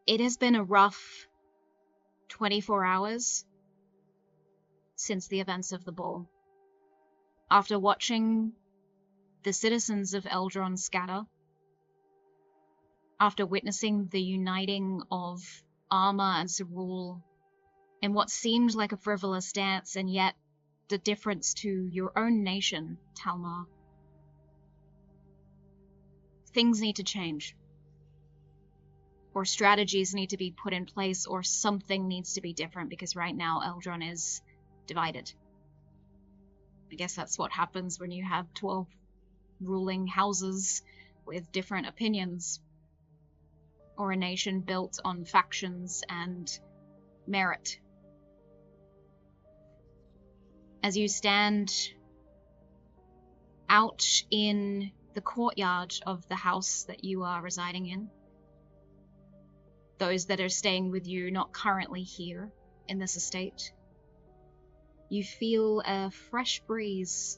It has been a rough 24 hours since the events of the ball. After watching the citizens of Eldron scatter, after witnessing the uniting of Arma and Cerule in what seemed like a frivolous dance, and yet the difference to your own nation, Talmar, things need to change. Or strategies need to be put in place, or something needs to be different, because right now Eldron is divided. I guess that's what happens when you have 12 ruling houses with different opinions, or a nation built on factions and merit. As you stand out in the courtyard of the house that you are residing in, those that are staying with you not currently here in this estate, you feel a fresh breeze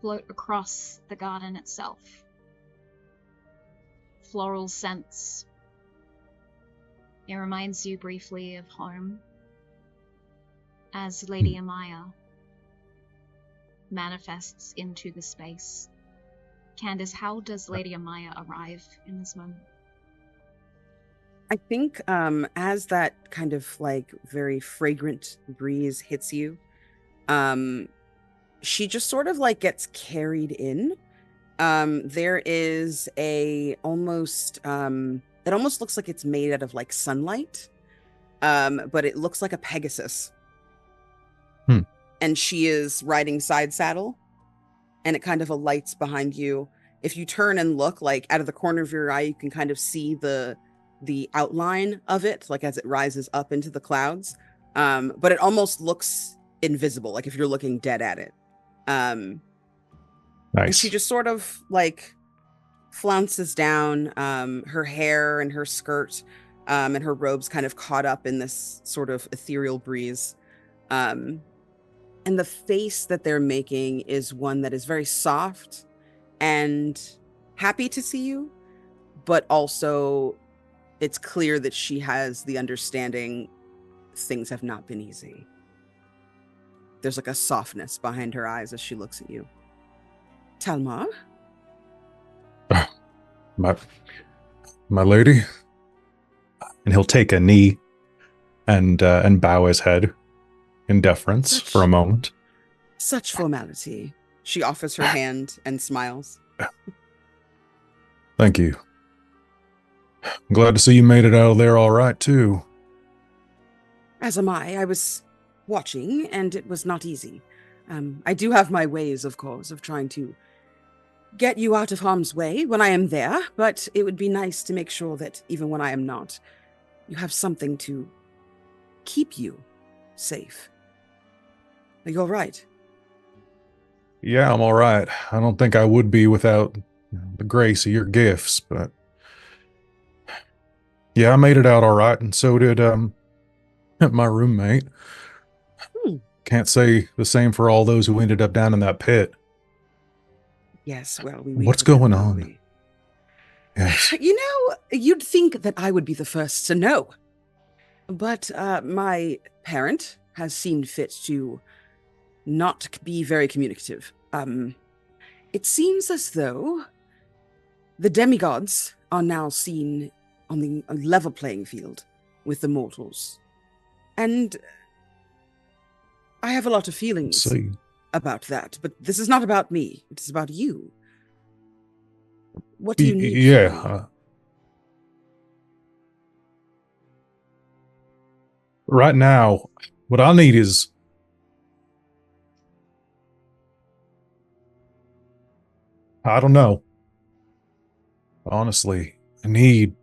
float across the garden itself. Floral scents. It reminds you briefly of home, as Lady Ammaya manifests into the space. Candace, how does Lady Ammaya arrive in this moment? I think as that kind of like very fragrant breeze hits you, she just sort of like gets carried in. There is a almost it almost looks like it's made out of like sunlight, but it looks like a Pegasus. And she is riding side saddle, and it kind of alights behind you. If you turn and look, like out of the corner of your eye, you can kind of see the outline of it, like as it rises up into the clouds. But it almost looks invisible, like if you're looking dead at it. Nice. And she just sort of like flounces down, her hair and her skirt and her robes kind of caught up in this sort of ethereal breeze. And the face that they're making is one that is very soft and happy to see you, but also it's clear that she has the understanding things have not been easy. There's like a softness behind her eyes as she looks at you. Talmar? My lady? And he'll take a knee and bow his head in deference for a moment. Such formality. She offers her hand and smiles. Thank you. I'm glad to see you made it out of there all right, too. As am I. I was watching, and it was not easy. I do have my ways, of course, of trying to get you out of harm's way when I am there, but it would be nice to make sure that even when I am not, you have something to keep you safe. Are you all right? Yeah, I'm all right. I don't think I would be without the grace of your gifts, but yeah, I made it out all right, and so did my roommate. Can't say the same for all those who ended up down in that pit. Yes, well, what's going on? Yes. You know, you'd think that I would be the first to know, but my parent has seen fit to not be very communicative. It seems as though the demigods are now seen on the level playing field with the mortals. And I have a lot of feelings about that, but this is not about me. It is about you. What do you need? Yeah. Right now, what I need is I don't know. Honestly, I need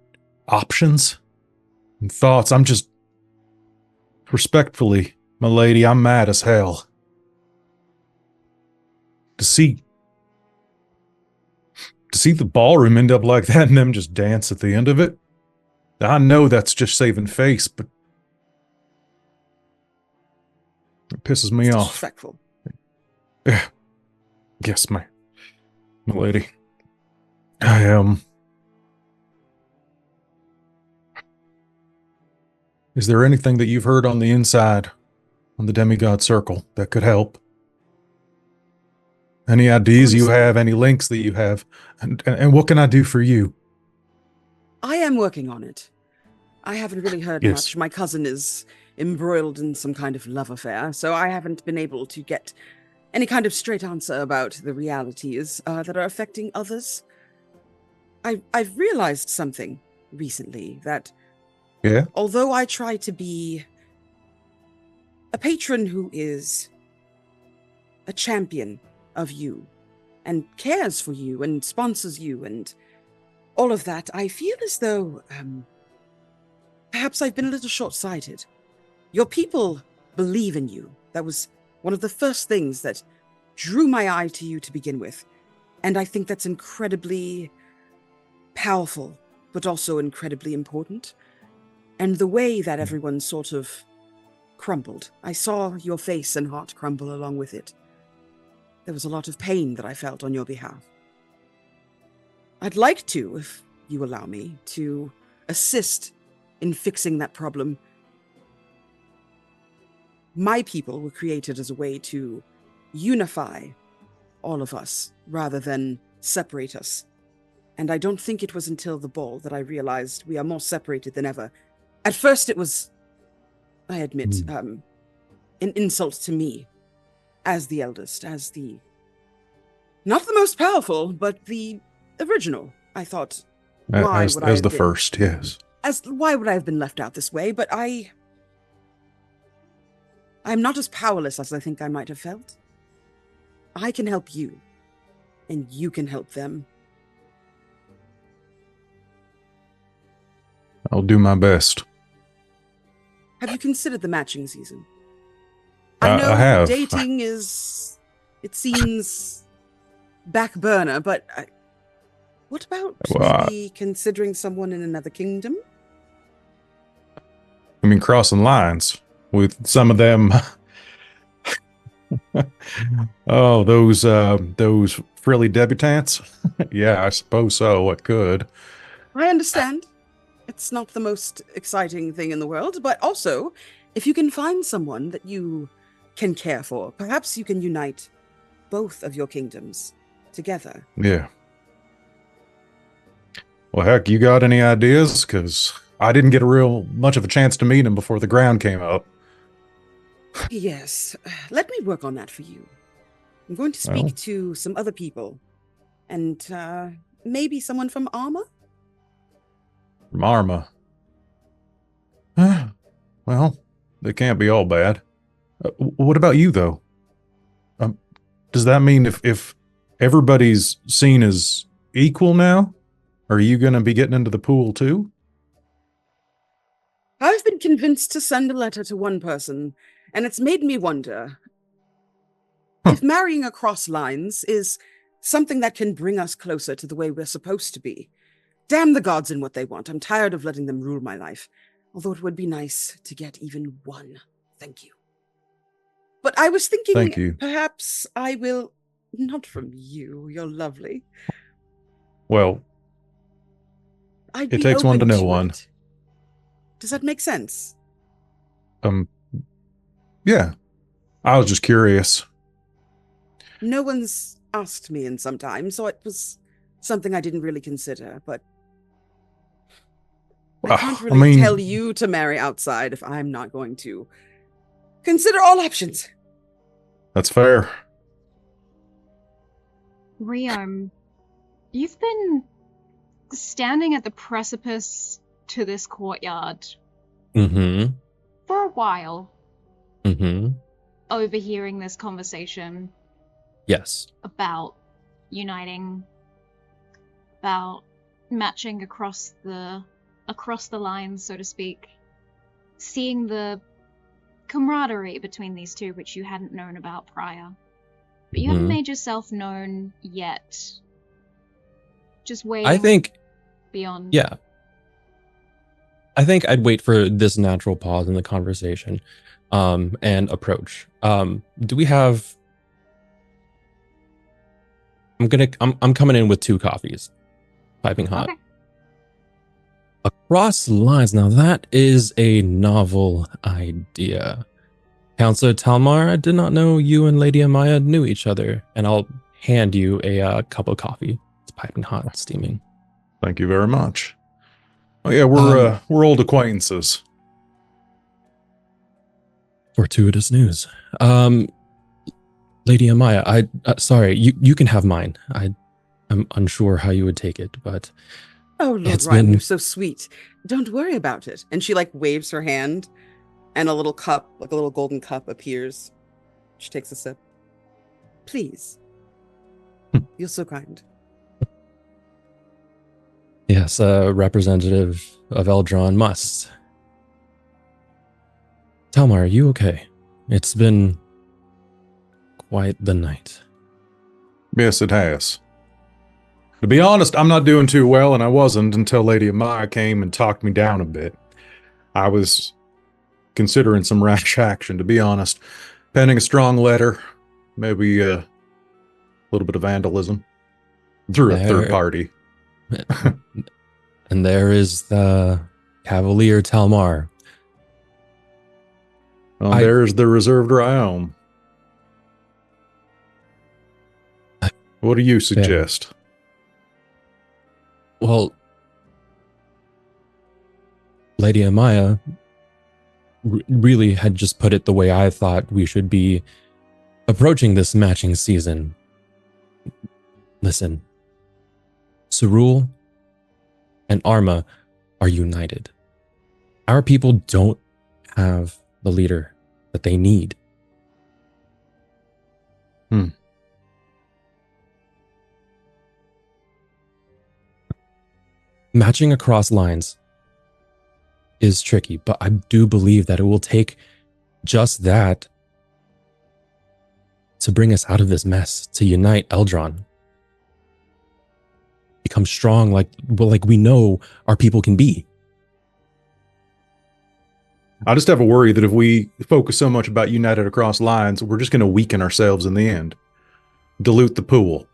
options and thoughts. I'm just, respectfully, my lady, I'm mad as hell. To see the ballroom end up like that and them just dance at the end of it, I know that's just saving face, but it pisses me off. Disrespectful. Yes, my lady. I am. Is there anything that you've heard on the inside, on the demigod circle, that could help? Any ideas you have, any links that you have, and what can I do for you? I am working on it. I haven't really heard much. My cousin is embroiled in some kind of love affair, so I haven't been able to get any kind of straight answer about the realities that are affecting others. I've realized something recently, that although I try to be a patron who is a champion of you and cares for you and sponsors you and all of that, I feel as though perhaps I've been a little short-sighted. Your people believe in you. That was one of the first things that drew my eye to you to begin with. And I think that's incredibly powerful, but also incredibly important. And the way that everyone sort of crumbled. I saw your face and heart crumble along with it. There was a lot of pain that I felt on your behalf. I'd like to, if you allow me, to assist in fixing that problem. My people were created as a way to unify all of us rather than separate us. And I don't think it was until the ball that I realized we are more separated than ever. At first it was, I admit, an insult to me as the eldest, as the, not the most powerful, but the original. I thought, why would I have the been, first, yes. Why would I have been left out this way? But I'm not as powerless as I think I might have felt. I can help you, and you can help them. I'll do my best. Have you considered the matching season? I know I have. Dating is, it seems, back burner, but what about maybe considering someone in another kingdom? I mean, crossing lines with some of them. Oh, those frilly debutantes. Yeah, I suppose so. It could. I understand. It's not the most exciting thing in the world, but also, if you can find someone that you can care for, perhaps you can unite both of your kingdoms together. Yeah. Well, heck, you got any ideas? Because I didn't get much of a chance to meet him before the ground came up. Yes, let me work on that for you. I'm going to speak to some other people, and maybe someone from Arma? From Arma. Well, they can't be all bad. What about you, though? Does that mean if everybody's seen as equal now, are you going to be getting into the pool too? I've been convinced to send a letter to one person, and it's made me wonder if marrying across lines is something that can bring us closer to the way we're supposed to be. Damn the gods and what they want. I'm tired of letting them rule my life. Although it would be nice to get even one. Thank you. But I was thinking perhaps I will... Not from you. You're lovely. Well, it takes one to know one. Does that make sense? Yeah. I was just curious. No one's asked me in some time, so it was something I didn't really consider, but I can't really tell you to marry outside if I'm not going to consider all options. That's fair. Ryome, you've been standing at the precipice to this courtyard for a while. Overhearing this conversation. Yes. About uniting, about matching across the lines, so to speak. Seeing the camaraderie between these two, which you hadn't known about prior. But you haven't made yourself known yet. Just waiting. I think beyond. Yeah. I think I'd wait for this natural pause in the conversation and approach. Do we have... I'm coming in with 2 coffees. Piping hot. Okay. Across lines. Now that is a novel idea. Counselor Talmar, I did not know you and Lady Ammaya knew each other. And I'll hand you a cup of coffee. It's piping hot, steaming. Thank you very much. Oh yeah, we're old acquaintances. Fortuitous news. Lady Ammaya, sorry, you can have mine. I'm unsure how you would take it, but oh, Lord Ryome, you're so sweet. Don't worry about it. And she like waves her hand, and a little cup, like a little golden cup, appears. She takes a sip. Please. You're so kind. Yes, a representative of Eldron must. Talmar, are you okay? It's been quite the night. Yes, it has. To be honest, I'm not doing too well, and I wasn't until Lady Ammaya came and talked me down a bit. I was considering some rash action, to be honest. Penning a strong letter, maybe a little bit of vandalism through a third party. And there is the Cavalier Talmar. There's the reserved Ryome. What do you suggest? Well, Lady Ammaya really had just put it the way I thought we should be approaching this matching season. Listen, Cerule and Arma are united. Our people don't have the leader that they need. Matching across lines is tricky, but I do believe that it will take just that to bring us out of this mess, to unite Eldron. Become strong like we know our people can be. I just have a worry that if we focus so much about united across lines, we're just going to weaken ourselves in the end. Dilute the pool.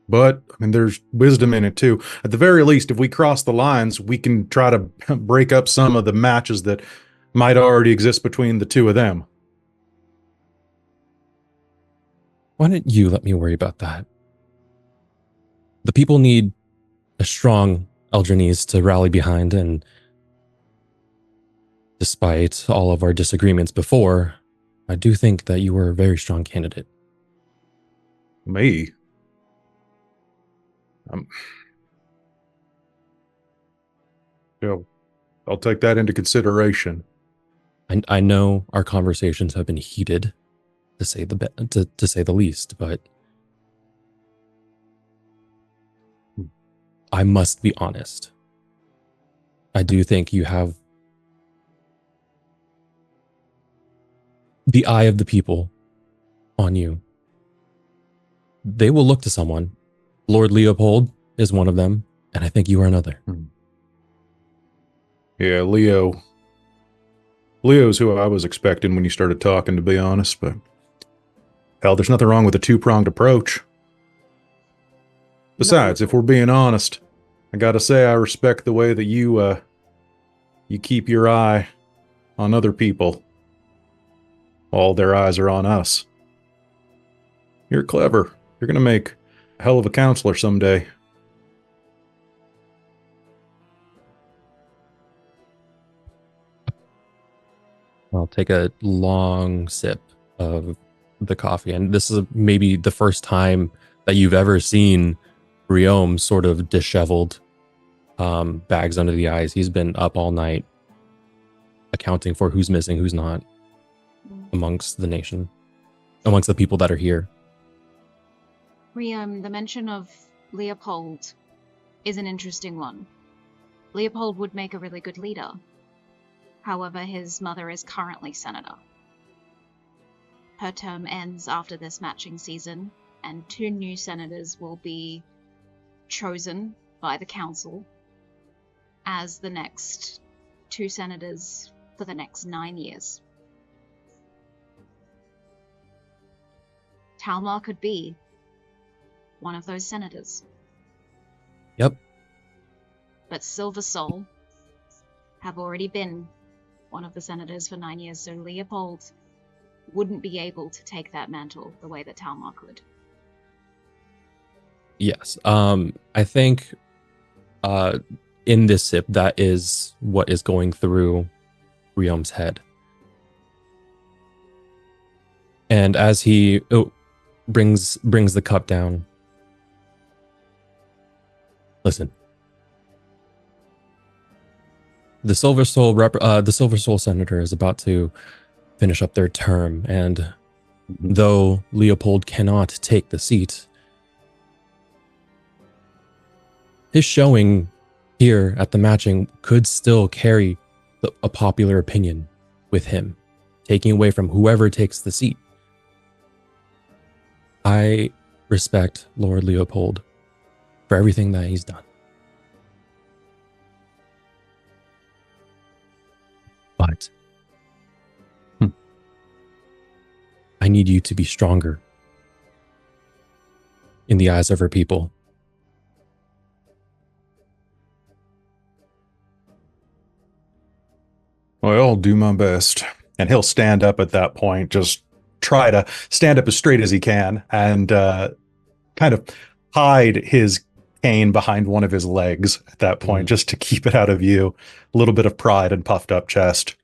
But, I mean, there's wisdom in it, too. At the very least, if we cross the lines, we can try to break up some of the matches that might already exist between the two of them. Why don't you let me worry about that? The people need a strong Eldronese to rally behind, and despite all of our disagreements before, I do think that you were a very strong candidate. Me? I'll take that into consideration. I know our conversations have been heated, to say the least, but I must be honest. I do think you have the eye of the people on you. They will look to someone. Lord Leopold is one of them, and I think you are another. Yeah, Leo's who I was expecting when you started talking, to be honest, but hell, there's nothing wrong with a two-pronged approach. Besides, if we're being honest, I gotta say I respect the way that you keep your eye on other people. All their eyes are on us. You're clever. You're gonna make a hell of a counselor someday. I'll take a long sip of the coffee, and this is maybe the first time that you've ever seen Ryome sort of disheveled, bags under the eyes. He's been up all night accounting for who's missing, who's not amongst the nation, amongst the people that are here. Ryome, the mention of Leopold is an interesting one. Leopold would make a really good leader. However, his mother is currently senator. Her term ends after this matching season, and 2 new senators will be chosen by the council as the next 2 senators for the next 9 years. Talmar could be one of those senators. Yep. But Silversole have already been one of the senators for 9 years, so Leopold wouldn't be able to take that mantle the way that Talmar could. Yes. I think in this sip, that is what is going through Ryome's head. And as he brings the cup down, listen. The Silversole senator is about to finish up their term, and though Leopold cannot take the seat, his showing here at the matching could still carry a popular opinion with him, taking away from whoever takes the seat. I respect Lord Leopold for everything that he's done. But I need you to be stronger in the eyes of her people. Well, I'll do my best. And he'll stand up at that point, just try to stand up as straight as he can, and kind of hide his cane behind one of his legs at that point, just to keep it out of view. A little bit of pride and puffed up chest.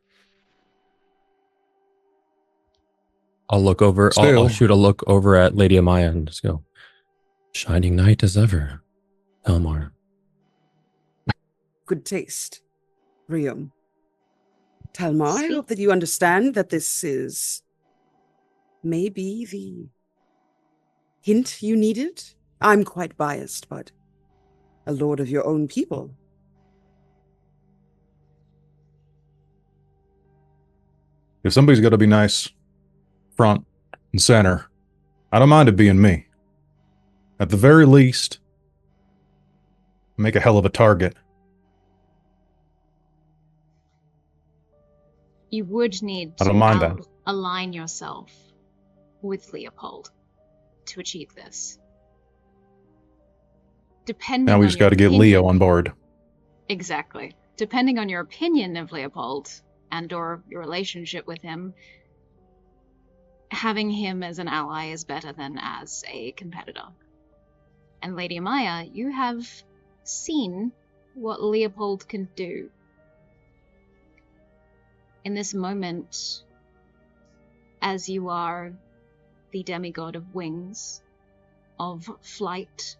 I'll look over, I'll shoot a look over at Lady Ammaya and just go, shining knight as ever, Talmar. Good taste, Ryome. Talmar, I hope that you understand that this is maybe the hint you needed. I'm quite biased, but a lord of your own people. If somebody's got to be nice, front and center, I don't mind it being me. At the very least, make a hell of a target. You would need I don't mind that. Align yourself with Leopold to achieve this. Now we just got to get Leo on board. Exactly. Depending on your opinion of Leopold and or your relationship with him, having him as an ally is better than as a competitor. And Lady Ammaya, you have seen what Leopold can do. In this moment, as you are the demigod of wings, of flight,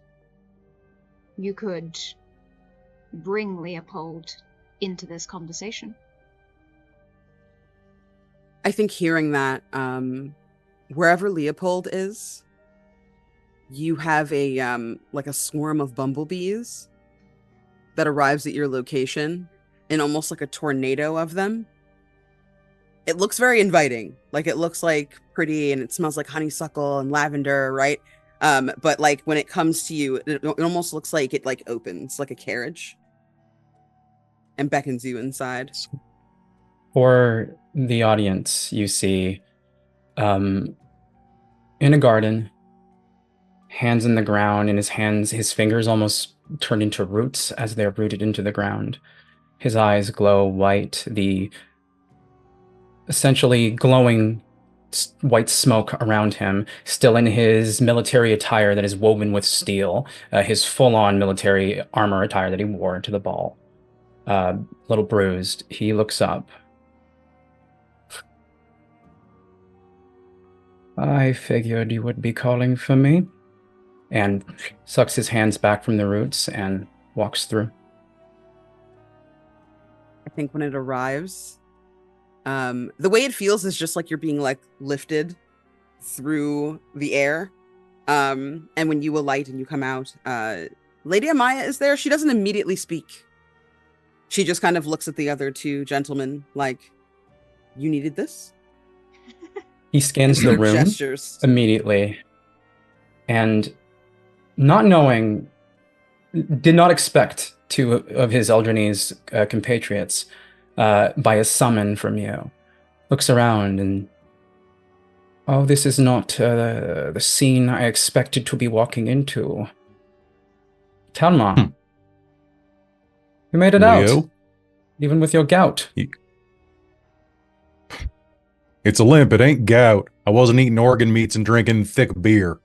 you could bring Leopold into this conversation. I think hearing that, wherever Leopold is, you have a like a swarm of bumblebees that arrives at your location, and almost like a tornado of them. It looks very inviting. Like, it looks like pretty, and it smells like honeysuckle and lavender, right? But like when it comes to you, it almost looks like it like opens like a carriage and beckons you inside. For the audience, you see in a garden, hands in the ground, and his fingers almost turn into roots as they're rooted into the ground. His eyes glow white, the essentially glowing white smoke around him, still in his military attire that is woven with steel, his full-on military armor attire that he wore to the ball. Little bruised, he looks up. I figured you would be calling for me. And sucks his hands back from the roots and walks through. I think when it arrives, the way it feels is just like you're being like lifted through the air. And when you alight and you come out, Lady Ammaya is there. She doesn't immediately speak. She just kind of looks at the other two gentlemen like, you needed this? He scans the room gestures immediately, and not knowing, did not expect two of his Eldrinese compatriots by a summon from you. Looks around and, oh, this is not the scene I expected to be walking into. Talmar, You made it Leo? out, even with your gout. It's a limp. It ain't gout. I wasn't eating organ meats and drinking thick beer.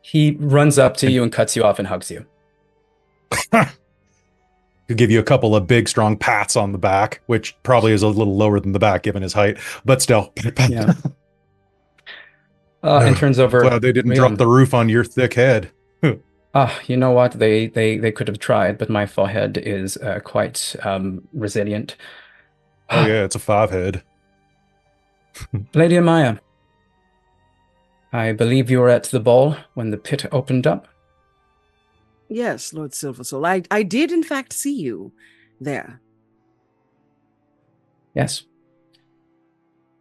He runs up to you and cuts you off and hugs you. He'll give you a couple of big, strong pats on the back, which probably is a little lower than the back given his height, but still. Yeah. And turns over. Glad they didn't drop the roof on your thick head. You know what? They could have tried, but my forehead is quite resilient. Oh yeah, it's a 5-head. Lady Ammaya, I believe you were at the ball when the pit opened up. Yes, Lord Silversole. I did, in fact, see you there. Yes.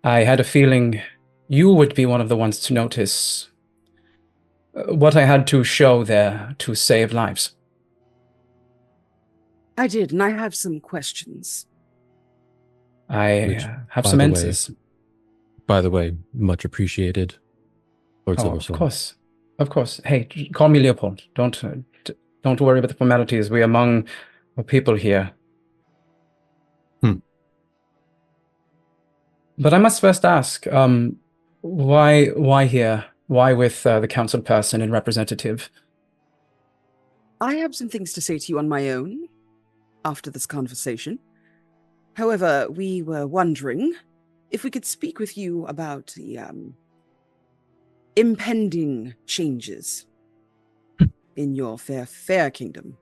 I had a feeling you would be one of the ones to notice what I had to show there to save lives. I did, and I have some questions. I have some answers. By the way, much appreciated, Lord Silversole. Of course. Of course. Hey, call me Leopold. Don't worry about the formalities. We're among the people here. But I must first ask, why here? Why with the council person and representative? I have some things to say to you on my own after this conversation. However, we were wondering if we could speak with you about the impending changes in your fair kingdom.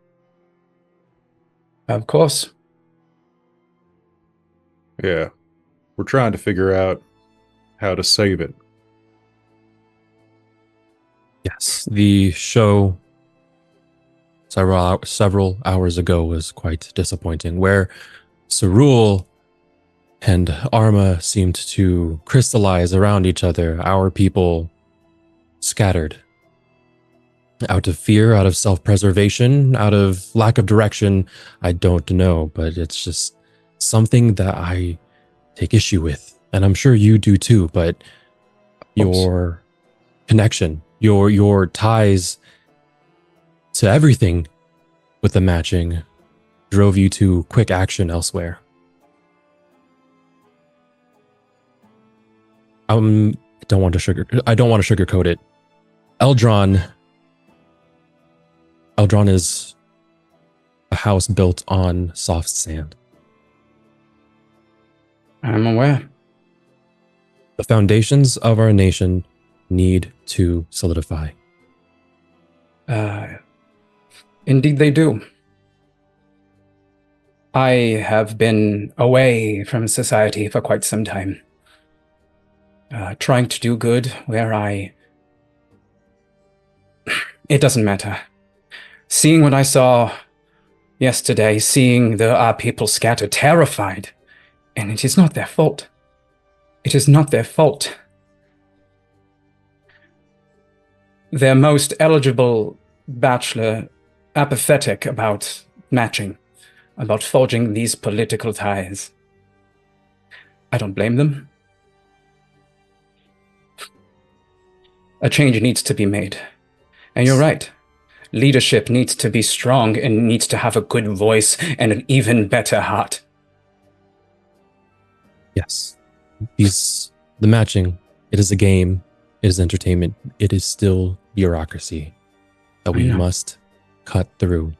Of course. Yeah. We're trying to figure out how to save it. Yes, the show several hours ago was quite disappointing, where Cerule and Arma seemed to crystallize around each other. Our people scattered. Out of fear, out of self-preservation, out of lack of direction, I don't know, but it's just something that I take issue with. And I'm sure you do too, but your connection, your ties to everything with the matching drove you to quick action elsewhere. I don't want to sugarcoat it. Eldron is a house built on soft sand. I'm aware. The foundations of our nation need to solidify. Indeed they do. I have been away from society for quite some time. Trying to do good where it doesn't matter. Seeing what I saw yesterday, seeing our people scattered, terrified, and it is not their fault. It is not their fault. Their most eligible bachelor apathetic about matching, about forging these political ties. I don't blame them. A change needs to be made. And you're right. Leadership needs to be strong and needs to have a good voice and an even better heart. Yes. The matching, it is a game, it is entertainment, it is still bureaucracy that we must cut through.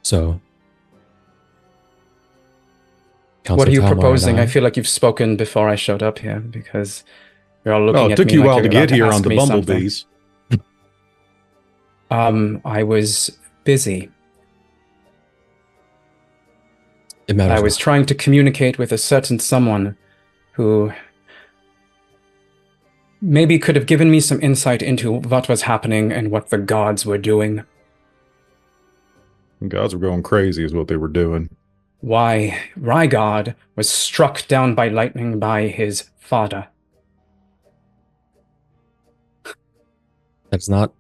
So, what are you Talmar proposing? I feel like you've spoken before I showed up here because you're all looking at me. Oh, it took you a like while to get here on the bumblebees. Bumblebees. I was busy. It matters. I was trying to communicate with a certain someone who maybe could have given me some insight into what was happening and what the gods were doing. The gods were going crazy is what they were doing. Why Rygod was struck down by lightning by his father. That's not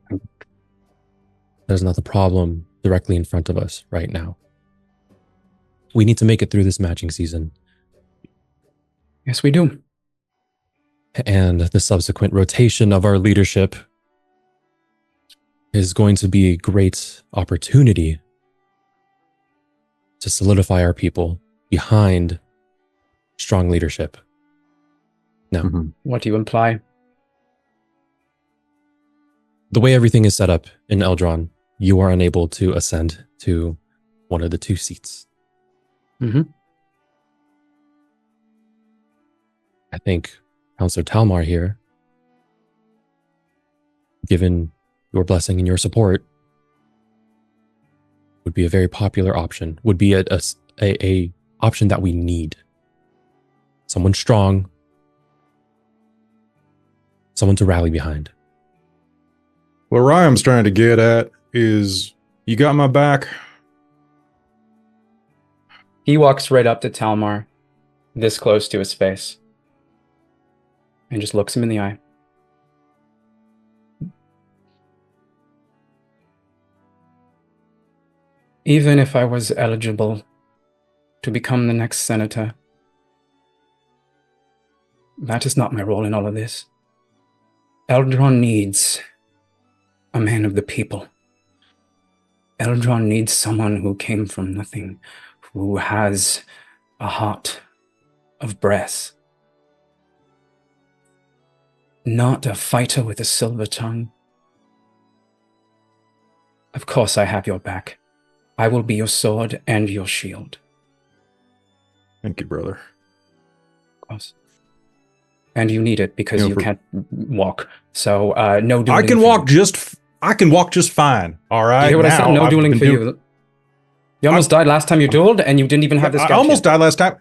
the problem directly in front of us right now. We need to make it through this matching season. Yes, we do. And the subsequent rotation of our leadership is going to be a great opportunity to solidify our people behind strong leadership. Now, What do you imply? The way everything is set up in Eldron, you are unable to ascend to one of the 2 seats. I think Counselor Talmar here, given your blessing and your support, would be a very popular option, would be a option that we need. Someone strong, someone to rally behind. What Ryome's trying to get at is, you got my back? He walks right up to Talmar, this close to his face, and just looks him in the eye. Even if I was eligible to become the next senator, that is not my role in all of this. Eldron needs a man of the people. Eldron needs someone who came from nothing, who has a heart of brass. Not a fighter with a silver tongue. Of course I have your back. I will be your sword and your shield. Thank you, brother. Of course. And you need it because you can't walk. So no dueling. I can walk just fine. All right. You hear what I said? No dueling for you. You almost died last time you dueled, and you didn't even have this. I almost died last time.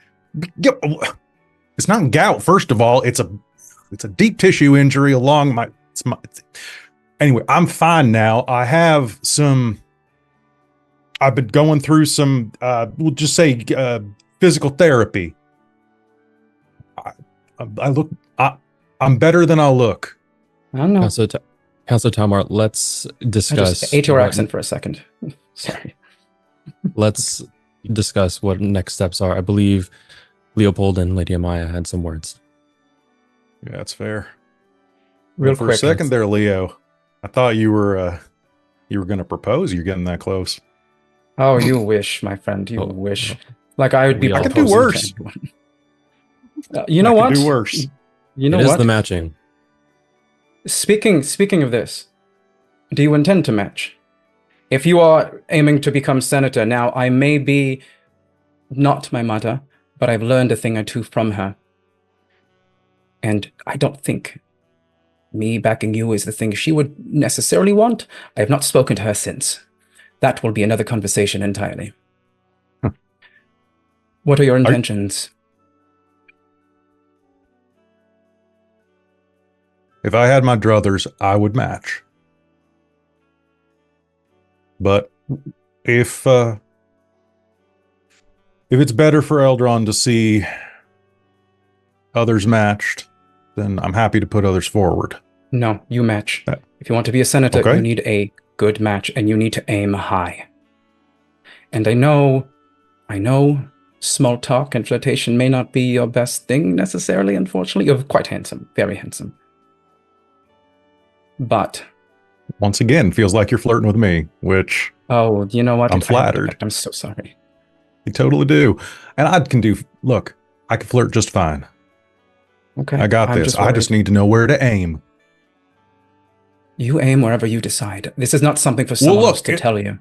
It's not gout. First of all, it's a deep tissue injury along my. Anyway, I'm fine now. I have some. I've been going through some. We'll just say physical therapy. I'm better than I'll look. I don't know. Counselor Talmar, let's discuss. I just ate your accent for a second. Sorry. Let's discuss what next steps are. I believe Leopold and Lady Ammaya had some words. Yeah, that's fair. Real for quick, a second there, Leo, I thought you were going to propose. You're getting that close. Oh, you wish, my friend. You wish. Like I would be. I could do worse. You know what? Could do worse. You know what? It is what? the matching. Speaking of this, do you intend to match? If you are aiming to become senator, now I may be not my mother, but I've learned a thing or two from her. And I don't think me backing you is the thing she would necessarily want. I have not spoken to her since. That will be another conversation entirely. What are your intentions? If I had my druthers, I would match. But if it's better for Eldron to see others matched, then I'm happy to put others forward. No, you match. If you want to be a senator, you need a good match, and you need to aim high. And I know small talk and flirtation may not be your best thing necessarily, unfortunately. You're quite handsome, very handsome. But once again, feels like you're flirting with me, which you know what? I'm flattered. I'm so sorry. You totally do. And I can flirt just fine. Okay. I got this. I just need to know where to aim. You aim wherever you decide. This is not something for someone else to tell you.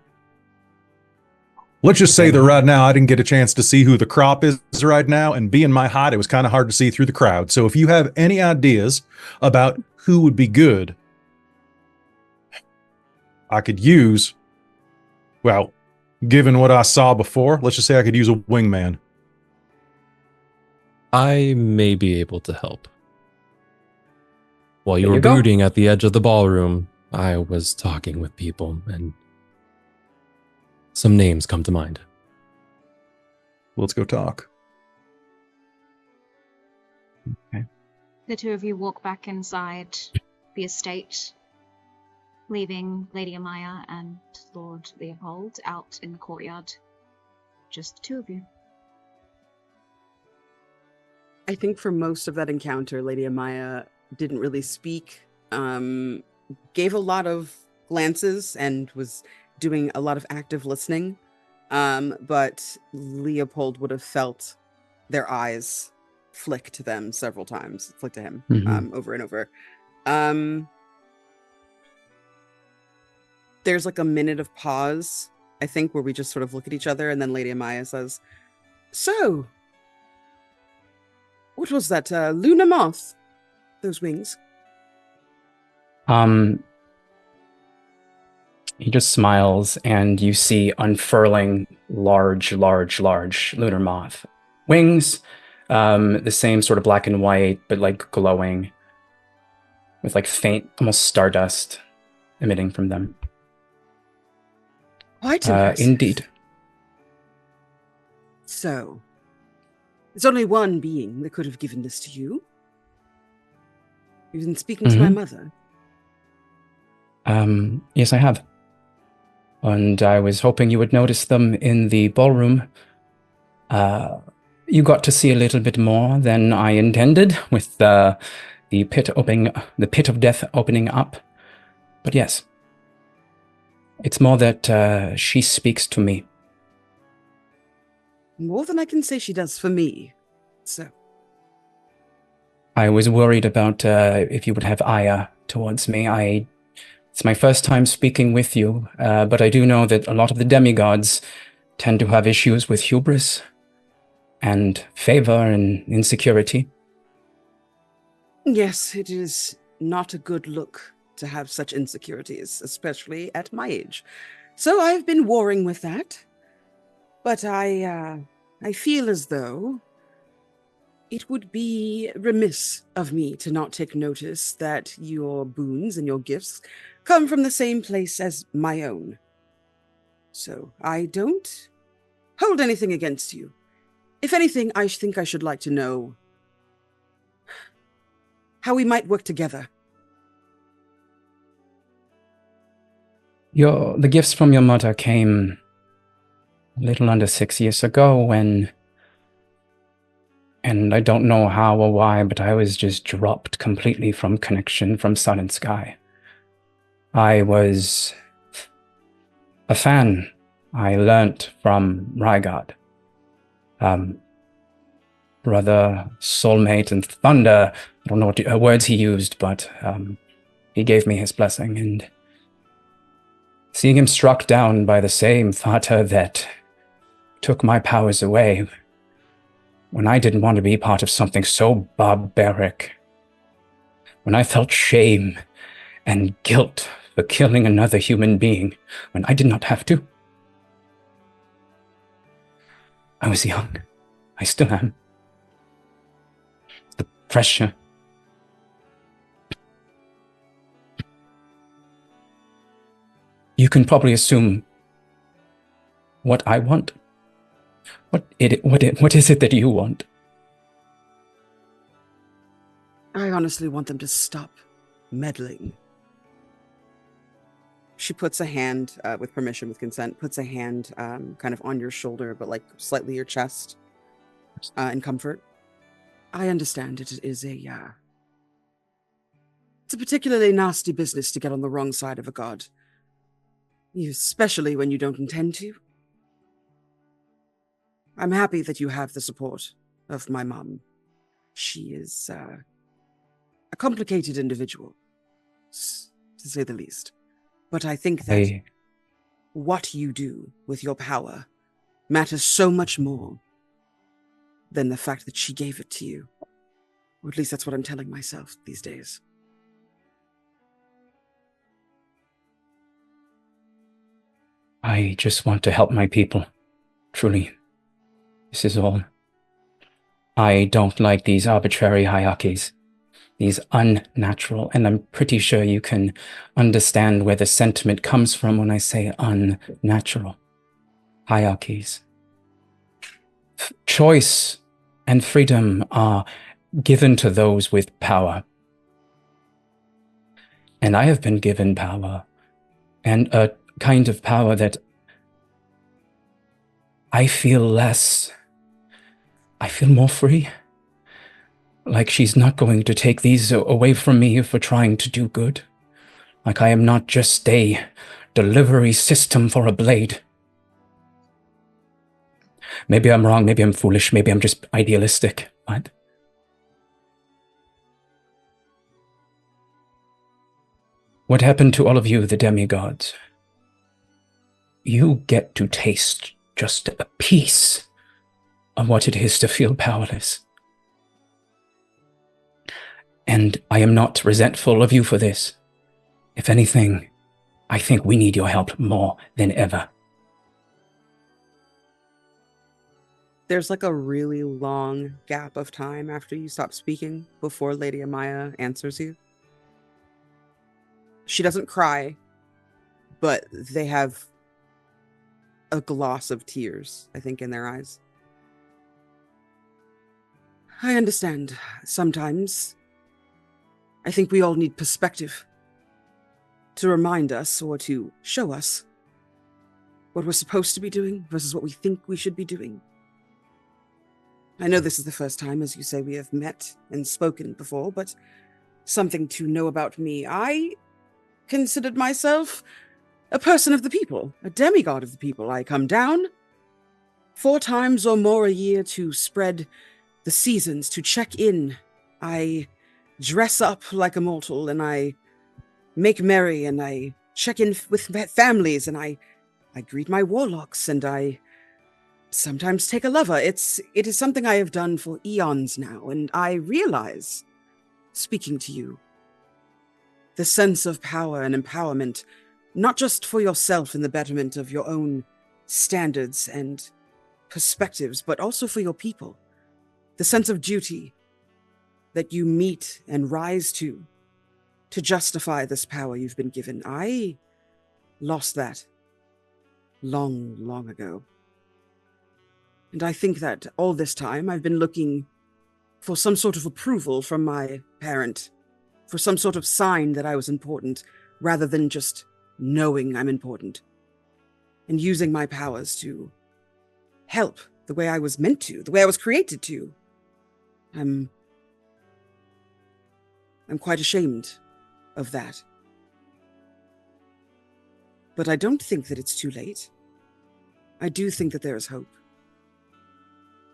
Let's just say that right now I didn't get a chance to see who the crop is right now, and being my height, it was kind of hard to see through the crowd. So if you have any ideas about who would be good, I could use, well, given what I saw before, let's just say I could use a wingman. I may be able to help. While you were brooding at the edge of the ballroom, I was talking with people, and some names come to mind. Let's go talk. Okay. The two of you walk back inside the estate, leaving Lady Ammaya and Lord Leopold out in the courtyard. Just the two of you. I think for most of that encounter, Lady Ammaya didn't really speak, gave a lot of glances and was doing a lot of active listening. But Leopold would have felt their eyes flick to them several times, flick to him, over and over. There's like a minute of pause, I think, where we just sort of look at each other, and then Lady Ammaya says, "So, what was that, lunar moth? Those wings?" He just smiles, and you see unfurling large lunar moth wings, the same sort of black and white, but like glowing, with like faint, almost stardust emitting from them. Quite impressive. Indeed. So, there's only one being that could have given this to you. You've been speaking to my mother. Yes, I have. And I was hoping you would notice them in the ballroom. You got to see a little bit more than I intended with the pit of death opening up. But yes, it's more that she speaks to me. More than I can say she does for me. So, I was worried about if you would have ire towards me. It's my first time speaking with you, but I do know that a lot of the demigods tend to have issues with hubris and favor and insecurity. Yes, it is not a good look to have such insecurities, especially at my age. So I've been warring with that. But I feel as though it would be remiss of me to not take notice that your boons and your gifts come from the same place as my own. So I don't hold anything against you. If anything, I think I should like to know how we might work together. The gifts from your mother came a little under 6 years ago and I don't know how or why, but I was just dropped completely from connection from sun and sky. I was a fan. I learnt from Rygard. Brother, soulmate, and thunder. I don't know what words he used, but he gave me his blessing, and seeing him struck down by the same Vater that took my powers away when I didn't want to be part of something so barbaric, when I felt shame and guilt for killing another human being when I did not have to. I was young. I still am. The pressure. You can probably assume what I want. What is it that you want? I honestly want them to stop meddling. She puts a hand, with permission, with consent, puts a hand kind of on your shoulder, but like slightly your chest, in comfort. I understand it is it's a particularly nasty business to get on the wrong side of a god. Especially when you don't intend to. I'm happy that you have the support of my mum. She is a complicated individual, to say the least. But I think that what you do with your power matters so much more than the fact that she gave it to you. Or at least that's what I'm telling myself these days. I just want to help my people. Truly. This is all. I don't like these arbitrary hierarchies. These unnatural, and I'm pretty sure you can understand where the sentiment comes from when I say unnatural hierarchies. Choice and freedom are given to those with power. And I have been given power, and a kind of power that I feel more free. Like she's not going to take these away from me for trying to do good. Like I am not just a delivery system for a blade. Maybe I'm wrong, maybe I'm foolish, maybe I'm just idealistic, but what happened to all of you, the demigods? You get to taste just a piece of what it is to feel powerless. And I am not resentful of you for this. If anything, I think we need your help more than ever. There's like a really long gap of time after you stop speaking before Lady Ammaya answers you. She doesn't cry, but they have a gloss of tears, I think, in their eyes. I understand. Sometimes I think we all need perspective to remind us or to show us what we're supposed to be doing versus what we think we should be doing. I know this is the first time, as you say, we have met and spoken before, but something to know about me. I considered myself a person of the people, a demigod of the people. I come down 4 times or more a year to spread the seasons, to check in. I dress up like a mortal, and I make merry, and I check in with families, and I greet my warlocks, and I sometimes take a lover. It is something I have done for eons now, and I realize, speaking to you, the sense of power and empowerment, not just for yourself in the betterment of your own standards and perspectives, but also for your people. The sense of duty that you meet and rise to justify this power you've been given. I lost that long, long ago. And I think that all this time I've been looking for some sort of approval from my parent, for some sort of sign that I was important, rather than just knowing I'm important, and using my powers to help the way I was meant to, the way I was created to. I'm quite ashamed of that. But I don't think that it's too late. I do think that there is hope.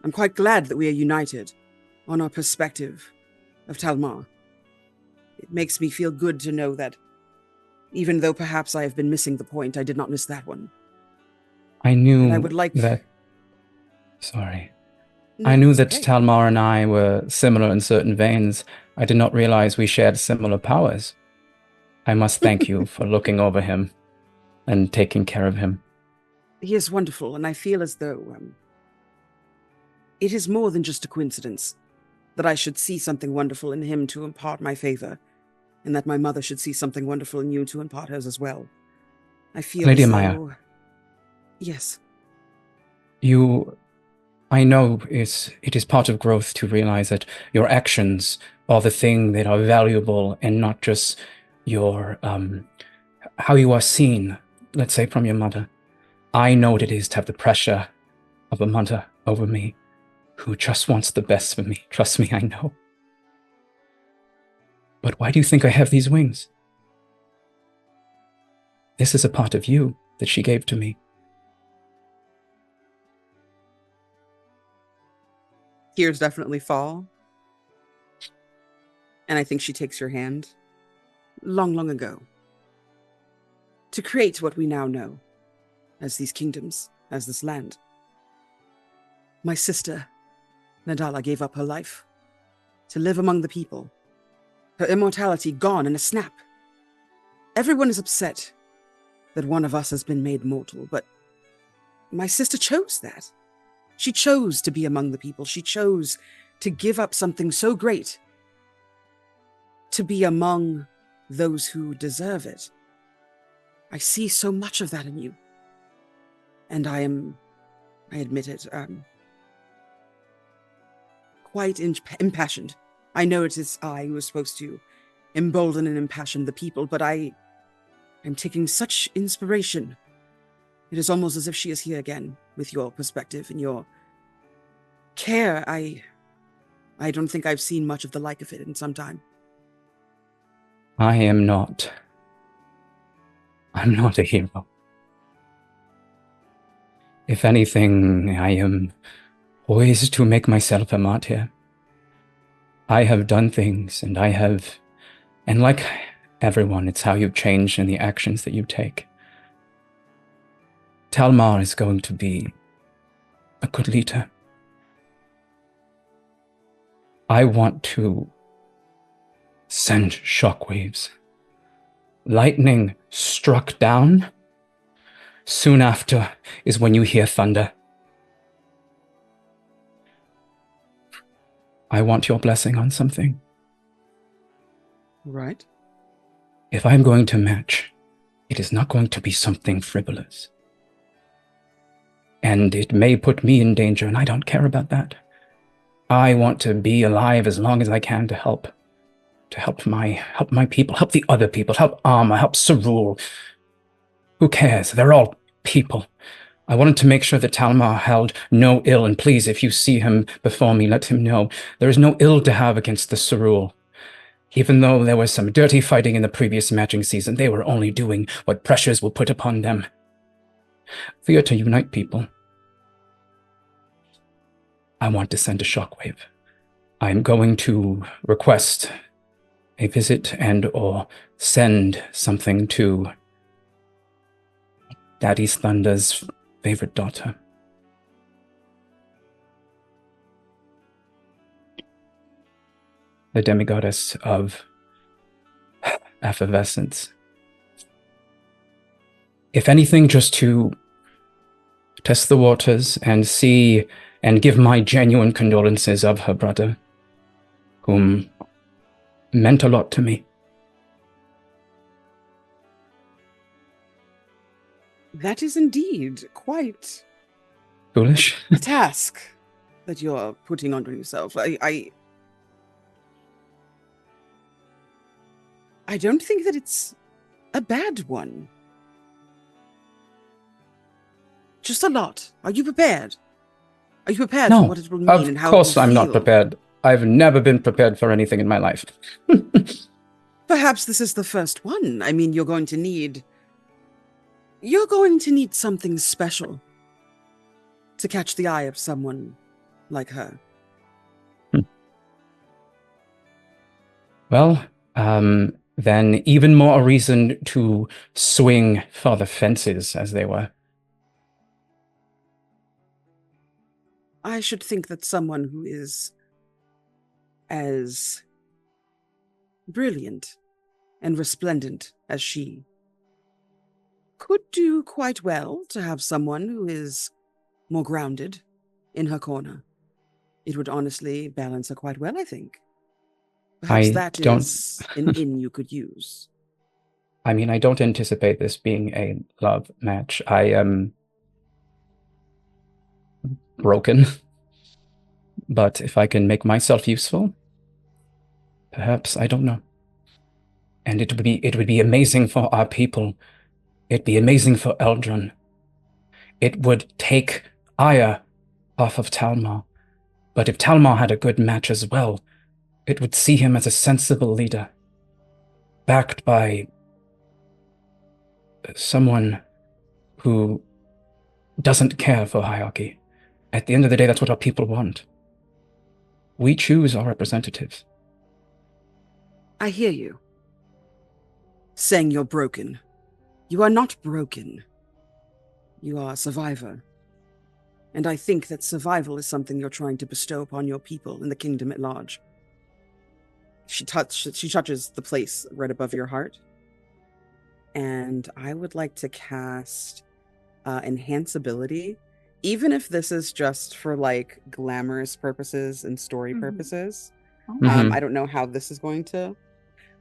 I'm quite glad that we are united on our perspective of Talmar. It makes me feel good to know that even though perhaps I have been missing the point, I did not miss that one. I knew and I would like that... Sorry. No, I knew it's that okay. Talmar and I were similar in certain veins. I did not realize we shared similar powers. I must thank you for looking over him and taking care of him. He is wonderful, and I feel as though it is more than just a coincidence that I should see something wonderful in him to impart my favor, and that my mother should see something wonderful in you to impart hers as well. I feel Lady as Ammaya. though... Yes. I know it is part of growth to realize that your actions are the thing that are valuable, and not just your, how you are seen, let's say, from your mother. I know what it is to have the pressure of a mother over me who just wants the best for me. Trust me, I know. But why do you think I have these wings? This is a part of you that she gave to me. Tears definitely fall. And I think she takes your hand. Long, long ago. To create what we now know as these kingdoms, as this land. My sister, Nadala, gave up her life to live among the people. Her immortality gone in a snap. Everyone is upset that one of us has been made mortal, but my sister chose that. She chose to be among the people. She chose to give up something so great to be among those who deserve it. I see so much of that in you. And I admit it, quite impassioned. I know it is I who is supposed to embolden and impassion the people, but I'm taking such inspiration. It is almost as if she is here again, with your perspective and your care. I don't think I've seen much of the like of it in some time. I'm not a hero. If anything, I am poised to make myself a martyr. I have done things, and like everyone, it's how you change and the actions that you take. Talmar is going to be a good leader. I want to send shockwaves. Lightning struck down. Soon after is when you hear thunder. I want your blessing on something. Right. If I'm going to match, it is not going to be something frivolous. And it may put me in danger, and I don't care about that. I want to be alive as long as I can to help my people, help the other people, help Amma, help Sarul. Who cares? They're all people. I wanted to make sure that Talmar held no ill, and please, if you see him before me, let him know there is no ill to have against the Sarul. Even though there was some dirty fighting in the previous matching season, they were only doing what pressures were put upon them. We are to unite people. I want to send a shockwave. I am going to request a visit and/or send something to Daddy's Thunder's favorite daughter. The demigoddess of effervescence. If anything, just to test the waters and see and give my genuine condolences of her brother, whom meant a lot to me. That is indeed quite Foolish. a task that you're putting onto yourself. I don't think that it's a bad one. Just a lot. Are you prepared? Are you prepared for what it will mean and how it will feel? Of course I'm not prepared. I've never been prepared for anything in my life. Perhaps this is the first one. I mean, you're going to need something special to catch the eye of someone like her. Well, then even more reason to swing for the fences, as they were. I should think that someone who is as brilliant and resplendent as she could do quite well to have someone who is more grounded in her corner. It would honestly balance her quite well, I think. Perhaps that is an in you could use. I mean, I don't anticipate this being a love match. I am broken. But if I can make myself useful, perhaps, I don't know. And it would be amazing for our people. It'd be amazing for Eldron. It would take Aya off of Talmar. But if Talmar had a good match as well, it would see him as a sensible leader, backed by someone who doesn't care for hierarchy. At the end of the day, that's what our people want. We choose our representatives. I hear you. Saying you're broken. You are not broken. You are a survivor. And I think that survival is something you're trying to bestow upon your people in the kingdom at large. She touches the place right above your heart. And I would like to cast Enhance Ability, even if this is just for like glamorous purposes and story purposes. I don't know how this is going to,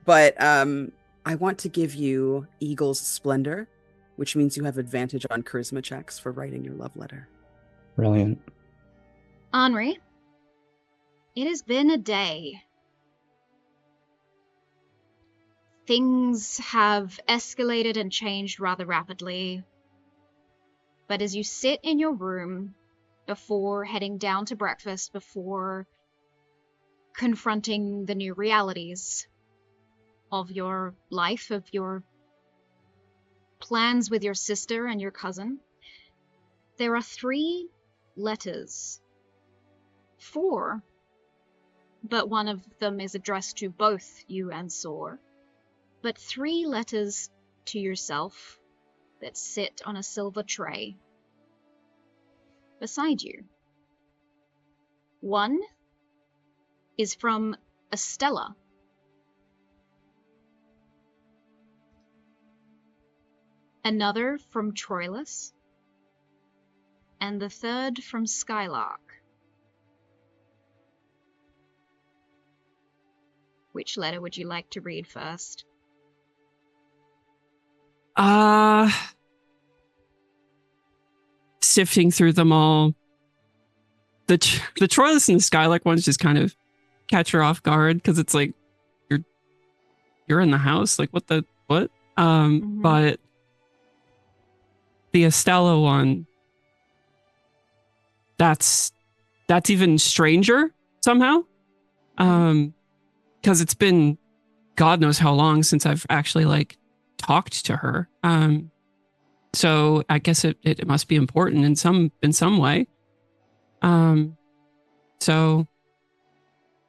but I want to give you Eagle's Splendor, which means you have advantage on charisma checks for writing your love letter. Brilliant. Anri, it has been a day. Things have escalated and changed rather rapidly. But as you sit in your room before heading down to breakfast, before confronting the new realities of your life, of your plans with your sister and your cousin, There are 3 letters. 4, but one of them is addressed to both you and Soar. But 3 letters to yourself that sit on a silver tray beside you. One is from Estella. Another from Troyllus. And the third from Skylark. Which letter would you like to read first? Sifting through them all. The Troyllus and the Skylark ones just kind of catch her off guard because it's like you're in the house, like what? But the Estella one, that's even stranger somehow. Because it's been God knows how long since I've actually like talked to her. So I guess it must be important in some way. So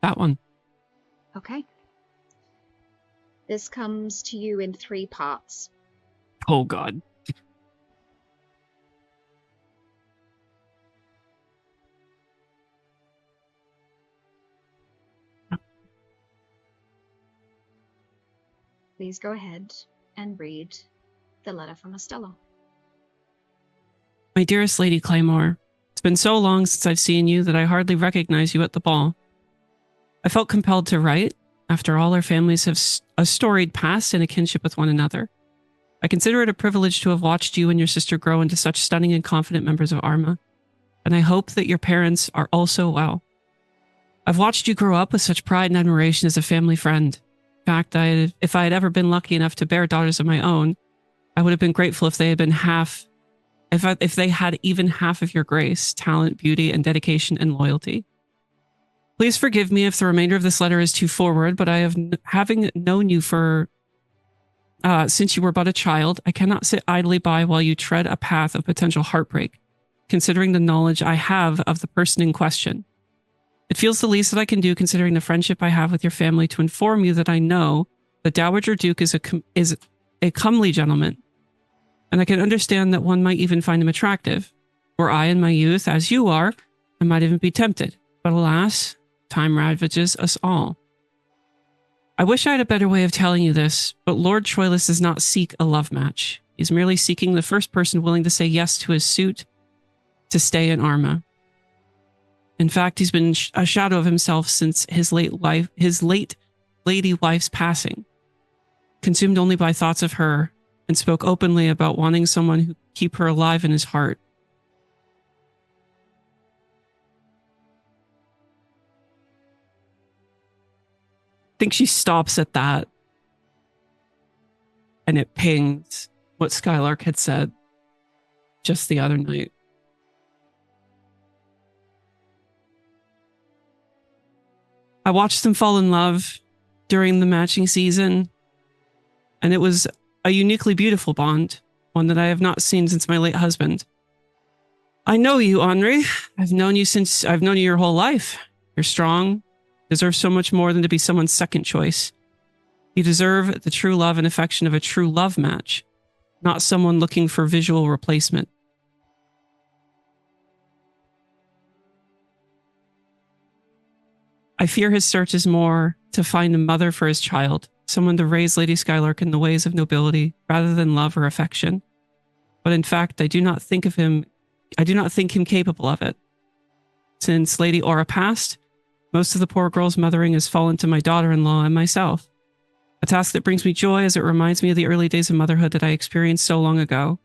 that one. Okay. This comes to you in 3 parts. Oh God. Please go ahead and read the letter from Estella. My dearest Lady Claymore, it's been so long since I've seen you that I hardly recognize you at the ball. I felt compelled to write. After all, our families have a storied past and a kinship with one another. I consider it a privilege to have watched you and your sister grow into such stunning and confident members of Arma, and I hope that your parents are also well. I've watched you grow up with such pride and admiration as a family friend. In fact, if I had ever been lucky enough to bear daughters of my own, I would have been grateful if they had been if they had even half of your grace, talent, beauty, and dedication and loyalty. Please forgive me if the remainder of this letter is too forward, but having known you since you were but a child, I cannot sit idly by while you tread a path of potential heartbreak, considering the knowledge I have of the person in question. It feels the least that I can do, considering the friendship I have with your family, to inform you that I know the Dowager Duke is a comely gentleman, and I can understand that one might even find him attractive. Were I in my youth, as you are, I might even be tempted. But alas, time ravages us all. I wish I had a better way of telling you this, but Lord Troyllus does not seek a love match. He's merely seeking the first person willing to say yes to his suit to stay in Arma. In fact, he's been a shadow of himself since his late lady wife's passing, consumed only by thoughts of her, and spoke openly about wanting someone who could keep her alive in his heart. I think she stops at that, and it pings what Skylark had said just the other night. I watched them fall in love during the matching season, and it was a uniquely beautiful bond, one that I have not seen since my late husband. I know you, Anri. I've known you your whole life. You're strong, deserve so much more than to be someone's second choice. You deserve the true love and affection of a true love match, not someone looking for visual replacement. I fear his search is more to find a mother for his child, someone to raise Lady Skylark in the ways of nobility rather than love or affection. But in fact, I do not think him capable of it. Since Lady Aura passed, most of the poor girl's mothering has fallen to my daughter-in-law and myself. A task that brings me joy as it reminds me of the early days of motherhood that I experienced so long ago.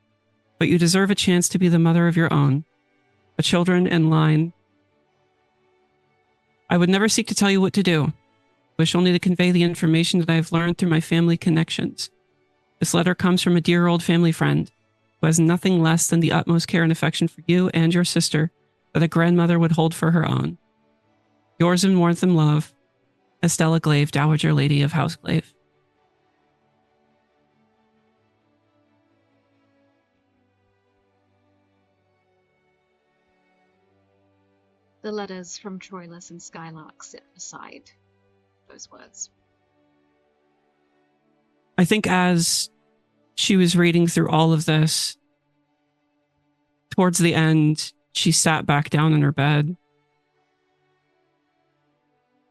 But you deserve a chance to be the mother of your own, a children in line. I would never seek to tell you what to do. I wish only to convey the information that I have learned through my family connections. This letter comes from a dear old family friend who has nothing less than the utmost care and affection for you and your sister that a grandmother would hold for her own. Yours in warmth and love, Estella Glaive, Dowager Lady of House Glaive. The letters from Troyllus and Skylark sit beside those words. I think as she was reading through all of this, towards the end, she sat back down in her bed.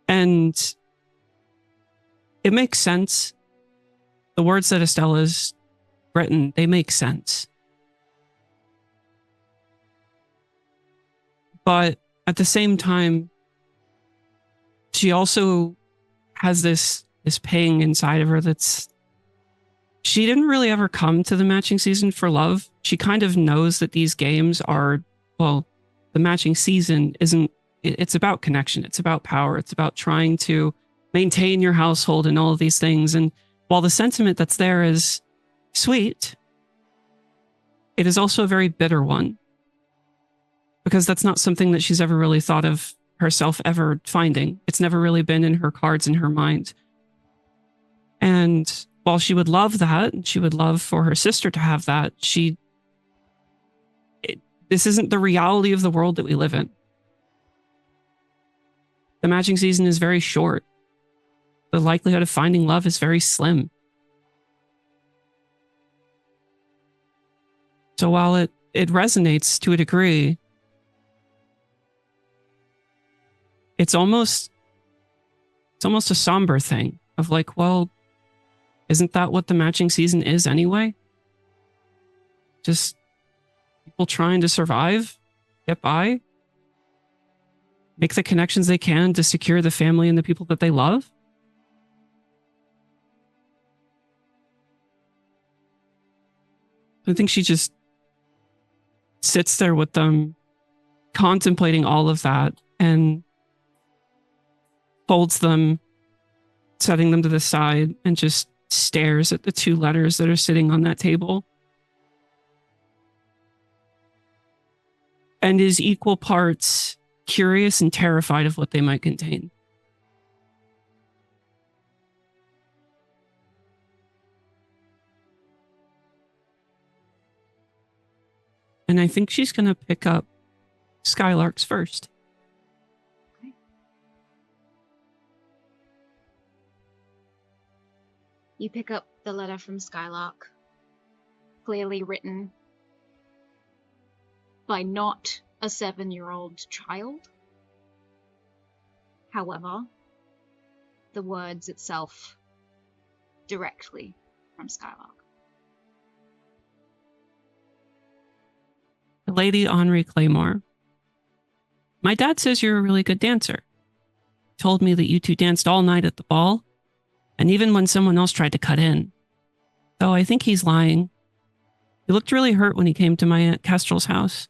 And it makes sense. The words that Estella's written, they make sense. But at the same time, she also has this pang inside of her that's... She didn't really ever come to the matching season for love. She kind of knows that these games are, well, the matching season isn't... It's about connection. It's about power. It's about trying to maintain your household and all of these things. And while the sentiment that's there is sweet, it is also a very bitter one. Because that's not something that she's ever really thought of herself ever finding. It's never really been in her cards, in her mind. And while she would love that, and she would love for her sister to have that, this isn't the reality of the world that we live in. The matching season is very short. The likelihood of finding love is very slim. So while it resonates to a degree, it's almost a somber thing of like, well, isn't that what the matching season is anyway? Just people trying to survive, get by, make the connections they can to secure the family and the people that they love. I think she just sits there with them, contemplating all of that, and folds them, setting them to the side, and just stares at the two letters that are sitting on that table. And is equal parts curious and terrified of what they might contain. And I think she's going to pick up Skylark's first. Okay. You pick up the letter from Skylark, clearly written by not a 7-year-old child. However, the words itself directly from Skylark. Lady Anri Claymore. My dad says you're a really good dancer. He told me that you two danced all night at the ball, and even when someone else tried to cut in. Though I think he's lying. He looked really hurt when he came to my Aunt Kestrel's house.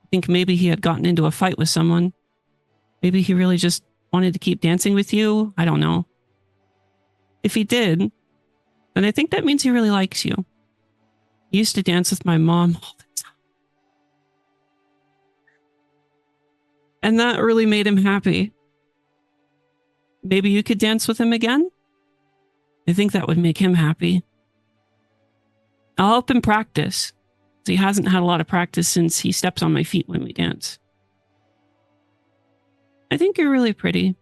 I think maybe he had gotten into a fight with someone. Maybe he really just wanted to keep dancing with you. I don't know. If he did, then I think that means he really likes you. He used to dance with my mom all the time. And that really made him happy. Maybe you could dance with him again? I think that would make him happy. I'll help him practice. He hasn't had a lot of practice since he steps on my feet when we dance. I think you're really pretty.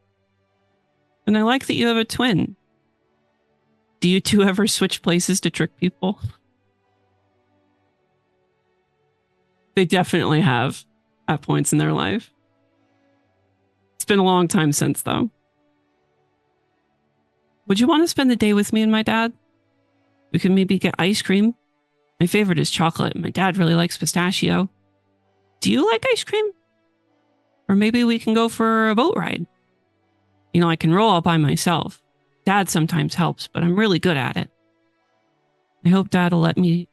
And I like that you have a twin. Do you two ever switch places to trick people? They definitely have at points in their life. It's been a long time since, though. Would you want to spend the day with me and my dad? We could maybe get ice cream. My favorite is chocolate. My dad really likes pistachio. Do you like ice cream? Or maybe we can go for a boat ride. You know, I can row all by myself. Dad sometimes helps, but I'm really good at it. I hope Dad will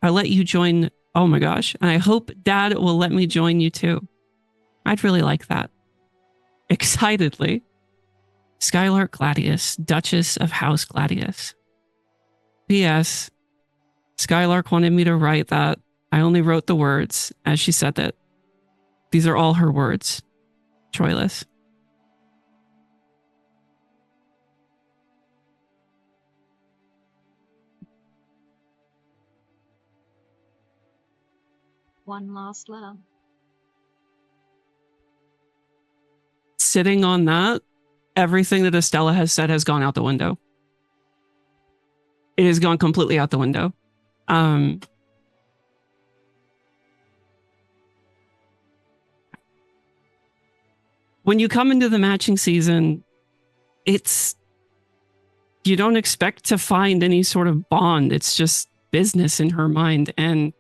I'll let you join. Oh my gosh. And I hope Dad will let me join you too. I'd really like that. Excitedly. Skylark Gladius, Duchess of House Gladius. P.S. Skylark wanted me to write that. I only wrote the words as she said that. These are all her words. Troyllus. One last letter. sitting on that, everything that Estella has said has gone out the window. It has gone completely out the window. When you come into the matching season, you don't expect to find any sort of bond. It's just business in her mind. And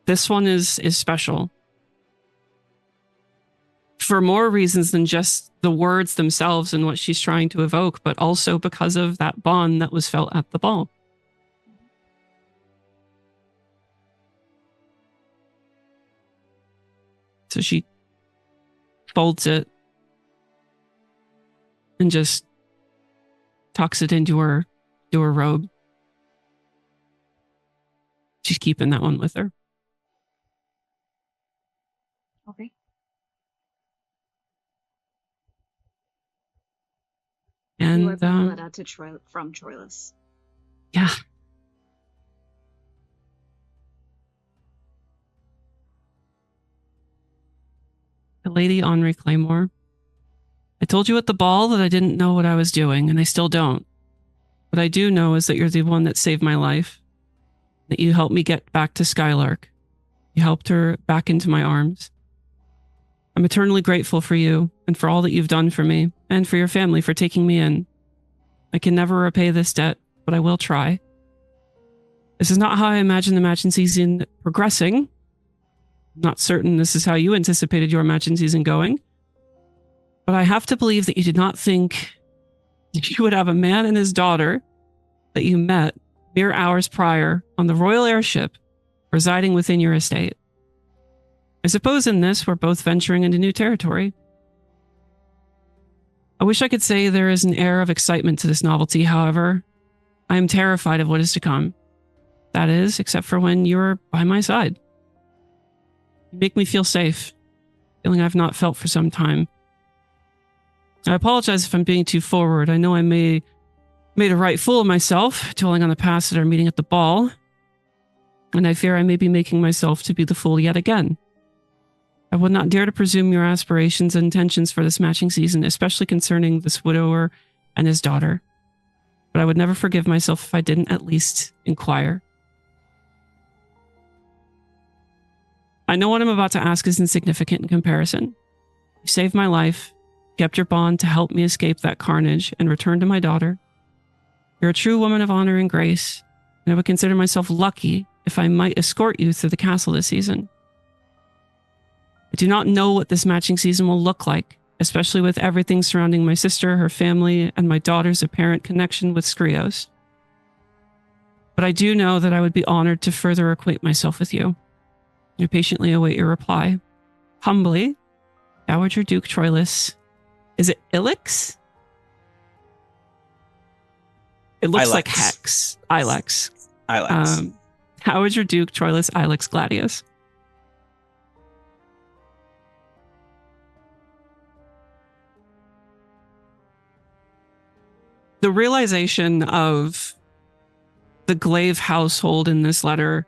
this one is special for more reasons than just the words themselves and what she's trying to evoke, but also because of that bond that was felt at the ball. So she folds it and just tucks it into her robe. She's keeping that one with her. Okay. And you open the letter from Troyllus. Yeah. The Lady Anri Claymore. I told you at the ball that I didn't know what I was doing, and I still don't. What I do know is that you're the one that saved my life, that you helped me get back to Skylark. You helped her back into my arms. I'm eternally grateful for you and for all that you've done for me and for your family for taking me in. I can never repay this debt, but I will try. This is not how I imagine the matching season progressing. I'm not certain this is how you anticipated your matching season going. But I have to believe that you did not think you would have a man and his daughter that you met mere hours prior on the royal airship residing within your estate. I suppose in this, we're both venturing into new territory. I wish I could say there is an air of excitement to this novelty, however. I am terrified of what is to come. That is, except for when you're by my side. You make me feel safe, feeling I've not felt for some time. I apologize if I'm being too forward. I know I made a right fool of myself, dwelling on the past at our meeting at the ball, and I fear I may be making myself to be the fool yet again. I would not dare to presume your aspirations and intentions for this matching season, especially concerning this widower and his daughter. But I would never forgive myself if I didn't at least inquire. I know what I'm about to ask is insignificant in comparison. You saved my life, kept your bond to help me escape that carnage and return to my daughter. You're a true woman of honor and grace, and I would consider myself lucky if I might escort you through the castle this season. I do not know what this matching season will look like, especially with everything surrounding my sister, her family, and my daughter's apparent connection with Skrios. But I do know that I would be honored to further acquaint myself with you. I patiently await your reply. Humbly, Dowager Duke Troyllus. Is it Ilex? It looks like Hex. Ilex. Dowager Duke Troyllus Ilex Gladius. The realization of the Glaive household in this letter,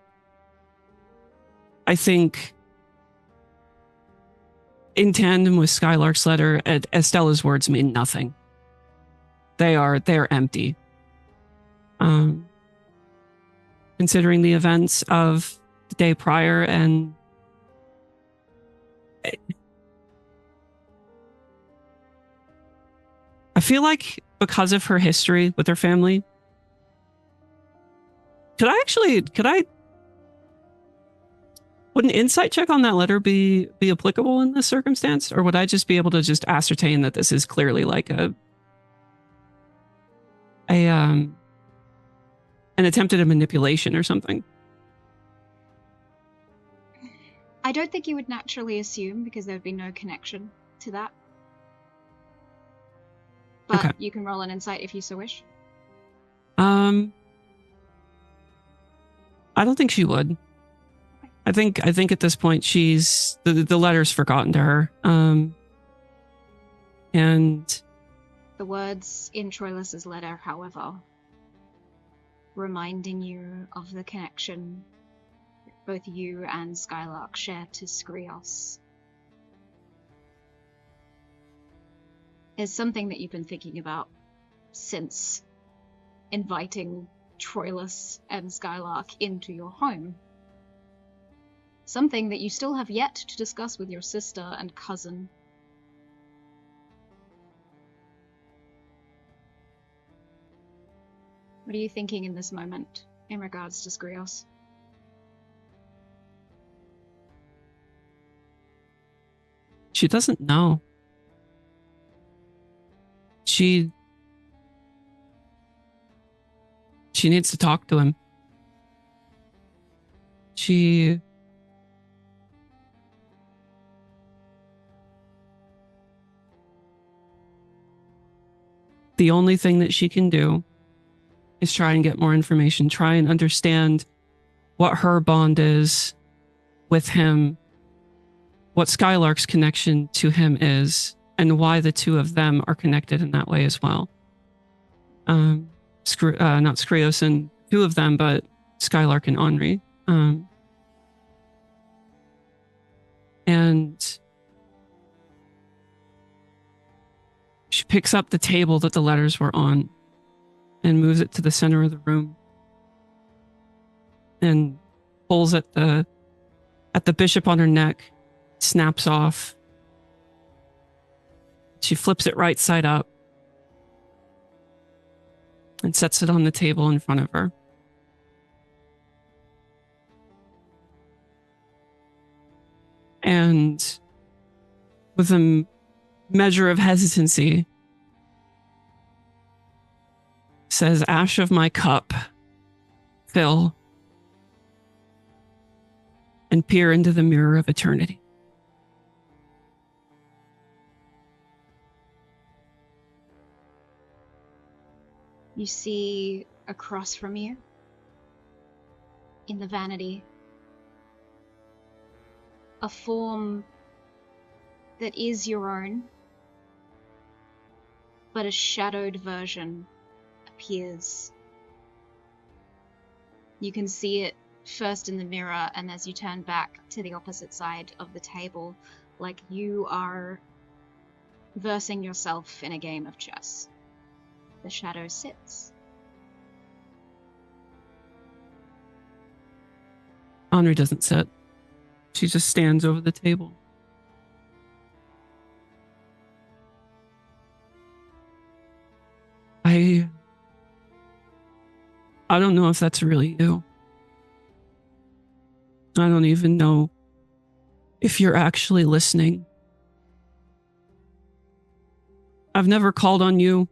I think, in tandem with Skylark's letter, Estella's words mean nothing. They're empty. Considering the events of the day prior, and I feel like because of her history with her family, would an insight check on that letter be applicable in this circumstance? Or would I just be able to just ascertain that this is clearly like an attempt at a manipulation or something? I don't think you would naturally assume, because there would be no connection to that. But okay. You can roll an insight if you so wish. I don't think she would. I think at this point she's the letter's forgotten to her. And the words in Troylus's letter, however, reminding you of the connection both you and Skylark share to Skrios is something that you've been thinking about since inviting Troyllus and Skylark into your home. Something that you still have yet to discuss with your sister and cousin. What are you thinking in this moment in regards to Skrios? She doesn't know. She needs to talk to him. The only thing that she can do is try and get more information, try and understand what her bond is with him, what Skylark's connection to him is, and why the two of them are connected in that way as well. Not Skrios and two of them, but Skylark and Anri. And she picks up the table that the letters were on and moves it to the center of the room and pulls at the bishop on her neck, snaps off. She flips it right side up and sets it on the table in front of her. And with a measure of hesitancy, says, "Ash of my cup, fill and peer into the mirror of eternity." You see across from you, in the vanity, a form that is your own, but a shadowed version appears. You can see it first in the mirror, and as you turn back to the opposite side of the table, like you are versing yourself in a game of chess. The shadow sits. Anri doesn't sit. She just stands over the table. I don't know if that's really you. I don't even know if you're actually listening. I've never called on you,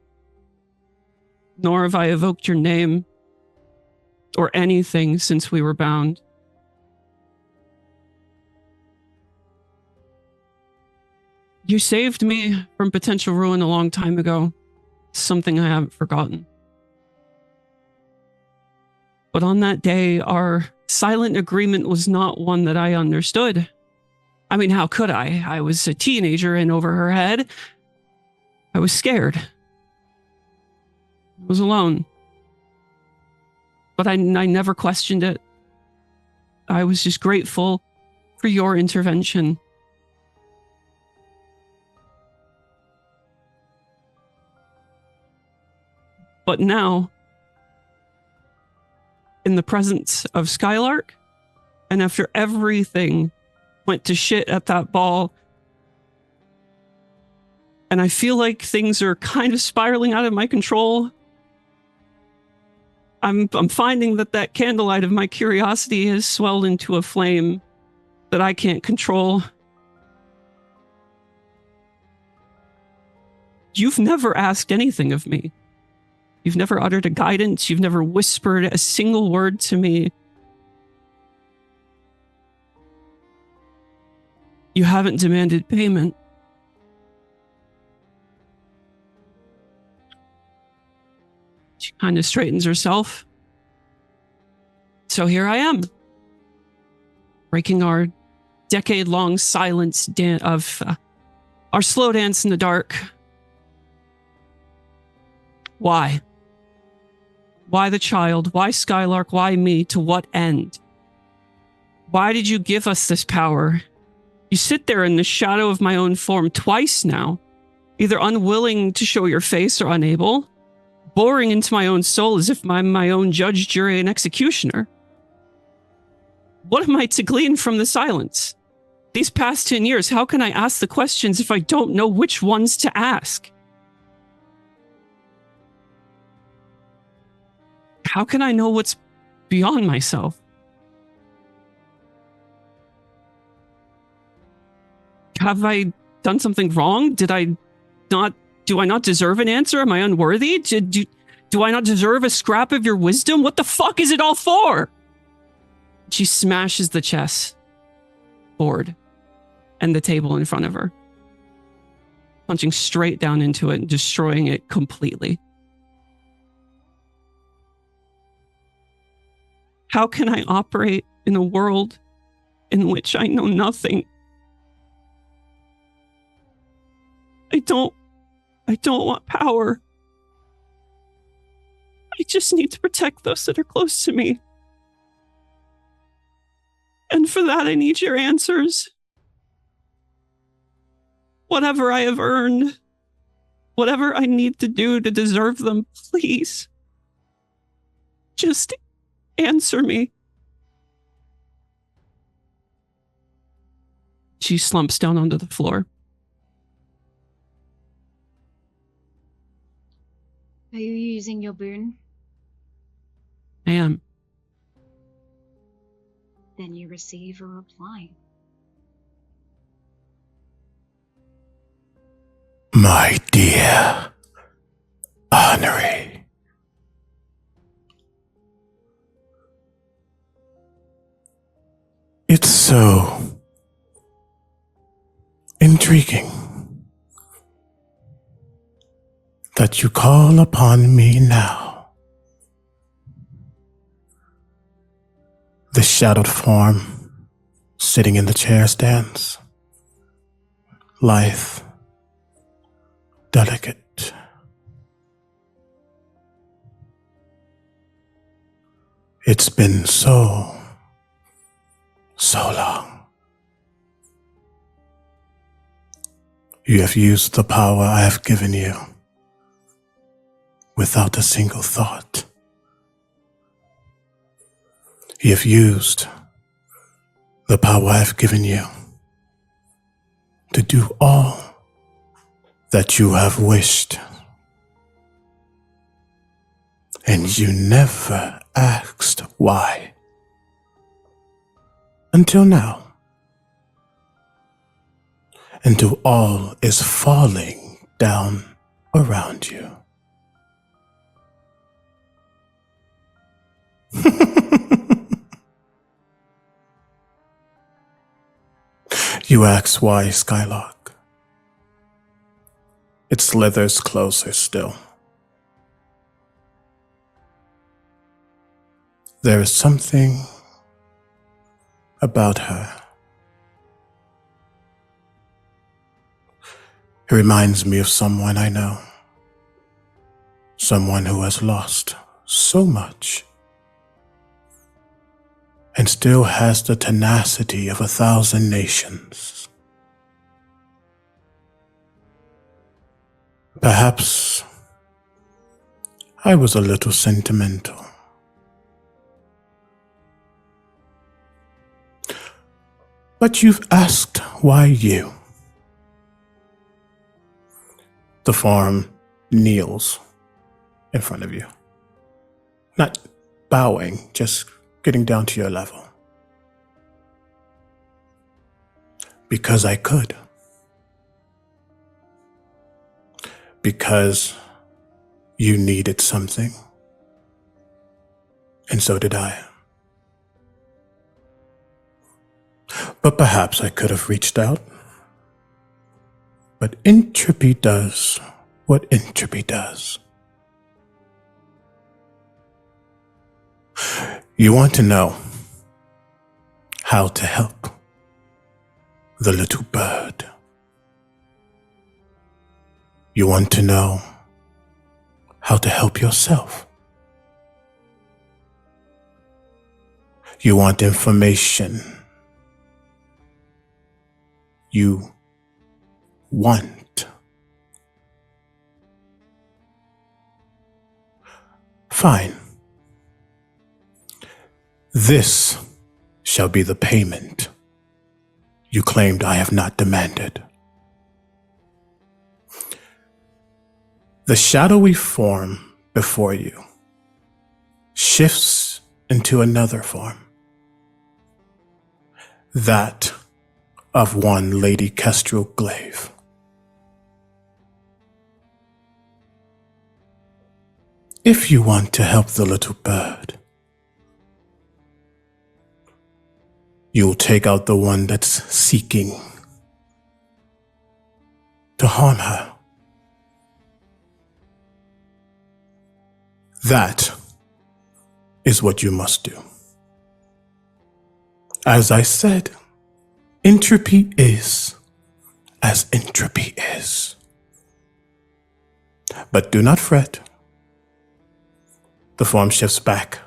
nor have I evoked your name or anything since we were bound. You saved me from potential ruin a long time ago, something I haven't forgotten. But on that day, our silent agreement was not one that I understood. I mean, how could I? I was a teenager, and over her head, I was scared. I was alone. But I never questioned it. I was just grateful for your intervention. But now, in the presence of Skylark, and after everything went to shit at that ball, and I feel like things are kind of spiraling out of my control, I'm finding that candlelight of my curiosity has swelled into a flame that I can't control. You've never asked anything of me. You've never uttered a guidance. You've never whispered a single word to me. You haven't demanded payment. She kind of straightens herself. So here I am, breaking our decade-long silence of our slow dance in the dark. Why? Why the child? Why Skylark? Why me? To what end? Why did you give us this power? You sit there in the shadow of my own form twice now, either unwilling to show your face or unable, boring into my own soul as if I'm my own judge, jury, and executioner. What am I to glean from the silence? These past 10 years, how can I ask the questions if I don't know which ones to ask? How can I know what's beyond myself? Have I done something wrong? Do I not deserve an answer? Am I unworthy? Do I not deserve a scrap of your wisdom? What the fuck is it all for? She smashes the chess board and the table in front of her, punching straight down into it and destroying it completely. How can I operate in a world in which I know nothing? I don't want power. I just need to protect those that are close to me. And for that, I need your answers. Whatever I have earned, whatever I need to do to deserve them, please. Just answer me. She slumps down onto the floor. Are you using your boon? I am. Then you receive a reply. My dear Anri, it's so intriguing that you call upon me now. The shadowed form sitting in the chair stands, lithe, delicate. It's been so long. You have used the power I have given you without a single thought. You have used the power I have given you to do all that you have wished. And you never asked why. Until now. Until all is falling down around you. You ask why, Skylark. It slithers closer still. There is something about her. It reminds me of someone I know. Someone who has lost so much and still has the tenacity of 1,000 nations. Perhaps I was a little sentimental. But you've asked why you. The form kneels in front of you. Not bowing, just getting down to your level. Because I could. Because you needed something. And so did I. But perhaps I could have reached out. But entropy does what entropy does. You want to know how to help the little bird. You want to know how to help yourself. You want information you want. Fine. This shall be the payment you claimed I have not demanded. The shadowy form before you shifts into another form, that of one Lady Kestrel Glaive. If you want to help the little bird, you'll take out the one that's seeking to harm her. That is what you must do. As I said, entropy is as entropy is. But do not fret. The form shifts back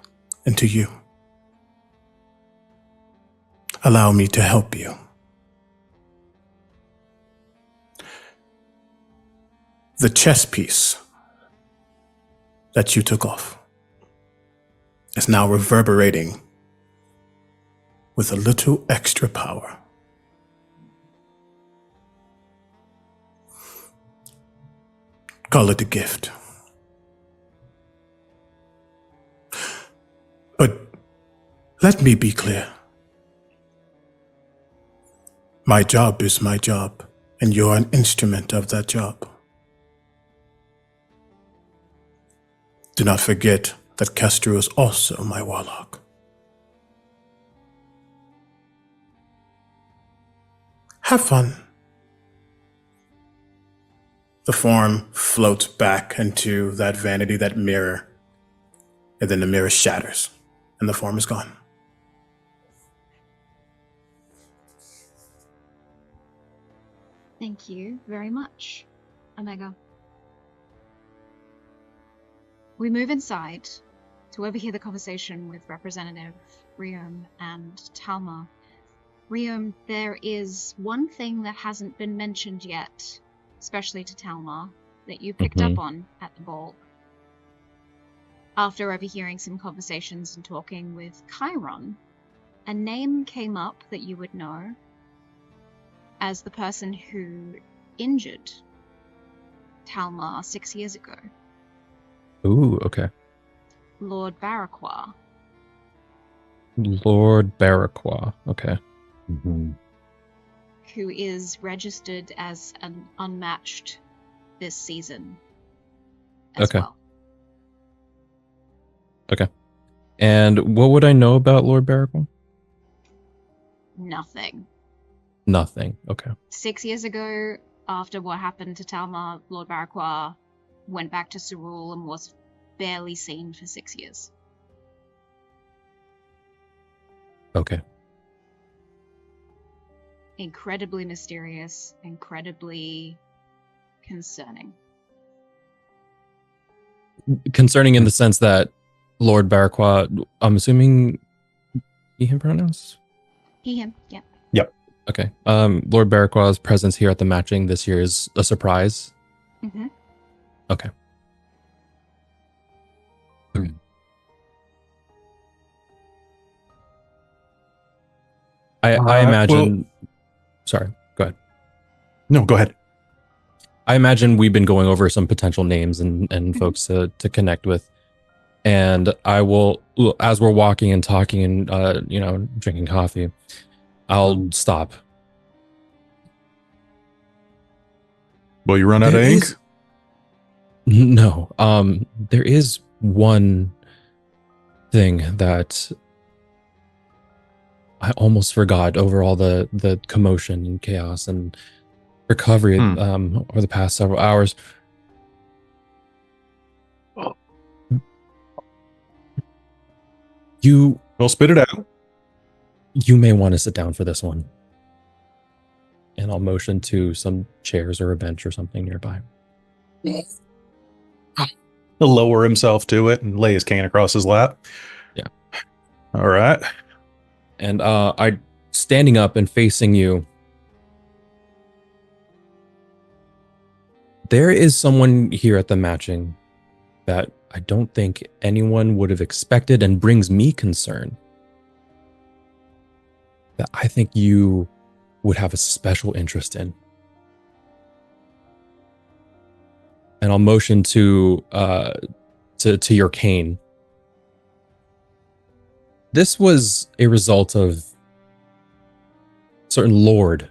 into you. Allow me to help you. The chess piece that you took off is now reverberating with a little extra power. Call it a gift. But let me be clear. My job is my job, and you're an instrument of that job. Do not forget that Kestrel is also my warlock. Have fun. The form floats back into that vanity, that mirror, and then the mirror shatters, and the form is gone. Thank you very much, Omega. We move inside to overhear the conversation with Representative Ryome and Talmar. Ryome, there is one thing that hasn't been mentioned yet, especially to Talmar, that you picked up on at the ball. After overhearing some conversations and talking with Chiron, a name came up that you would know as the person who injured Talmar 6 years ago. Ooh, okay. Lord Barraquois. Lord Barraquois, okay. Who is registered as an unmatched this season as well. Okay. And what would I know about Lord Barraquois? Nothing. Nothing, okay. 6 years ago, after what happened to Talmar, Lord Barraquois went back to Cerule and was barely seen for 6 years. Okay. Incredibly mysterious, incredibly concerning. Concerning in the sense that Lord Barraquois, I'm assuming he, him pronouns? He, him, yeah. Yep. Okay. Lord Barraquois' presence here at the matching this year is a surprise. Mm-hmm. Okay. I imagine... Sorry, go ahead. No, go ahead. I imagine we've been going over some potential names and folks to connect with. And I will, as we're walking and talking and, drinking coffee, I'll stop. Well, you run out of ink? No. There is one thing that I almost forgot over all the commotion and chaos and recovery over the past several hours. Well, spit it out. You may want to sit down for this one. And I'll motion to some chairs or a bench or something nearby. He'll lower himself to it and lay his cane across his lap. Yeah. All right. And I, standing up and facing you, there is someone here at the matching that I don't think anyone would have expected and brings me concern. That I think you would have a special interest in. And I'll motion to your cane. This was a result of a certain lord.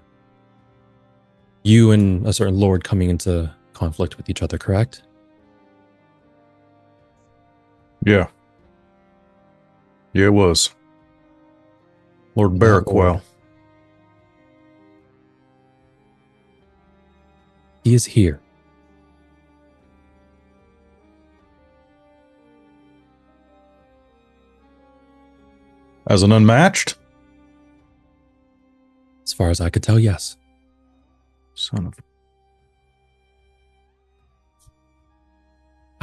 You and a certain lord coming into conflict with each other, correct? Yeah. Yeah, it was. Lord Barraquel. He is here. As an unmatched? As far as I could tell, yes. Son of...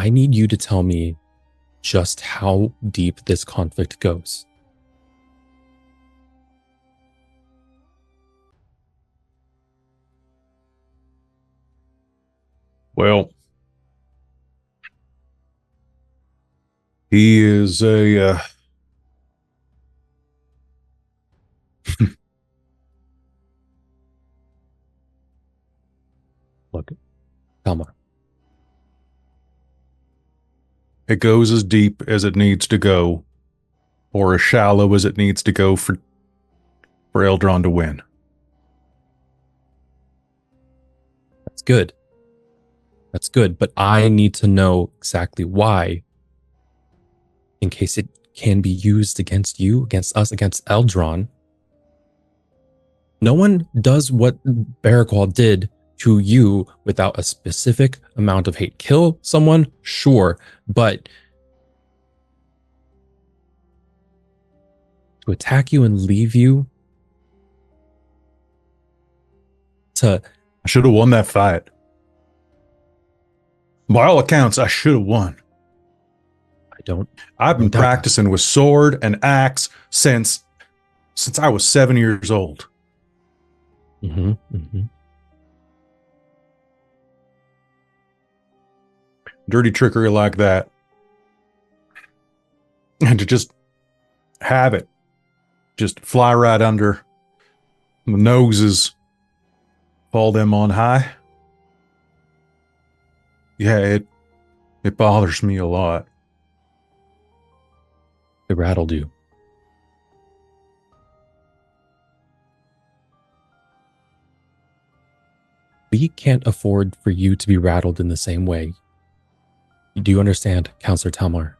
I need you to tell me just how deep this conflict goes. Well, he is a... Look, Talmar. It goes as deep as it needs to go, or as shallow as it needs to go for Eldron to win. That's good. That's good, but I need to know exactly why, in case it can be used against you, against us, against Eldron. No one does what Barraquel did to you without a specific amount of hate. Kill someone, sure, but to attack you and leave you to... I should have won that fight. By all accounts, I should have won. I've been practicing with sword and axe since I was 7 years old. Mm-hmm, mm-hmm. Dirty trickery like that. And to just have it. Just fly right under the noses. Fall them on high. Yeah, it bothers me a lot. It rattled you. We can't afford for you to be rattled in the same way. Do you understand, Counselor Talmar?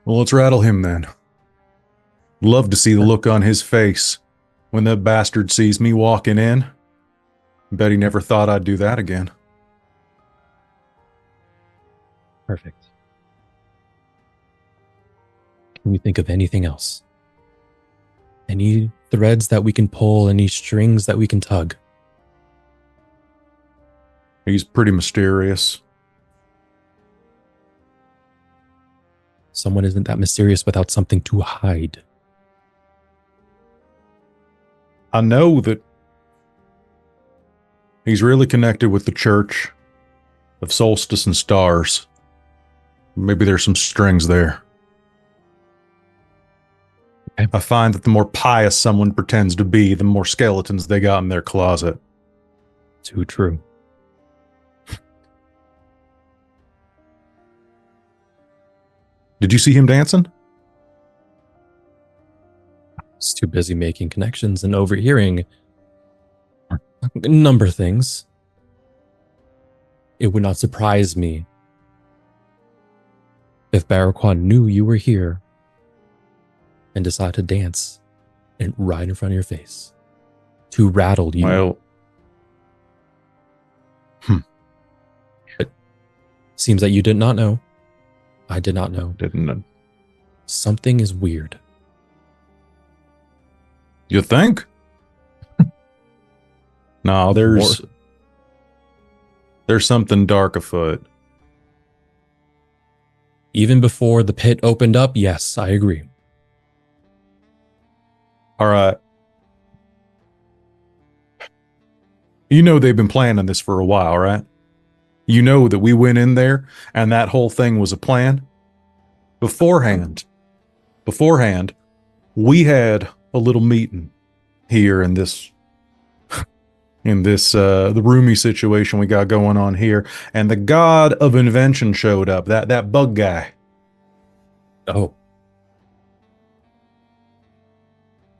Well, let's rattle him then. Love to see the look on his face when that bastard sees me walking in. Bet he never thought I'd do that again. Perfect. Can you think of anything else? Any threads that we can pull, any strings that we can tug? He's pretty mysterious. Someone isn't that mysterious without something to hide. I know that he's really connected with the Church of Solstice and Stars. Maybe there's some strings there. Okay. I find that the more pious someone pretends to be, the more skeletons they got in their closet. Too true. Did you see him dancing? I was too busy making connections and overhearing a number of things. It would not surprise me if Barraquel knew you were here and decided to dance and right in front of your face to rattle you. Well, It seems that you did not know. I did not know. didn't know. Something is weird. You think? No, there's something dark afoot. Even before the pit opened up, yes, I agree. All right. You know they've been planning this for a while, right? You know that we went in there and that whole thing was a plan. Beforehand, we had a little meeting here in this the roomy situation we got going on here, and the god of invention showed up, that bug guy. Oh.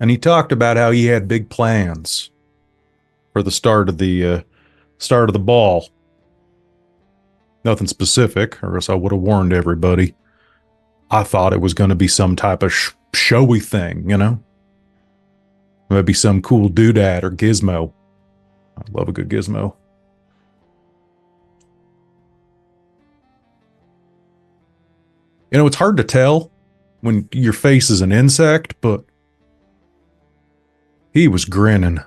And he talked about how he had big plans for the start of the ball. Nothing specific, or else I would have warned everybody. I thought it was going to be some type of showy thing, you know? Maybe some cool doodad or gizmo. I love a good gizmo. You know, it's hard to tell when your face is an insect, but he was grinning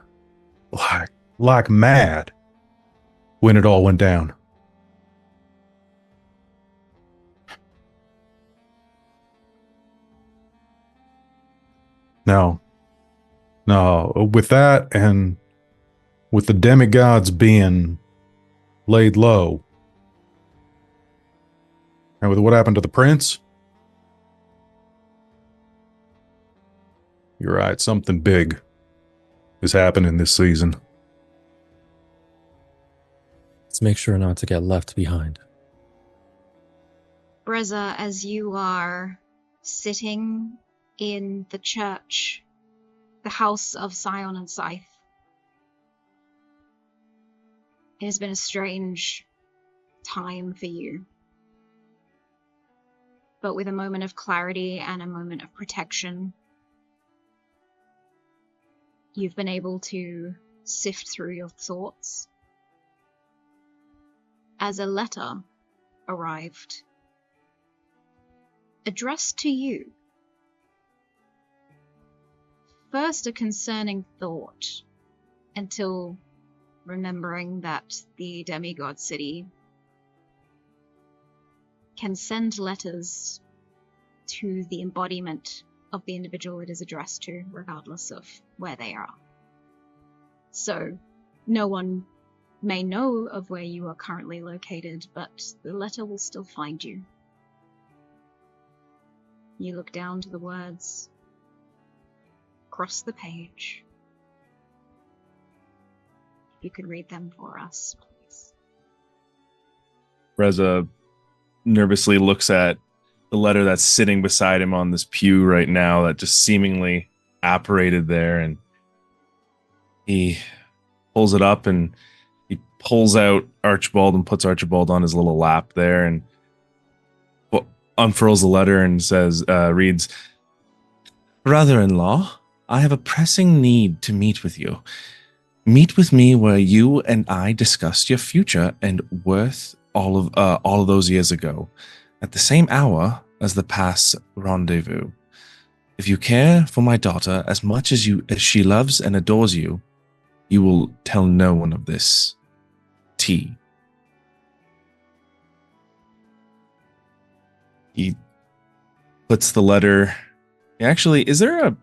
like mad when it all went down. No, with that and with the demigods being laid low, and with what happened to the prince, you're right, something big is happening this season. Let's make sure not to get left behind. Brezza, as you are sitting in the church, the house of Scion and Scythe, it has been a strange time for you. But with a moment of clarity and a moment of protection, you've been able to sift through your thoughts as a letter arrived, addressed to you. First a concerning thought, until remembering that the demigod city can send letters to the embodiment of the individual it is addressed to, regardless of where they are. So, no one may know of where you are currently located, but the letter will still find you. You look down to the words, cross the page. You could read them for us, please. Brezza nervously looks at the letter that's sitting beside him on this pew right now that just seemingly apparated there, and he pulls it up and he pulls out Archibald and puts Archibald on his little lap there and unfurls the letter and says, reads, "Brother-in-law, I have a pressing need to meet with you. Meet with me where you and I discussed your future and worth all of those years ago, at the same hour as the past rendezvous. If you care for my daughter as much as she loves and adores you, you will tell no one of this. T." He puts the letter. Actually, is there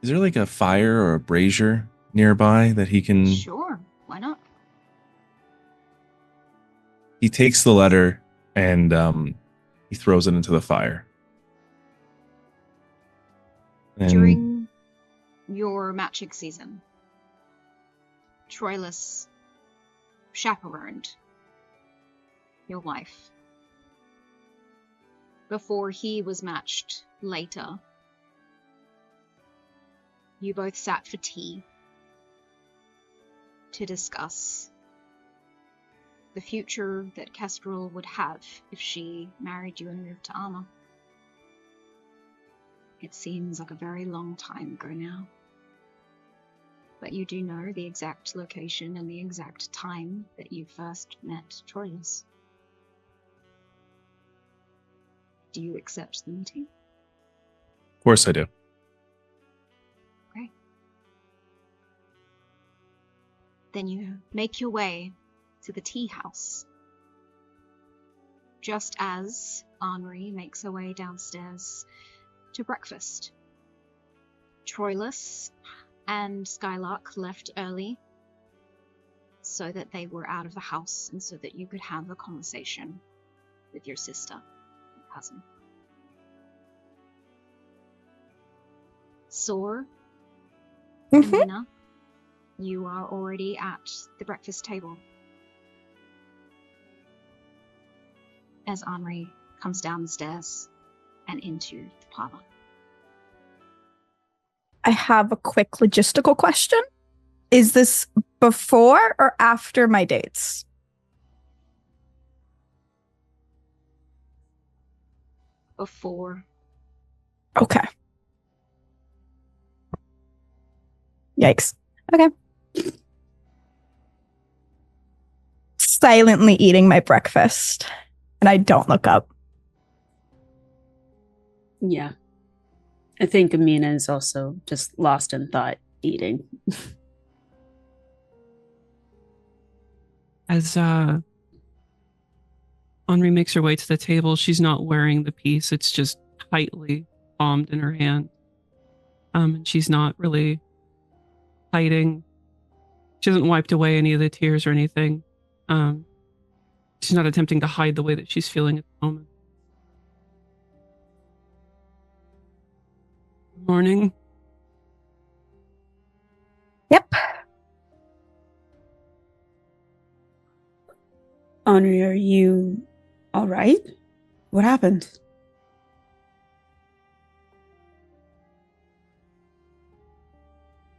like a fire or a brazier nearby that he can? Sure, why not? He takes the letter and he throws it into the fire. And during your matching season, Troyllus chaperoned your wife. Before he was matched later, you both sat for tea to discuss the future that Kestrel would have if she married you and moved to Armor. It seems like a very long time ago now, but you do know the exact location and the exact time that you first met Troyllus. Do you accept the meeting? of course I do. Okay. Then you make your way to the tea house, just as Anri makes her way downstairs to breakfast. Troyllus and Skylark left early so that they were out of the house and so that you could have a conversation with your sister and cousin. Soar, Amina, you are already at the breakfast table as Anri comes down the stairs and into the parlor. I have a quick logistical question. Is this before or after my dates? Before. Okay. Yikes. Okay. Silently eating my breakfast, and I don't look up. Yeah. I think Amina is also just lost in thought, eating. As Anri makes her way to the table, she's not wearing the piece. It's just tightly palmed in her hand. And she's not really hiding. She hasn't wiped away any of the tears or anything. She's not attempting to hide the way that she's feeling at the moment. Morning. Yep. Anri, are you all right? What happened?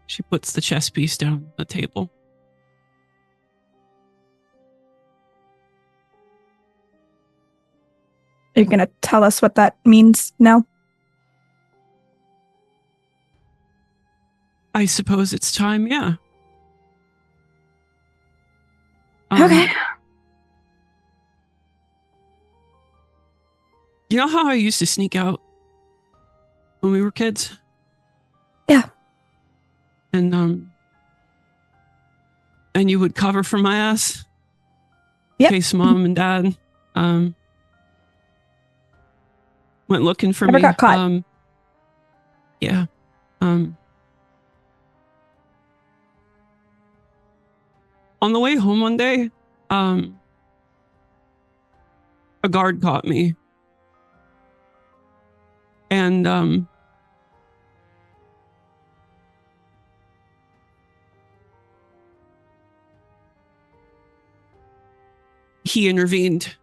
She puts the chess piece down on the table. Are you going to tell us what that means now? I suppose it's time, yeah. Okay. You know how I used to sneak out when we were kids? Yeah. And you would cover for my ass? Yep. In case mom and dad went looking for Never me. got caught. Yeah. On the way home one day, a guard caught me. And he intervened.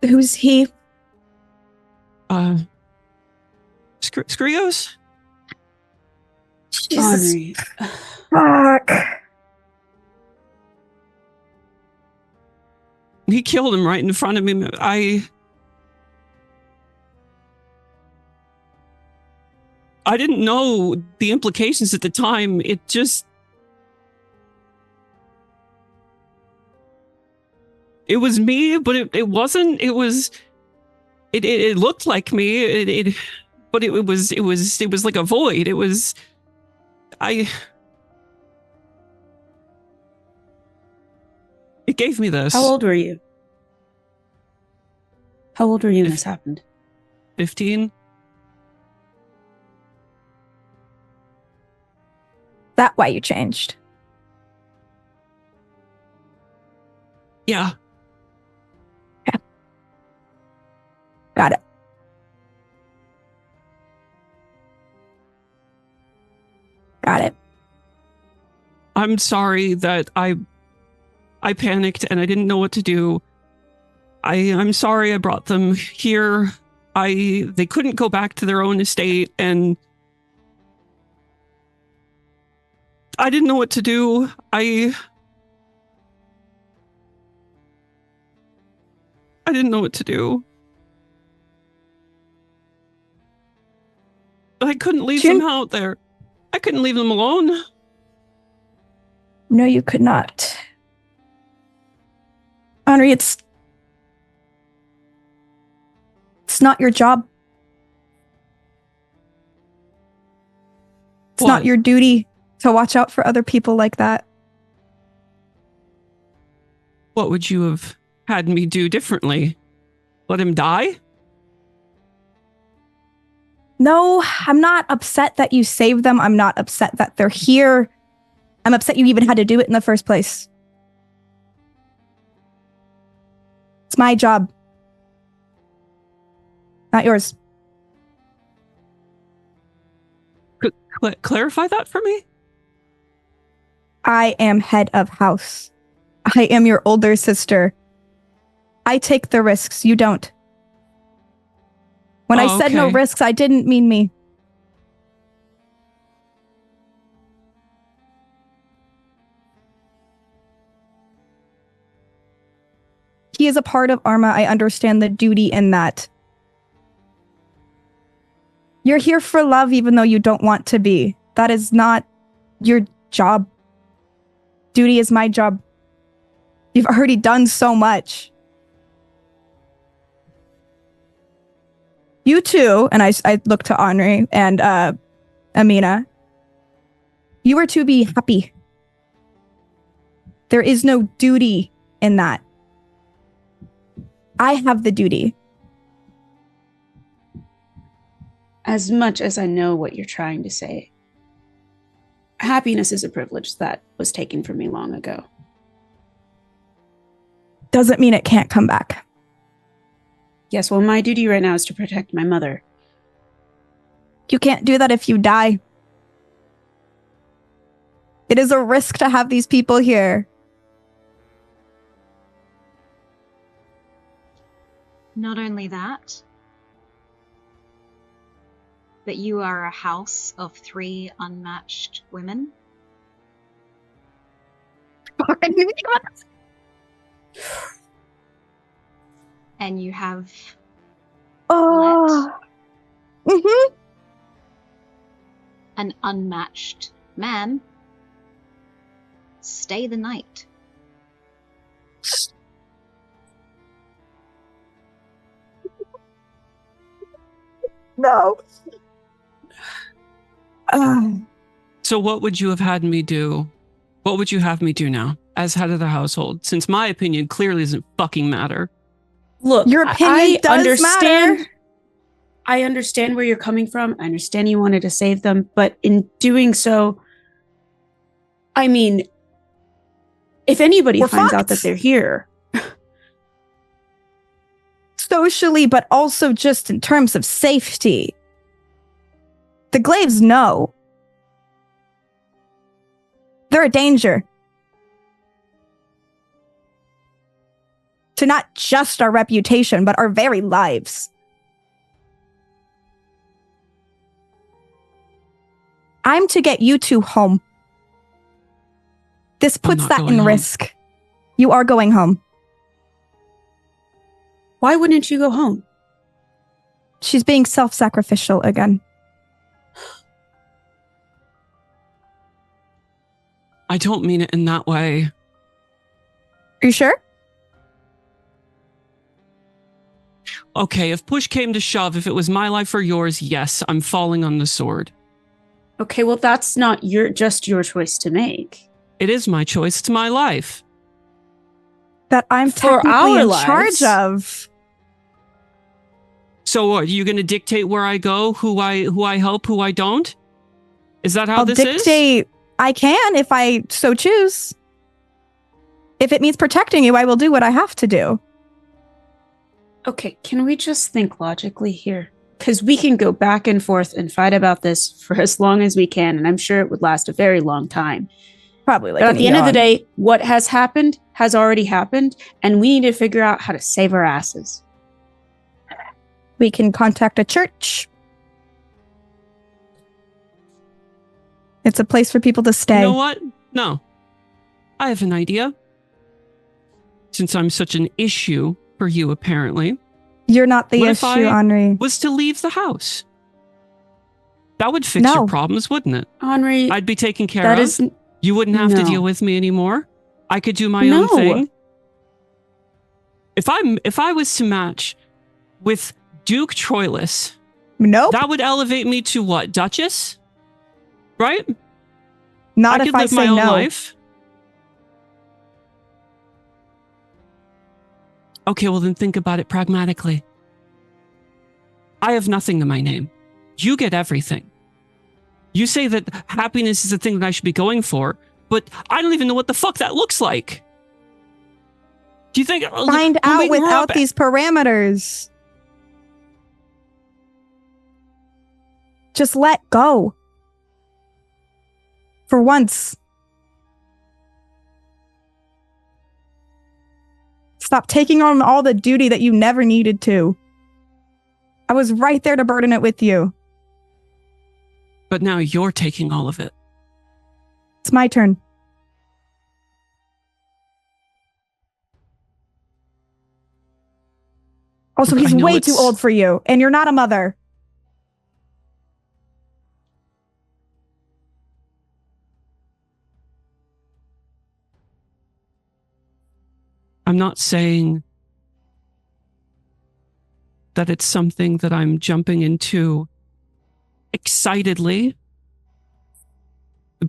Who's he? Skrios? Anri. Fuck. He killed him right in front of me. I didn't know the implications at the time. It was me, but it wasn't. It looked like me. But it was like a void. It gave me this. How old were you? How old were you when this happened? 15. That why you changed? Yeah. Yeah. Got it. Got it. I'm sorry that I panicked and I didn't know what to do. I'm sorry I brought them here. They couldn't go back to their own estate and I didn't know what to do. I didn't know what to do. I couldn't leave them out there. I couldn't leave them alone. No, you could not. Anri, it's not your job. It's not your duty to watch out for other people like that. What would you have had me do differently? Let him die? No, I'm not upset that you saved them. I'm not upset that they're here. I'm upset you even had to do it in the first place. It's my job. Not yours. Clarify that for me? I am head of house. I am your older sister. I take the risks. You don't. When I said no risks, I didn't mean me. He is a part of Arma. I understand the duty in that. You're here for love even though you don't want to be. That is not your job. Duty is my job. You've already done so much. You two, and I look to Anri and Amina, you are to be happy. There is no duty in that. I have the duty. As much as I know what you're trying to say, happiness is a privilege that was taken from me long ago. Doesn't mean it can't come back. Yes, well, my duty right now is to protect my mother. You can't do that if you die. It is a risk to have these people here. Not only that, but you are a house of 3 unmatched women. And you have let an unmatched man stay the night. No. So what would you have had me do? What would you have me do now as head of the household? Since my opinion clearly doesn't fucking matter. Look, your opinion does matter. I understand where you're coming from. I understand you wanted to save them, but in doing so, I mean, if anybody finds out that they're here. Socially, but also just in terms of safety. The Glaives know. They're a danger. To not just our reputation, but our very lives. I'm to get you two home. This puts that in risk. You are going home. Why wouldn't you go home? She's being self-sacrificial again. I don't mean it in that way. Are you sure? Okay, if push came to shove, if it was my life or yours, yes, I'm falling on the sword. Okay, well, that's not just your choice to make. It is my choice. It's my life. That I'm technically in charge of. So what? Are you going to dictate where I go, who I help, who I don't? Is that how this is? I'll dictate. I can if I so choose. If it means protecting you, I will do what I have to do. Okay, can we just think logically here? Because we can go back and forth and fight about this for as long as we can, and I'm sure it would last a very long time. Probably like but at the end of the day, what has happened has already happened, and we need to figure out how to save our asses. We can contact a church. It's a place for people to stay. You know what? No. I have an idea. Since I'm such an issue for you, apparently. You're not the issue, Anri. Was to leave the house. That would fix your problems, wouldn't it? Anri, I'd be taken care of. You wouldn't have to deal with me anymore. I could do my own thing. If I was to match with Duke Troyllus, that would elevate me to what? Duchess? Right? Not if I say no. I could live my own life. Okay, well then think about it pragmatically. I have nothing to my name. You get everything. You say that happiness is the thing that I should be going for, but I don't even know what the fuck that looks like. Do you think... Find out without these parameters. Just let go. For once. Stop taking on all the duty that you never needed to. I was right there to burden it with you. But now you're taking all of it. It's my turn. Also, Look, he's way too old for you, and you're not a mother. I'm not saying that it's something that I'm jumping into excitedly,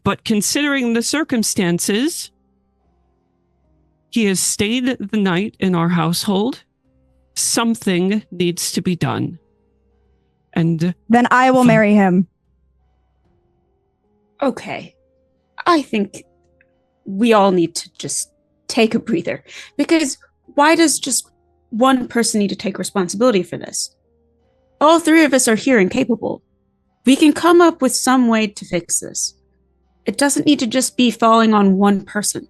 but considering the circumstances, he has stayed the night in our household. Something needs to be done. And then I will marry him. Okay. I think we all need to just take a breather. Because why does just one person need to take responsibility for this? All three of us are here and capable. We can come up with some way to fix this. It doesn't need to just be falling on one person.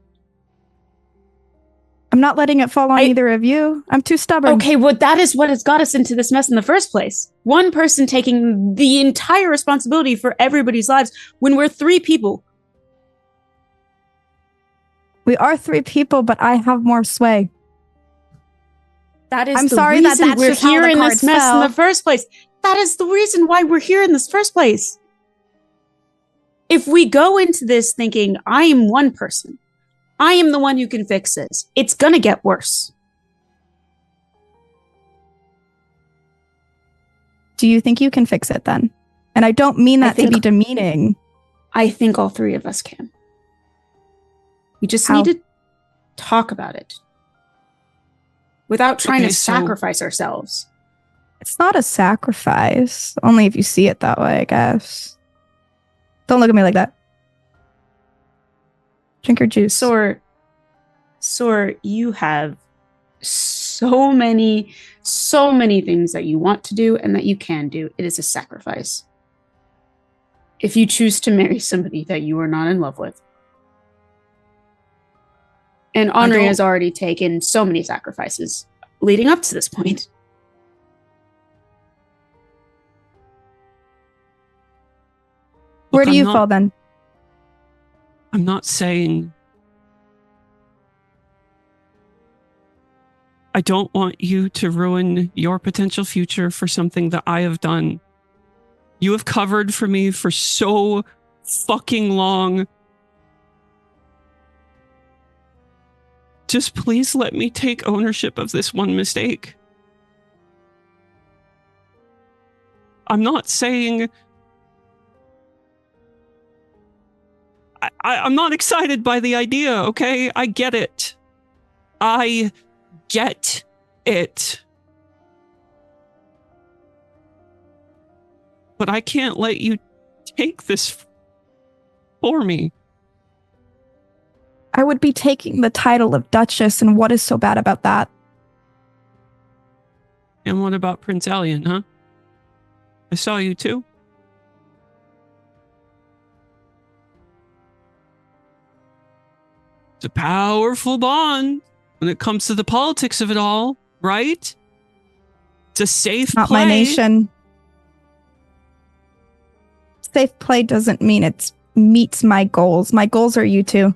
I'm not letting it fall on either of you. I'm too stubborn. Okay, well, that is what has got us into this mess in the first place. One person taking the entire responsibility for everybody's lives when we're three people. We are three people, but I have more sway. That is I'm the sorry reason that's we're just how here the in this cards mess fell. in the first place. That is the reason why we're here in this first place. If we go into this thinking, I am one person, I am the one who can fix this, it's gonna get worse. Do you think you can fix it then? And I don't mean that to be demeaning. I think all three of us can. We just need to talk about it. Without trying to sacrifice ourselves. It's not a sacrifice. Only if you see it that way, I guess. Don't look at me like that. Drink your juice. Soar, you have so many things that you want to do and that you can do. It is a sacrifice. If you choose to marry somebody that you are not in love with. And Anri has already taken so many sacrifices leading up to this point. Where do you fall then? I'm not saying... I don't want you to ruin your potential future for something that I have done. You have covered for me for so fucking long. Just please let me take ownership of this one mistake. I'm not saying... I'm not excited by the idea, okay? I get it. I get it. But I can't let you take this for me. I would be taking the title of Duchess, and what is so bad about that? And what about Prince Alien, huh? I saw you too. It's a powerful bond when it comes to the politics of it all, right? It's a safe Not play. my nation. Safe play doesn't mean it meets my goals. My goals are you two.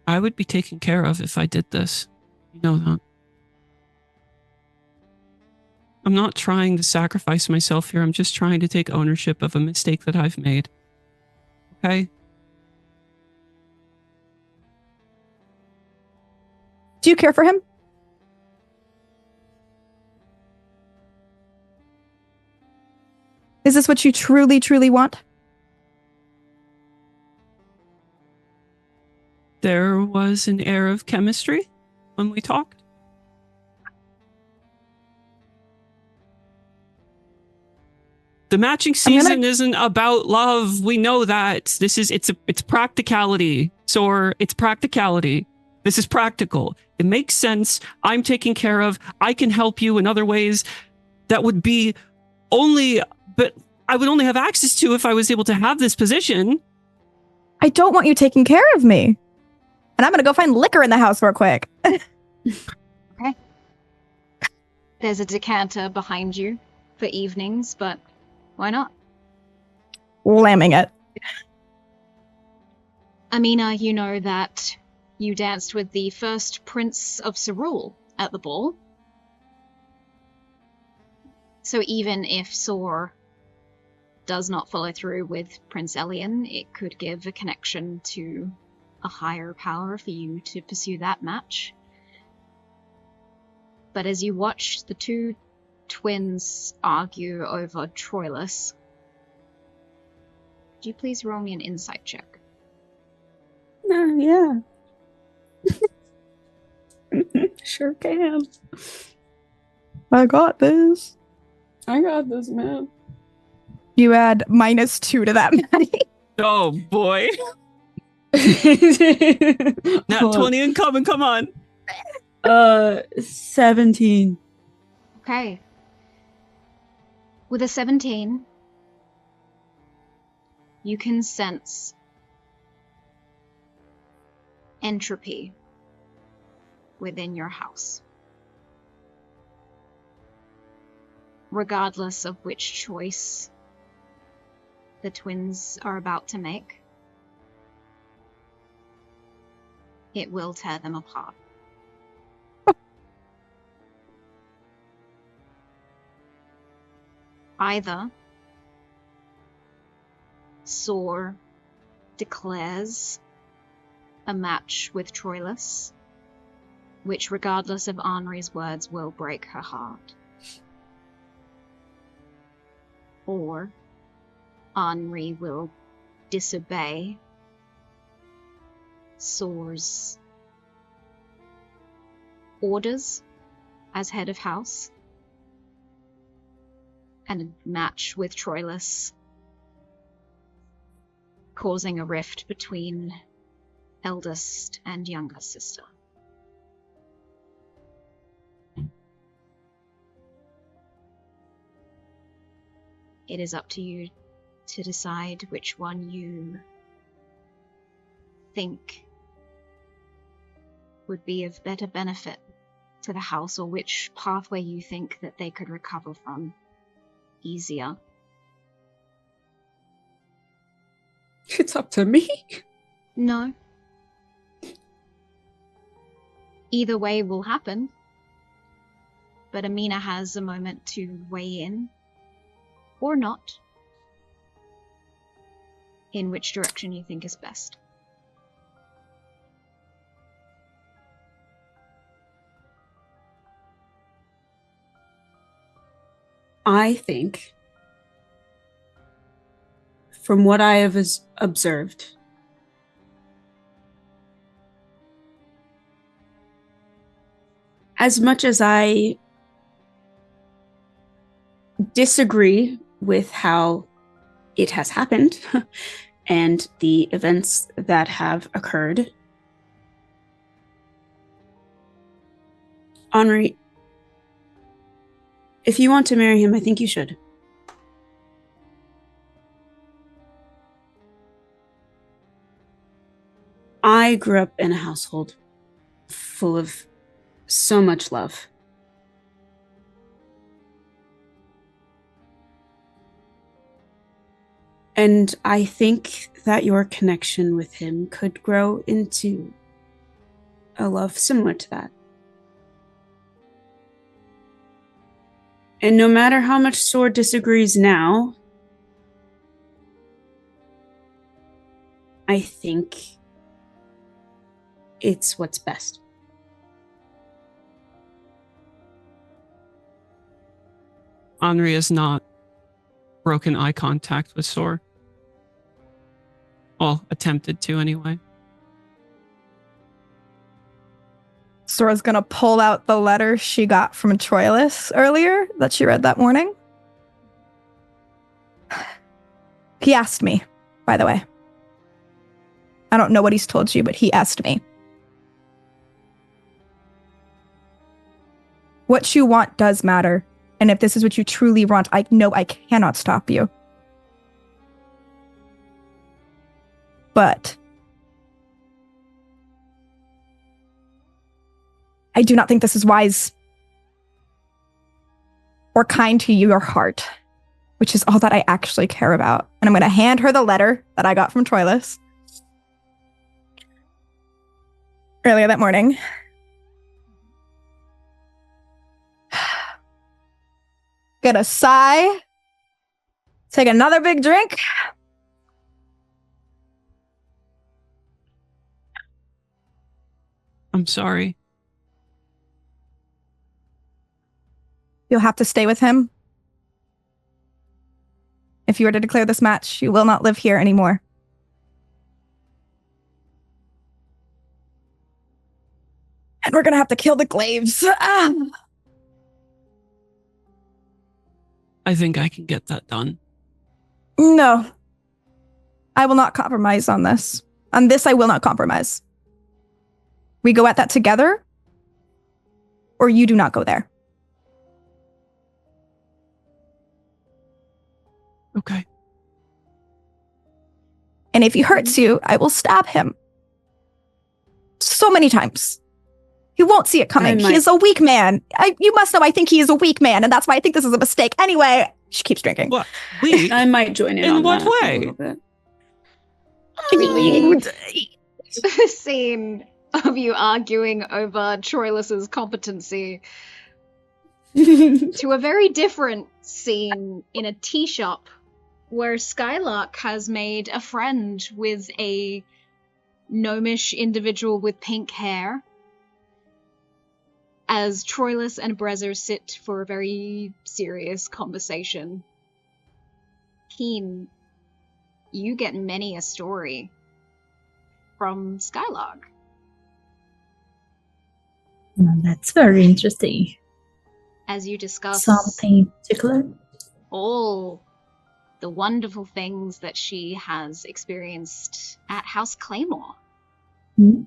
I would be taken care of if I did this. You know that. I'm not trying to sacrifice myself here. I'm just trying to take ownership of a mistake that I've made. Okay? Do you care for him? Is this what you truly, truly want? There was an air of chemistry when we talked. The matching season isn't about love. We know that. It's practicality. Soar, it's practicality. This is practical. It makes sense. I'm taken care of. I can help you in other ways that would be but I would only have access to if I was able to have this position. I don't want you taking care of me. And I'm going to go find liquor in the house real quick. Okay. There's a decanter behind you for evenings, but why not? Slamming it. Amina, you know that you danced with the first Prince of Cerule at the ball. So even if Soar does not follow through with Prince Elian, it could give a connection to a higher power for you to pursue that match. But as you watch the two twins argue over Troyllus, could you please roll me an insight check? Yeah. Sure can. I got this. I got this, man. You add -2 to that, Madi. Oh, boy. Nat 20 incoming, come on. 17. Okay. With a 17, you can sense entropy within your house. Regardless of which choice the twins are about to make, it will tear them apart. Either Soar declares a match with Troyllus, which, regardless of Anri's words, will break her heart. Or Anri will disobey Soar's orders as head of house and match with Troyllus, causing a rift between eldest and younger sister. It is up to you to decide which one you think would be of better benefit to the house, or which pathway you think that they could recover from easier. It's up to me? No. Either way will happen, but Amina has a moment to weigh in, or not, in which direction you think is best. I think, from what I have observed, as much as I disagree with how it has happened and the events that have occurred, Anri, if you want to marry him, I think you should. I grew up in a household full of so much love. And I think that your connection with him could grow into a love similar to that. And no matter how much Soar disagrees now, I think it's what's best. Anri has not broken eye contact with Soar. Well, attempted to anyway. Sora's gonna pull out the letter she got from Troyllus earlier that she read that morning. He asked me, by the way. I don't know what he's told you, but he asked me. What you want does matter. And if this is what you truly want, I know I cannot stop you. But I do not think this is wise or kind to your heart, which is all that I actually care about. And I'm going to hand her the letter that I got from Troyllus earlier that morning. Gonna sigh, take another big drink. I'm sorry. You'll have to stay with him. If you were to declare this match, you will not live here anymore. And we're gonna have to kill the Glaives. I think I can get that done. No. I will not compromise on this. On this, I will not compromise. We go at that together, or you do not go there. Okay. And if he hurts you, I will stab him. So many times. He won't see it coming. He is a weak man. You must know I think he is a weak man, and that's why I think this is a mistake. Anyway, she keeps drinking. What? Weak? I might join in In what way? The scene of you arguing over Troyllus's competency to a very different scene in a tea shop where Skylark has made a friend with a gnomish individual with pink hair, as Troyllus and Brezza sit for a very serious conversation. Keen, you get many a story from Skylark. That's very interesting. As you discuss Something in particular? all the wonderful things that she has experienced at House Claymore. Hmm?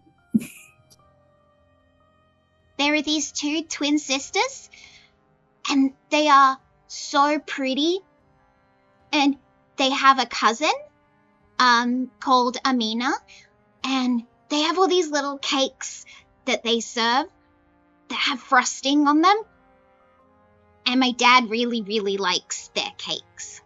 There are these two twin sisters, and they are so pretty. And they have a cousin, called Amina, and they have all these little cakes that they serve that have frosting on them. And my dad really, really likes their cakes.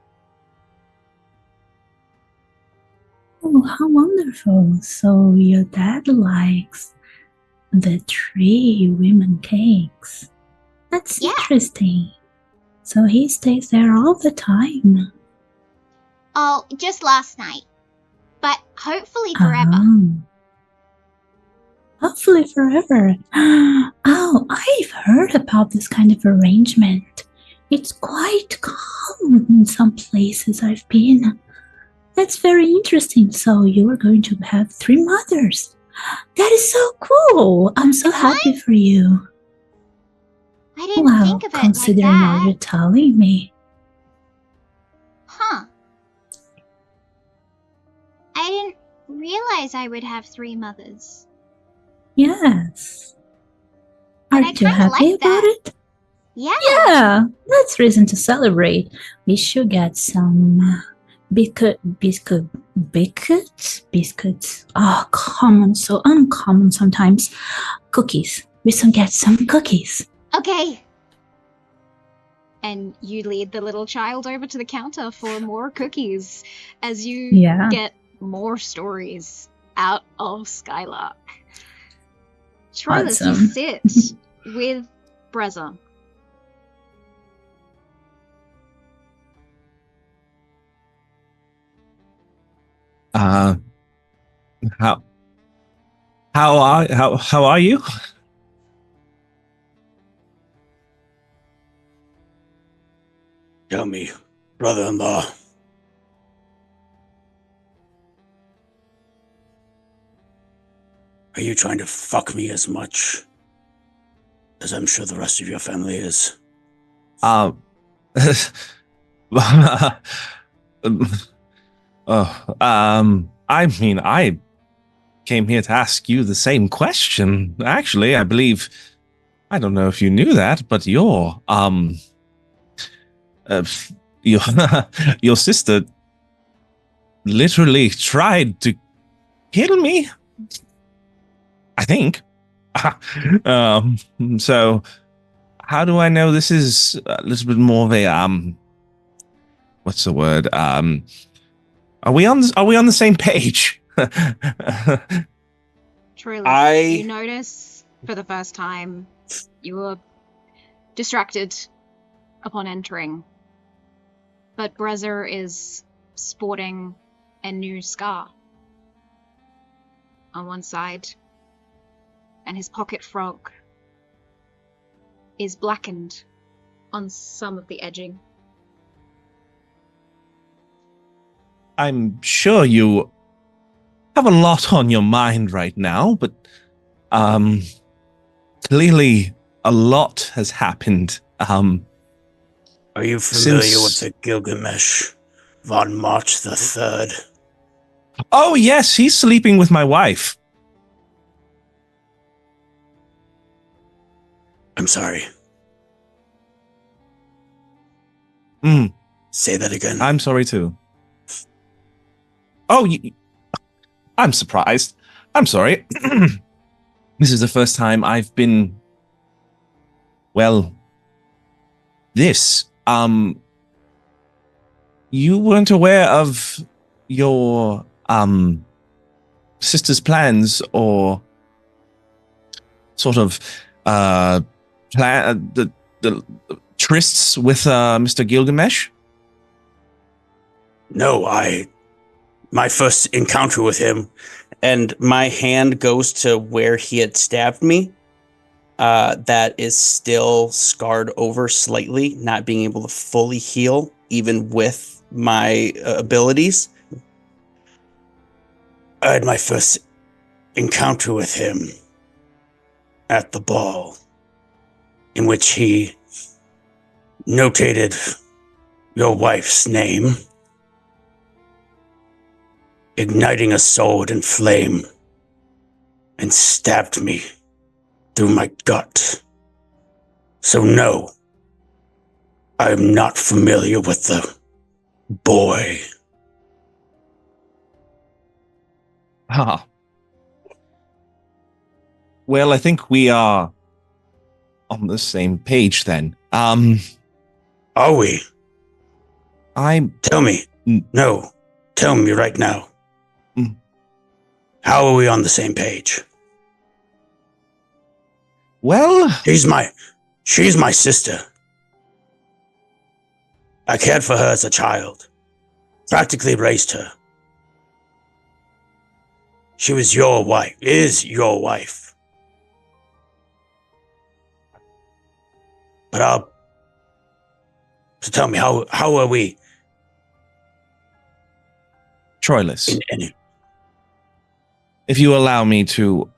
Oh, how wonderful. So your dad likes the 3 women cakes. That's interesting. So he stays there all the time. Oh, just last night. But hopefully forever. Hopefully forever. Oh, I've heard about this kind of arrangement. It's quite common in some places I've been. That's very interesting. So you are going to have 3 mothers. That is so cool. I'm so happy for you. I didn't think of it considering like that. all you're telling me. Huh. I didn't realize I would have 3 mothers. Yes. But Aren't you happy about it? Yeah. Yeah, that's reason to celebrate. We should get some biscuits. Oh, common, so uncommon sometimes. Cookies. We should get some cookies. Okay. And you lead the little child over to the counter for more cookies as you get more stories out of Skylark. Troyllus, you sit with Brezza. How are you? Tell me, brother-in-law. Are you trying to fuck me as much as I'm sure the rest of your family is? I mean, I came here to ask you the same question. Actually, I believe, I don't know if you knew that, but your sister literally tried to kill me. I think. So how do I know this is a little bit more of a what's the word? Are we on the same page? Troyllus, you notice for the first time you were distracted upon entering, but Brezza is sporting a new scar on one side, and his pocket frog is blackened on some of the edging. I'm sure you have a lot on your mind right now, but clearly a lot has happened. Are you familiar with the Gilgamesh von March the Third? Oh yes, he's sleeping with my wife. I'm sorry. Say that again. I'm sorry too. Oh, I'm surprised. I'm sorry. This is the first time I've been, well, this. You weren't aware of your, sister's plans or sort of, the trysts with, Mr. Gilgamesh? No, my first encounter with him, and my hand goes to where he had stabbed me. That is still scarred over slightly, not being able to fully heal, even with my abilities. I had my first encounter with him at the ball, in which he notated your wife's name, igniting a sword in flame, and stabbed me through my gut. So no, I am not familiar with the boy. Well, I think we are on the same page then. Are we? Tell me. No, tell me right now. How are we on the same page? Well, she's my sister. I cared for her as a child. Practically raised her. She was your wife, is your wife. But so tell me, how are we? Troyllus. If you allow me to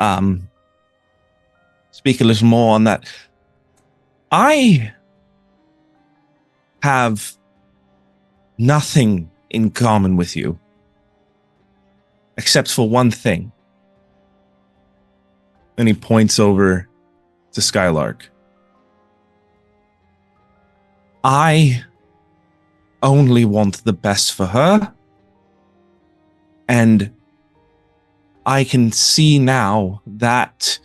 speak a little more on that. I have nothing in common with you. Except for one thing. And he points over to Skylark. I only want the best for her. And I can see now that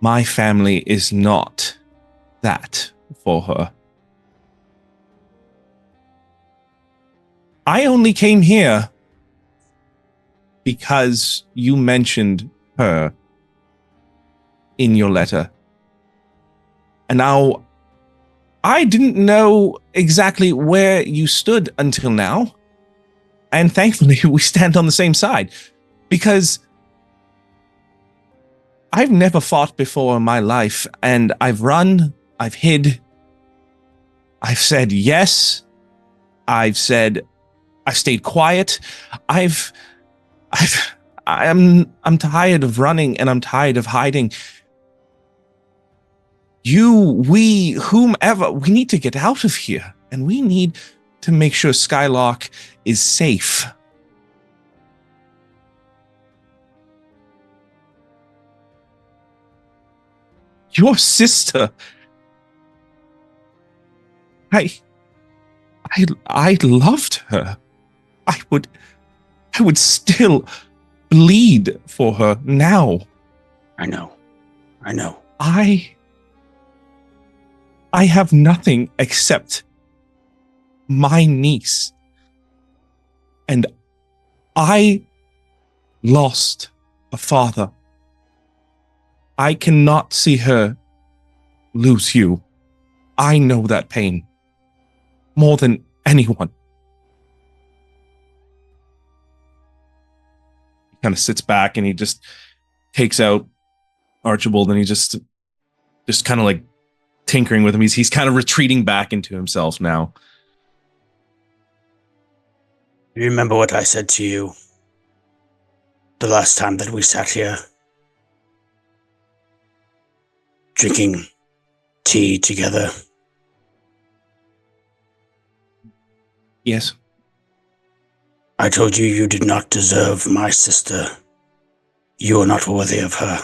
my family is not that for her. I only came here because you mentioned her in your letter. And now, I didn't know exactly where you stood until now. And thankfully, we stand on the same side. Because I've never fought before in my life. And I've run, I've hid, I've said yes, I've stayed quiet. I'm tired of running and I'm tired of hiding. You, we, whomever, we need to get out of here. And we need to make sure Skylark is safe. Your sister. I loved her. I would still bleed for her now. I know. I have nothing except my niece. And I lost a father. I cannot see her lose you. I know that pain more than anyone. He kind of sits back and he just takes out Archibald and he just kind of like tinkering with him. He's kind of retreating back into himself now. You remember what I said to you the last time that we sat here? Drinking tea together. Yes. I told you you did not deserve my sister. You are not worthy of her.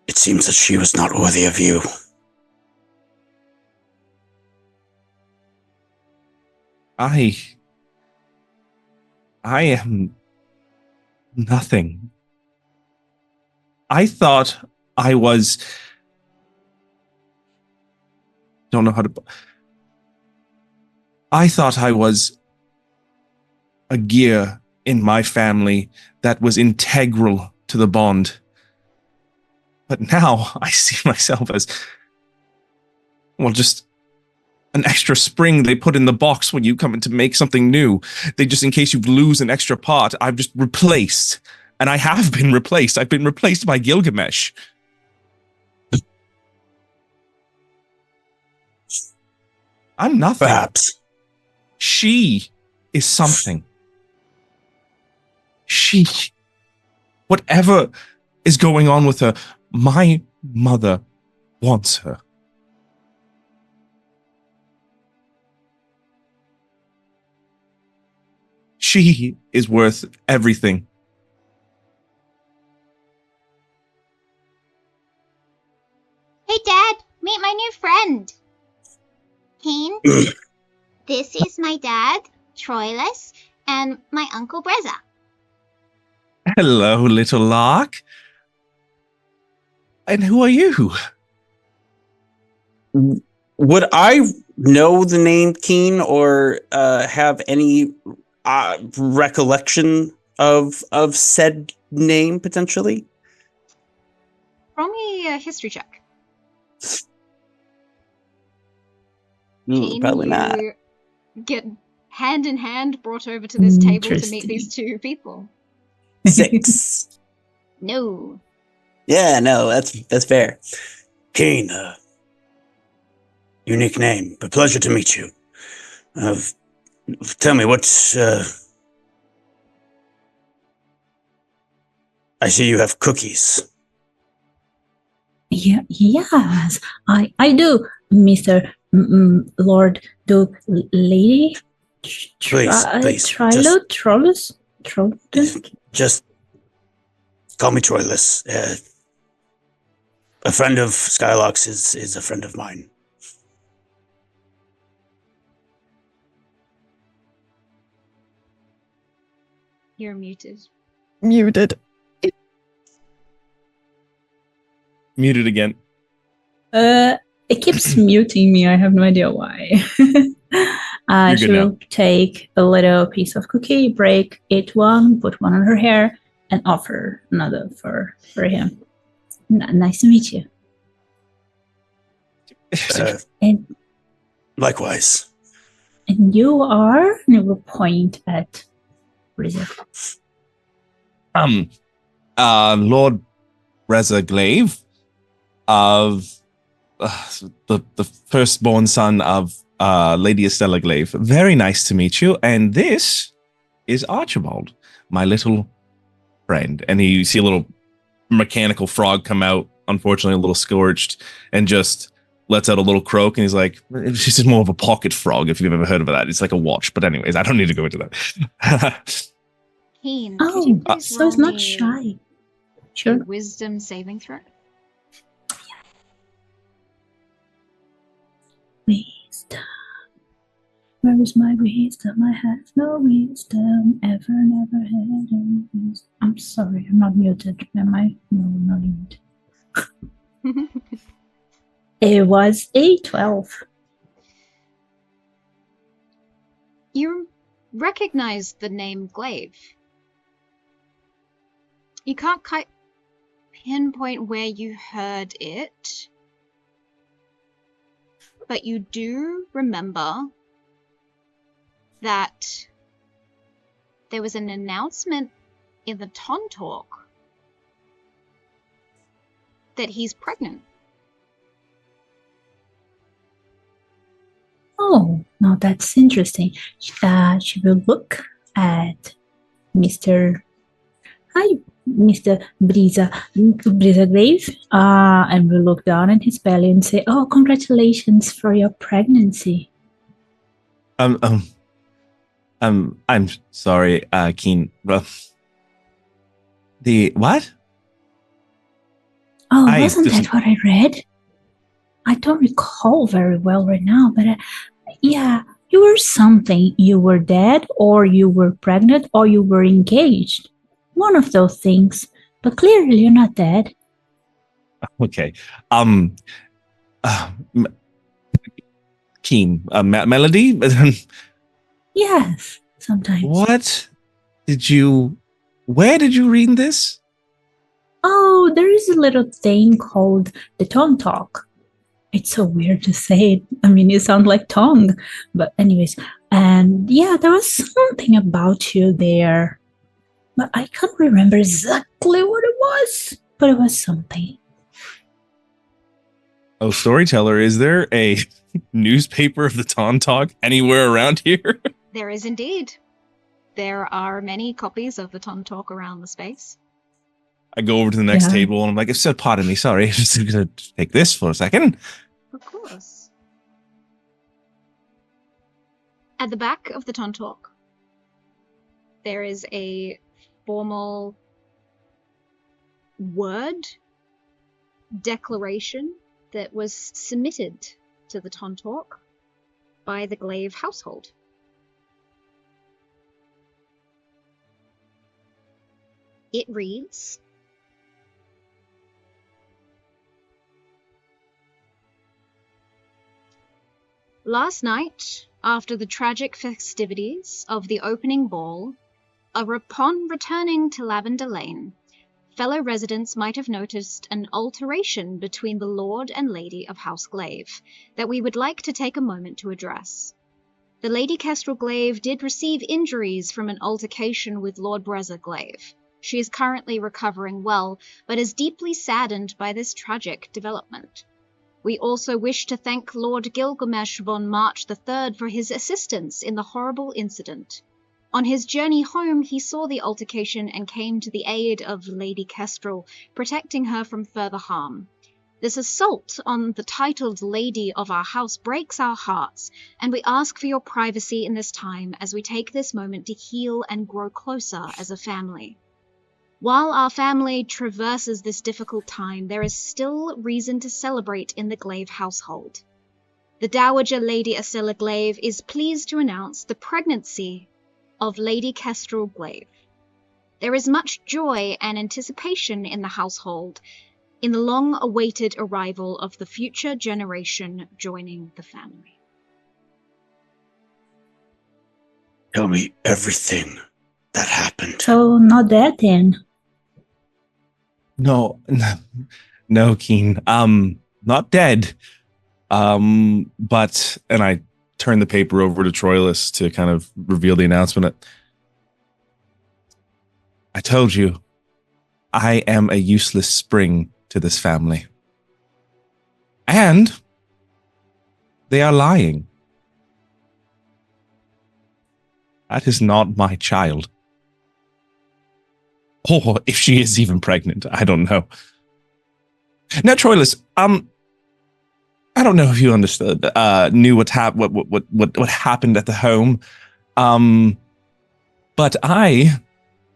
It seems that she was not worthy of you. I am nothing. I thought I was... Don't know how to... I thought I was a gear in my family that was integral to the bond. But now I see myself as, well, just an extra spring they put in the box when you come in to make something new. They just, in case you lose an extra part, I've just replaced. And I have been replaced. I've been replaced by Gilgamesh. I'm nothing. Perhaps. She is something. She, whatever is going on with her, my mother wants her. She is worth everything. Hey, Dad, meet my new friend. Keen, this is my dad, Troyllus, and my uncle Brezza. Hello, little lark. And who are you? Would I know the name Keen or have any recollection of said name potentially? Roll me a history check. Probably not. You get hand in hand brought over to this table to meet these two people. 6. No. Yeah, no, that's fair. Keen, unique name, but pleasure to meet you. Tell me, what's... I see you have cookies. Yeah, yes, I do, Mr. Lord Duke Lady. Please. Troyllus? Just call me Troyllus. A friend of Skylark's is a friend of mine. You're muted. Muted. Muted again. It keeps muting me. I have no idea why. She will take a little piece of cookie, break it one, put one on her hair, and offer another for him. Nice to meet you. And likewise. And you are? And it will point at Brezza. Lord Brezza Glaive of the firstborn son of Lady Estella Glaive. Very nice to meet you. And this is Archibald, my little friend. And you see a little mechanical frog come out, unfortunately a little scorched, and just lets out a little croak, and he's like, "It's just more of a pocket frog, if you've ever heard of that. It's like a watch." But anyways, I don't need to go into that. Keen, could you please so roll it's not me shy. a Sure. wisdom saving throw? Wisdom. Where is my wisdom? I have no wisdom. Ever, never had any wisdom. I'm sorry, I'm not muted. Am I? No, I'm not muted. It was a 12. You recognize the name Glaive. You can't quite pinpoint where you heard it, but you do remember that there was an announcement in the Ton Talk that he's pregnant. Oh, now that's interesting. She will look at Mr. Brezza Glaive, and will look down at his belly and say, "Oh, congratulations for your pregnancy." I'm sorry, Keen. The what? Oh, wasn't that what I read? I don't recall very well right now, but yeah, you were something. You were dead, or you were pregnant, or you were engaged. One of those things. But clearly you're not dead. Okay. Keen, Melody? Yes, sometimes. Where did you read this? Oh, there is a little thing called the tongue talk. It's so weird to say it. I mean, you sound like tongue. But anyways, and yeah, there was something about you there. But I can't remember exactly what it was. But it was something. Oh, storyteller, is there a newspaper of the Ton Talk anywhere around here? There is indeed. There are many copies of the Ton Talk around the space. I go over to the next table and I'm like, "So, pardon me, sorry, I'm just going to take this for a second." Of course. At the back of the Ton Talk, there is a formal word declaration that was submitted to the Ton Talk by the Glaive household. It reads, "Last night, after the tragic festivities of the opening ball, upon returning to Lavender Lane, fellow residents might have noticed an alteration between the Lord and Lady of House Glaive that we would like to take a moment to address. The Lady Kestrel Glaive did receive injuries from an altercation with Lord Brezza Glaive. She is currently recovering well, but is deeply saddened by this tragic development. We also wish to thank Lord Gilgamesh von March III for his assistance in the horrible incident. On his journey home, he saw the altercation and came to the aid of Lady Kestrel, protecting her from further harm. This assault on the titled lady of our house breaks our hearts, and we ask for your privacy in this time as we take this moment to heal and grow closer as a family. While our family traverses this difficult time, there is still reason to celebrate in the Glaive household. The Dowager Lady Acilla Glaive is pleased to announce the pregnancy of Lady Kestrel Glaive. There is much joy and anticipation in the household in the long-awaited arrival of the future generation joining the family." Tell me everything that happened. So not dead then. No, Keen. Not dead. But, and I turn the paper over to Troyllus to kind of reveal the announcement. I told you, I am a useless spring to this family. And they are lying. That is not my child. Or if she is even pregnant, I don't know. Now, Troyllus, I don't know if you understood, knew what happened at the home. But I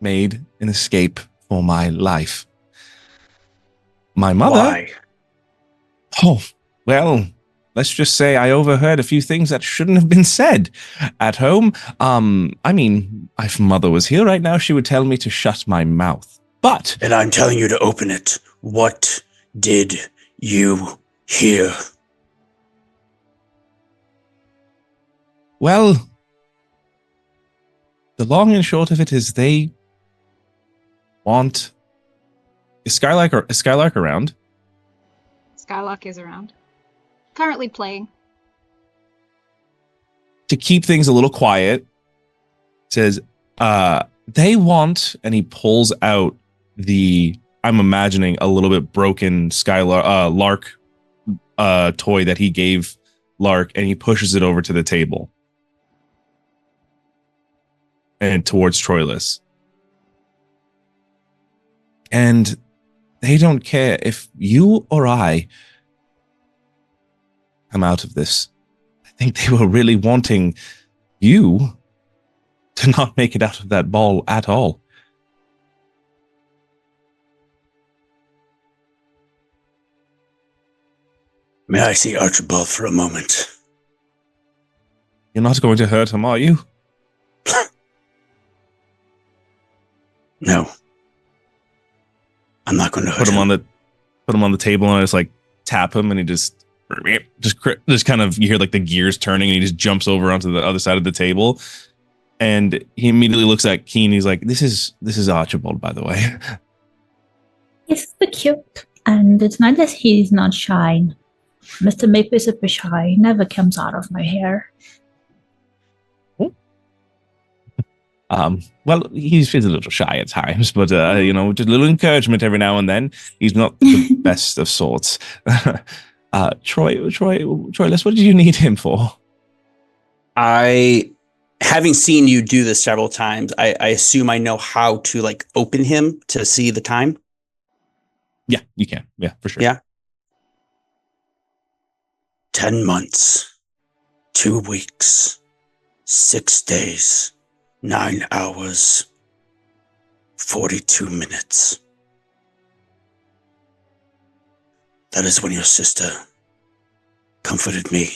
made an escape for my life. My mother. Why? Oh, well, let's just say I overheard a few things that shouldn't have been said at home. I mean, if mother was here right now, she would tell me to shut my mouth. But. And I'm telling you to open it. What did you hear? Well, the long and short of it is they want. Is Skylark around? Skylark is around. Currently playing. To keep things a little quiet, says, they want, and he pulls out I'm imagining a little bit broken Lark toy that he gave Lark, and he pushes it over to the table. And towards Troyllus. And they don't care if you or I come out of this. I think they were really wanting you to not make it out of that ball at all. May I see Archibald for a moment? You're not going to hurt him, are you? No. I'm not going to hurt him. Put him on the table and I just like tap him and he just kind of, you hear like the gears turning and he just jumps over onto the other side of the table. And he immediately looks at Keen. He's like, this is Archibald, by the way. He's so cute. And it's not that he's not shy. Mr. Maple is super shy. He never comes out of my hair. Well, he's a little shy at times, but, just a little encouragement every now and then. He's not the best of sorts. Troyllus, what did you need him for? Having seen you do this several times, I assume I know how to, like, open him to see the time. Yeah, you can. Yeah, for sure. Yeah. 10 months, 2 weeks, 6 days, 9 hours, 42 minutes. That is when your sister comforted me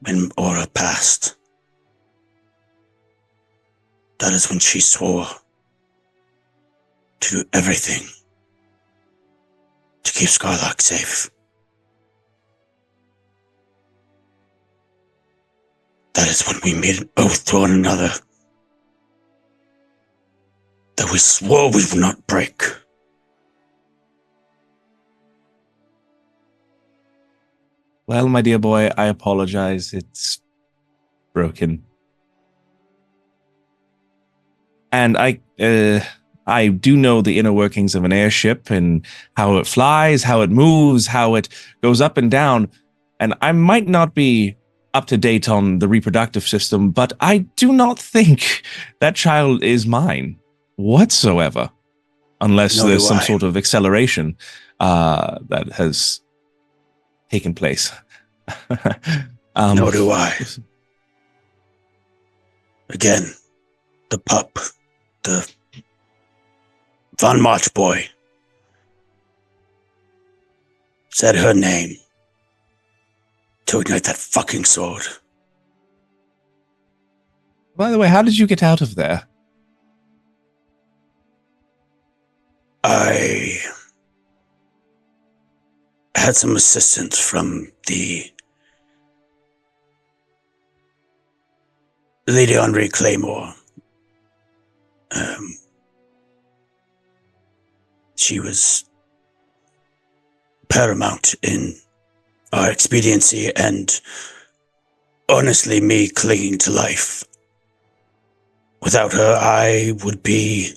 when Aura passed. That is when she swore to do everything to keep Skylark safe. That is when we made an oath to one another that we swore we would not break. Well, my dear boy, I apologize. It's broken. And I do know the inner workings of an airship and how it flies, how it moves, how it goes up and down. And I might not be up to date on the reproductive system, but I do not think that child is mine whatsoever, unless there's some sort of acceleration that has taken place. Nor do I. Again, the pup, the Von March boy, said her name to ignite that fucking sword. By the way, how did you get out of there? I had some assistance from the Lady Anri Claymore. She was paramount in our expediency and honestly me clinging to life. Without her, I would be...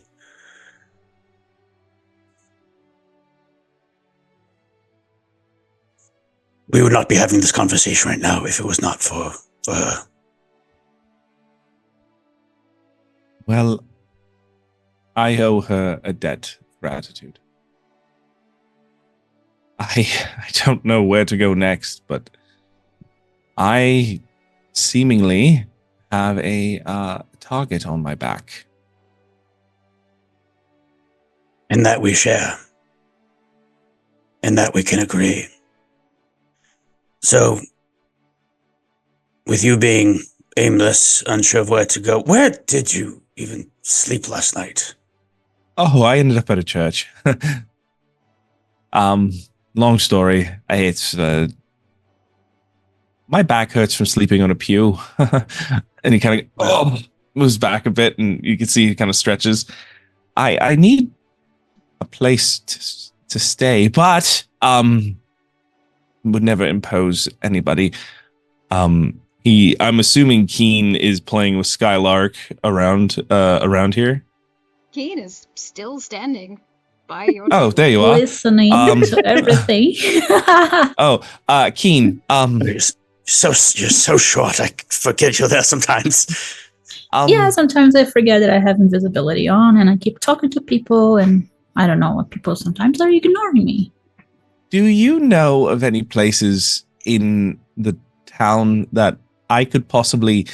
We would not be having this conversation right now if it was not for her. Well, I owe her a debt of gratitude. I don't know where to go next, but I seemingly have a target on my back. And that we share. And that we can agree. So, with you being aimless, unsure of where to go, where did you even sleep last night? Oh, I ended up at a church. Long story. It's my back hurts from sleeping on a pew. And he kind of moves back a bit, and you can see he kind of stretches. I need a place to stay, but would never impose anybody. I'm assuming Keen is playing with Skylark around here. Keen is still standing by your Oh, there you are. Listening to everything. Keen. You're so short. I forget you're there sometimes. Yeah, sometimes I forget that I have invisibility on, and I keep talking to people, and I don't know what people sometimes are ignoring me. Do you know of any places in the town that I could possibly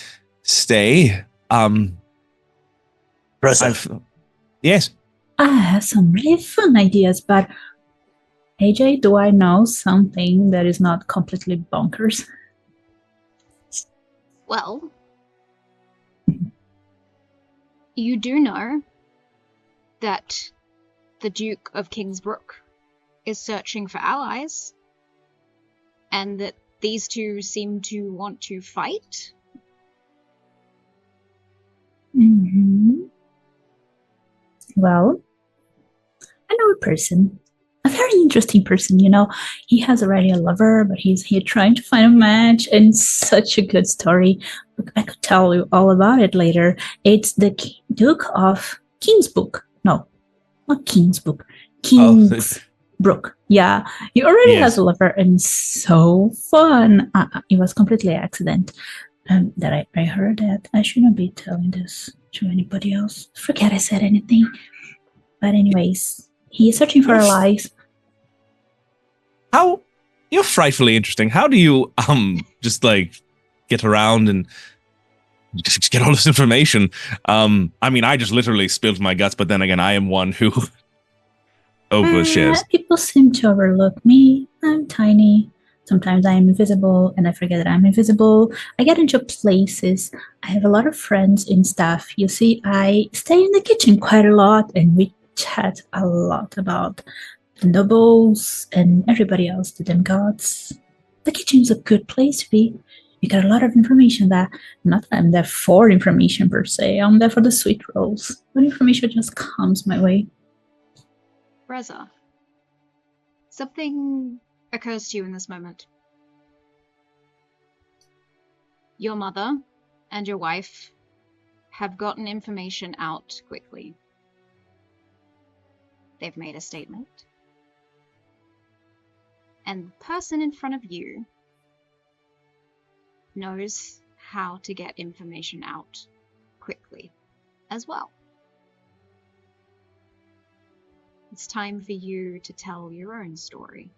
stay? Brezza. Yes. I have some really fun ideas, but AJ, do I know something that is not completely bonkers? Well, you do know that the Duke of Kingsbrook is searching for allies, and that these two seem to want to fight. Mm-hmm. Well, I know a person, a very interesting person, you know. He has already a lover, but he's here trying to find a match, and such a good story. Look, I could tell you all about it later. It's the Duke of Kingsbrook. No, not Kingsbrook. Kingsbrook. Yeah, he already has a lover, and so fun. It was completely accident that I heard that. I shouldn't be telling this to anybody else. Forget I said anything. But anyways, he is searching for allies. How? You're frightfully interesting. How do you just like get around and just get all this information? I mean, I just literally spilled my guts, but then again, I am one who overshares. People seem to overlook me. I'm tiny. Sometimes I'm invisible, and I forget that I'm invisible. I get into places. I have a lot of friends and stuff. You see, I stay in the kitchen quite a lot, and we chat a lot about the nobles and everybody else, the demigods. The kitchen is a good place to be. You get a lot of information there. Not that I'm there for information per se. I'm there for the sweet rolls. But information just comes my way. Brezza, something occurs to you in this moment. Your mother and your wife have gotten information out quickly. They've made a statement. And the person in front of you knows how to get information out quickly as well. It's time for you to tell your own story.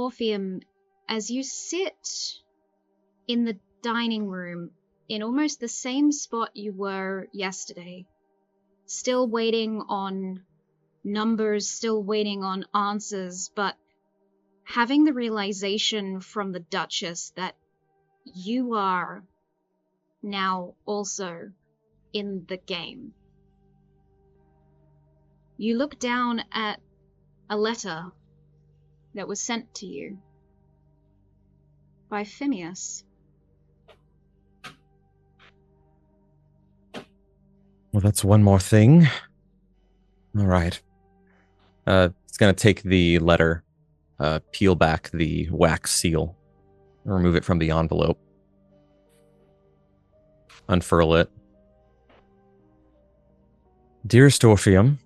Orpheum, as you sit in the dining room in almost the same spot you were yesterday, still waiting on numbers, still waiting on answers, but having the realization from the Duchess that you are now also in the game. You look down at a letter that was sent to you by Phemius. Well, that's one more thing. All right. It's going to take the letter, peel back the wax seal, remove it from the envelope, unfurl it. Dearest Orpheum,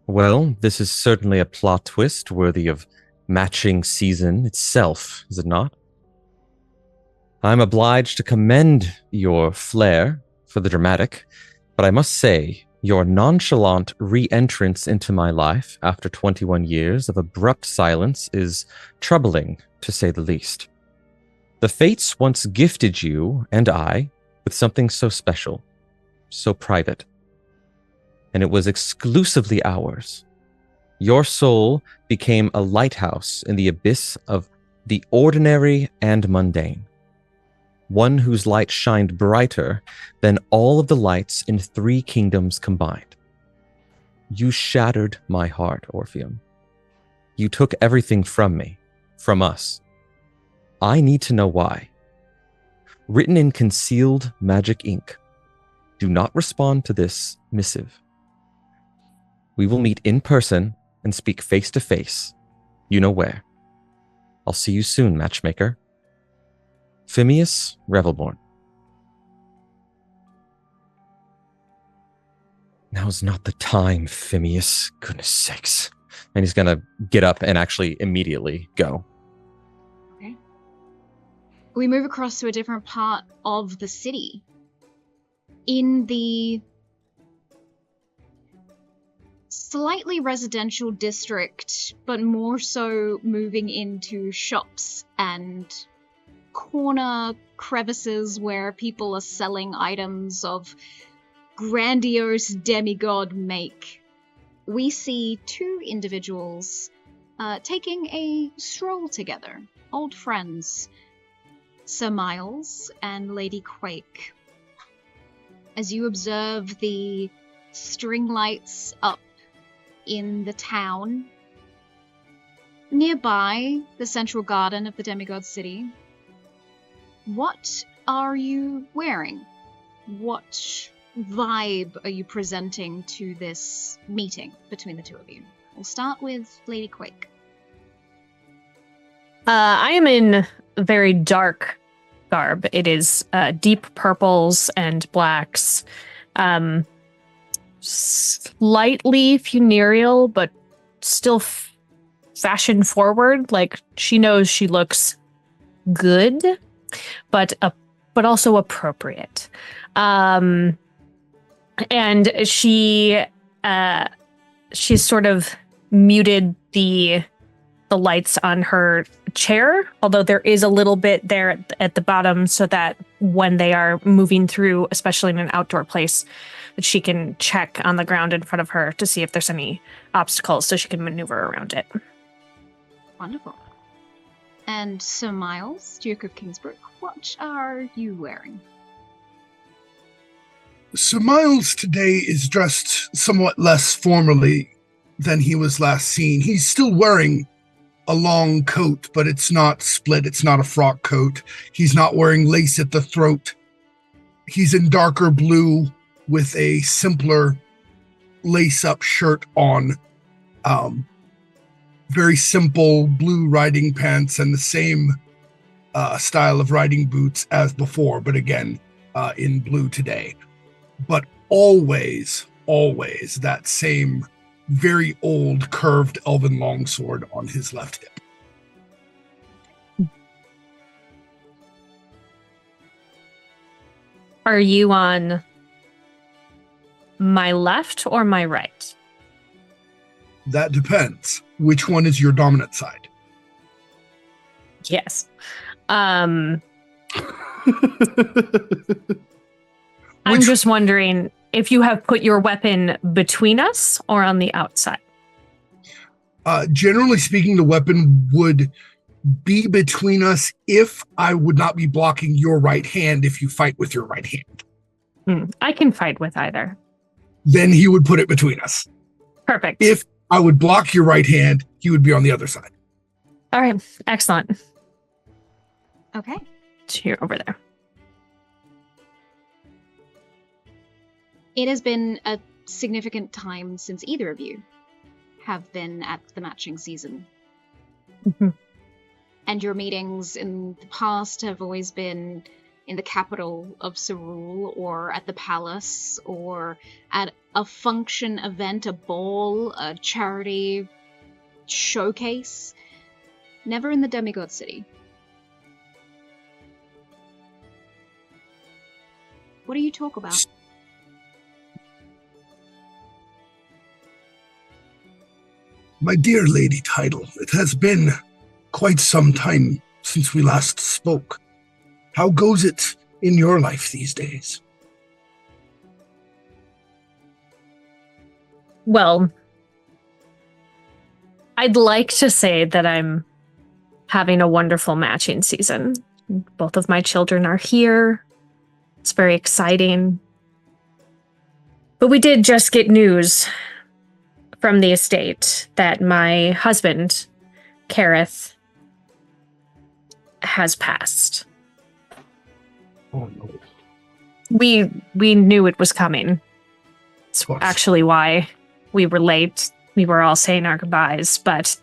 well, this is certainly a plot twist worthy of matching season itself, is it not? I'm obliged to commend your flair for the dramatic, but I must say, your nonchalant re-entrance into my life after 21 years of abrupt silence is troubling, to say the least. The fates once gifted you and I with something so special, so private, and it was exclusively ours. Your soul became a lighthouse in the abyss of the ordinary and mundane, one whose light shined brighter than all of the lights in 3 kingdoms combined. You shattered my heart, Orpheum. You took everything from me, from us. I need to know why. Written in concealed magic ink, do not respond to this missive. We will meet in person and speak face to face. You know where. I'll see you soon, matchmaker. Phemius Revelborn. Now's not the time, Phemius. Goodness sakes. And he's gonna get up and actually immediately go. Okay. We move across to a different part of the city. In the slightly residential district, but more so moving into shops and corner crevices where people are selling items of grandiose demigod make. We see 2 individuals taking a stroll together, old friends, Sir Miles and Lady Quake. As you observe the string lights up in the town, nearby the central garden of the demigod city, what are you wearing? What vibe are you presenting to this meeting between the 2 of you? We'll start with Lady Quake. I am in very dark garb. It is deep purples and blacks. Slightly funereal, but still fashion forward. Like, she knows she looks good, but also appropriate. And she's sort of muted the lights on her chair, although there is a little bit there at the bottom so that when they are moving through, especially in an outdoor place, that she can check on the ground in front of her to see if there's any obstacles so she can maneuver around it. Wonderful. And Sir Miles, Duke of Kingsbrook, what are you wearing? Sir Miles today is dressed somewhat less formally than he was last seen. He's still wearing a long coat, but it's not split. It's not a frock coat. He's not wearing lace at the throat. He's in darker blue with a simpler lace-up shirt on. Very simple blue riding pants and the same style of riding boots as before, but again, in blue today. But always that same very old curved elven longsword on his left hip. Are you on my left or my right? That depends. Which one is your dominant side? Yes. I'm just wondering if you have put your weapon between us or on the outside. Generally speaking, the weapon would be between us if I would not be blocking your right hand if you fight with your right hand. I can fight with either. Then he would put it between us. Perfect. If I would block your right hand, he would be on the other side. All right. Excellent. Okay. You're over there. It has been a significant time since either of you have been at the matching season. Mm-hmm. And your meetings in the past have always been in the capital of Cerule, or at the palace, or at a function event, a ball, a charity showcase. Never in the demigod city. What do you talk about? My dear Lady Tidal, it has been quite some time since we last spoke. How goes it in your life these days? Well, I'd like to say that I'm having a wonderful matching season. Both of my children are here. It's very exciting. But we did just get news from the estate that my husband, Kareth, has passed. Oh no. We knew it was coming. It's actually why we were late. We were all saying our goodbyes, but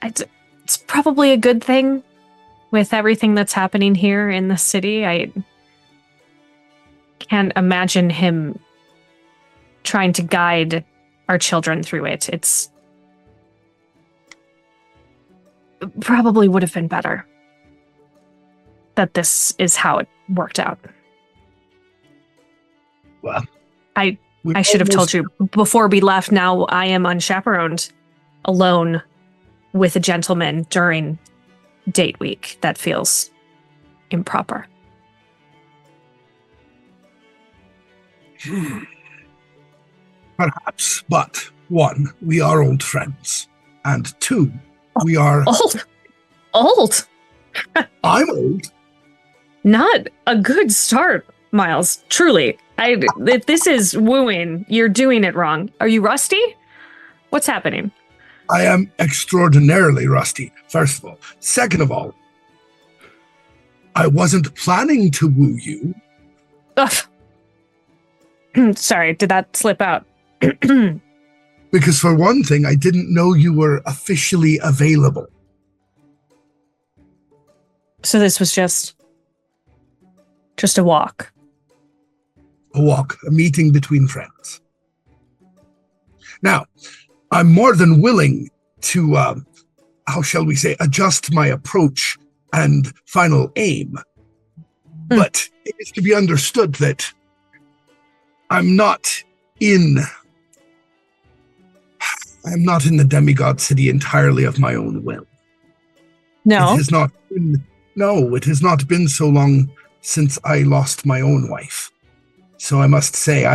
it's probably a good thing with everything that's happening here in the city. I can't imagine him trying to guide our children through it. It probably would have been better that this is how it worked out. Well, I should have told you before we left. Now I am unchaperoned, alone with a gentleman during date week. That feels improper. Perhaps, but one, we are old friends, and two, we are old. I'm old. Not a good start, Miles. Truly, if this is wooing, you're doing it wrong. Are you rusty? What's happening? I am extraordinarily rusty, first of all. Second of all, I wasn't planning to woo you. Sorry, did that slip out? Because for one thing, I didn't know you were officially available. So this was just a walk. A meeting between friends. Now, I'm more than willing to, how shall we say, adjust my approach and final aim. But it is to be understood that I'm not in the demigod city entirely of my own will. No. It has not been so long since I lost my own wife. So I must say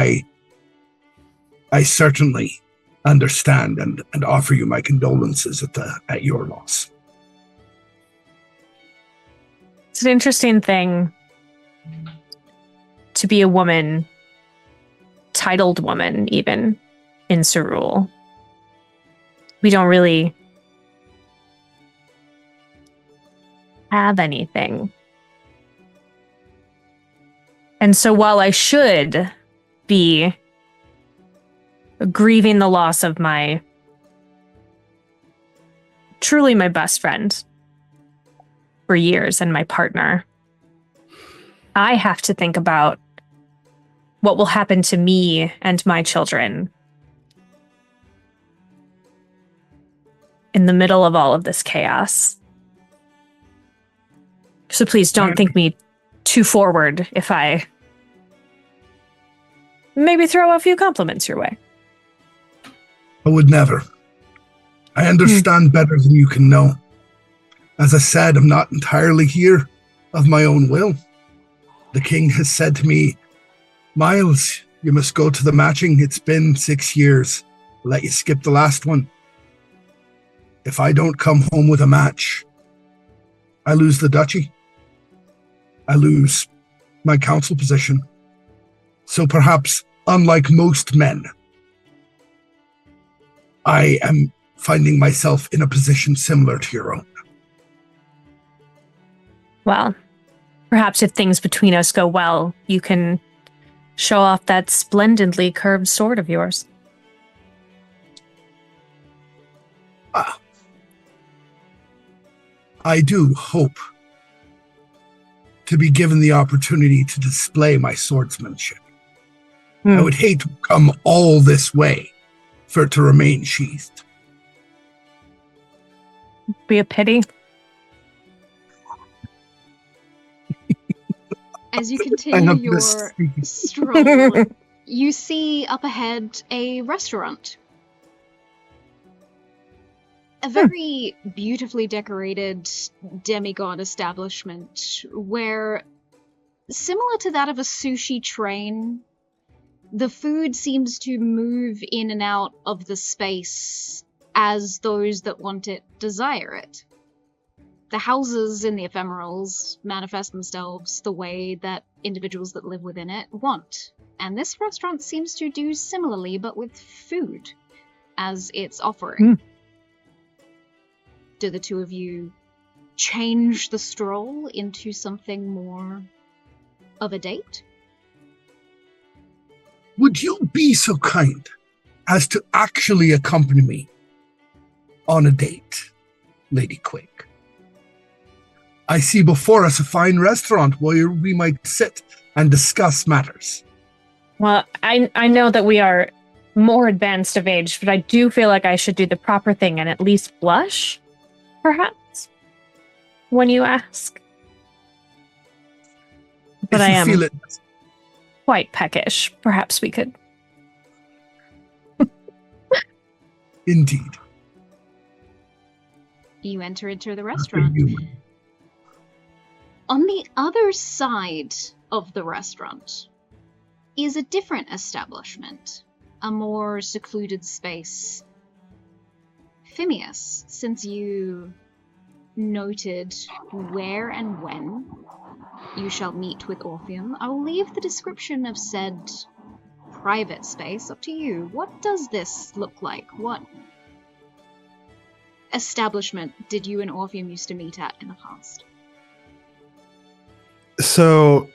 I certainly understand and offer you my condolences at your loss. It's an interesting thing to be a woman, titled woman, even in Cerule. We don't really have anything. And so while I should be grieving the loss of truly my best friend for years and my partner, I have to think about what will happen to me and my children in the middle of all of this chaos. So please don't think me too forward if I maybe throw a few compliments your way. I would never. I understand better than you can know. As I said, I'm not entirely here of my own will. The king has said to me, Miles, you must go to the matching. It's been 6 years. I'll let you skip the last one. If I don't come home with a match, I lose the duchy. I lose my council position. So perhaps, unlike most men, I am finding myself in a position similar to your own. Well, perhaps if things between us go well, you can show off that splendidly curved sword of yours. I do hope to be given the opportunity to display my swordsmanship. I would hate to come all this way for it to remain sheathed. Be a pity. As you continue your stroll, you see up ahead a restaurant. A very beautifully decorated demigod establishment where, similar to that of a sushi train, the food seems to move in and out of the space as those that want it desire it. The houses in the ephemerals manifest themselves the way that individuals that live within it want. And this restaurant seems to do similarly, but with food as its offering. Do the two of you change the stroll into something more of a date? Would you be so kind as to actually accompany me on a date, Lady Quake? I see before us a fine restaurant where we might sit and discuss matters. Well, I know that we are more advanced of age, but I do feel like I should do the proper thing and at least blush, perhaps, when you ask. But I am quite peckish. Perhaps we could. Indeed. You enter into the restaurant. On the other side of the restaurant is a different establishment, a more secluded space. Phemius, since you noted where and when you shall meet with Orpheum, I will leave the description of said private space up to you. What does this look like? What establishment did you and Orpheum used to meet at in the past? So,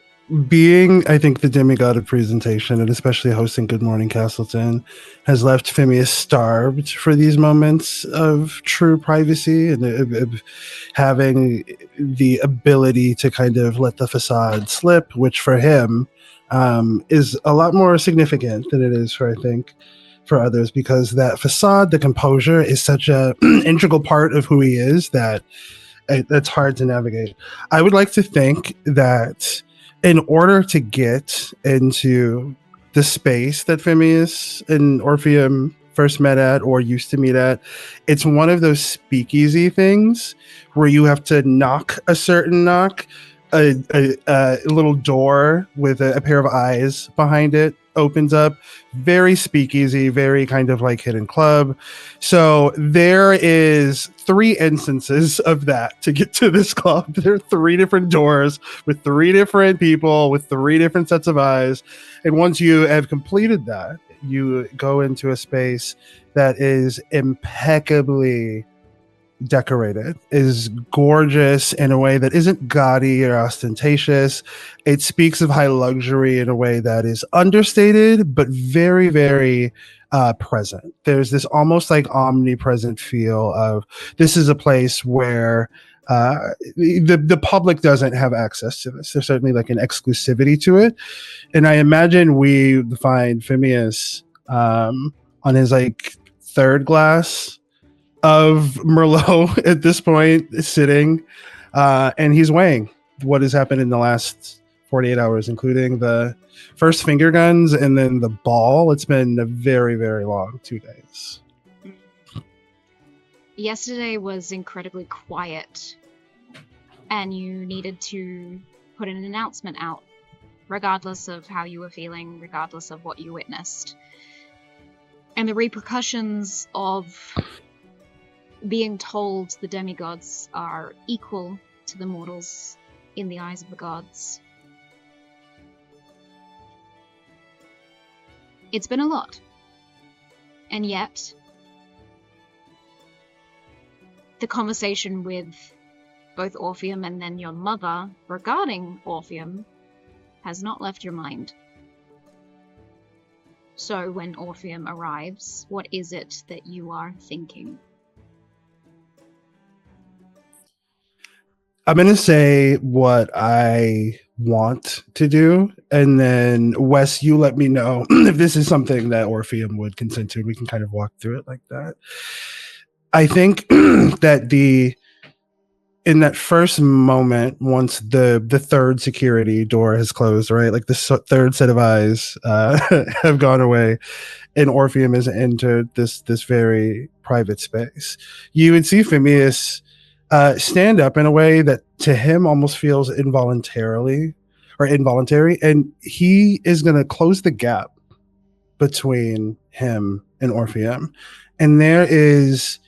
being, I think, the demigod of presentation, and especially hosting Good Morning Castleton, has left Phemius starved for these moments of true privacy and of having the ability to kind of let the facade slip, which for him is a lot more significant than it is for, I think, for others, because that facade, the composure, is such a integral part of who he is that it's hard to navigate. I would like to think that in order to get into the space that Phemius and Orpheum first met at or used to meet at, it's one of those speakeasy things where you have to knock a certain knock. A little door with a pair of eyes behind it opens up. Very speakeasy, very kind of like hidden club. So there is 3 instances of that to get to this club. There are 3 different doors with 3 different people with 3 different sets of eyes. And once you have completed that, you go into a space that is impeccably decorated, is gorgeous in a way that isn't gaudy or ostentatious. It speaks of high luxury in a way that is understated, but very, very present. There's this almost like omnipresent feel of this is a place where the public doesn't have access to this. There's certainly like an exclusivity to it. And I imagine we find Phemius on his like 3rd glass of Merlot at this point, sitting, and he's weighing what has happened in the last 48 hours, including the first finger guns and then the ball. It's been a very, very long 2 days. yesterday was incredibly quiet, and you needed to put an announcement out, regardless of how you were feeling, regardless of what you witnessed. And the repercussions of being told the demigods are equal to the mortals in the eyes of the gods. It's been a lot. And yet, the conversation with both Orpheum and then your mother regarding Orpheum has not left your mind. So when Orpheum arrives, what is it that you are thinking? I'm going to say what I want to do, and then Wes, you let me know if this is something that Orpheum would consent to. We can kind of walk through it like that. I think that in that first moment, once the third security door has closed, right, like the third set of eyes have gone away, and Orpheum has entered this very private space, you would see Phemius stand up in a way that to him almost feels involuntary, and he is going to close the gap between him and Orpheum, and there is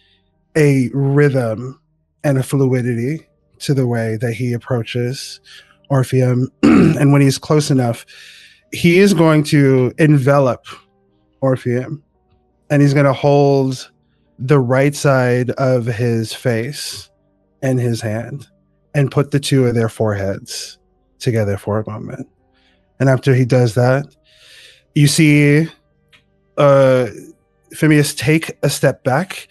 a rhythm and a fluidity to the way that he approaches Orpheum. And when he's close enough, he is going to envelop Orpheum, and he's going to hold the right side of his face in his hand and put the two of their foreheads together for a moment. And after he does that, you see Phemius take a step back.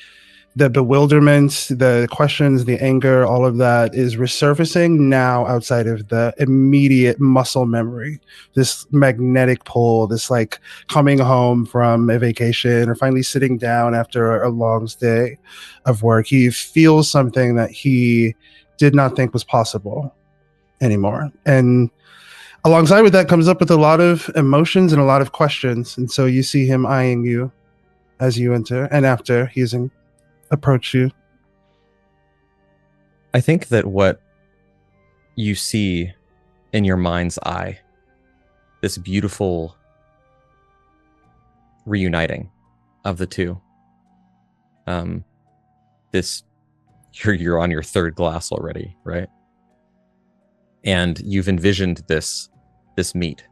The bewilderment, the questions, the anger, all of that is resurfacing now outside of the immediate muscle memory. This magnetic pull, this like coming home from a vacation or finally sitting down after a long day of work. He feels something that he did not think was possible anymore. And alongside with that comes up with a lot of emotions and a lot of questions. And so you see him eyeing you as you enter, and after he's approach you. I think that what you see in your mind's eye, this beautiful reuniting of the two, you're on your third glass already, right? And you've envisioned this meet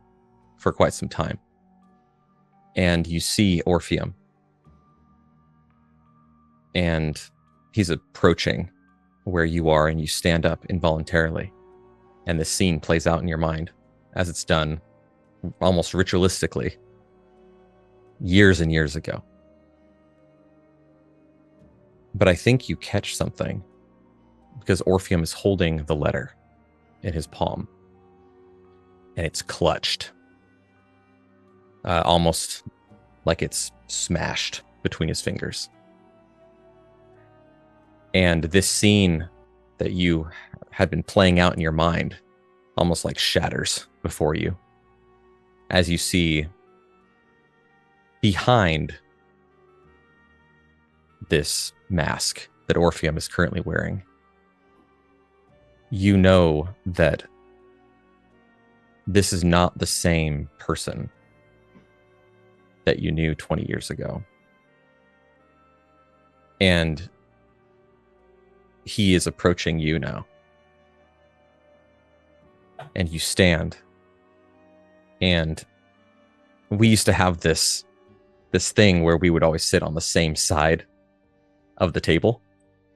for quite some time, and you see Orpheum, and he's approaching where you are, and you stand up involuntarily, and the scene plays out in your mind as it's done almost ritualistically years and years ago. But I think you catch something because Orpheum is holding the letter in his palm, and it's clutched, almost like it's smashed between his fingers. And this scene that you had been playing out in your mind almost like shatters before you as you see behind this mask that Orpheum is currently wearing. You know that this is not the same person that you knew 20 years ago. And he is approaching you now. And you stand. And we used to have this thing where we would always sit on the same side of the table,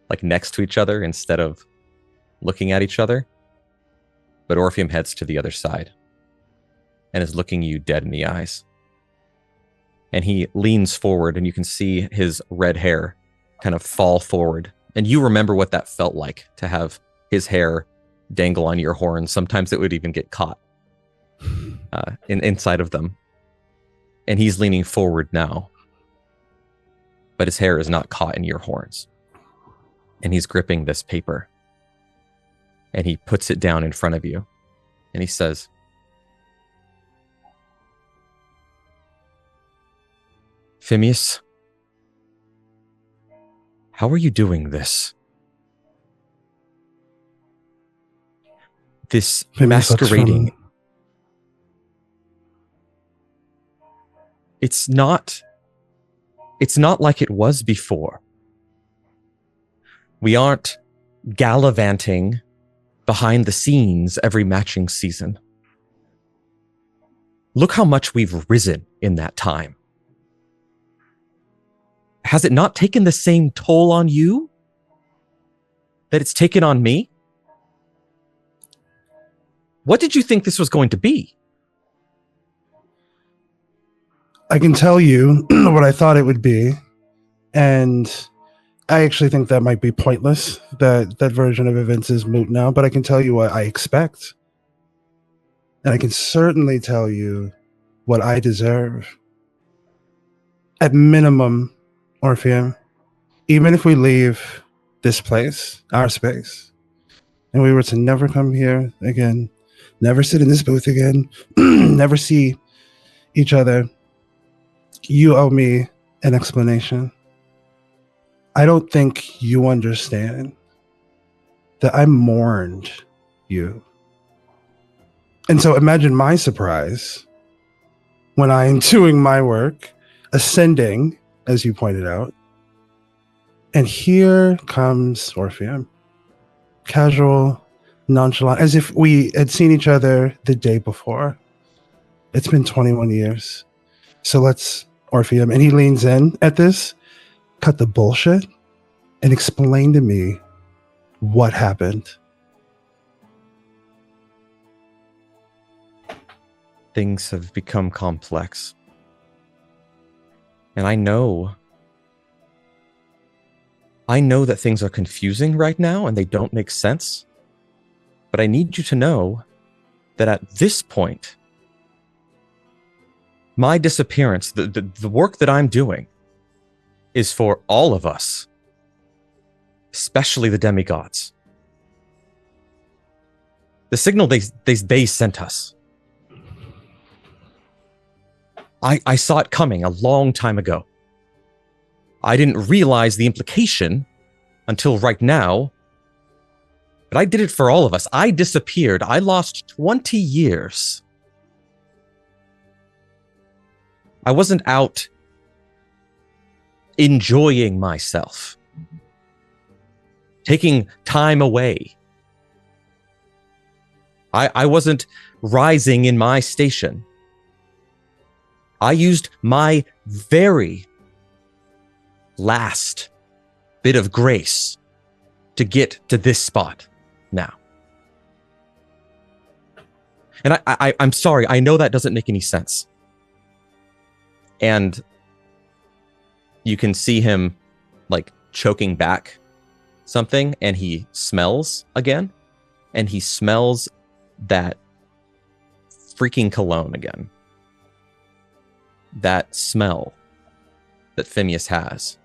like next to each other instead of looking at each other. But Orpheum heads to the other side and is looking you dead in the eyes. And he leans forward, and you can see his red hair kind of fall forward. And you remember what that felt like to have his hair dangle on your horns. Sometimes it would even get caught inside of them. And he's leaning forward now, but his hair is not caught in your horns. And he's gripping this paper, and he puts it down in front of you, and he says, "Phemius, How are you doing this? This masquerading. It's not like it was before. We aren't gallivanting behind the scenes every matching season. Look how much we've risen in that time. Has it not taken the same toll on you that it's taken on me? What did you think this was going to be? I can tell you what I thought it would be, and I actually think that might be pointless. That version of events is moot now, but I can tell you what I expect. And I can certainly tell you what I deserve. At minimum, Orpheum, even if we leave this place, our space, and we were to never come here again, never sit in this booth again, never see each other, you owe me an explanation. I don't think you understand that I mourned you. And so imagine my surprise when I am doing my work, ascending, as you pointed out, and here comes Orpheum. Casual, nonchalant, as if we had seen each other the day before. It's been 21 years. So let's, Orpheum, and he leans in at this, cut the bullshit, and explain to me what happened. Things have become complex. And I know that things are confusing right now and they don't make sense. But I need you to know that at this point, my disappearance, the work that I'm doing, is for all of us, especially the demigods. The signal they sent us, I saw it coming a long time ago. I didn't realize the implication until right now, but I did it for all of us. I disappeared. I lost 20 years. I wasn't out enjoying myself, taking time away. I wasn't rising in my station. I used my very last bit of grace to get to this spot now. And I'm sorry, I know that doesn't make any sense. And you can see him like choking back something, and he smells again, and he smells that freaking cologne again. That smell that Phemius has.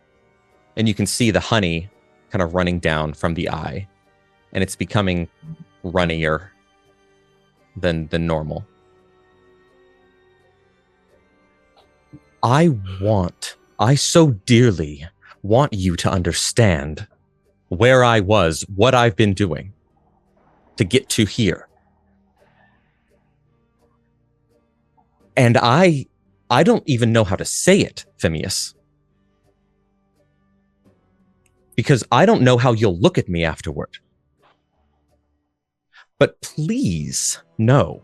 And you can see the honey kind of running down from the eye, and it's becoming runnier than normal. I so dearly want you to understand where I was, what I've been doing to get to here. And I don't even know how to say it, Phemius. Because I don't know how you'll look at me afterward. But please know.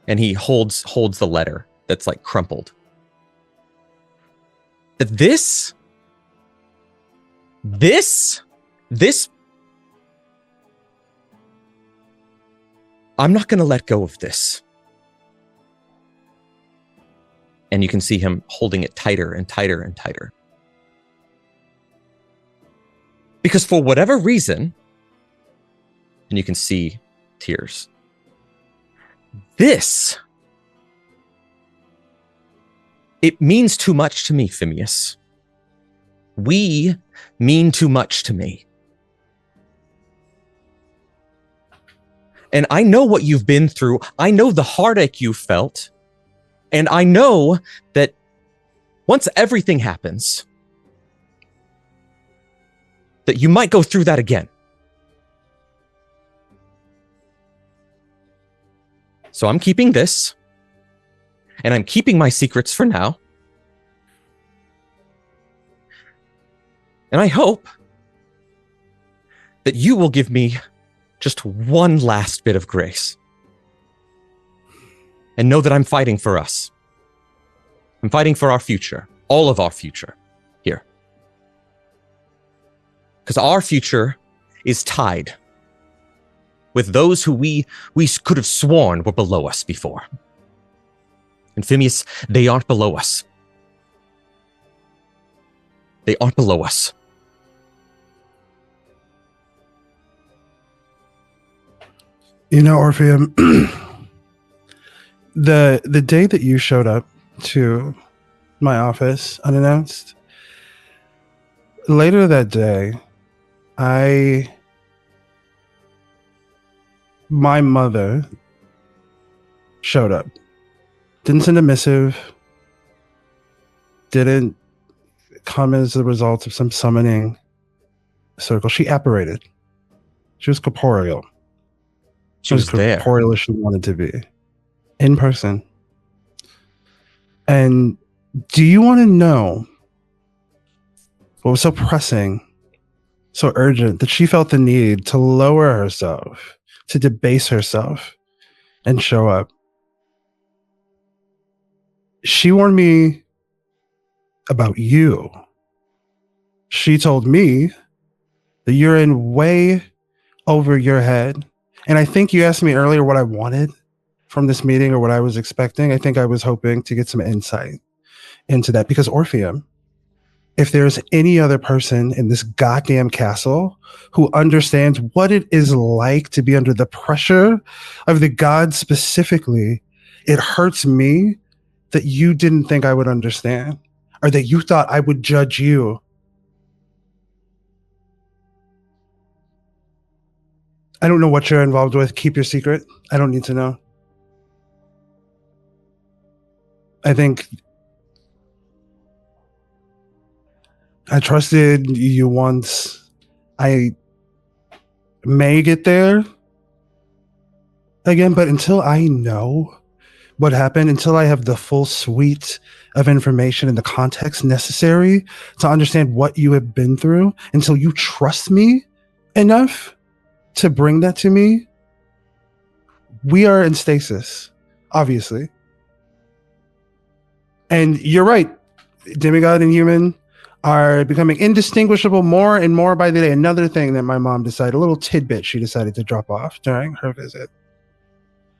And he holds the letter that's like crumpled. That this I'm not going to let go of this. And you can see him holding it tighter and tighter and tighter. Because for whatever reason, and you can see tears, it means too much to me, Phemius. We mean too much to me. And I know what you've been through. I know the heartache you felt. And I know that once everything happens, that you might go through that again. So I'm keeping this, and I'm keeping my secrets for now. And I hope that you will give me just one last bit of grace. And know that I'm fighting for us. I'm fighting for our future, all of our future here. Because our future is tied with those who we could have sworn were below us before. And Phemius, they aren't below us. They aren't below us. You know, Orpheum, the day that you showed up to my office unannounced, later that day, my mother showed up. Didn't send a missive. Didn't come as the result of some summoning circle. She apparated. She was corporeal. She was there. Corporeal as she wanted to be. In person. And do you want to know what was so pressing, so urgent, that she felt the need to lower herself, to debase herself, and show up? She warned me about you. She told me that you're in way over your head. And I think you asked me earlier what I wanted from this meeting or what I was expecting. I think I was hoping to get some insight into that, because Orpheum, if there's any other person in this goddamn castle who understands what it is like to be under the pressure of the gods specifically, it hurts me that you didn't think I would understand, or that you thought I would judge you. I don't know what you're involved with. Keep your secret. I don't need to know. I think I trusted you once. I may get there again, but until I know what happened, until I have the full suite of information and the context necessary to understand what you have been through, until you trust me enough to bring that to me, we are in stasis, obviously. And you're right, demigod and human are becoming indistinguishable more and more by the day. Another thing that my mom decided, a little tidbit she decided to drop off during her visit.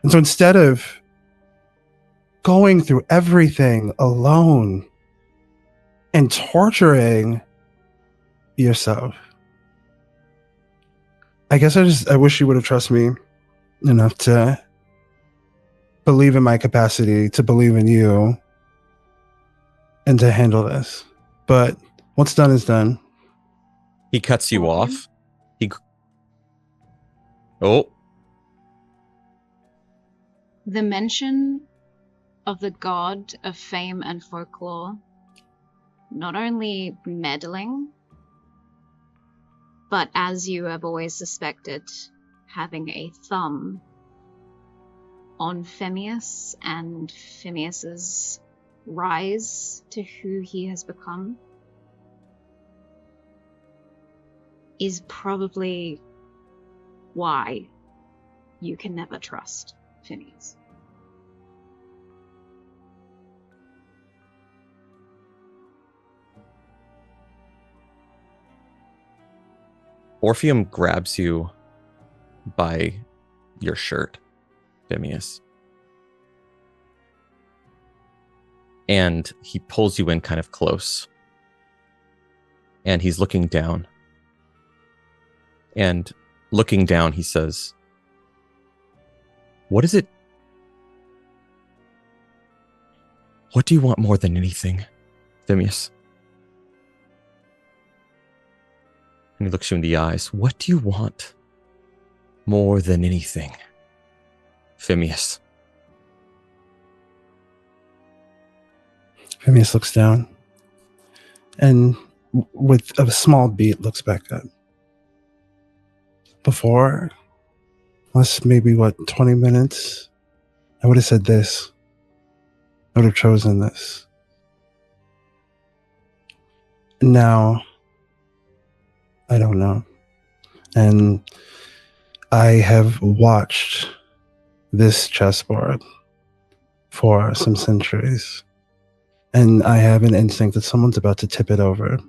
And so instead of going through everything alone and torturing yourself, I guess I wish you would have trusted me enough to believe in my capacity, to believe in you, and to handle this. But what's done is done. He cuts you off. Oh. The mention of the god of fame and folklore, not only meddling, but as you have always suspected, having a thumb on Phemius and Phemius's rise to who he has become, is probably why you can never trust Phemius. Orpheum grabs you by your shirt, Phemius. And he pulls you in kind of close. And he's looking down. And looking down, he says, "What is it? What do you want more than anything, Phemius?" And he looks you in the eyes. "What do you want more than anything, Phemius?" Phemius looks down and with a small beat looks back up. before, less maybe 20 minutes, I would have said this. I would have chosen this. Now, I don't know. And I have watched this chessboard for some centuries. And I have an instinct that someone's about to tip it over.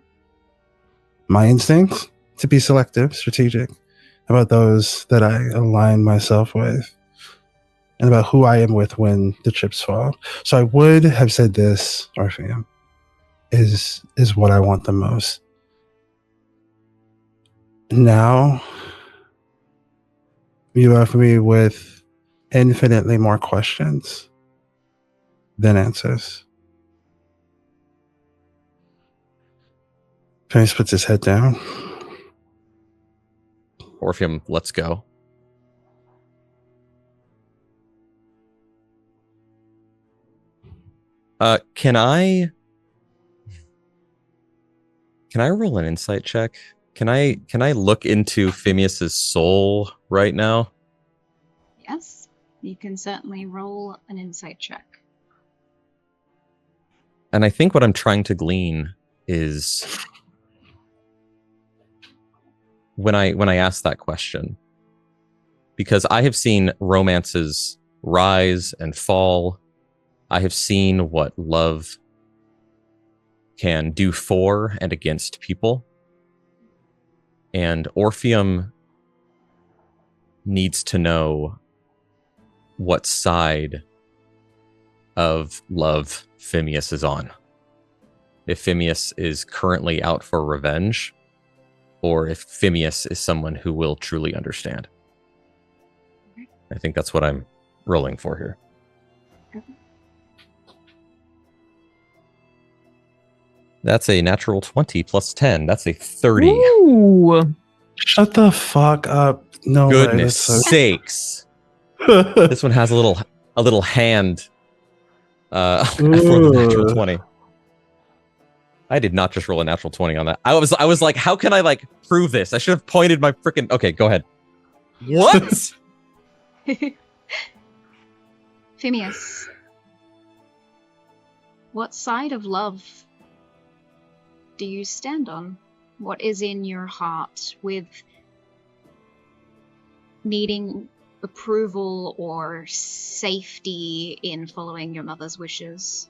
My instinct? To be selective, strategic, about those that I align myself with, and about who I am with when the chips fall. So I would have said this, Orpheum, is what I want the most. Now, you left me with infinitely more questions than answers. Phemius puts his head down. Orpheum, let's go. Can I roll an insight check? Can I look into Phemius's soul right now? Yes, you can certainly roll an insight check. And I think what I'm trying to glean is when I ask that question, because I have seen romances rise and fall. I have seen what love can do for and against people. And Orpheum needs to know what side of love Phemius is on. If Phemius is currently out for revenge, or if Phemius is someone who will truly understand. I think that's what I'm rolling for here. That's a natural 20 plus 10. That's a 30. Ooh. Shut the fuck up. No Goodness way. sakes. This one has a little hand for the natural 20. I did not just roll a natural 20 on that. I was like, how can I prove this? I should have pointed my freaking... Okay, go ahead. What? Phemius, what side of love do you stand on? What is in your heart with needing approval or safety in following your mother's wishes,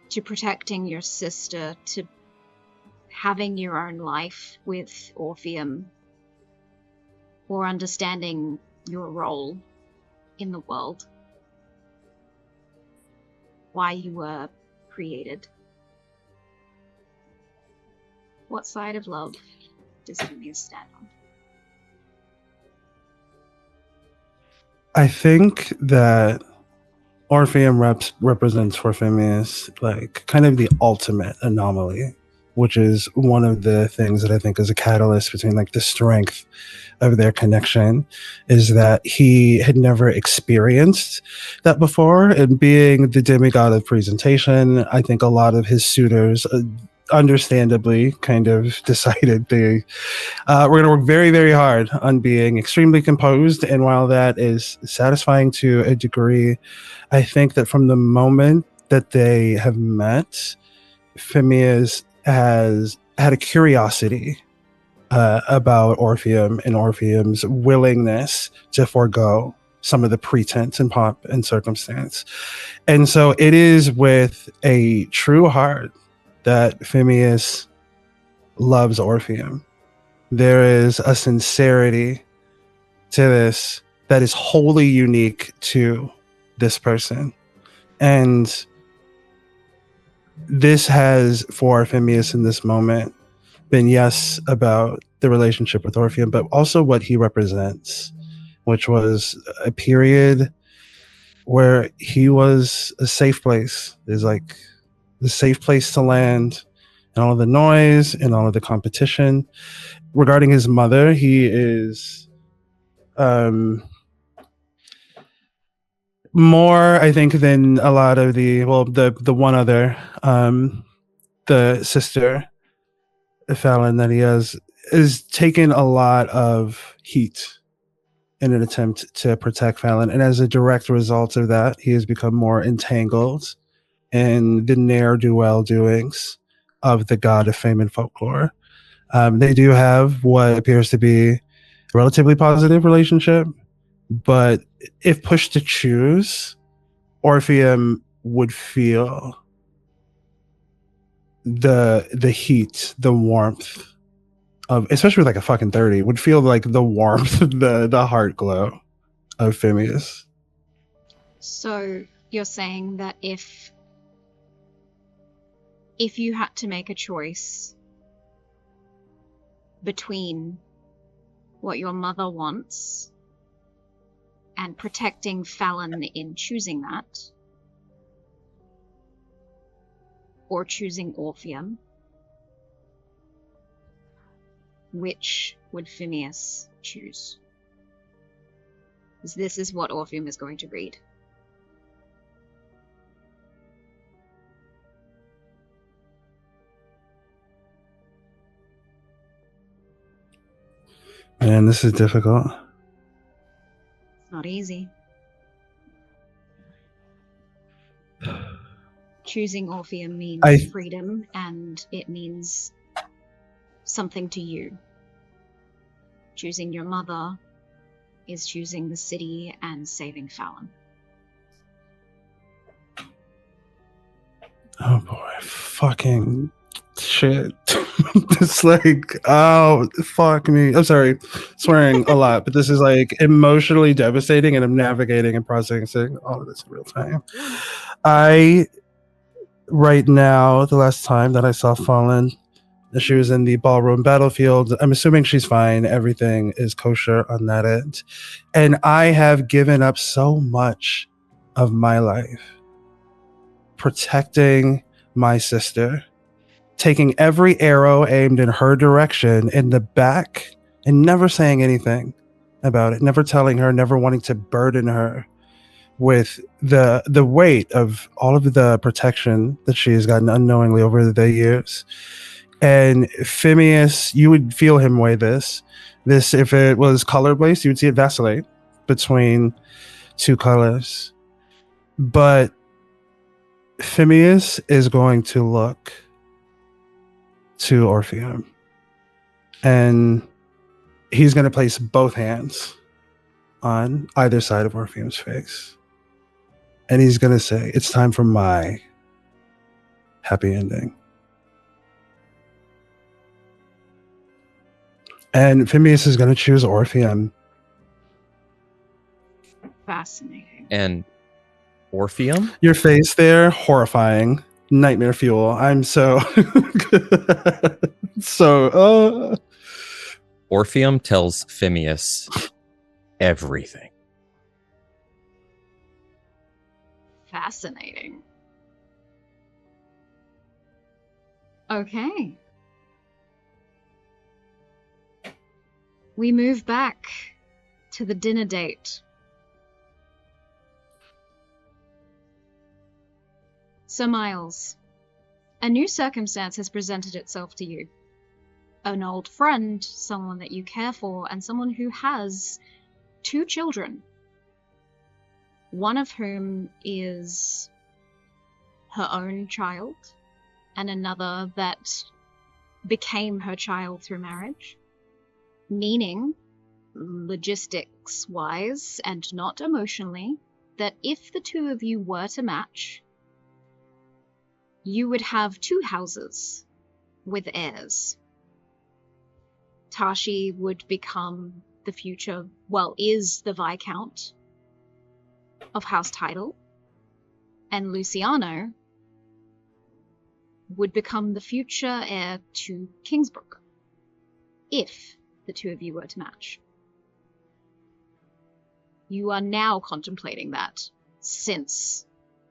to protecting your sister, to having your own life with Orpheum, or understanding your role in the world, why you were created? What side of love does Phemius stand on? I think that Orpheum represents for Phemius kind of the ultimate anomaly, which is one of the things that I think is a catalyst between the strength of their connection, is that he had never experienced that before. And being the demigod of presentation, I think a lot of his suitors understandably kind of decided we're going to work very, very hard on being extremely composed. And while that is satisfying to a degree, I think that from the moment that they have met, Phemius has had a curiosity about Orpheum and Orpheum's willingness to forego some of the pretense and pomp and circumstance. And so it is with a true heart that Phemius loves Orpheum. There is a sincerity to this that is wholly unique to this person. And this has, for Phemius in this moment, been, yes, about the relationship with Orpheum, but also what he represents, which was a period where he was a safe place. There's the safe place to land, and all of the noise and all of the competition. Regarding his mother, he is more, I think, than a lot of the one other, the sister Fallon that he has. has taken a lot of heat in an attempt to protect Fallon, and as a direct result of that, he has become more entangled in the ne'er-do-well doings of the god of fame and folklore. They do have what appears to be a relatively positive relationship, but if pushed to choose, Orpheum would feel the heat, the warmth of, especially with like a fucking 30, would feel like the warmth, the heart glow of Phemius. So you're saying that if you had to make a choice between what your mother wants and protecting Fallon in choosing that, or choosing Orpheum, which would Phemius choose? Because this is what Orpheum is going to read. Man, this is difficult. It's not easy. Choosing Orpheum means freedom, and it means something to you. Choosing your mother is choosing the city and saving Fallon. Oh boy, fucking shit. It's like, oh, fuck me. I'm sorry, swearing a lot, but this is like emotionally devastating, and I'm navigating and processing all of this in real time. Right now, the last time that I saw Fallon, she was in the ballroom battlefield. I'm assuming she's fine. Everything is kosher on that end. And I have given up so much of my life protecting my sister, taking every arrow aimed in her direction in the back and never saying anything about it, never telling her, never wanting to burden her with the weight of all of the protection that she has gotten unknowingly over the years. And Phemius, you would feel him weigh this. If it was color-based, you would see it vacillate between two colors. But Phemius is going to look to Orpheum, and he's going to place both hands on either side of Orpheum's face. And he's going to say, it's time for my happy ending. And Phemius is going to choose Orpheum. Fascinating. And Orpheum? Your face there, horrifying. Nightmare fuel. I'm so... Orpheum tells Phemius everything. Fascinating. Okay. We move back to the dinner date. Sir Miles, a new circumstance has presented itself to you. An old friend, someone that you care for, and someone who has 2 children. One of whom is her own child, and another that became her child through marriage. Meaning, logistics-wise and not emotionally, that if the 2 of you were to match, you would have 2 houses with heirs. Tashi would become the future, is the Viscount of House Tidal, and Luciano would become the future heir to Kingsbrook, if the 2 of you were to match. You are now contemplating that, since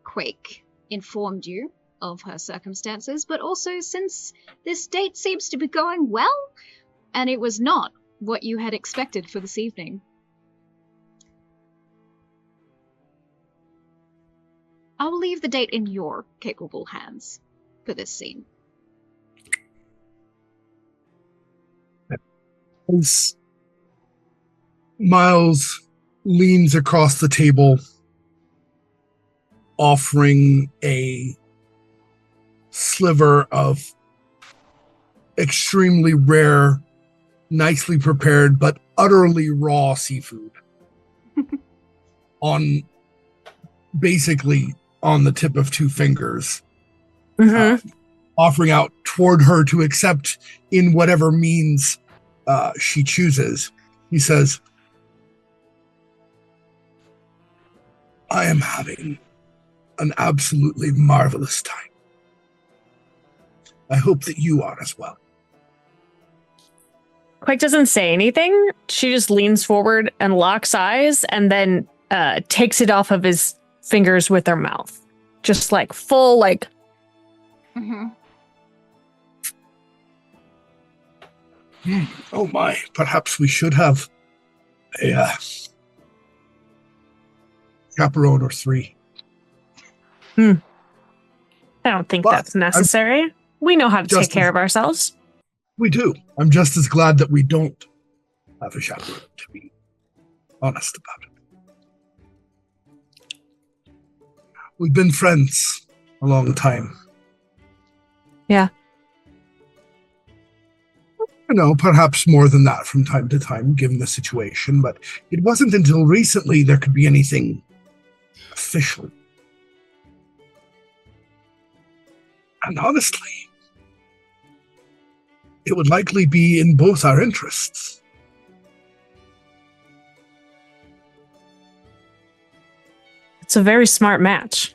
Quake informed you of her circumstances, but also since this date seems to be going well, and it was not what you had expected for this evening. I will leave the date in your capable hands for this scene. As Miles leans across the table, offering a sliver of extremely rare, nicely prepared, but utterly raw seafood basically on the tip of two fingers, offering out toward her to accept in whatever means she chooses. He says, I am having an absolutely marvelous time. I hope that you are as well. Quake doesn't say anything. She just leans forward and locks eyes and then takes it off of his fingers with her mouth. Just like full, like... Oh my, perhaps we should have a chaperone or three. I don't think that's necessary. We know how to take care of ourselves. We do. I'm just as glad that we don't have a chaperone, to be honest about it. We've been friends a long time. Yeah. You know, perhaps more than that from time to time, given the situation, but it wasn't until recently there could be anything official. And honestly, it would likely be in both our interests. It's a very smart match,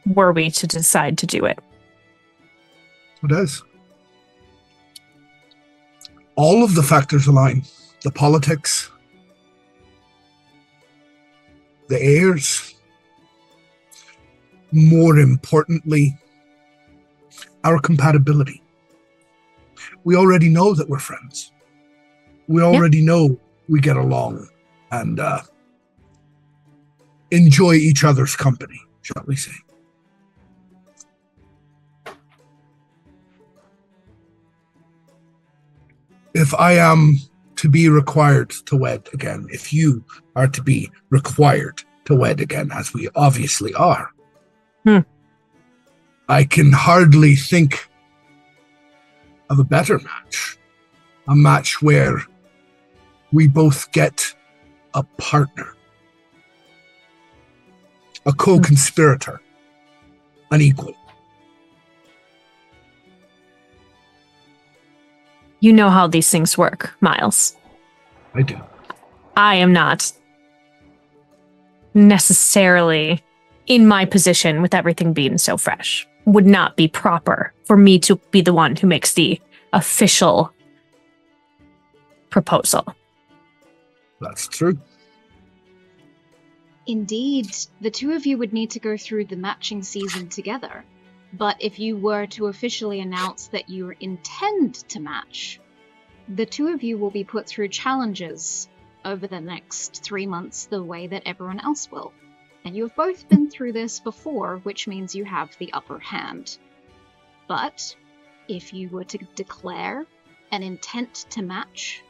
were we to decide to do it. It is. All of the factors align. The politics, the heirs, more importantly, our compatibility. We already know that we're friends. We already know we get along and enjoy each other's company, shall we say. If I am to be required to wed again, if you are to be required to wed again, as we obviously are, I can hardly think of a better match. A match where we both get a partner, a co-conspirator, an equal. You know how these things work, Miles. I do. I am not necessarily in my position with everything being so fresh. Would not be proper for me to be the one who makes the official proposal. That's true. Indeed, the two of you would need to go through the matching season together. But if you were to officially announce that you intend to match, the two of you will be put through challenges over the next 3 months the way that everyone else will. And you have both been through this before, which means you have the upper hand. But if you were to declare an intent to match,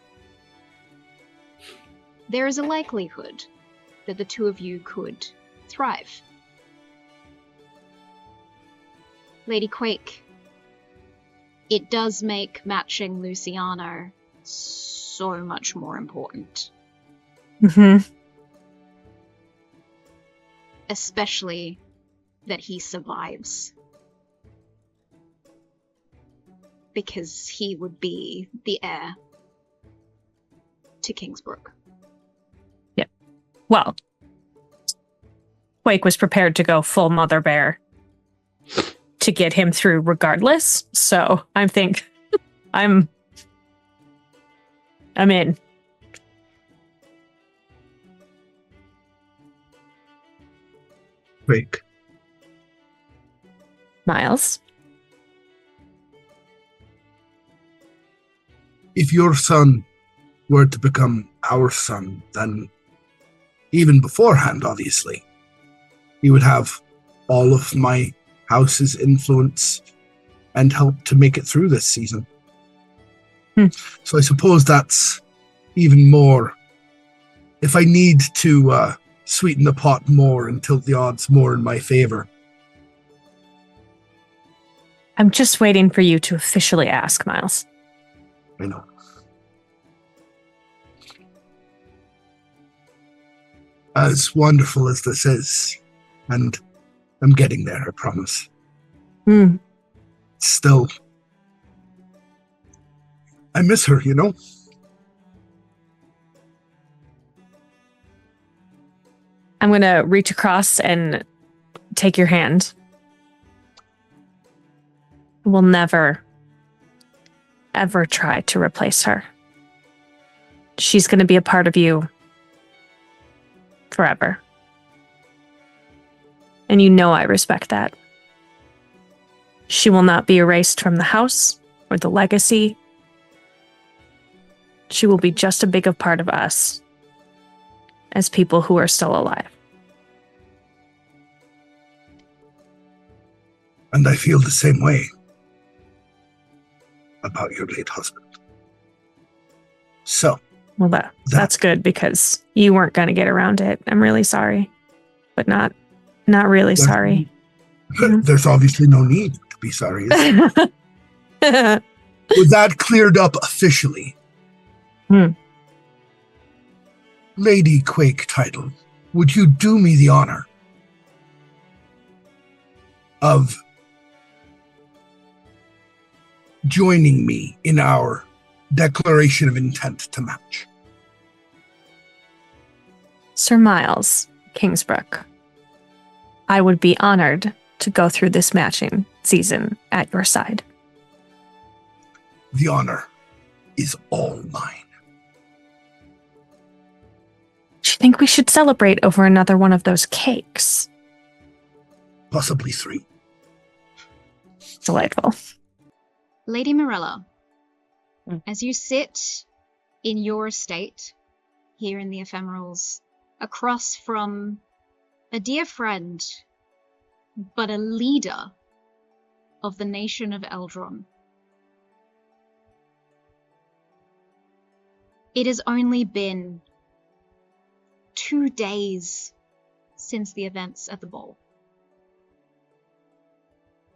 there is a likelihood that the two of you could thrive. Lady Quake, it does make matching Luciano so much more important. Especially that he survives. Because he would be the heir to Kingsbrook. Yep. Well, Quake was prepared to go full mother bear to get him through regardless. So I think I'm in. Quake. Miles. If your son were to become our son, then even beforehand, obviously, he would have all of my house's influence and help to make it through this season. So I suppose that's even more. If I need to sweeten the pot more and tilt the odds more in my favor. I'm just waiting for you to officially ask, Miles. I know. As wonderful as this is, and I'm getting there, I promise. Still, I miss her, you know? I'm going to reach across and take your hand. We'll never, ever try to replace her. She's going to be a part of you forever. And you know I respect that. She will not be erased from the house or the legacy. She will be just as big a part of us as people who are still alive. And I feel the same way about your late husband. So. Well, that's good because you weren't going to get around it. I'm really sorry, but not really sorry. There's obviously no need to be sorry. Was that cleared up officially? Lady Quake Tidal, would you do me the honor of joining me in our declaration of intent to match? Sir Miles, Kingsbrook, I would be honored to go through this matching season at your side. The honor is all mine. Do you think we should celebrate over another one of those cakes? Possibly 3. Delightful. Lady Morella, as you sit in your estate here in the Ephemerals, across from a dear friend, but a leader of the nation of Eldron, it has only been 2 days since the events at the ball.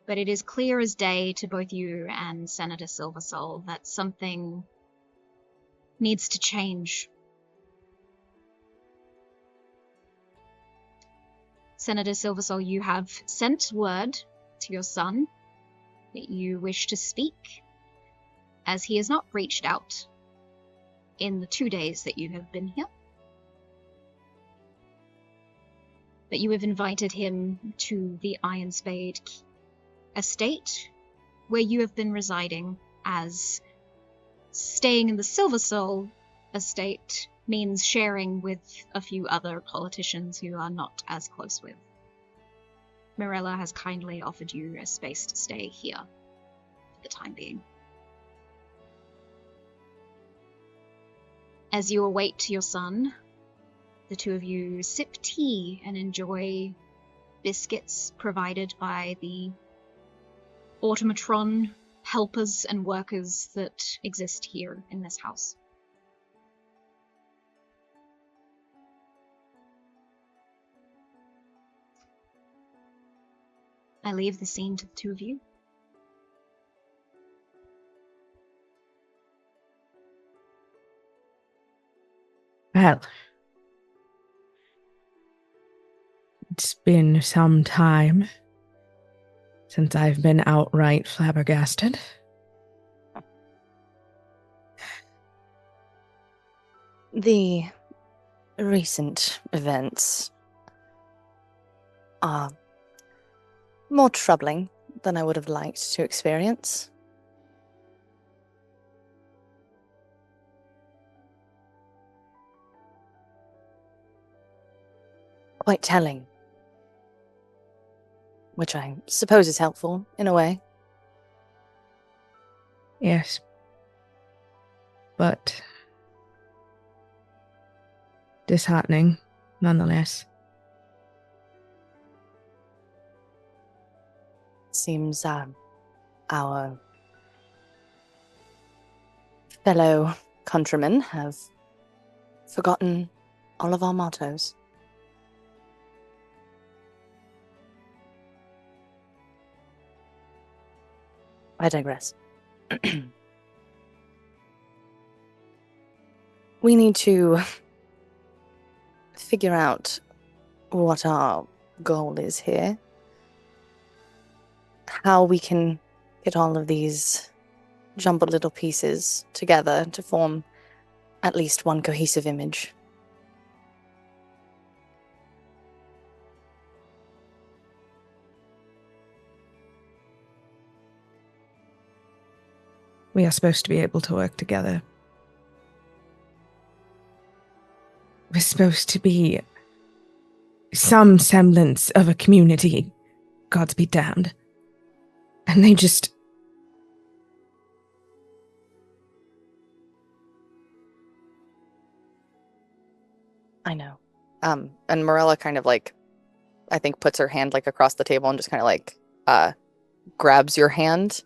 But it is clear as day to both you and Senator Silversole that something needs to change. Senator Silversole, you have sent word to your son that you wish to speak, as he has not reached out in the 2 days that you have been here. But you have invited him to the Iron Spade estate, where you have been residing, as staying in the Silversole estate means sharing with a few other politicians who are not as close with. Morella has kindly offered you a space to stay here for the time being. As you await your son, the two of you sip tea and enjoy biscuits provided by the automatron helpers and workers that exist here in this house. I leave the scene to the two of you. Well, it's been some time since I've been outright flabbergasted. The recent events are more troubling than I would have liked to experience. Quite telling. Which I suppose is helpful, in a way. Yes. But disheartening, nonetheless. Seems our fellow countrymen have forgotten all of our mottos. I digress. We need to figure out what our goal is here. How we can get all of these jumbled little pieces together to form at least one cohesive image. We are supposed to be able to work together. We're supposed to be some semblance of a community. Gods be damned. And they just... I know. And Morella kind of like, I think puts her hand like across the table and just kind of like grabs your hand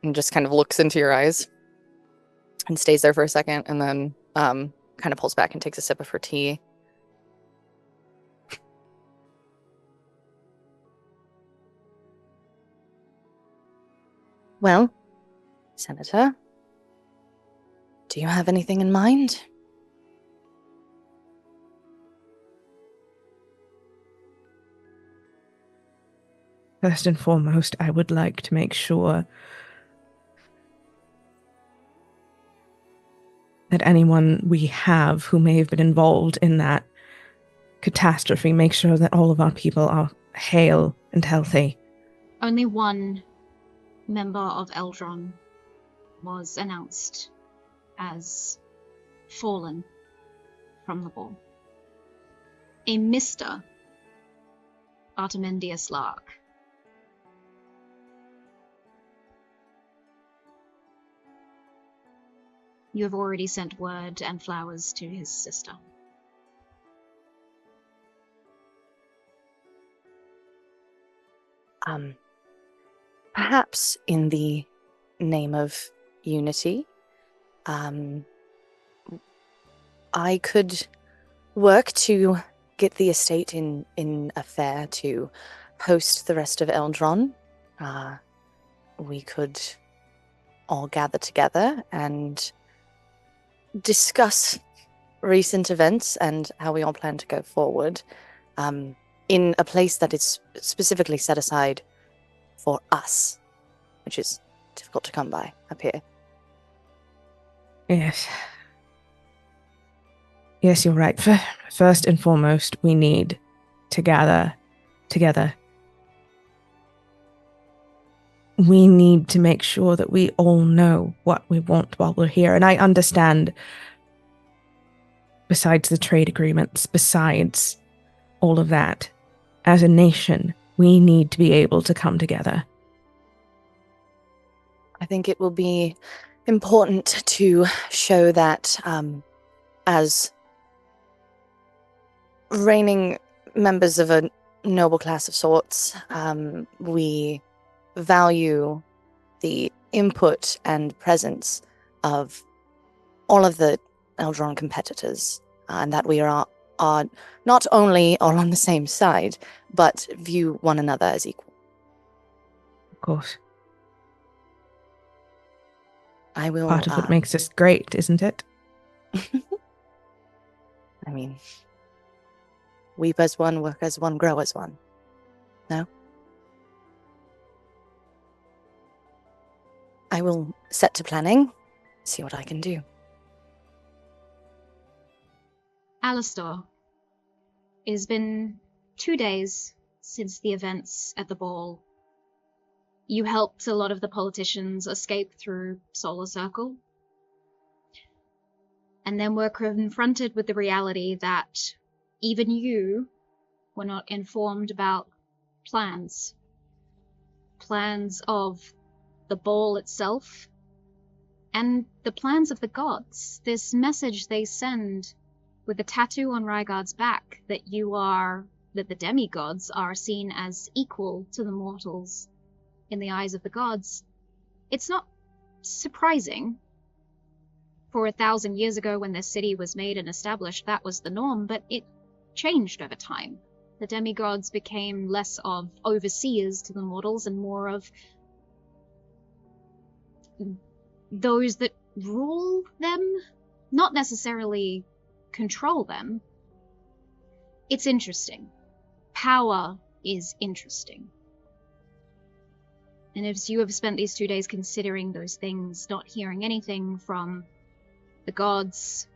and just kind of looks into your eyes and stays there for a second and then kind of pulls back and takes a sip of her tea. Well, Senator, do you have anything in mind? First and foremost, I would like to make sure that anyone we have who may have been involved in that catastrophe, make sure that all of our people are hale and healthy. Only one member of Eldron was announced as fallen from the ball. A Mr. Artemendius Lark. You have already sent word and flowers to his sister. Perhaps in the name of unity, I could work to get the estate in a fair to host the rest of Eldron. We could all gather together and discuss recent events and how we all plan to go forward in a place that is specifically set aside for us, which is difficult to come by up here. Yes. Yes, you're right. First and foremost, we need to gather together. We need to make sure that we all know what we want while we're here. And I understand, besides the trade agreements, besides all of that, as a nation, we need to be able to come together. I think it will be important to show that as reigning members of a noble class of sorts, we value the input and presence of all of the Eldron competitors, and that we are not only all on the same side, but view one another as equal. Of course. I will... Part of what makes us great, isn't it? I mean, weep as one, work as one, grow as one. No? I will set to planning, see what I can do. Alistair, it has been 2 days since the events at the ball. You helped a lot of the politicians escape through Solar Circle. And then were confronted with the reality that even you were not informed about plans. Plans of the ball itself, and the plans of the gods. This message they send with the tattoo on Rygard's back that the demigods are seen as equal to the mortals in the eyes of the gods. It's not surprising, For 1,000 years ago, when this city was made and established, that was the norm, but it changed over time. The demigods became less of overseers to the mortals and more of those that rule them, not necessarily control them. It's interesting. Power is interesting. And as you have spent these 2 days considering those things, not hearing anything from the gods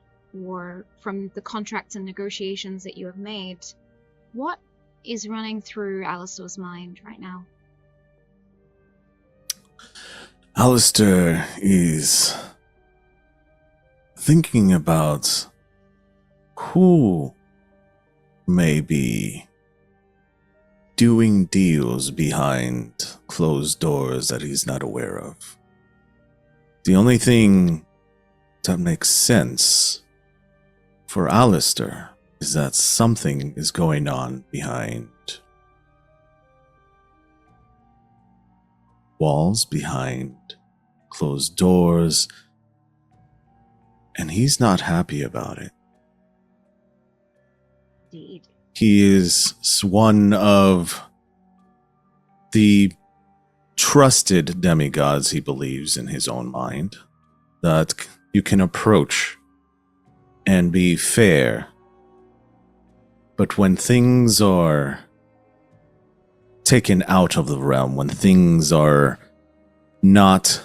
or from the contracts and negotiations that you have made, what is running through Alistair's mind right now? Alistair is thinking about who may be doing deals behind closed doors that he's not aware of. The only thing that makes sense for Alistair is that something is going on behind walls, behind closed doors, and he's not happy about it. Indeed. He is one of the trusted demigods, he believes in his own mind, that you can approach and be fair. But when things are taken out of the realm, when things are not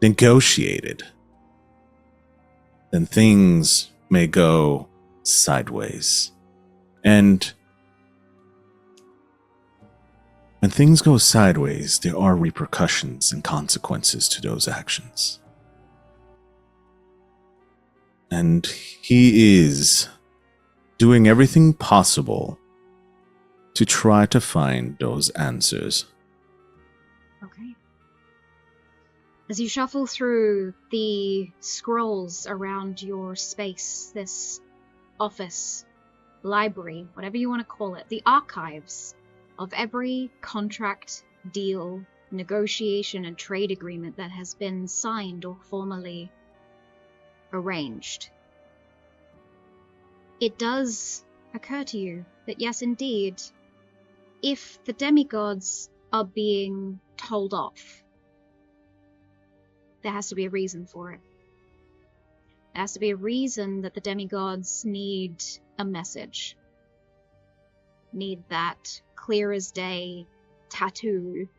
negotiated, then things may go sideways. And when things go sideways, there are repercussions and consequences to those actions. And he is doing everything possible to try to find those answers. Okay. As you shuffle through the scrolls around your space, this office, library, whatever you want to call it, the archives of every contract, deal, negotiation, and trade agreement that has been signed or formally arranged, it does occur to you that yes, indeed, if the demigods are being told off, there has to be a reason for it. There has to be a reason that the demigods need a message. Need that clear as day tattooed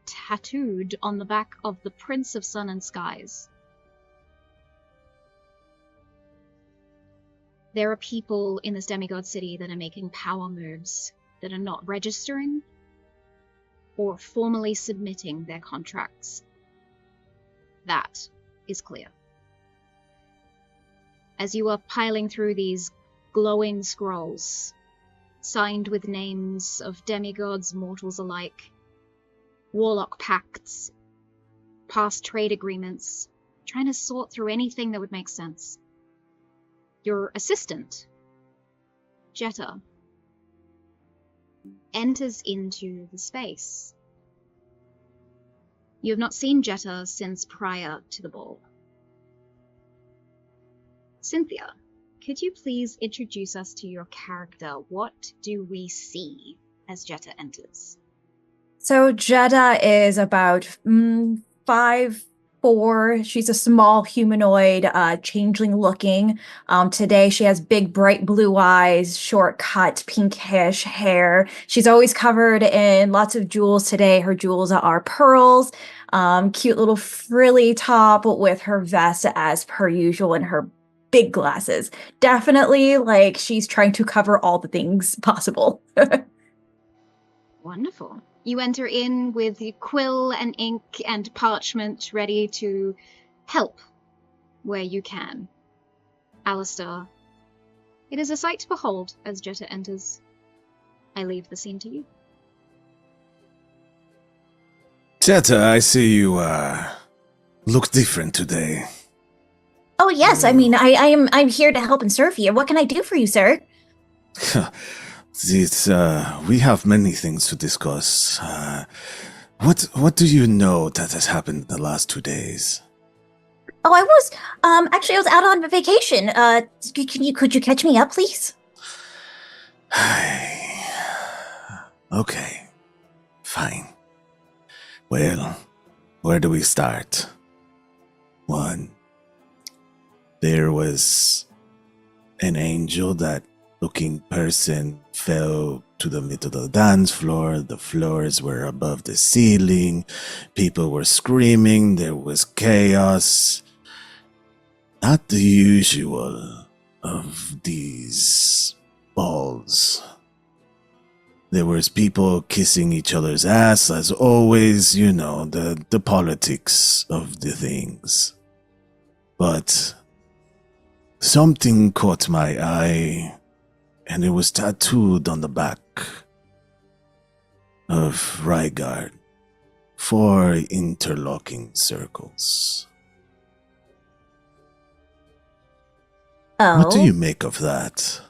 on the back of the Prince of Sun and Skies. There are people in this demigod city that are making power moves that are not registering or formally submitting their contracts. That is clear. As you are piling through these glowing scrolls, signed with names of demigods, mortals alike, warlock pacts, past trade agreements, trying to sort through anything that would make sense, your assistant, Jetta, enters into the space. You have not seen Jetta since prior to the ball. Cynthia, could you please introduce us to your character? What do we see as Jetta enters? So Jetta is about 5'4". She's a small humanoid, changeling looking. Today she has big, bright blue eyes, short cut, pinkish hair. She's always covered in lots of jewels. Today her jewels are pearls, cute little frilly top with her vest as per usual and her big glasses. Definitely like she's trying to cover all the things possible. Wonderful. You enter in with the quill and ink and parchment ready to help where you can. Alistair, it is a sight to behold as Jetta enters. I leave the scene to you. Jetta, I see you look different today. Oh yes, I mean I'm here to help and serve you. What can I do for you, sir? We have many things to discuss. What do you know that has happened in the last 2 days? Oh, I was. Actually, I was out on vacation. Could you catch me up, please? Okay. Fine. Well, where do we start? 1. There was an angel that looking person fell to the middle of the dance floor. The floors were above the ceiling. People were screaming. There was chaos. Not the usual of these balls. There was people kissing each other's ass, as always, you know, the politics of the things. But something caught my eye, and it was tattooed on the back of Rygard. 4 interlocking circles. Oh. What do you make of that?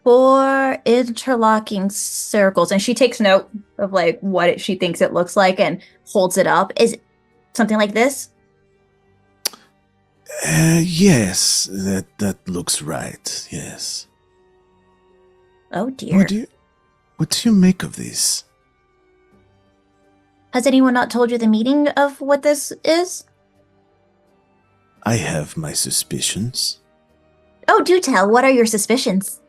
4 interlocking circles, and she takes note of like what she thinks it looks like and holds it up. Is it something like this? Yes, that looks right. Yes. Oh dear. What do you make of this? Has anyone not told you the meaning of what this is? I have my suspicions. Oh, do tell. What are your suspicions?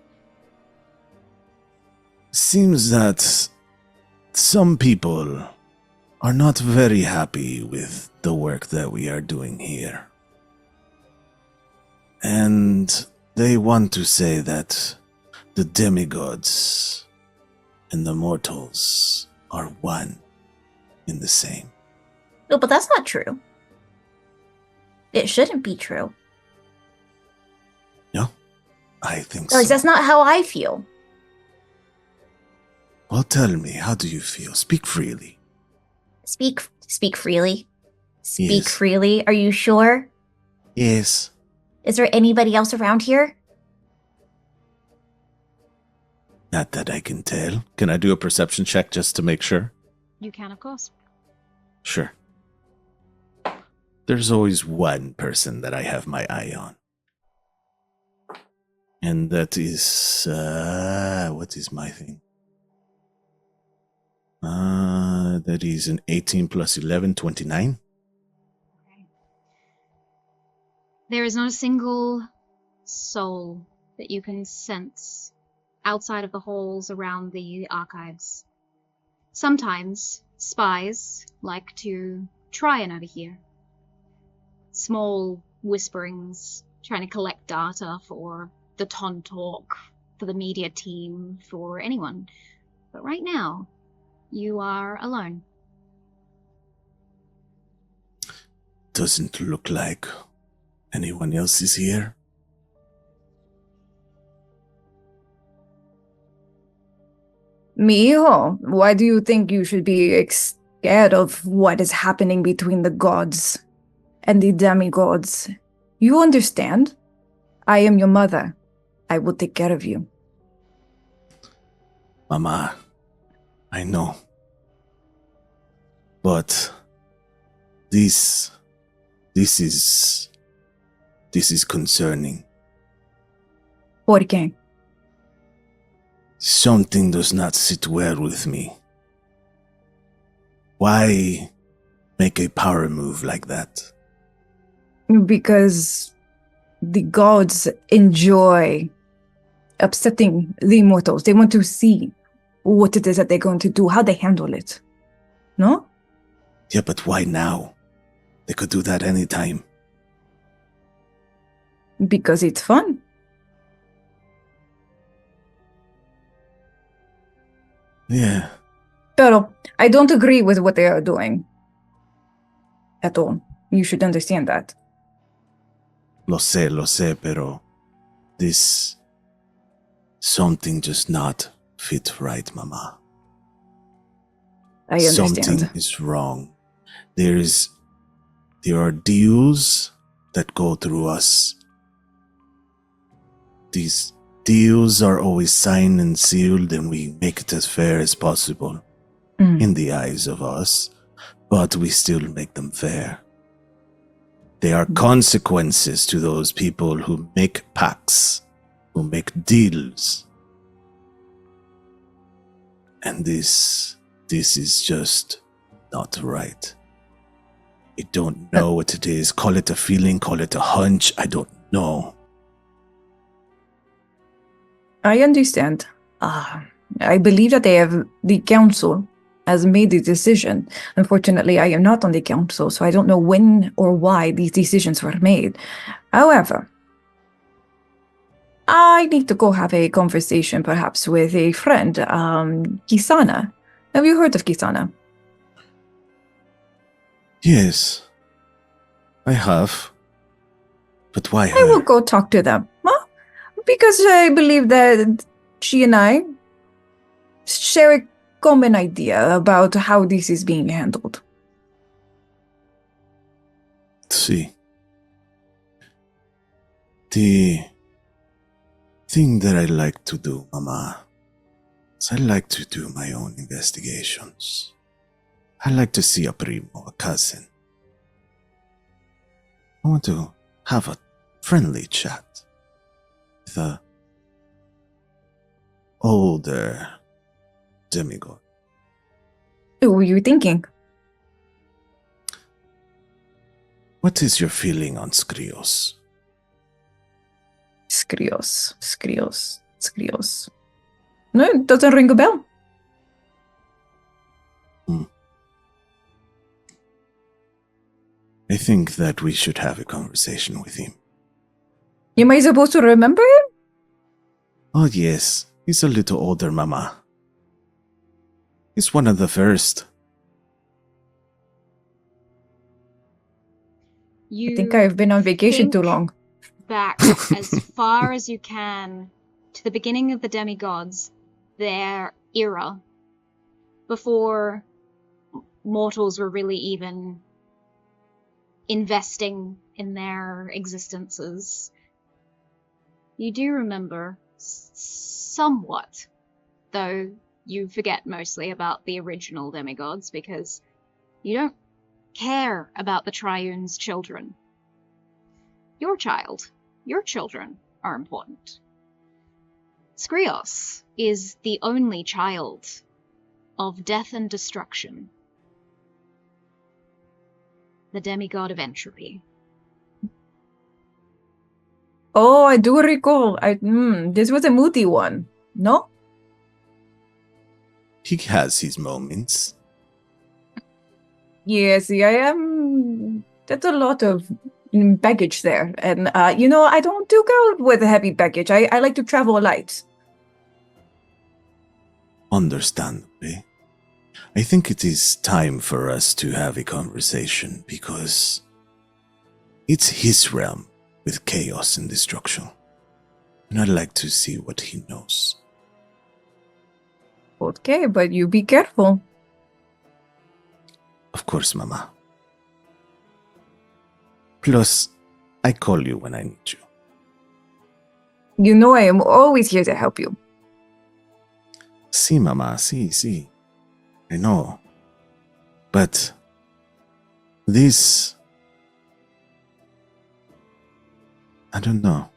Seems that some people are not very happy with the work that we are doing here. And they want to say that the demigods and the mortals are one in the same. No, but that's not true. It shouldn't be true. No, I think Like, so. that's not how I feel. Well, tell me, how do you feel? Speak freely. Speak freely. Speak Yes. freely. Are you sure? Yes. Is there anybody else around here? Not that I can tell. Can I do a perception check just to make sure? You can, of course. Sure. There's always one person that I have my eye on. And that is, what is my thing? That is an 18 plus 11, 29. There is not a single soul that you can sense outside of the halls around the archives. Sometimes spies like to try and overhear. Small whisperings, trying to collect data for the Ton Talk, for the media team, for anyone. But right now, you are alone. Doesn't look like anyone else is here. Mijo, why do you think you should be scared of what is happening between the gods and the demigods? You understand? I am your mother. I will take care of you. Mama, I know. But this is concerning. ¿Por qué? Something does not sit well with me. Why make a power move like that? Because the gods enjoy upsetting the mortals. They want to see what it is that they're going to do, how they handle it. No? Yeah, but why now? They could do that anytime. Because it's fun. Yeah. Pero I don't agree with what they are doing. At all. You should understand that. Lo sé, pero this something just not fit right, Mama. I understand. Something is wrong. There are deals that go through us. These deals are always signed and sealed, and we make it as fair as possible in the eyes of us, but we still make them fair. There are consequences to those people who make pacts, who make deals. And this is just not right. I don't know what it is. Call it a feeling, call it a hunch. I don't know. I understand. I believe that the council has made the decision. Unfortunately, I am not on the council, so I don't know when or why these decisions were made. However, I need to go have a conversation perhaps with a friend, Kisana. Have you heard of Kisana? Yes, I have. But why I will go talk to them. Huh? Because I believe that she and I share a common idea about how this is being handled. See. The thing that I like to do, Mama, is I like to do my own investigations. I like to see a primo, a cousin. I want to have a friendly chat with a older demigod. What were you thinking? What is your feeling on Skrios? Skrios. No, it doesn't ring a bell. I think that we should have a conversation with him. Am I supposed to remember him? Oh yes, he's a little older, Mama. He's one of the first. I think I've been on vacation too long. Back as far as you can to the beginning of the demigods, their era, before mortals were really even investing in their existences. You do remember somewhat, though you forget mostly about the original demigods because you don't care about the Triune's children. Your children are important. Skrios is the only child of death and destruction. The demigod of entropy. Oh, I do recall. This was a moody one, no? He has his moments. Yes, that's a lot of baggage there. And, I don't do good with heavy baggage. I like to travel light. Understandably. I think it is time for us to have a conversation because it's his realm with chaos and destruction. And I'd like to see what he knows. Okay, but you be careful. Of course, Mama. Plus, I call you when I need you. You know I am always here to help you. See, Mama, see. I know. But this... I don't know.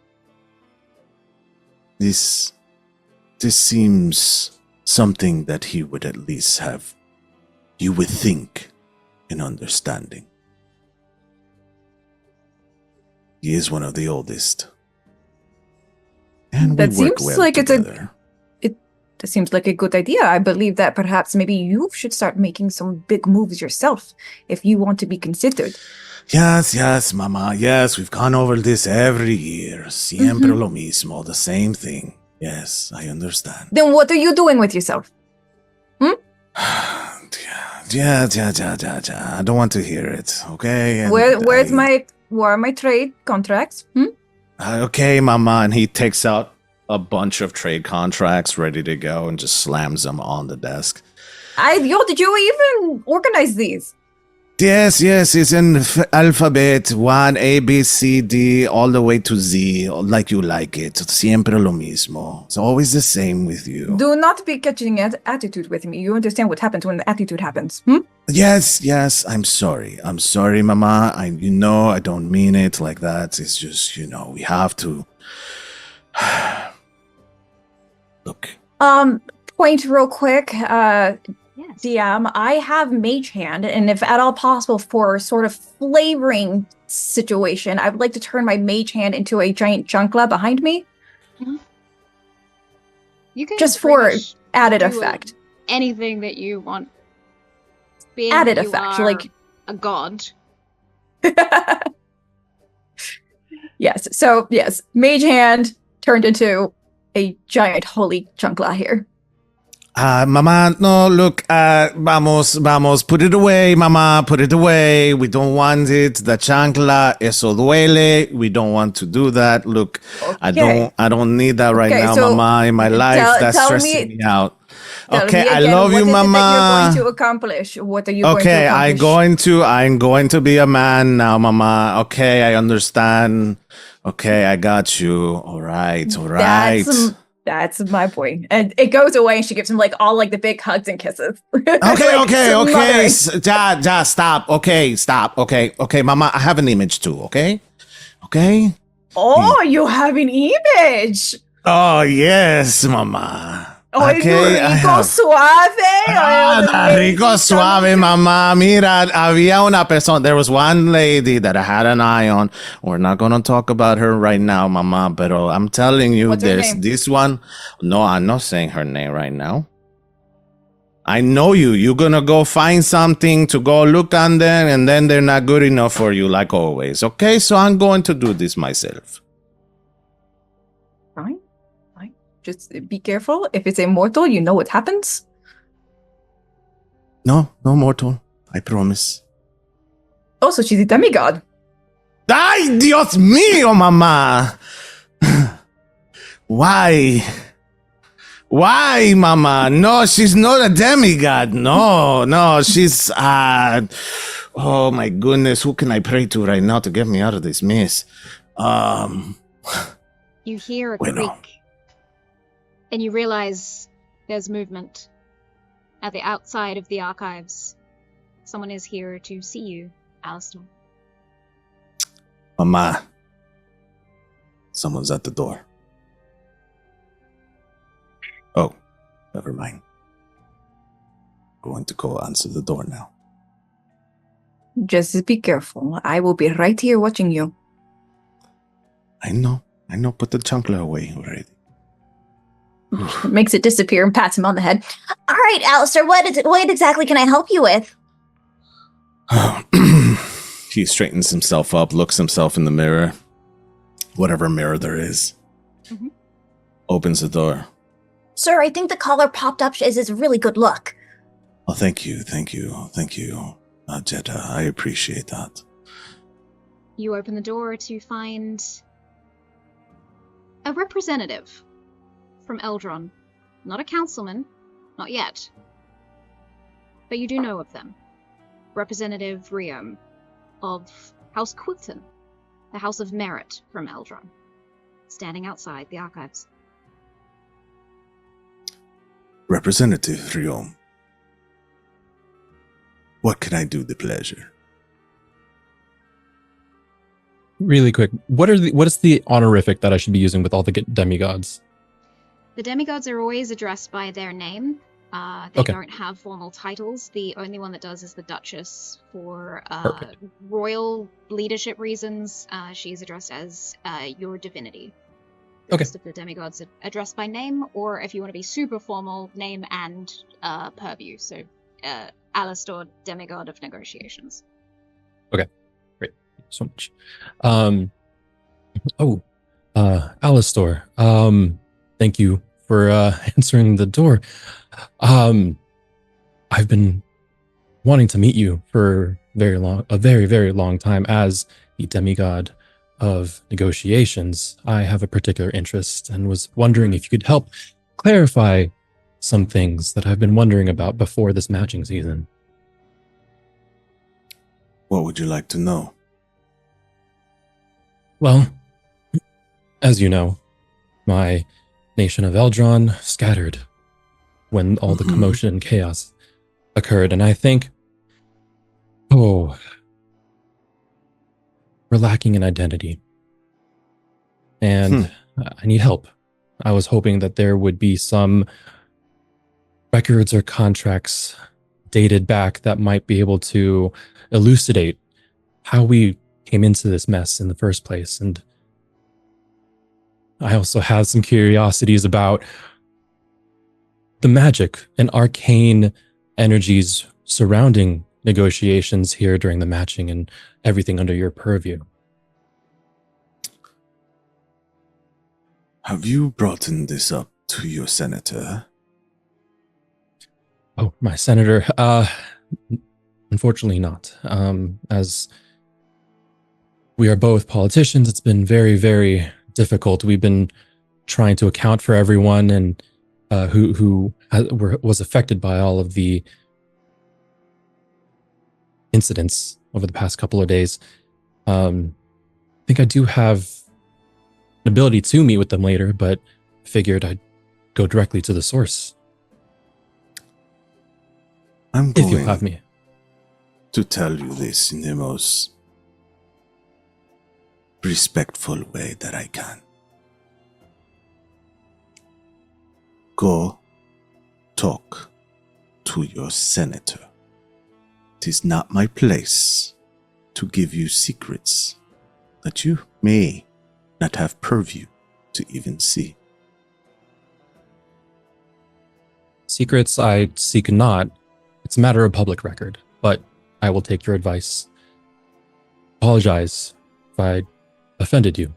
This seems something that he would at least have, you would think, an understanding. He is one of the oldest. And that we work seems well like together. That seems like a good idea. I believe that perhaps maybe you should start making some big moves yourself if you want to be considered. Yes, Mama. Yes, we've gone over this every year. Siempre lo mismo, the same thing. Yes, I understand. Then what are you doing with yourself? Yeah. I don't want to hear it, okay? And where are my trade contracts? Okay, Mama. And he takes out a bunch of trade contracts ready to go and just slams them on the desk. Did you even organize these? Yes, it's in alphabet 1, A, B, C, D, all the way to Z, like you like it. Siempre lo mismo. It's always the same with you. Do not be catching attitude with me. You understand what happens when the attitude happens. Yes, I'm sorry. I'm sorry, Mama. I don't mean it like that. It's just, we have to. Look. Point real quick. DM, I have Mage Hand, and if at all possible for sort of flavoring situation, I would like to turn my Mage Hand into a giant chunkla behind me. Mm-hmm. You can just for added effect. Anything that you want. Being added that you effect, are like a god. Yes. So yes, Mage Hand turned into a giant holy chunkla here. Mama, no, look, vamos, put it away, Mama, put it away. We don't want it. The chancla, eso duele. We don't want to do that. Look, Okay. I don't need that right now, so Mama, in my life. That's tell stressing me out. Tell Okay, me I again, love you, what is it that Mama. you're going to accomplish? What are you going to Okay, accomplish? I'm going to be a man now, Mama. Okay, I understand. Okay, I got you. All right. That's my point. And it goes away and she gives him like all like the big hugs and kisses. Okay. Stop. Okay, stop. Okay, Mama, I have an image too, okay? Okay? Oh, you have an image. Oh, yes, Mama. Oh, rico suave. Rico suave, Mama. Mira, había una persona. There was one lady that I had an eye on. We're not going to talk about her right now, Mama, but I'm telling you, What's her there's name? this one. No, I'm not saying her name right now. I know you. You're going to go find something to go look on them, and then they're not good enough for you, like always. Okay, so I'm going to do this myself. Fine. Just be careful. If it's immortal, you know what happens. No mortal. I promise. Oh, so she's a demigod. Ay, Dios mío, Mama. Why? Why, Mama? No, she's not a demigod. No, she's oh my goodness, who can I pray to right now to get me out of this mess? You hear a creak, and you realize there's movement at the outside of the archives. Someone is here to see you, Alistair. Mama, someone's at the door. Oh, never mind. Going to go answer the door now. Just be careful. I will be right here watching you. I know. Put the chunkler away already. Makes it disappear and pats him on the head. All right, Alistair, what exactly can I help you with? He straightens himself up, looks himself in the mirror. Whatever mirror there is. Mm-hmm. Opens the door. Sir, I think the collar popped up is a really good look. Oh, thank you. Jetta, I appreciate that. You open the door to find a representative from Eldron. Not a councilman, not yet. But you do know of them. Representative Ryome of House Quilton, the House of Merit from Eldron, standing outside the archives. Representative Ryome. What can I do the pleasure? Really quick, what is the honorific that I should be using with all the demigods? The demigods are always addressed by their name. They don't have formal titles. The only one that does is the Duchess for royal leadership reasons. She's addressed as your divinity. The rest of the demigods are addressed by name, or if you want to be super formal, name and purview. So, Alistair, demigod of negotiations. Okay, great. Thank you so much. Alistair, thank you for answering the door. I've been wanting to meet you for a very, very long time as the demigod of negotiations. I have a particular interest and was wondering if you could help clarify some things that I've been wondering about before this matching season. What would you like to know? Well, as you know, my nation of Eldron scattered when all the commotion and chaos occurred, and I think, we're lacking an identity. And I need help. I was hoping that there would be some records or contracts dated back that might be able to elucidate how we came into this mess in the first place. And I also have some curiosities about the magic and arcane energies surrounding negotiations here during the matching and everything under your purview. Have you brought this up to your senator? Oh, my senator? Unfortunately not. As we are both politicians, it's been very, very difficult. We've been trying to account for everyone and who was affected by all of the incidents over the past couple of days. I think I do have an ability to meet with them later, but figured I'd go directly to the source. I'm if you'll going have me to tell you this in the most respectful way that I can. Go talk to your senator. It is not my place to give you secrets that you may not have purview to even see. Secrets I seek not. It's a matter of public record, but I will take your advice. Apologize if I offended you.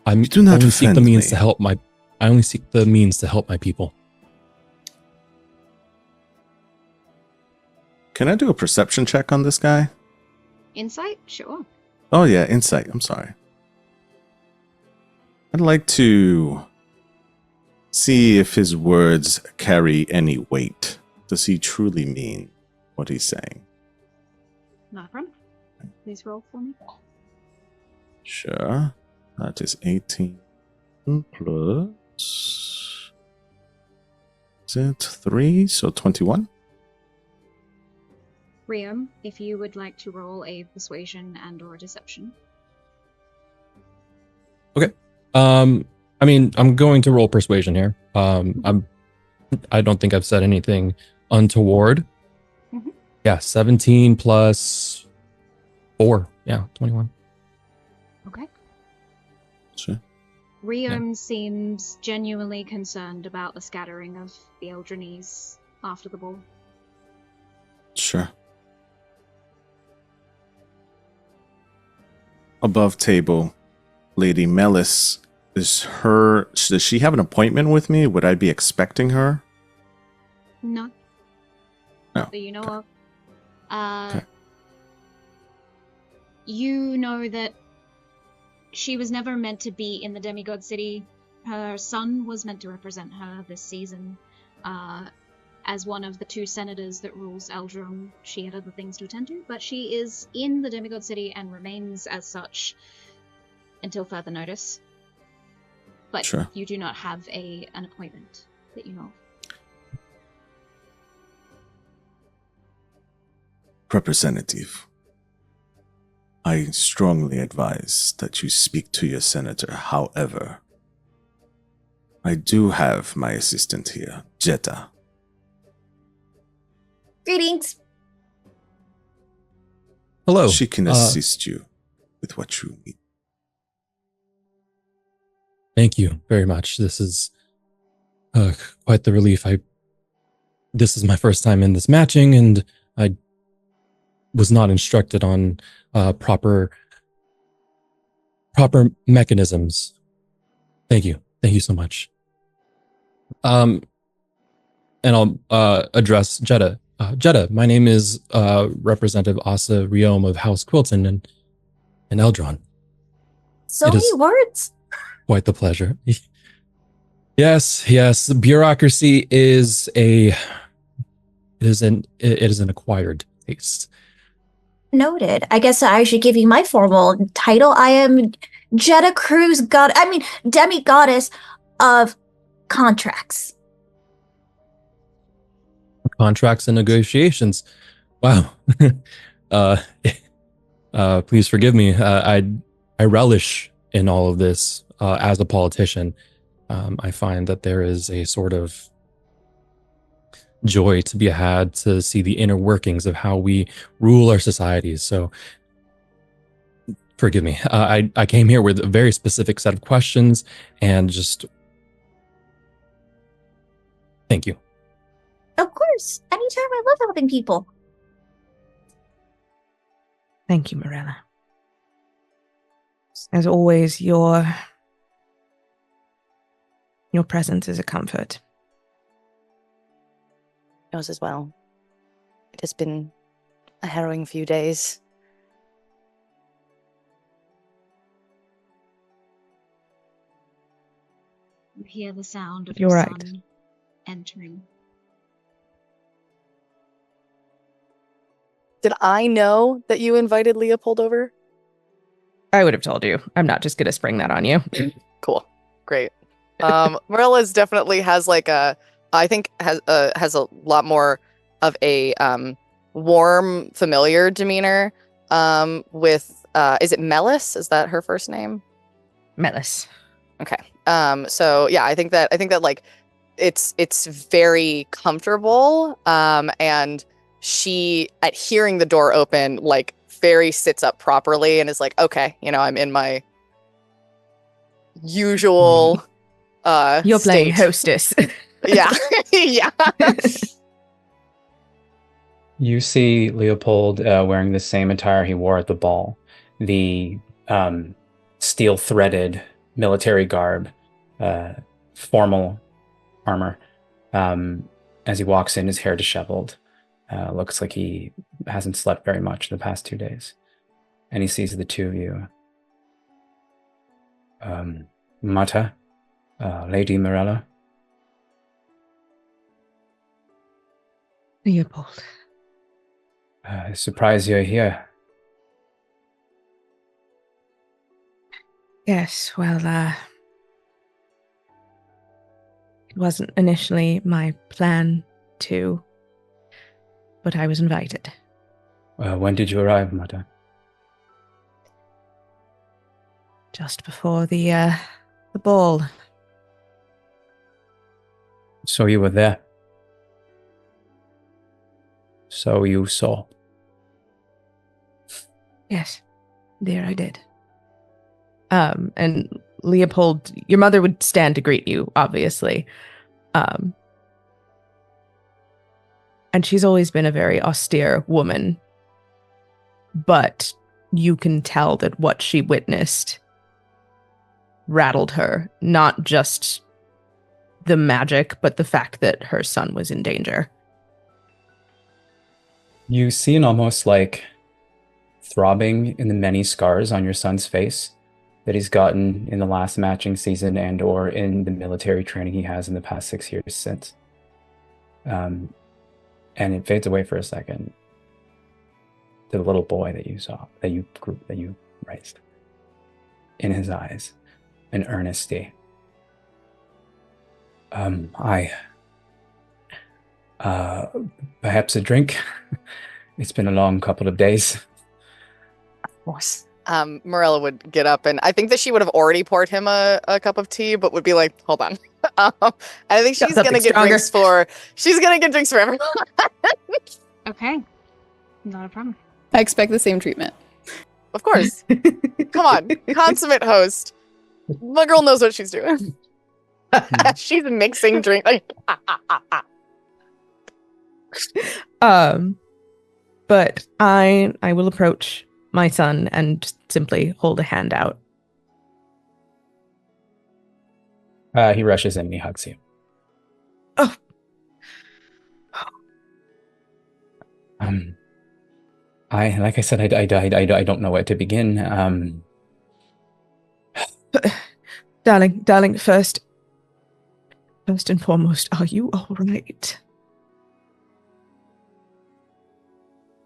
I only seek the means to help my. I only seek the means to help my people. Can I do a perception check on this guy? Insight? Sure. Oh yeah, insight. I'm sorry. I'd like to see if his words carry any weight. Does he truly mean what he's saying? Not a problem. Please roll for me. Sure. That is 18 plus... Is it 3? So 21? Ryome, if you would like to roll a persuasion and or a deception. Okay. I mean, I'm going to roll persuasion here. I don't think I've said anything untoward. Mm-hmm. Yeah, 17 plus 4. Yeah, 21. Okay. Sure. Ryome seems genuinely concerned about the scattering of the Eldronese after the ball. Sure. Above table, Lady Melis, does she have an appointment with me? Would I be expecting her? No. No. That you know of. You know that she was never meant to be in the Demigod City. Her son was meant to represent her this season. As one of the 2 senators that rules Eldron, she had other things to attend to, but she is in the Demigod City and remains as such until further notice. But sure. You do not have an appointment that you know of. Representative, I strongly advise that you speak to your senator. However, I do have my assistant here, Jetta. Greetings. Hello. She can assist you with what you need. Thank you very much. This is quite the relief. This is my first time in this matching, and I was not instructed on proper mechanisms. Thank you. Thank you so much. And I'll address Jetta. Jetta, my name is Representative Asa Ryome of House Quilton and Eldron. So many words. Quite the pleasure. Yes. The bureaucracy is an acquired taste. Noted. I guess I should give you my formal title. I am Jetta Cruz demi-goddess of contracts. Contracts and negotiations. Wow. Please forgive me. I relish in all of this as a politician. I find that there is a sort of joy to be had to see the inner workings of how we rule our societies. So forgive me. I came here with a very specific set of questions and just thank you. Of course. Anytime. I love helping people. Thank you, Morella. As always, your presence is a comfort. Yours as well. It has been a harrowing few days. You hear the sound of You're your right. son entering. Did I know that you invited Leopold over? I would have told you. I'm not just going to spring that on you. Cool. Great. Morella's definitely has like a lot more of a warm, familiar demeanor. With is it Melis? Is that her first name? Melis. Okay. So yeah, I think that like it's very comfortable. And she, at hearing the door open, like very sits up properly and is like, okay, I'm in my usual You're playing state. hostess. Yeah. Yeah. You see Leopold wearing the same attire he wore at the ball. The steel-threaded military garb, formal armor. As he walks in, his hair disheveled. Looks like he hasn't slept very much in the past 2 days. And he sees the two of you. Mata, Lady Morella. Leopold. Surprised you're here. Yes, well, it wasn't initially my plan to, but I was invited. When did you arrive, Mata? Just before the ball. So you were there. So you saw. Yes, there I did. And Leopold, your mother would stand to greet you, obviously. And she's always been a very austere woman. But you can tell that what she witnessed rattled her. Not just the magic, but the fact that her son was in danger. You see an almost like throbbing in the many scars on your son's face that he's gotten in the last matching season and or in the military training he has in the past 6 years since. And it fades away for a second. The little boy that you saw, that you raised. In his eyes, an earnesty. Perhaps a drink? It's been a long couple of days. Of course. Morella would get up, and I think that she would have already poured him a cup of tea, but would be like, hold on. I think she's gonna get drinks for everyone. Okay. Not a problem. I expect the same treatment. Of course. Come on. Consummate host. My girl knows what she's doing. She's mixing drink. But I will approach my son and simply hold a hand out. He rushes in and he hugs you. Oh. Like I said, I don't know where to begin. Darling, first and foremost, are you all right?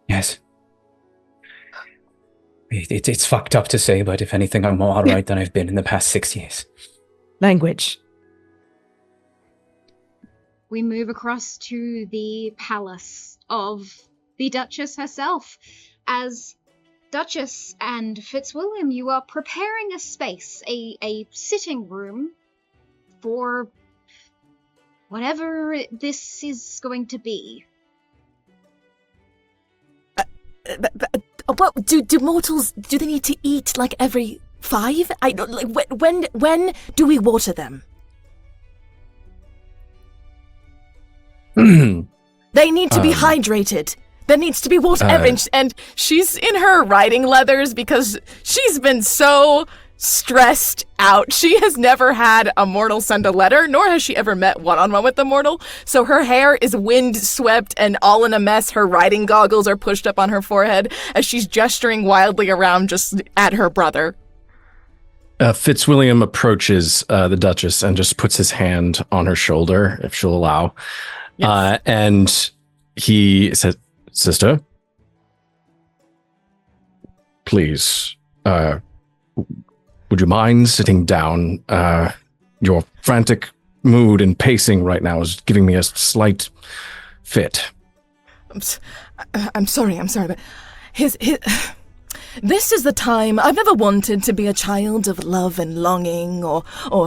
Yes. It's fucked up to say, but if anything, I'm more alright than I've been in the past 6 years. Language. We move across to the palace of the Duchess herself. As Duchess and Fitzwilliam, you are preparing a space, a sitting room for whatever this is going to be. What do mortals, do they need to eat like every 5? I don't like when do we water them? They need to be hydrated. There needs to be water. And she's in her riding leathers because she's been so stressed out. She has never had a mortal send a letter, nor has she ever met one-on-one with a mortal. So her hair is wind-swept and all in a mess. Her riding goggles are pushed up on her forehead as she's gesturing wildly around just at her brother. Fitzwilliam approaches the Duchess and just puts his hand on her shoulder, if she'll allow. Yes. And he says, "Sister, please, would you mind sitting down? Your frantic mood and pacing right now is giving me a slight fit." I'm sorry, but this is the time. I've never wanted to be a child of love and longing or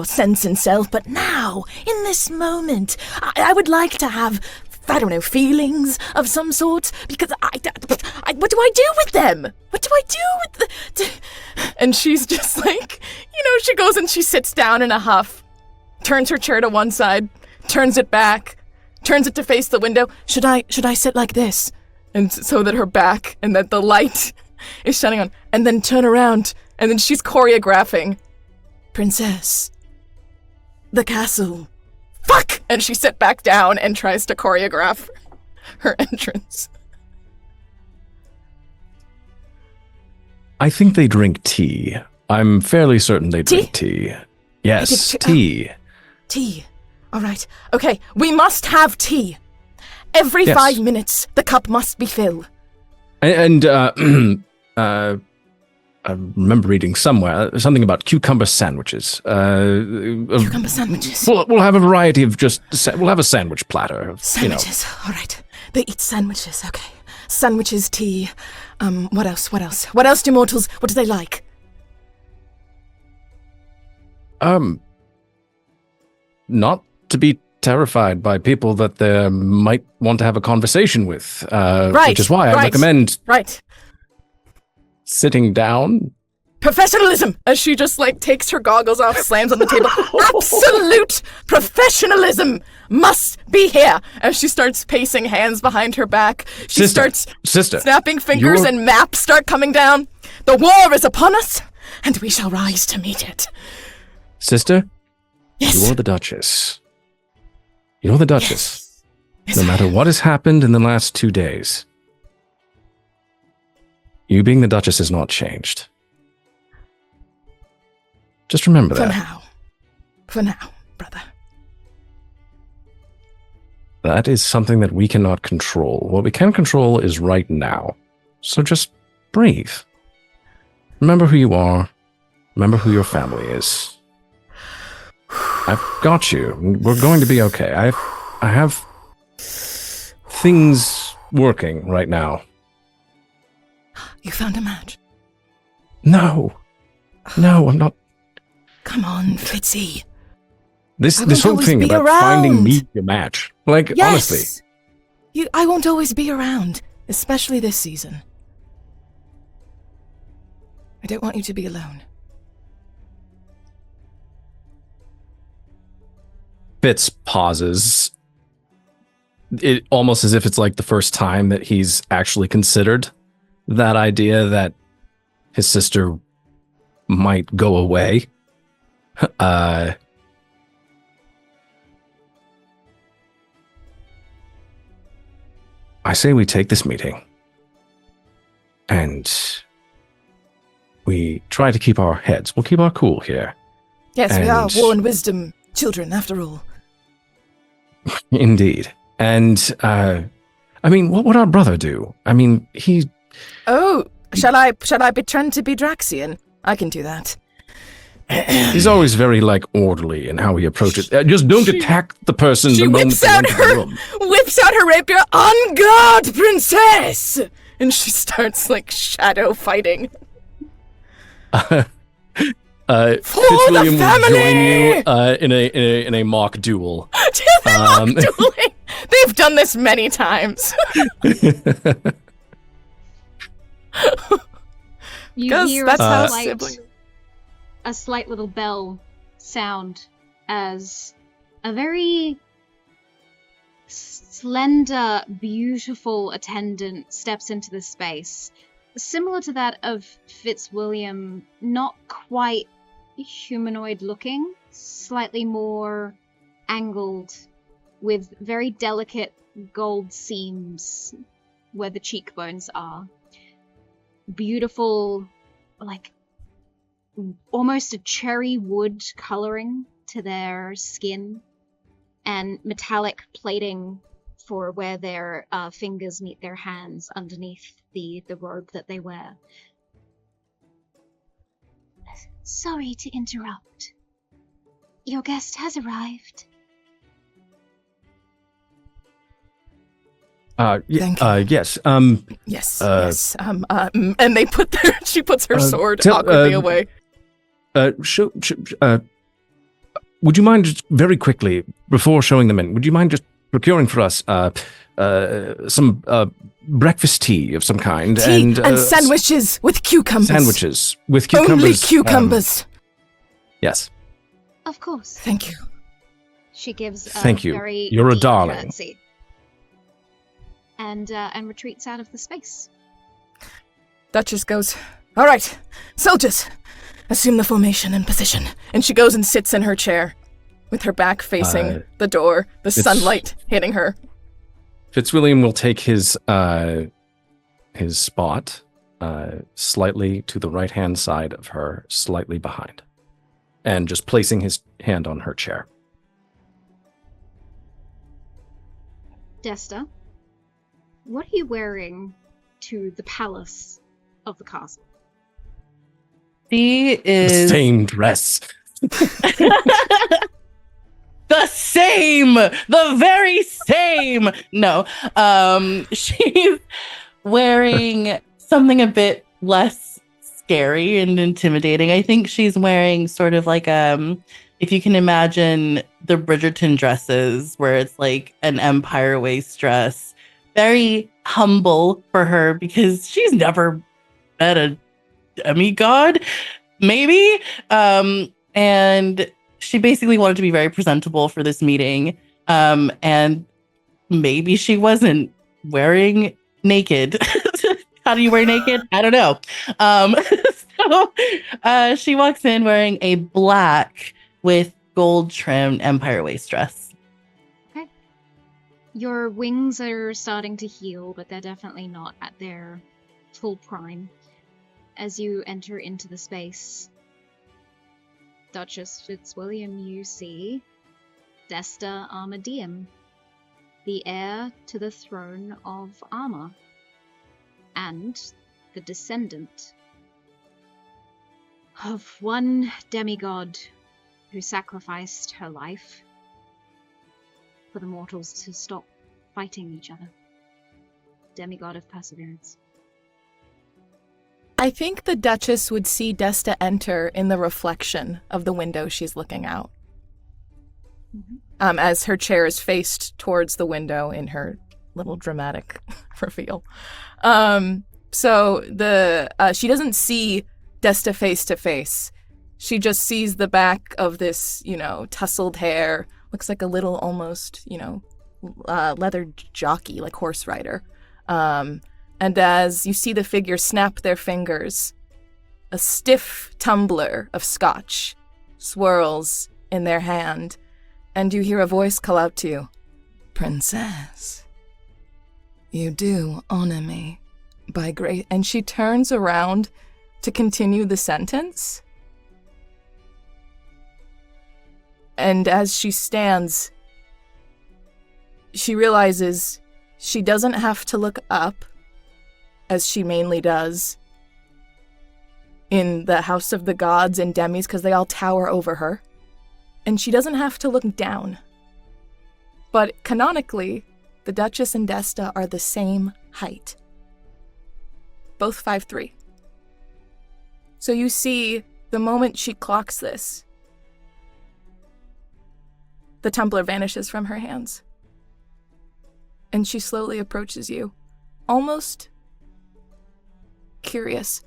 sense and self, but now, in this moment, I would like to have, I don't know, feelings of some sort, because what do I do with them? What do I do with the... And she's just like, she goes and she sits down in a huff, turns her chair to one side, turns it back, turns it to face the window. Should I sit like this? And so that her back and that the light is shining on, and then turn around, and then she's choreographing, "Princess, the castle, fuck!" And she sits back down and tries to choreograph her entrance. I think they drink tea. I'm fairly certain they drink tea. Yes, tea. Tea. All right. Okay, we must have tea. Every 5 minutes, the cup must be filled. And I remember reading somewhere something about cucumber sandwiches. Cucumber sandwiches. We'll have a variety of we'll have a sandwich platter. Sandwiches. All right. They eat sandwiches. Okay. Sandwiches, tea. What else? What else do mortals? What do they like? Not to be terrified by people that they might want to have a conversation with. Which is why I recommend sitting down. Professionalism! As she just takes her goggles off, slams on the table. Absolute professionalism must be here! As she starts pacing, hands behind her back. She starts snapping fingers and maps start coming down. The war is upon us, and we shall rise to meet it. Sister? Yes. You're the Duchess. You're the Duchess. Yes, no matter what has happened in the last 2 days, you being the Duchess has not changed. Just remember that. For now, brother. That is something that we cannot control. What we can control is right now. So just breathe. Remember who you are. Remember who your family is. I've got you. We're going to be okay. I have things working right now. You found a match? No, I'm not. Come on, Fitzy. This whole thing about finding me a match. Honestly. I won't always be around, especially this season. I don't want you to be alone. Fitz pauses. It almost as if it's the first time that he's actually considered that idea that his sister might go away. I say we take this meeting and we try to keep our heads. We'll keep our cool here. Yes, we are war and wisdom children, after all. Indeed. And, what would our brother do? He... Oh, Shall I pretend to be Draxian? I can do that. He's always very, orderly in how he approaches. Just don't attack the person the moment they enter the room. Whips out her rapier. On guard, princess! And she starts, shadow fighting. Fitzwilliam will join you in a mock duel. Mock dueling. They've done this many times. You hear that's how a slight little bell sound as a very slender, beautiful attendant steps into the space. Similar to that of Fitzwilliam, not quite humanoid looking, slightly more angled, with very delicate gold seams where the cheekbones are. Beautiful, almost a cherry wood coloring to their skin, and metallic plating for where their fingers meet their hands underneath the robe that they wear. Sorry to interrupt. Your guest has arrived. Yes. Yes. And she puts her sword awkwardly away. Would you mind just very quickly, before showing them in, would you mind just procuring for us some breakfast tea of some kind? Tea and sandwiches with cucumbers. Sandwiches with cucumbers. Only cucumbers. Yes. Of course. Thank you. She gives Thank you. very You're a deep darling. curtsy. And retreats out of the space. Duchess goes, all right, soldiers, assume the formation and position. And she goes and sits in her chair with her back facing the door, the sunlight hitting her. Fitzwilliam will take his spot slightly to the right-hand side of her, slightly behind, and just placing his hand on her chair. Desta, what are you wearing to the palace of the castle? She is... The same dress. The same! The very same! No. She's wearing something a bit less scary and intimidating. I think she's wearing sort of if you can imagine the Bridgerton dresses, where it's an empire waist dress. Very humble for her, because she's never met a demigod, maybe. And she basically wanted to be very presentable for this meeting. And maybe she wasn't wearing naked. How do you wear naked? I don't know. So she walks in wearing a black with gold trimmed empire waist dress. Okay. Your wings are starting to heal, but they're definitely not at their full prime. As you enter into the space, Duchess Fitzwilliam, you see Desta Armadium, the heir to the throne of Armor, and the descendant of one demigod who sacrificed her life for the mortals to stop fighting each other. Demigod of perseverance. I think the Duchess would see Desta enter in the reflection of the window she's looking out. Mm-hmm. As her chair is faced towards the window in her little dramatic reveal. So she doesn't see Desta face to face. She just sees the back of this, tousled hair. Looks like a little almost, leather jockey, like horse rider. And as you see the figure snap their fingers, a stiff tumbler of scotch swirls in their hand, and you hear a voice call out to you, "Princess, you do honor me by grace." And she turns around to continue the sentence. And as she stands, she realizes she doesn't have to look up, as she mainly does, in the House of the Gods and Demis because they all tower over her. And she doesn't have to look down. But canonically, the Duchess and Desta are the same height. Both 5'3". So you see, the moment she clocks this, the tumbler vanishes from her hands. And she slowly approaches you, almost curious.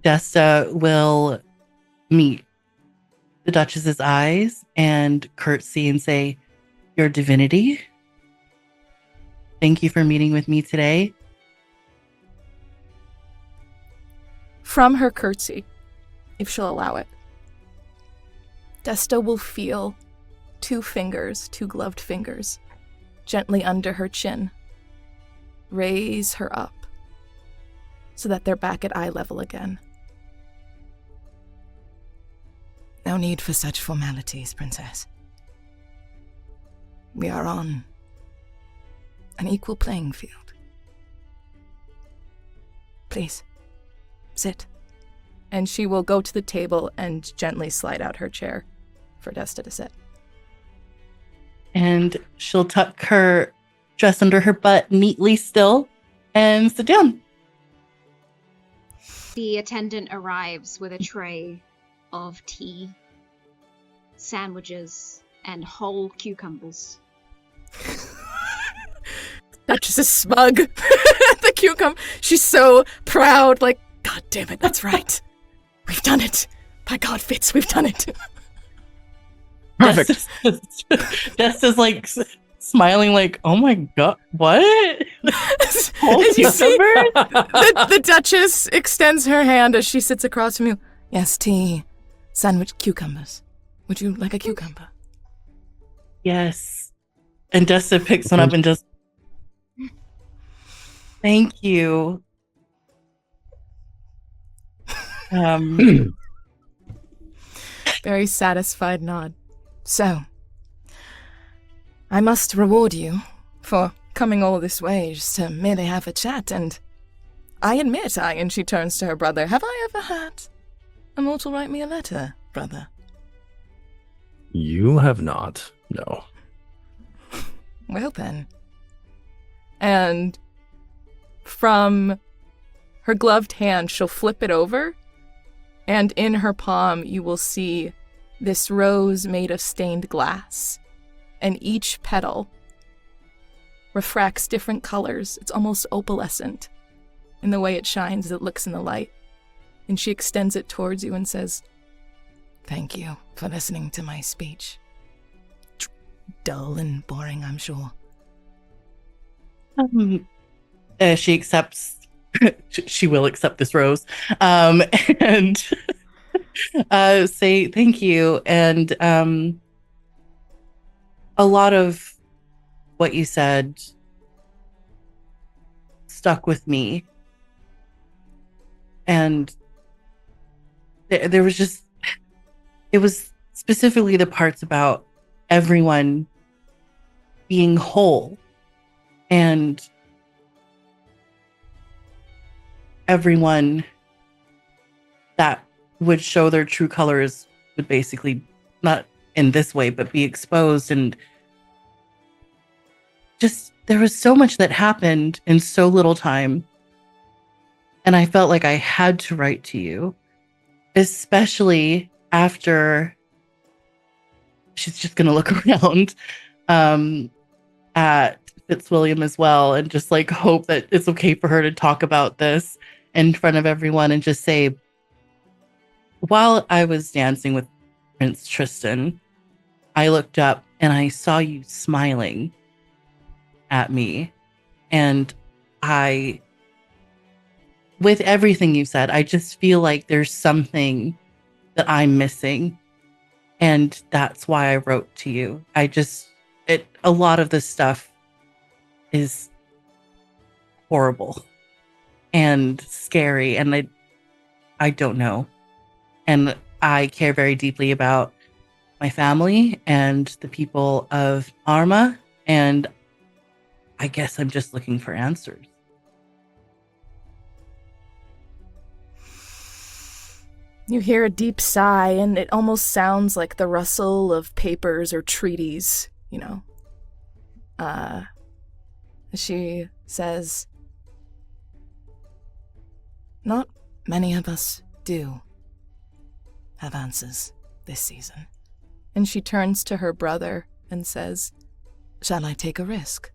Desta will meet the Duchess's eyes and curtsy and say, "Your divinity, thank you for meeting with me today." From her curtsy, if she'll allow it, Desta will feel two gloved fingers, gently under her chin, raise her up so that they're back at eye level again. No need for such formalities, Princess. We are on an equal playing field. Please, sit. And she will go to the table and gently slide out her chair for Desta to sit. And she'll tuck her dress under her butt neatly still and sit down. The attendant arrives with a tray of tea, sandwiches, and whole cucumbers. Duchess is smug. The cucumber. She's so proud, like, God damn it, that's right. We've done it. By God, Fitz, we've done it. Perfect. Desta's like smiling like, oh my God, what? Whole As you see, cucumber? the Duchess extends her hand as she sits across from you. Yes, tea, sandwich, cucumbers. Would you like a cucumber? Yes. And Desta picks one up and just, thank you. Very satisfied nod. So, I must reward you for coming all this way just to merely have a chat, and I admit, and she turns to her brother, have I ever had a mortal write me a letter, brother? You have not, no. Well then. And from her gloved hand, she'll flip it over, and in her palm you will see this rose made of stained glass, and each petal refracts different colors. It's almost opalescent in the way it shines as it looks in the light. And she extends it towards you and says, Thank you for listening to my speech. Dull and boring, I'm sure. She accepts. She will accept this rose, and say thank you. And a lot of what you said stuck with me, and there was just, it was specifically the parts about everyone being whole and everyone that would show their true colors would basically, not in this way, but be exposed. And just, there was so much that happened in so little time. And I felt like I had to write to you, especially after, she's just going to look around at Fitzwilliam as well, and just like hope that it's okay for her to talk about this in front of everyone, and just say, while I was dancing with Prince Tristan, I looked up and I saw you smiling at me. And with everything you said, I just feel like there's something that I'm missing. And that's why I wrote to you. A lot of this stuff is horrible and scary, and I don't know. And I care very deeply about my family and the people of Arma, and I guess I'm just looking for answers. You hear a deep sigh, and it almost sounds like the rustle of papers or treaties, She says, "Not many of us do have answers this season." And she turns to her brother and says, "Shall I take a risk?"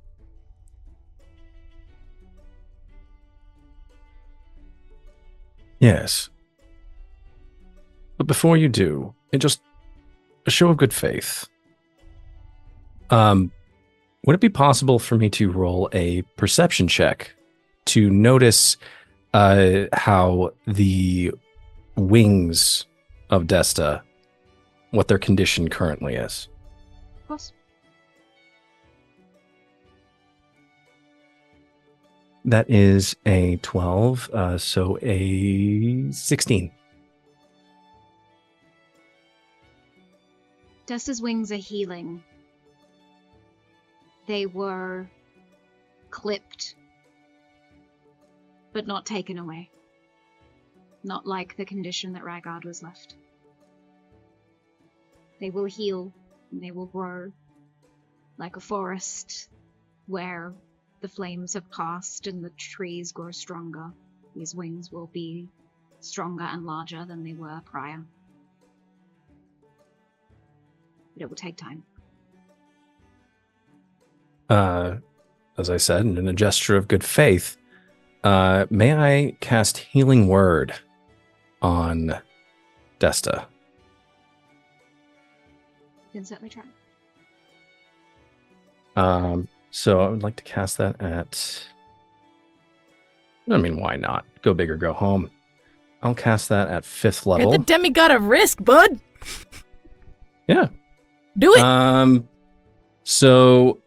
Yes. But before you do, just a show of good faith. Would it be possible for me to roll a perception check to notice how the wings of Desta, what their condition currently is? Of course. That is a 12, so a 16. Desta's wings are healing. They were clipped, but not taken away. Not like the condition that Ragard was left. They will heal, and they will grow like a forest where the flames have passed and the trees grow stronger. These wings will be stronger and larger than they were prior. But it will take time. As I said, in a gesture of good faith, may I cast Healing Word on Desta? You can certainly try. So I would like to cast that at... I mean, why not? Go big or go home. I'll cast that at 5th level. You're the demigod of risk, bud. Yeah. Do it. So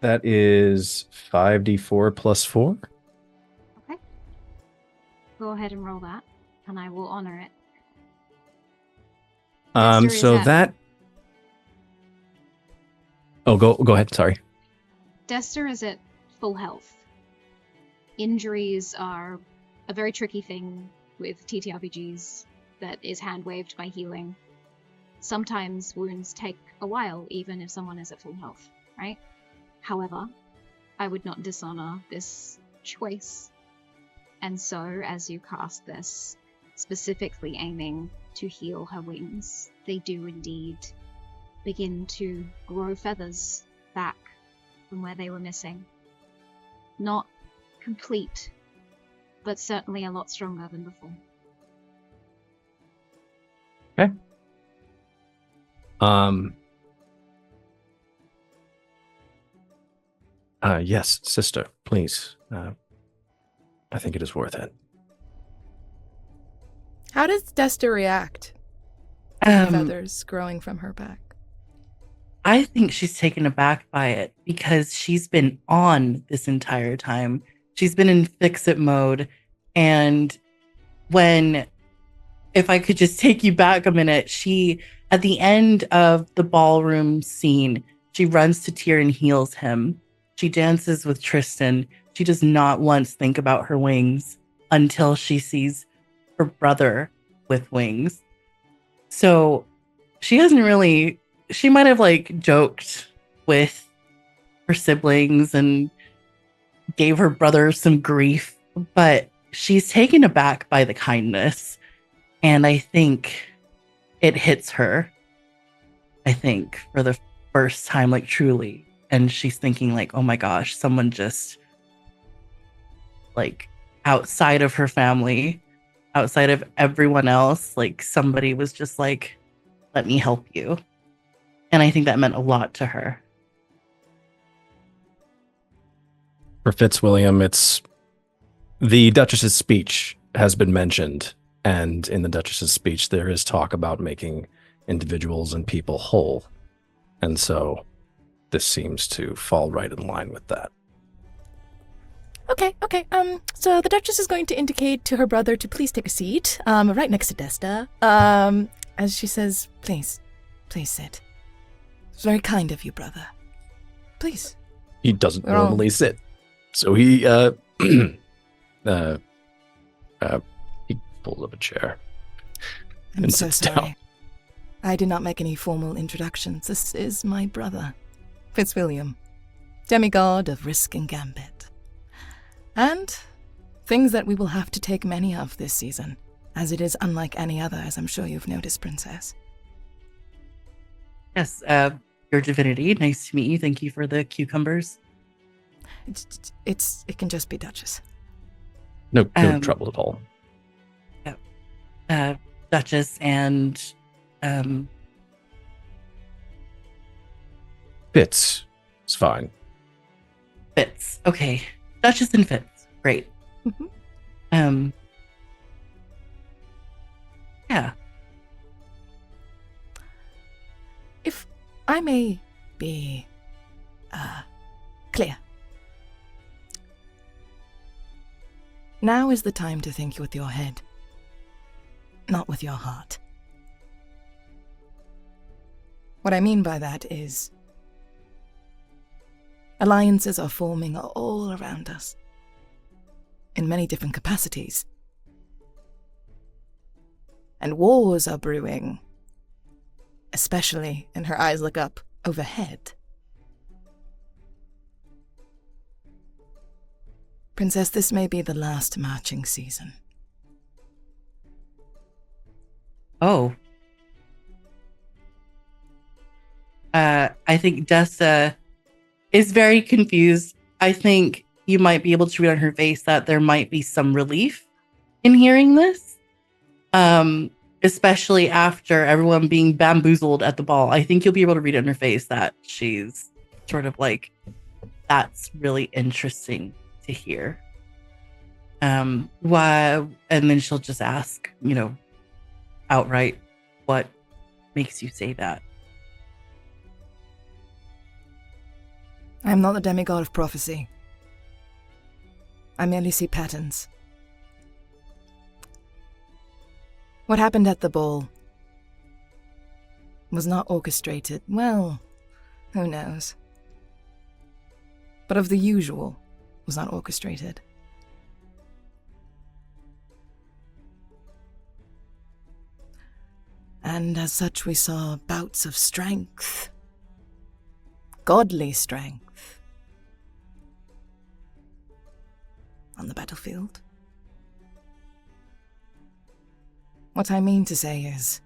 that is 5d4 plus 4. Okay. Go ahead and roll that, and I will honor it. So that... Oh, go ahead. Sorry. Desta is at full health. Injuries are a very tricky thing with TTRPGs that is hand-waved by healing. Sometimes wounds take a while, even if someone is at full health, right? However, I would not dishonor this choice. And so, as you cast this, specifically aiming to heal her wings, they do indeed begin to grow feathers back from where they were missing. Not complete, but certainly a lot stronger than before. Okay. Yes, sister, please. I think it is worth it. How does Desta react to the feathers growing from her back? I think she's taken aback by it because she's been on this entire time. She's been in fix-it mode. And if I could just take you back a minute, at the end of the ballroom scene, she runs to Tyr and heals him. She dances with Tristan. She does not once think about her wings until she sees her brother with wings. So she might have joked with her siblings and gave her brother some grief, but she's taken aback by the kindness. And I think it hits her, for the first time, truly. And she's thinking oh my gosh, someone just outside of her family, outside of everyone else, somebody was just let me help you. And I think that meant a lot to her. For Fitzwilliam, it's the Duchess's speech has been mentioned, and in the Duchess's speech there is talk about making individuals and people whole. And so this seems to fall right in line with that. Okay. So the Duchess is going to indicate to her brother to please take a seat, right next to Desta. As she says, please sit. It's very kind of you, brother. Please. He doesn't normally sit. So he he pulls up a chair. I'm and so sits sorry. down. I did not make any formal introductions. This is my brother, Fitzwilliam, demigod of risk and gambit. And things that we will have to take many of this season, as it is unlike any other, as I'm sure you've noticed, Princess. Yes, your divinity. Nice to meet you. Thank you for the cucumbers. It can just be Duchess. No trouble at all. Duchess and Fitz. It's fine. Fitz. Okay. Duchess and Fitz. Great. Yeah. If I may be clear. Now is the time to think with your head, not with your heart. What I mean by that is, alliances are forming all around us, in many different capacities. And wars are brewing, especially, and her eyes look up, overhead. Princess, this may be the last marching season. Oh. I think Dessa is very confused. I think you might be able to read on her face that there might be some relief in hearing this. Especially after everyone being bamboozled at the ball. I think you'll be able to read it on her face that she's sort of like, that's really interesting to hear. Why? And then she'll just ask, outright, what makes you say that? I'm not the demigod of prophecy. I merely see patterns. What happened at the ball was not orchestrated. Well, who knows? But of the usual was not orchestrated. And as such, we saw bouts of strength, godly strength, on the battlefield. What I mean to say is,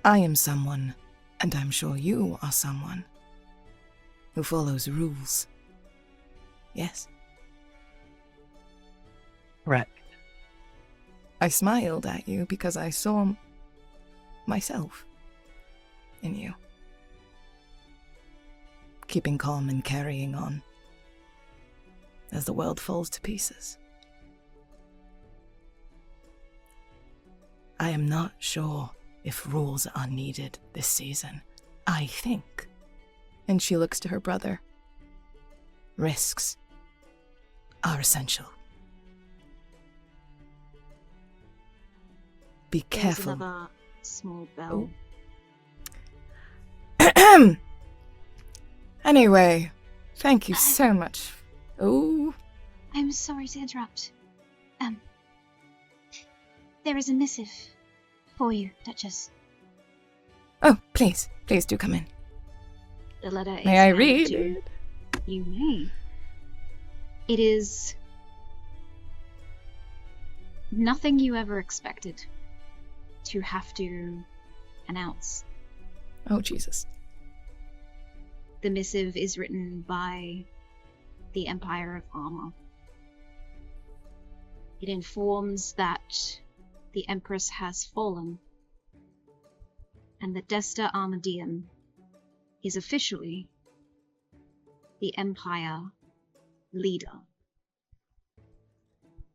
I am someone, and I'm sure you are someone, who follows rules. Yes? Correct. I smiled at you because I saw myself in you. Keeping calm and carrying on as the world falls to pieces. I am not sure if rules are needed this season. I think, and she looks to her brother, risks are essential. Be careful. There's another small bell. Oh. Anyway, thank you so much. Oh. I'm sorry to interrupt. There is a missive for you, Duchess. Oh, please do come in. The letter is May I handed read? to you. You may. It is nothing you ever expected to have to announce. Oh, Jesus. The missive is written by the Empire of Armor. It informs that the Empress has fallen, and that Desta Armadium is officially the Empire leader.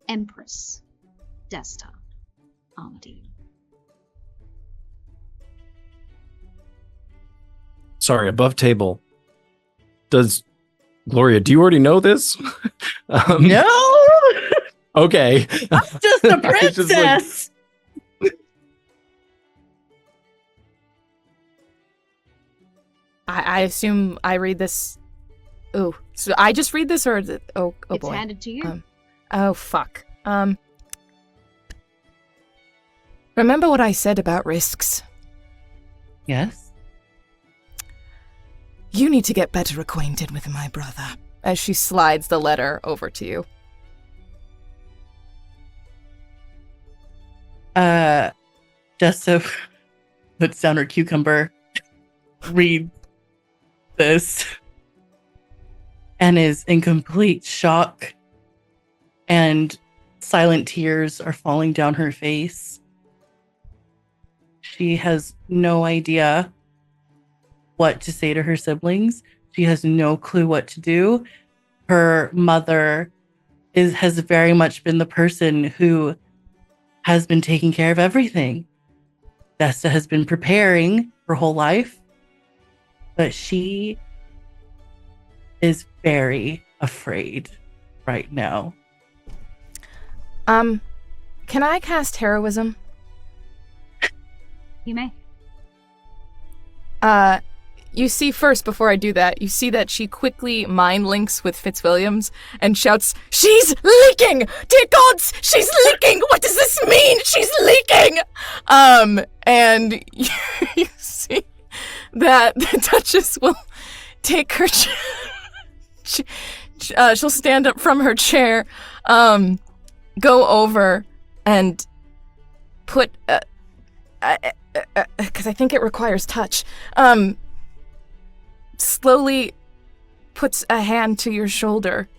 Empress Desta Armadium. Sorry, above table. Does Gloria, do you already know this? No! Okay. I'm just a I was just like- princess! I assume I read this. Oh, so I just read this, or is it? Oh It's boy. handed to you. Oh fuck. Remember what I said about risks? Yes? You need to get better acquainted with my brother. As she slides the letter over to you. Jessa puts down her cucumber, reads this, and is in complete shock, and silent tears are falling down her face. She has no idea what to say to her siblings. She has no clue what to do. Her mother has very much been the person who has been taking care of everything. Vesta has been preparing her whole life, but she is very afraid right now. Can I cast heroism? You may. You see first, before I do that, you see that she quickly mind links with Fitzwilliams and shouts, "She's leaking! Dear gods, she's leaking! What does this mean? She's leaking!" And you see that the Duchess will take her she'll stand up from her chair, go over and put, because I think it requires touch, slowly puts a hand to your shoulder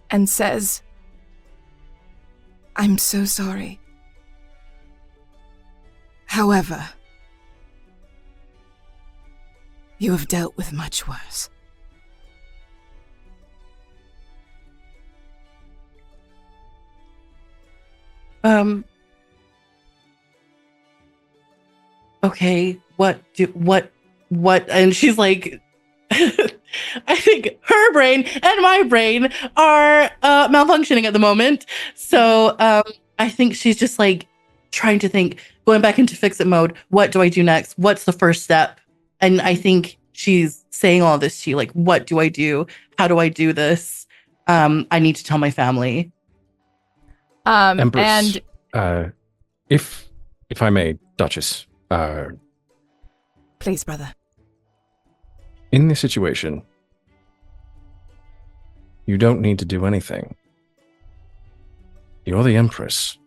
and says, "I'm so sorry. However, you have dealt with much worse." Okay, what, and she's like, I think her brain and my brain are malfunctioning at the moment. So I think she's just like trying to think, going back into fix-it mode. What do I do next? What's the first step? And I think she's saying all this to you, like, what do I do? How do I do this? I need to tell my family. Empress, if I may, Duchess. Please, brother. In this situation, you don't need to do anything. You're the Empress.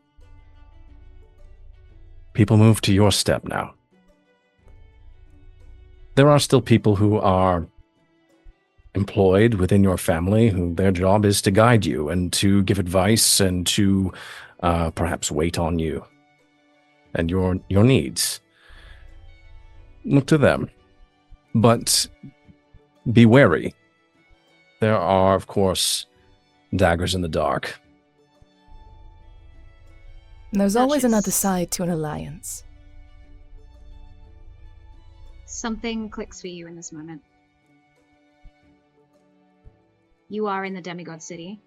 People move to your step now. There are still people who are employed within your family who their job is to guide you and to give advice and to perhaps wait on you and your needs. Look to them. But be wary. There are, of course, daggers in the dark. There's always another side to an alliance. Something clicks for you in this moment. You are in the Demigod City.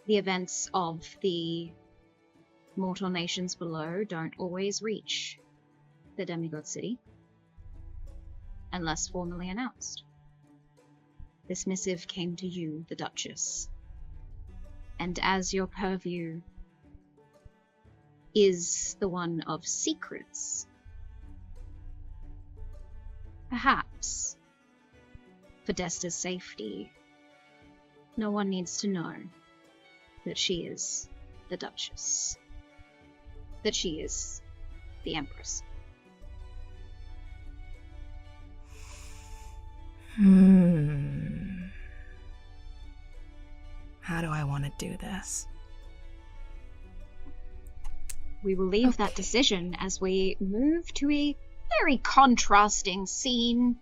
The events of the mortal nations below don't always reach the Demigod City unless formally announced. This missive came to you, the Duchess, and as your purview is the one of secrets, perhaps for Desta's safety, no one needs to know that she is the Duchess, that she is the Empress. How do I want to do this? We will leave that decision as we move to a very contrasting scene.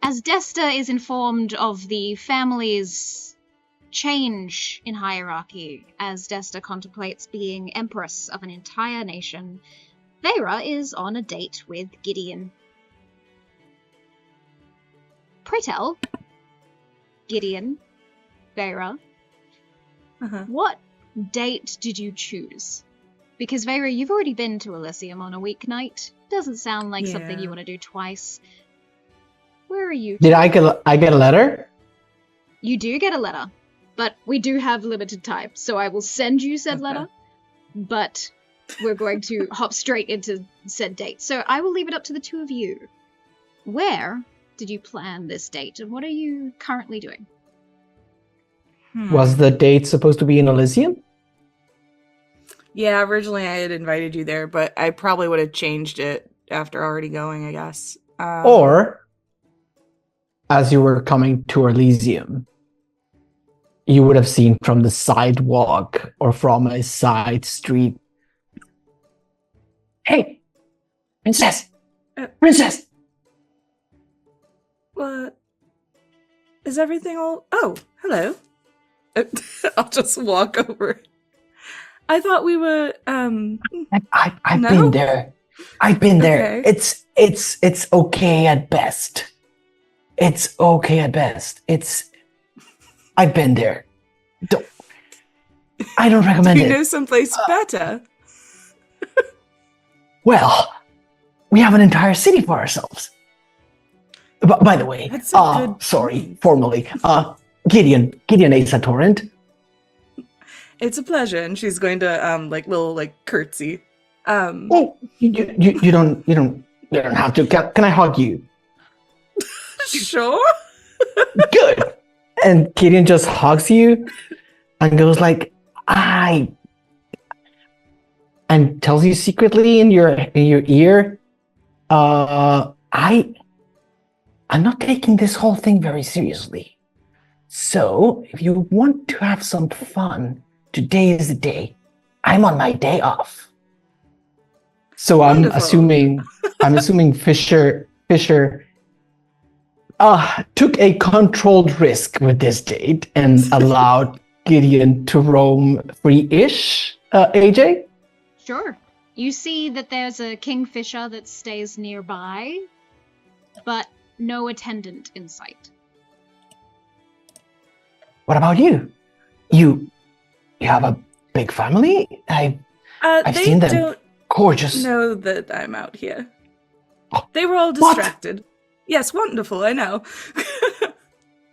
As Desta is informed of the family's change in hierarchy, as Desta contemplates being Empress of an entire nation, Vera is on a date with Gideon. Pray tell, Gideon, Vera, what date did you choose? Because Vera, you've already been to Elysium on a weeknight. Doesn't sound like something you want to do twice. Where are you? Did I get a letter? You do get a letter. But we do have limited time, so I will send you said letter, but we're going to hop straight into said date. So I will leave it up to the two of you. Where did you plan this date, and what are you currently doing? Was the date supposed to be in Elysium? Yeah, originally I had invited you there, but I probably would have changed it after already going, I guess. Or, as you were coming to Elysium, you would have seen from the sidewalk or from a side street. Hey, princess! Princess! What? Is everything all... Oh, hello. I'll just walk over. I thought we were, I've no? been there. I've been there. Okay. It's okay at best. It's okay at best. I've been there. I don't recommend Do you it. know someplace better? Well, we have an entire city for ourselves. By the way, That's a good sorry, formally, Gideon Asa Torrent. It's a pleasure, and she's going to curtsy. Oh, you don't have to. Can I hug you? Sure. Good. And Gideon just hugs you and goes like, and tells you secretly in your ear, I'm not taking this whole thing very seriously. So if you want to have some fun, today is the day. I'm on my day off. So I'm assuming Fisher took a controlled risk with this date and allowed Gideon to roam free-ish, AJ? Sure. You see that there's a kingfisher that stays nearby, but no attendant in sight. What about you? You have a big family? I've seen them. Don't gorgeous. know that I'm out here. They were all distracted. What? Yes, wonderful, I know.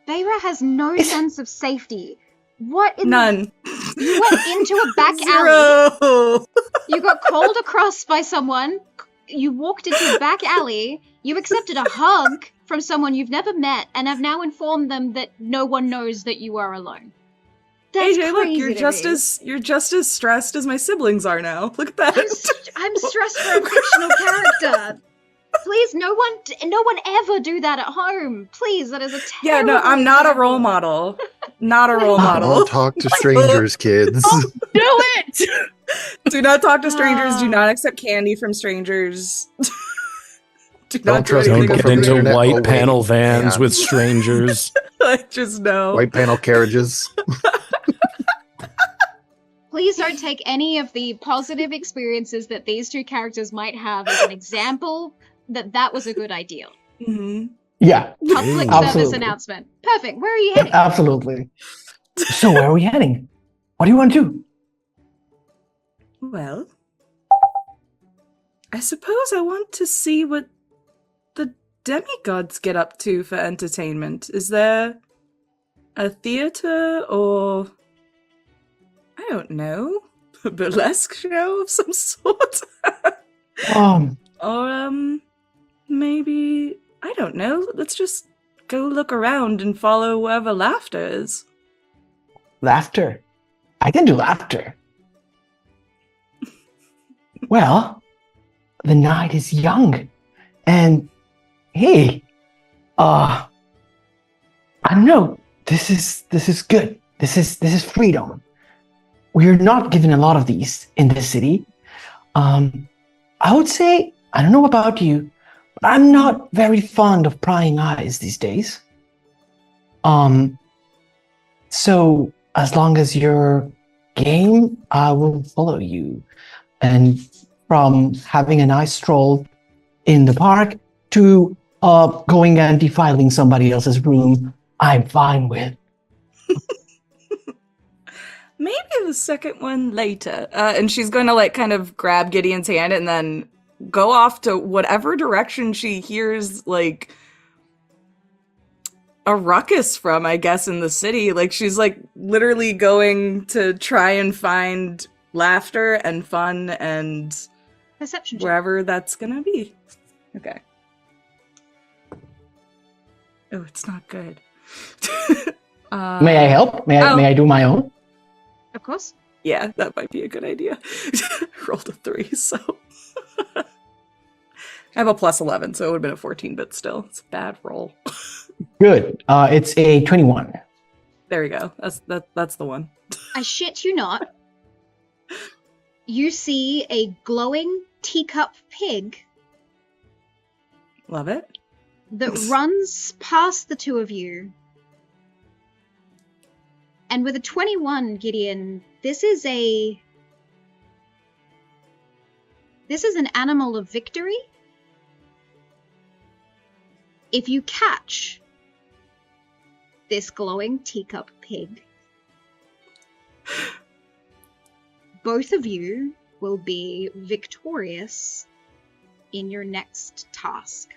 Feyre has no sense of safety. What in None. You went into a back Zero. alley. You got called across by someone. You walked into a back alley. You accepted a hug from someone you've never met and have now informed them that no one knows that you are alone. That's AJ, look, crazy you're just as stressed as my siblings are now. Look at that. I'm stressed for a fictional character. Please, no one ever do that at home. Please, that is a terrible... Yeah, no, I'm not a role model. Not a role model. Don't talk to strangers, kids. Oh, do it! Do not talk to strangers. Do not accept candy from strangers. Don't get into white panel vans with strangers. I just know. White panel carriages. Please don't take any of the positive experiences that these two characters might have as an example that was a good idea. Mm-hmm. Yeah. Public service announcement. Perfect. Where are you heading? Absolutely. So where are we heading? What do you want to do? Well, I suppose I want to see what the demigods get up to for entertainment. Is there a theater or, I don't know, a burlesque show of some sort? Or, maybe, I don't know, let's just go look around and follow wherever laughter is. Laughter? I can do laughter. Well, the night is young, and hey, I don't know. This is good. This is freedom. We're not given a lot of these in this city. I would say, I don't know about you, but I'm not very fond of prying eyes these days. So as long as you're game, I will follow you. And from having a nice stroll in the park to going and defiling somebody else's room, I'm fine with. Maybe the second one later. And she's going to kind of grab Gideon's hand and then go off to whatever direction she hears a a ruckus from, I guess, in the city. Like, she's like literally going to try and find laughter and fun and perception check. wherever that's gonna be. Okay. Oh, it's not good. May I help? May I do my own? Of course. Yeah, that might be a good idea. Rolled a 3, so I have a plus 11, so it would have been a 14, but still, it's a bad roll. Good. It's a 21. There we go. That's the one. I shit you not. You see a glowing teacup pig. Love it. That runs past the two of you. And with a 21, Gideon, this is an animal of victory. If you catch this glowing teacup pig, both of you will be victorious in your next task.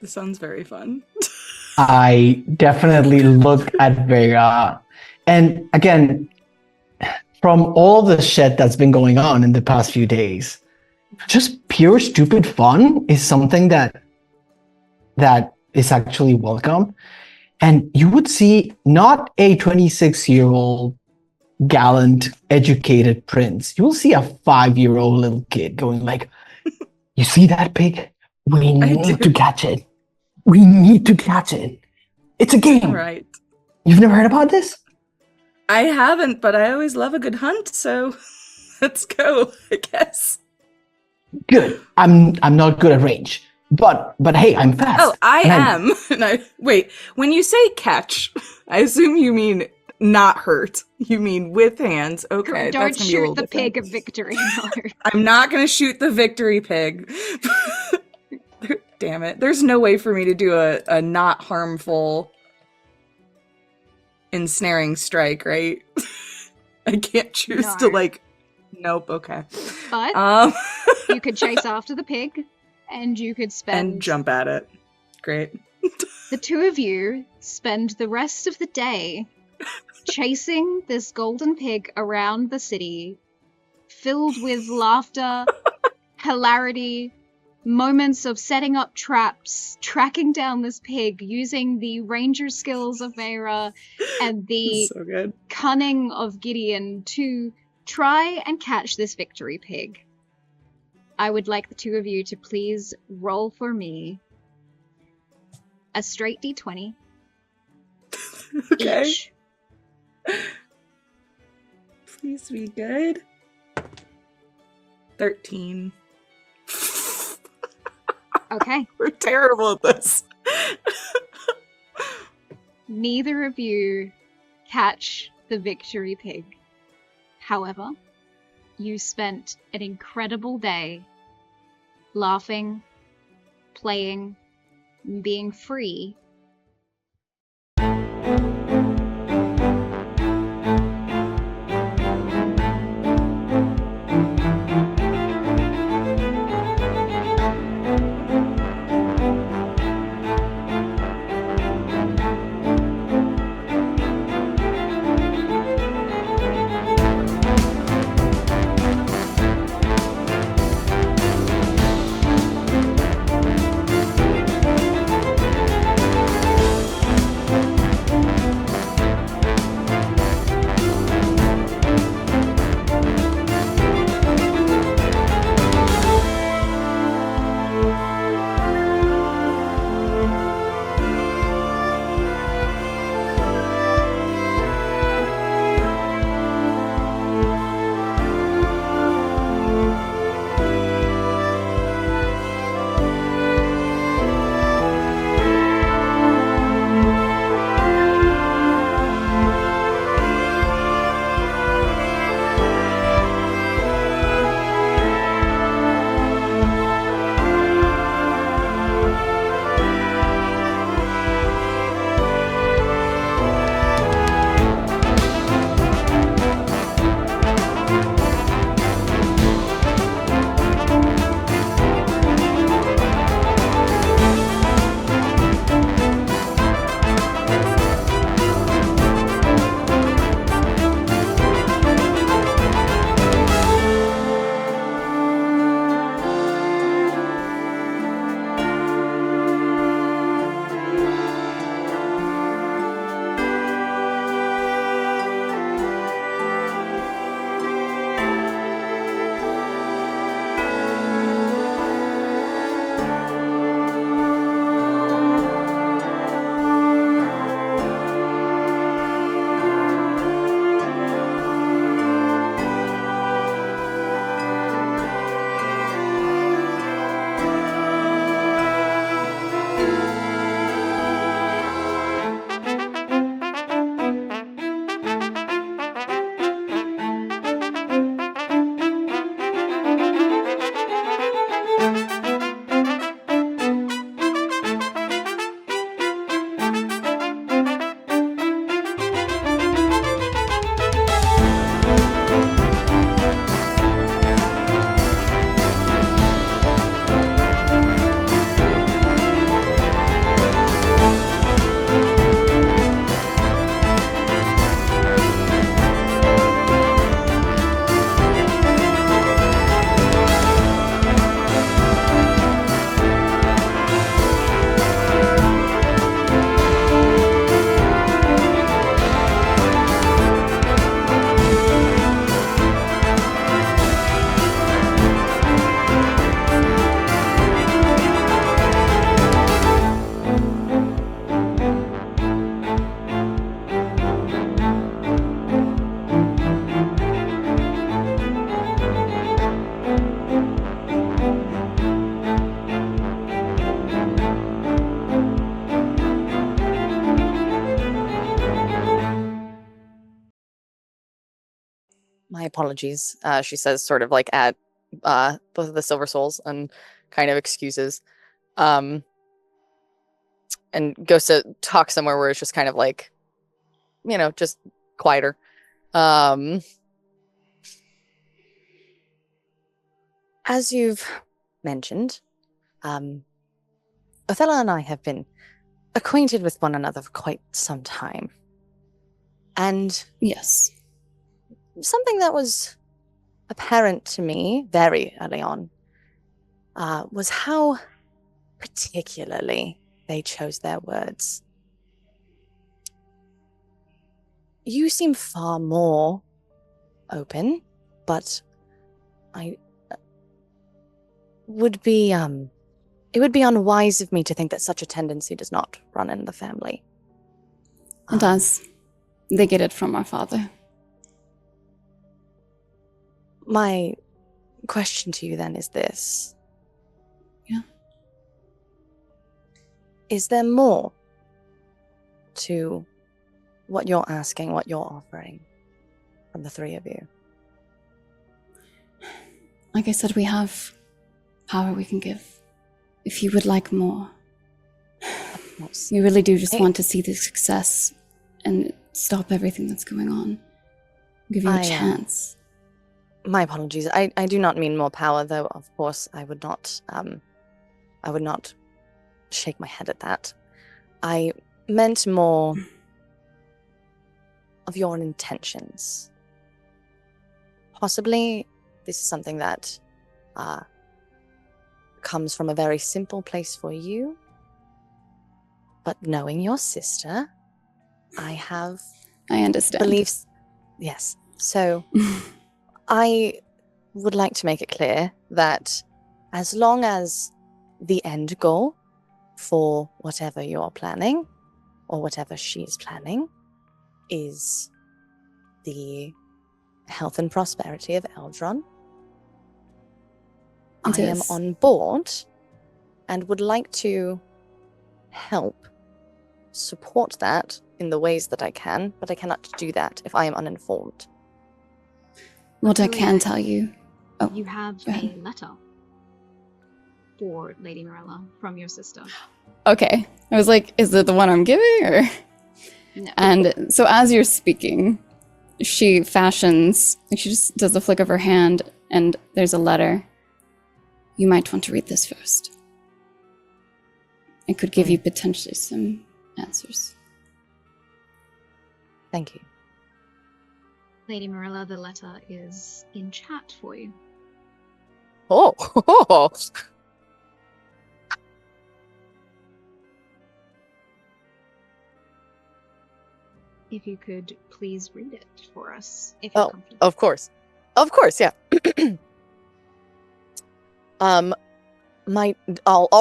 This sounds very fun. I definitely look at Vega. And again, from all the shit that's been going on in the past few days, just pure stupid fun is something that is actually welcome. And you would see not a 26-year-old gallant, educated prince. You will see a 5-year-old little kid going like, you see that pig? We need to catch it. We need to catch it. It's a game. Right. You've never heard about this? I haven't, but I always love a good hunt, so let's go, I guess. Good. I'm not good at range. But hey, I'm fast. Oh, I am. Wait, when you say catch, I assume you mean not hurt. You mean with hands. Okay. Don't shoot the pig of victory. No. I'm not going to shoot the victory pig. Damn it. There's no way for me to do a not harmful ensnaring strike, right? I can't choose to nope, okay. But you could chase after the pig and you could spend... And jump at it. Great. The two of you spend the rest of the day chasing this golden pig around the city, filled with laughter, hilarity, moments of setting up traps, tracking down this pig, using the ranger skills of Vera and the cunning of Gideon to try and catch this victory pig. I would like the two of you to please roll for me a straight d20 okay. each. Please be good. 13. Okay. We're terrible at this. Neither of you catch the victory pig. However, you spent an incredible day laughing, playing, being free. My apologies, she says, sort of like at both of the Silversoles and kind of excuses. And goes to talk somewhere where it's just kind of like, just quieter. As you've mentioned, Othello and I have been acquainted with one another for quite some time. And yes, something that was apparent to me very early on was how particularly they chose their words. You seem far more open, but I would be it would be unwise of me to think that such a tendency does not run in the family. It does. They get it from our father. My question to you then is this. Yeah. Is there more to what you're asking, what you're offering from the three of you? Like I said, we have power we can give. If you would like more. We really do just want to see the success and stop everything that's going on. Give you a chance. My apologies. I do not mean more power, though. Of course, I would not shake my head at that. I meant more of your intentions. Possibly, this is something that comes from a very simple place for you. But knowing your sister, I understand. Beliefs. Yes. So I would like to make it clear that as long as the end goal for whatever you're planning, or whatever she is planning, is the health and prosperity of Eldron, I am on board and would like to help support that in the ways that I can, but I cannot do that if I am uninformed. What I can tell you... Oh, you have a letter for Lady Morella from your sister. Okay. I was like, is it the one I'm giving, or...? No. And so as you're speaking, she just does a flick of her hand, and there's a letter. You might want to read this first. It could give you potentially some answers. Thank you. Lady Morella, the letter is in chat for you. Oh! If you could please read it for us, if you're comfortable. Of course. Of course, yeah. I'll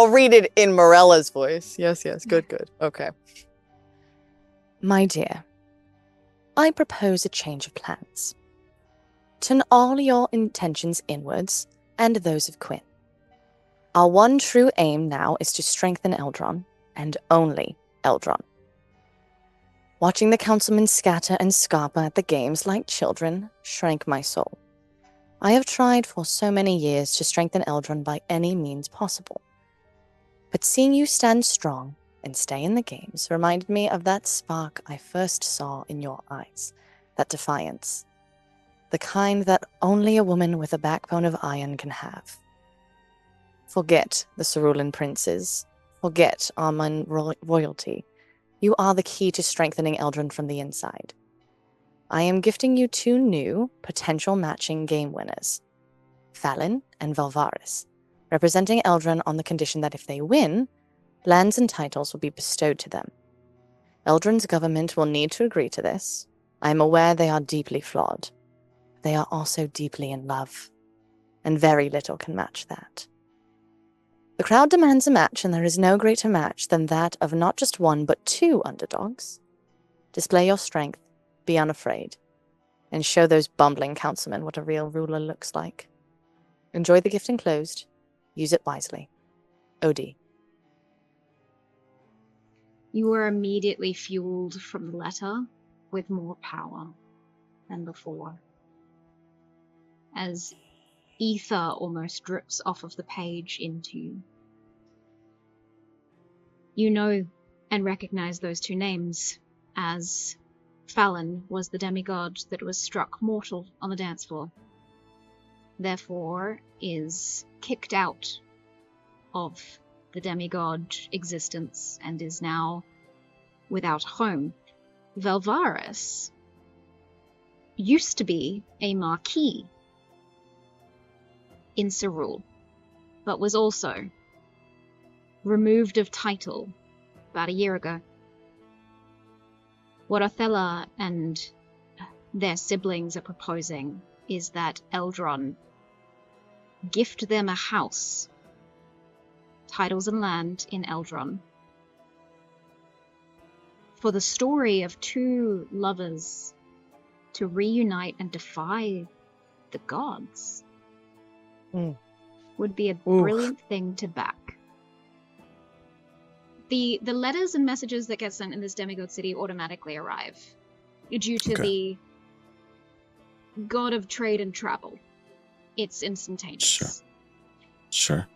read it in Morella's voice. Yes, good. Okay. My dear, I propose a change of plans. Turn all your intentions inwards, and those of Quinn. Our one true aim now is to strengthen Eldron, and only Eldron. Watching the councilmen scatter and scarper at the games like children shrank my soul. I have tried for so many years to strengthen Eldron by any means possible. But seeing you stand strong and stay in the games reminded me of that spark I first saw in your eyes, that defiance. The kind that only a woman with a backbone of iron can have. Forget the Cerulean princes. Forget Arman royalty. You are the key to strengthening Eldron from the inside. I am gifting you 2 new, potential matching game winners, Fallon and Valvaris, representing Eldron on the condition that if they win, lands and titles will be bestowed to them. Eldron's government will need to agree to this. I am aware they are deeply flawed. They are also deeply in love, and very little can match that. The crowd demands a match, and there is no greater match than that of not just 1 but 2 underdogs. Display your strength, be unafraid, and show those bumbling councilmen what a real ruler looks like. Enjoy the gift enclosed. Use it wisely. OD. You were immediately fueled from the letter with more power than before. as ether almost drips off of the page into you. You know and recognize those two names, as Fallon was the demigod that was struck mortal on the dance floor, therefore is kicked out of the demigod existence and is now without home. Velvaris used to be a marquis in Cerule, but was also removed of title about a year ago. What Othella and their siblings are proposing is that Eldron gift them a house, titles and land in Eldron, for the story of two lovers to reunite and defy the gods. Would be a brilliant thing to back. The letters and messages that get sent in this demigod city automatically arrive due to the god of trade and travel. It's instantaneous. Sure.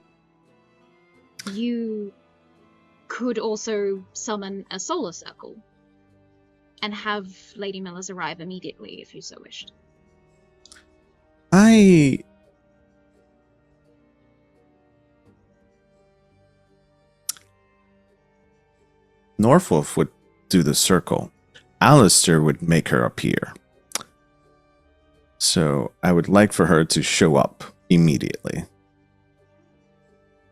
You could also summon a solar circle and have Lady Miller's arrive immediately if you so wished. Norfolk would do the circle. Alistair would make her appear. So I would like for her to show up immediately.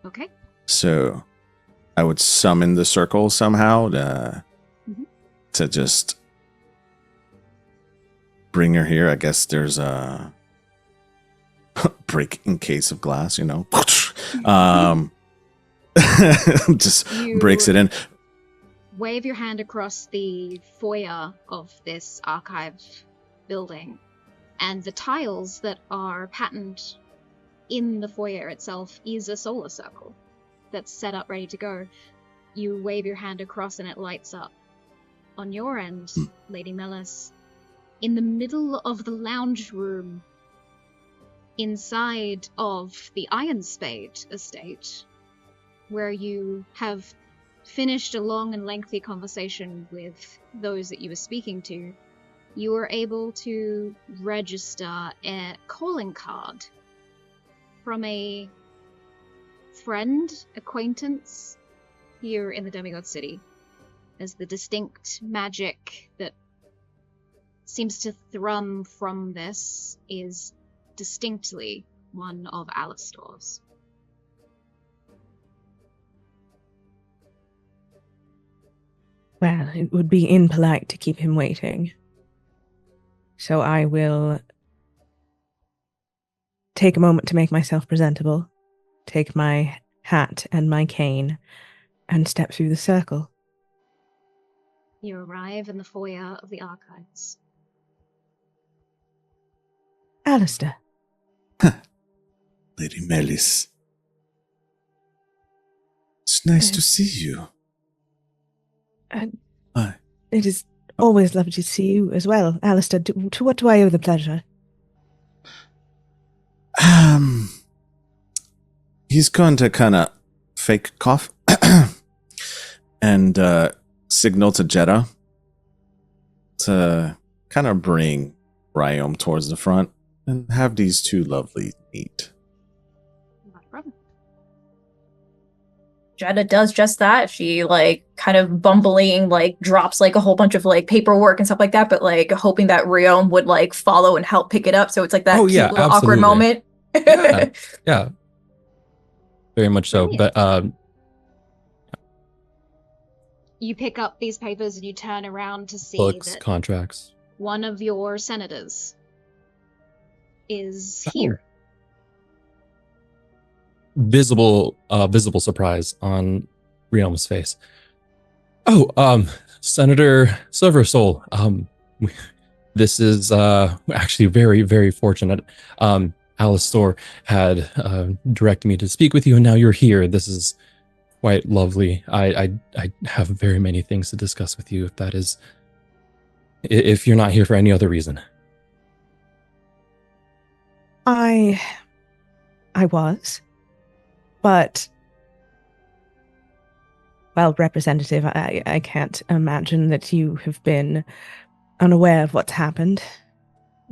Okay. So I would summon the circle somehow to just bring her here. I guess there's a breaking case of glass, you know. Just breaks it in. Wave your hand across the foyer of this archive building, and the tiles that are patterned in the foyer itself is a solar circle that's set up ready to go. You wave your hand across and it lights up. On your end, Lady Melis, in the middle of the lounge room inside of the Iron Spade estate, where you have finished a long and lengthy conversation with those that you were speaking to, you were able to register a calling card from a friend, acquaintance here in the Demigod City, as the distinct magic that seems to thrum from this is distinctly one of Alistor's. Well, it would be impolite to keep him waiting. So I will take a moment to make myself presentable, take my hat and my cane, and step through the circle. You arrive in the foyer of the archives. Alistair. Lady Melis. It's nice to see you. Hi. It is always lovely to see you as well, Alistair. To what do I owe the pleasure? He's going to kind of fake cough and signal to Jeddah to kind of bring Ryome towards the front and have these two lovely meet. Jeddah does just that. She kind of bumbling drops a whole bunch of paperwork and stuff like that, but hoping that Ryome would follow and help pick it up. So it's that cute little awkward moment. Yeah. Very much so. But you pick up these papers and you turn around to see books, that contracts. one of your senators is here. Visible surprise on Ryome's face. Senator Silversole. This is actually very, very fortunate. Alistor had directed me to speak with you, and now you're here. This is quite lovely. I have very many things to discuss with you, if you're not here for any other reason. I was. But, well, Representative, I can't imagine that you have been unaware of what's happened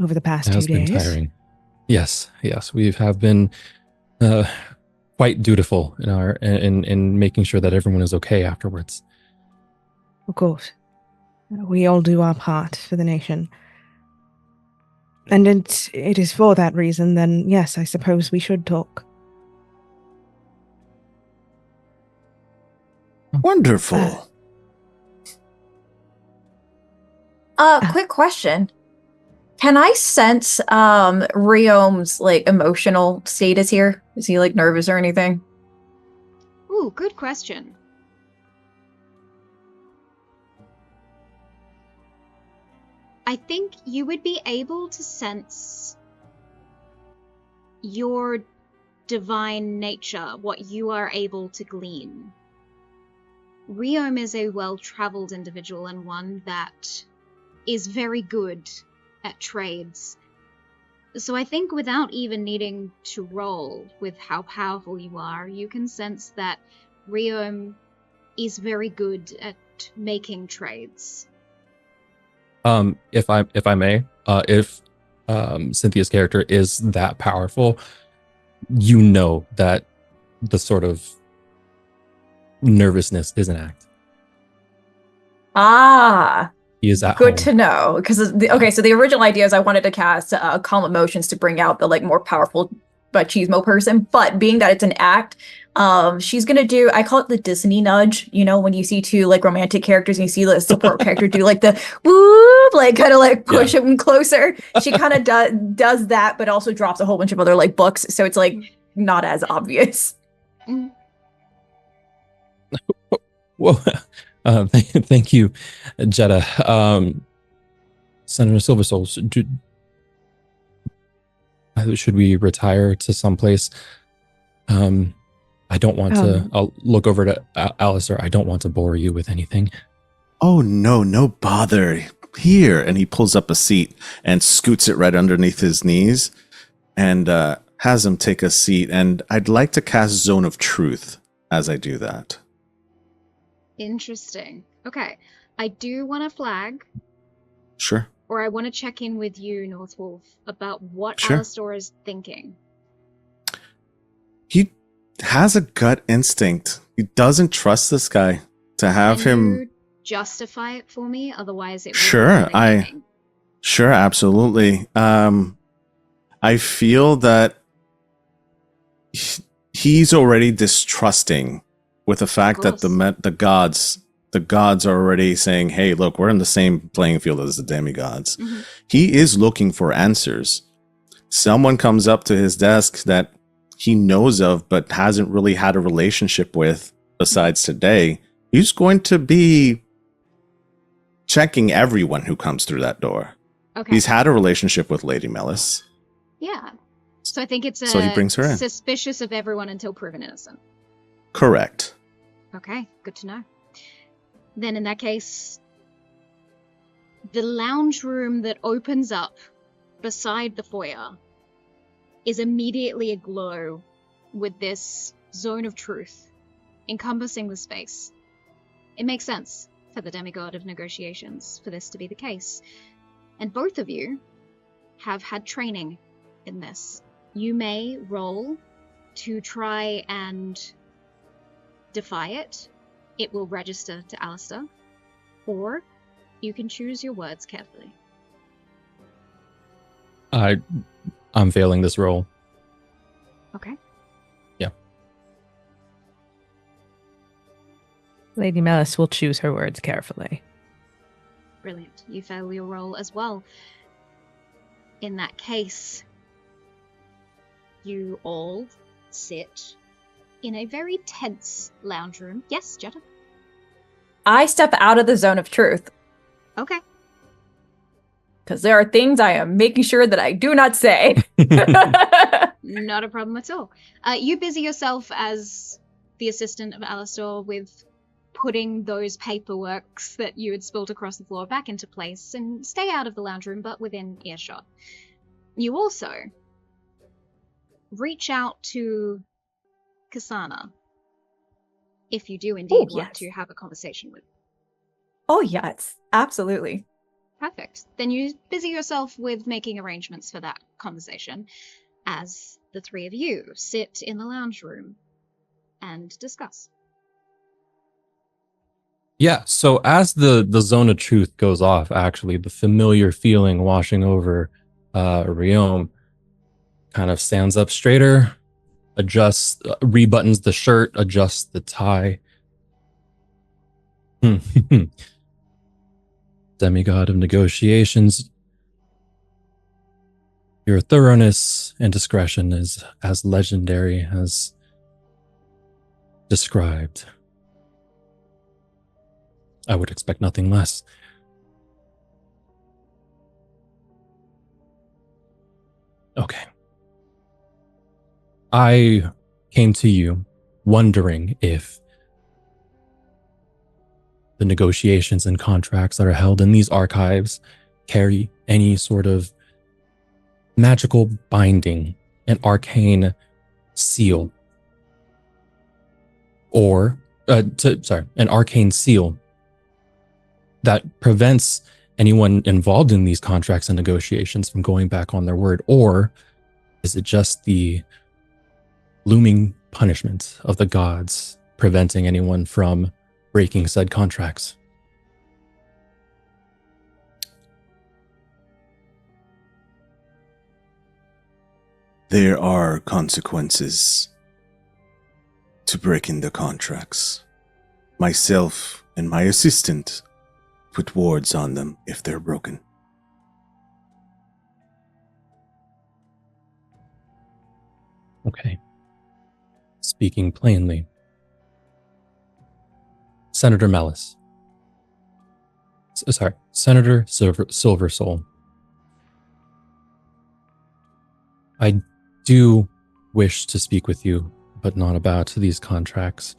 over the past 2 days. It has been tiring. Yes, we have been quite dutiful in making sure that everyone is okay afterwards. Of course. We all do our part for the nation. And it is for that reason, then, yes, I suppose we should talk. Wonderful. Quick question. Can I sense Ryome's like emotional status here? Is he like nervous or anything? Ooh, good question. I think you would be able to sense your divine nature, what you are able to glean. Ryome is a well-traveled individual and one that is very good at trades. So I think without even needing to roll with how powerful you are, you can sense that Ryome is very good at making trades. If I may, if Cynthia's character is that powerful, you know that the sort of nervousness is an act. He is at good home. to know. Because so the original idea is I wanted to cast Calm Emotions to bring out the like more powerful machismo person, but being that it's an act, she's gonna do, I call it the Disney nudge, you know, when you see two like romantic characters and you see the support character do like the whoop, like kind of like push him closer. She kind of does that, but also drops a whole bunch of other like books, so it's like not as obvious. Well, thank you, Jetta. Senator Silversole, should we retire to someplace? I don't want to. I'll look over to Alistair. I don't want to bore you with anything. Oh, no bother. Here. And he pulls up a seat and scoots it right underneath his knees and has him take a seat. And I'd like to cast Zone of Truth as I do that. Interesting. Okay. I do want to flag. Sure. Or I want to check in with you, Northwolf, about what Sure. Alistair is thinking. He has a gut instinct. He doesn't trust this guy to have him. You justify it for me, otherwise it Sure, Sure, absolutely. I feel that he's already distrusting with the fact that the gods are already saying, "Hey, look, we're in the same playing field as the demigods." Mm-hmm. He is looking for answers. Someone comes up to his desk that he knows of but hasn't really had a relationship with besides today. He's going to be checking everyone who comes through that door. Okay. He's had a relationship with Lady Melis. Yeah. So I think it's So he brings her in. Suspicious of everyone until proven innocent. Correct. Okay, good to know. Then in that case, the lounge room that opens up beside the foyer is immediately aglow with this zone of truth encompassing the space. It makes sense for the demigod of negotiations for this to be the case. And both of you have had training in this. You may roll to try and defy it. It will register to Alistair. Or you can choose your words carefully. I'm failing this roll. Okay. Yeah. Lady Melis will choose her words carefully. Brilliant. You fail your roll as well. In that case, you all sit in a very tense lounge room. Yes, Jetta? I step out of the zone of truth. Okay. Because there are things I am making sure that I do not say. Not a problem at all. You busy yourself as the assistant of Alistair with putting those paperworks that you had spilled across the floor back into place and stay out of the lounge room, but within earshot. You also reach out to Kasana if you do indeed want to have a conversation with. Oh, yes, absolutely. Perfect. Then you busy yourself with making arrangements for that conversation as the three of you sit in the lounge room and discuss. Yeah, so as the zone of truth goes off, actually, the familiar feeling washing over Ryome kind of stands up straighter, adjusts, rebuttons the shirt, adjusts the tie. Demigod of negotiations, your thoroughness and discretion is as legendary as described. I would expect nothing less. Okay. I came to you wondering if the negotiations and contracts that are held in these archives carry any sort of magical binding, an arcane seal, or an arcane seal that prevents anyone involved in these contracts and negotiations from going back on their word, or is it just the looming punishment of the gods preventing anyone from breaking said contracts? There are consequences to breaking the contracts. Myself and my assistant put wards on them if they're broken. Okay. Speaking plainly, Senator Mellis. Senator Silversole. I do wish to speak with you, but not about these contracts.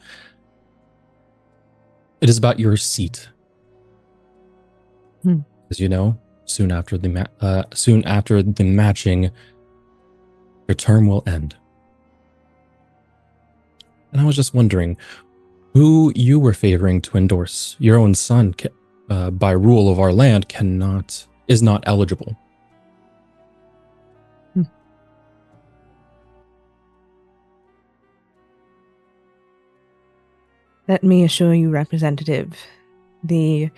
It is about your seat. As you know, soon after the matching, your term will end. And I was just wondering who you were favoring to endorse. Your own son, by rule of our land, is not eligible. Let me assure you, Representative, the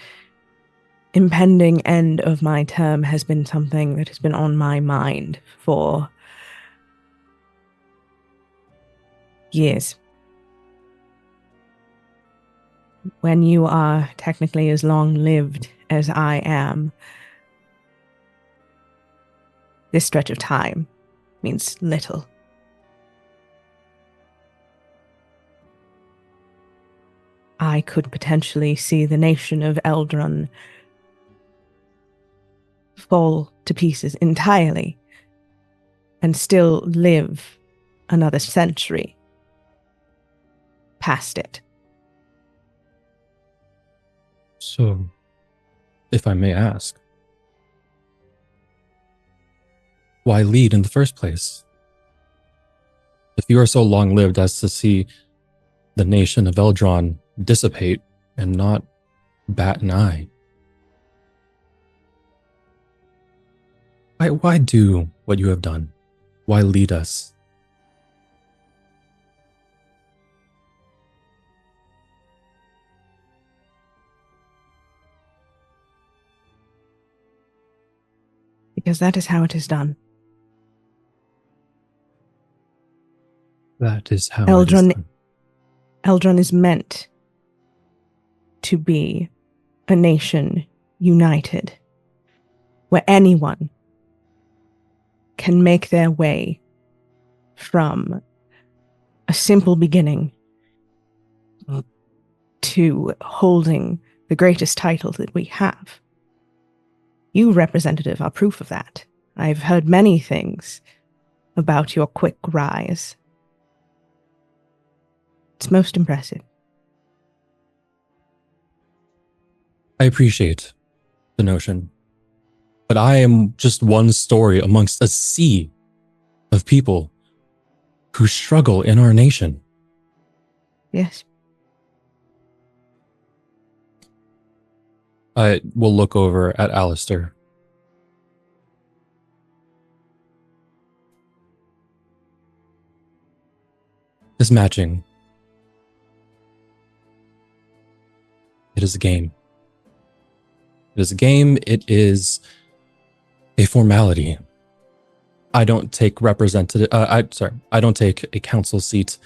impending end of my term has been something that has been on my mind for years. When you are technically as long-lived as I am, this stretch of time means little. I could potentially see the nation of Eldron fall to pieces entirely and still live another century past it. So, if I may ask, why lead in the first place? If you are so long-lived as to see the nation of Eldron dissipate and not bat an eye, why do what you have done? Why lead us? Because that is how it is done. That is how it is done. Eldron is meant to be a nation united, where anyone can make their way from a simple beginning to holding the greatest title that we have. You, Representative, are proof of that. I've heard many things about your quick rise. It's most impressive. I appreciate the notion, but I am just one story amongst a sea of people who struggle in our nation. Yes. I will look over at Alistair. This matching. It is a game. It is a game. It is a formality. I don't take I don't take a council seat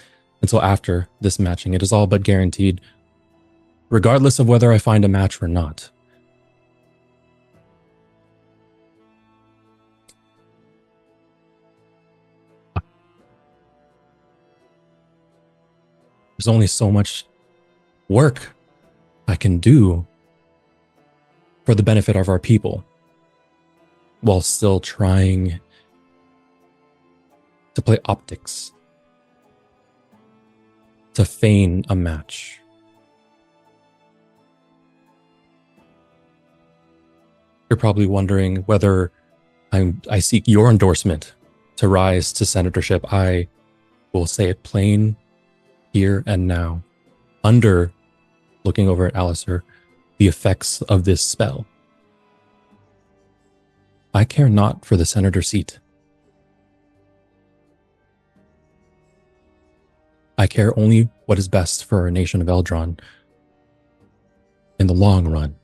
until after this matching. It is all but guaranteed, regardless of whether I find a match or not. There's only so much work I can do for the benefit of our people, while still trying to play optics, to feign a match. You're probably wondering whether I seek your endorsement to rise to senatorship. I will say it plain here and now, under, looking over at Alistair, the effects of this spell. I care not for the senator seat. I care only what is best for our nation of Eldron in the long run.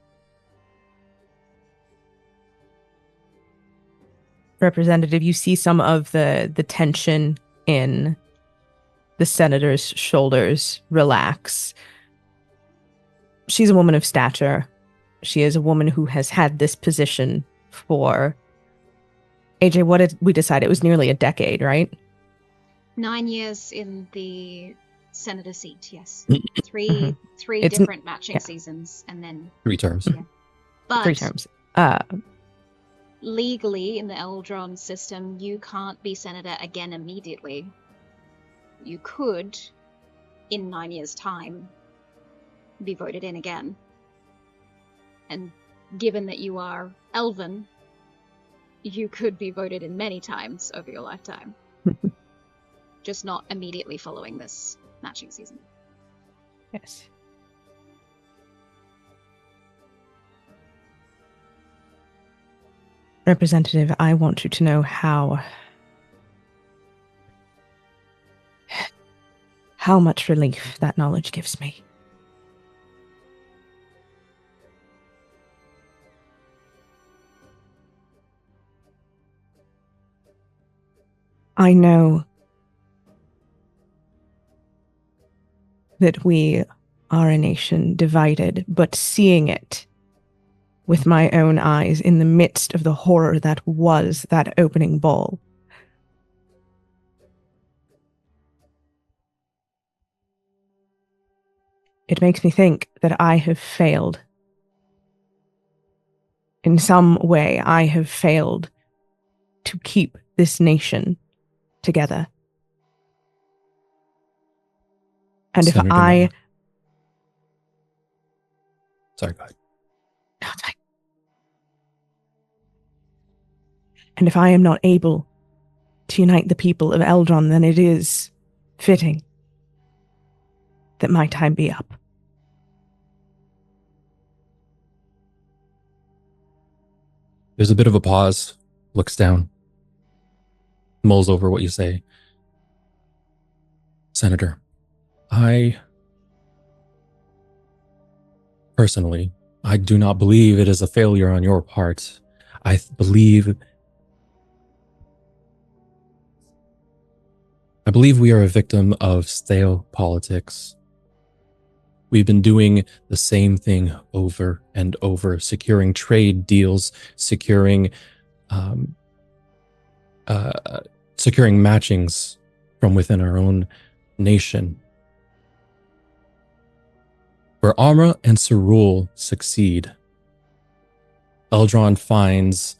Representative, you see some of the tension in the senator's shoulders relax. She's a woman of stature. She is a woman who has had this position for, AJ, what did we decide? It was nearly a decade, right? 9 years in the senator seat, yes. Three different matching seasons, and then 3 terms. Yeah. But 3 terms. Legally, in the Eldron system, you can't be senator again immediately. You could, in 9 years' time, be voted in again. And given that you are Elven, you could be voted in many times over your lifetime. Just not immediately following this matching season. Yes. Representative, I want you to know how much relief that knowledge gives me. I know that we are a nation divided, but seeing it with my own eyes in the midst of the horror that was that opening ball, it makes me think that I have failed. In some way, I have failed to keep this nation together. And Senator if I... Miller. Sorry, go ahead. No, it's fine. And if I am not able to unite the people of Eldron, then it is fitting that my time be up. There's a bit of a pause, looks down, mulls over what you say. Senator, I personally, I do not believe it is a failure on your part. I believe we are a victim of stale politics. We've been doing the same thing over and over, securing trade deals, securing matchings from within our own nation. Where Amra and Cerule succeed, Eldron finds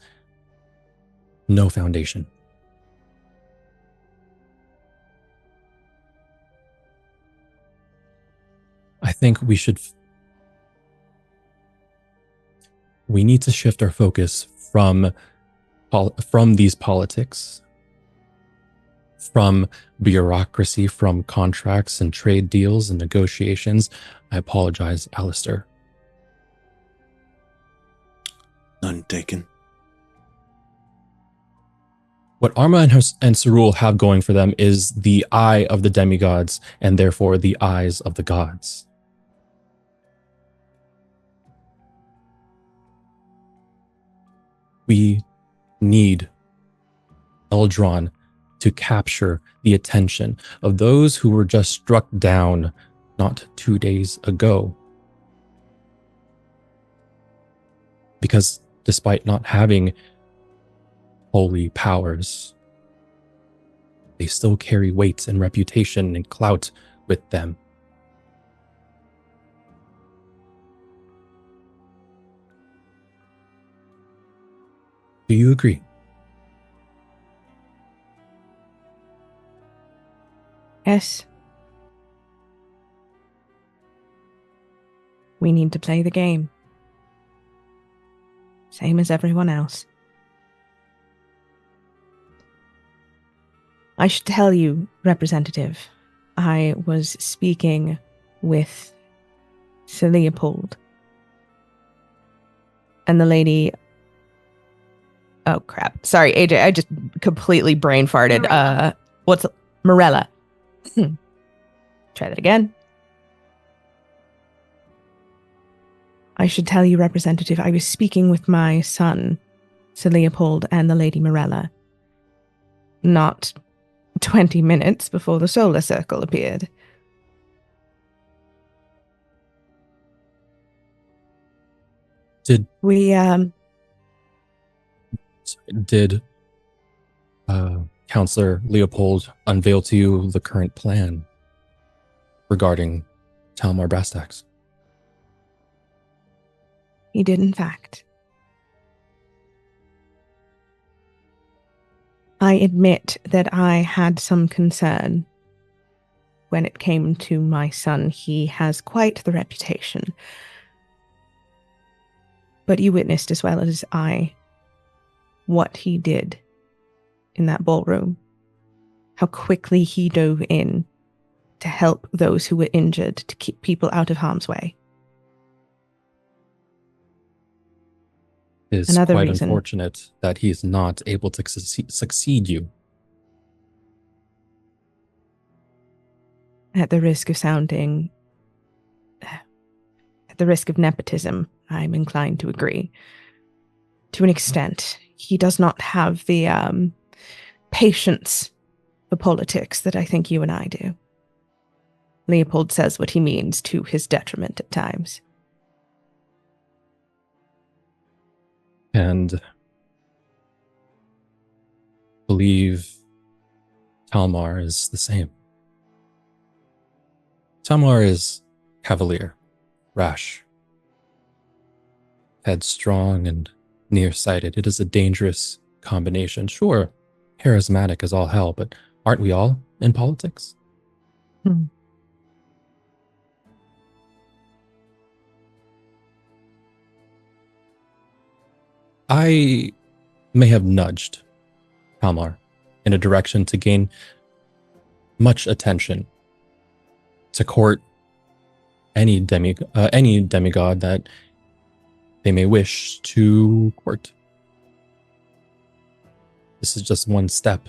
no foundation. I think we need to shift our focus from these politics, from bureaucracy, from contracts and trade deals and negotiations. I apologize, Alistair. None taken. What Arma and Cerule have going for them is the eye of the demigods, and therefore the eyes of the gods. We need Eldron to capture the attention of those who were just struck down not 2 days ago. Because despite not having holy powers, they still carry weight and reputation and clout with them. Do you agree? Yes. We need to play the game. Same as everyone else. I should tell you, Representative, I was speaking with Sir Leopold. And the lady... Oh, crap. Sorry, AJ, I just completely brain farted. Morella. Morella. Try that again. I should tell you, Representative, I was speaking with my son, Sir Leopold, and the Lady Morella. Not 20 minutes before the solar circle appeared. Did Counselor Leopold unveil to you the current plan regarding Talmar Brasstacks? He did, in fact. I admit that I had some concern when it came to my son. He has quite the reputation. But you witnessed as well as I what he did in that ballroom. How quickly he dove in to help those who were injured, to keep people out of harm's way. It is Another quite reason. unfortunate that he is not able to succeed you. At the risk of sounding... At the risk of nepotism, I'm inclined to agree. To an extent, he does not have the patience for politics that I think you and I do. Leopold says what he means to his detriment at times. And believe Talmar is the same. Talmar is cavalier, rash, headstrong, and nearsighted. It is a dangerous combination. Sure, charismatic as all hell, but aren't we all in politics? I may have nudged Talmar in a direction to gain much attention, to court any demigod that they may wish to court. This is just one step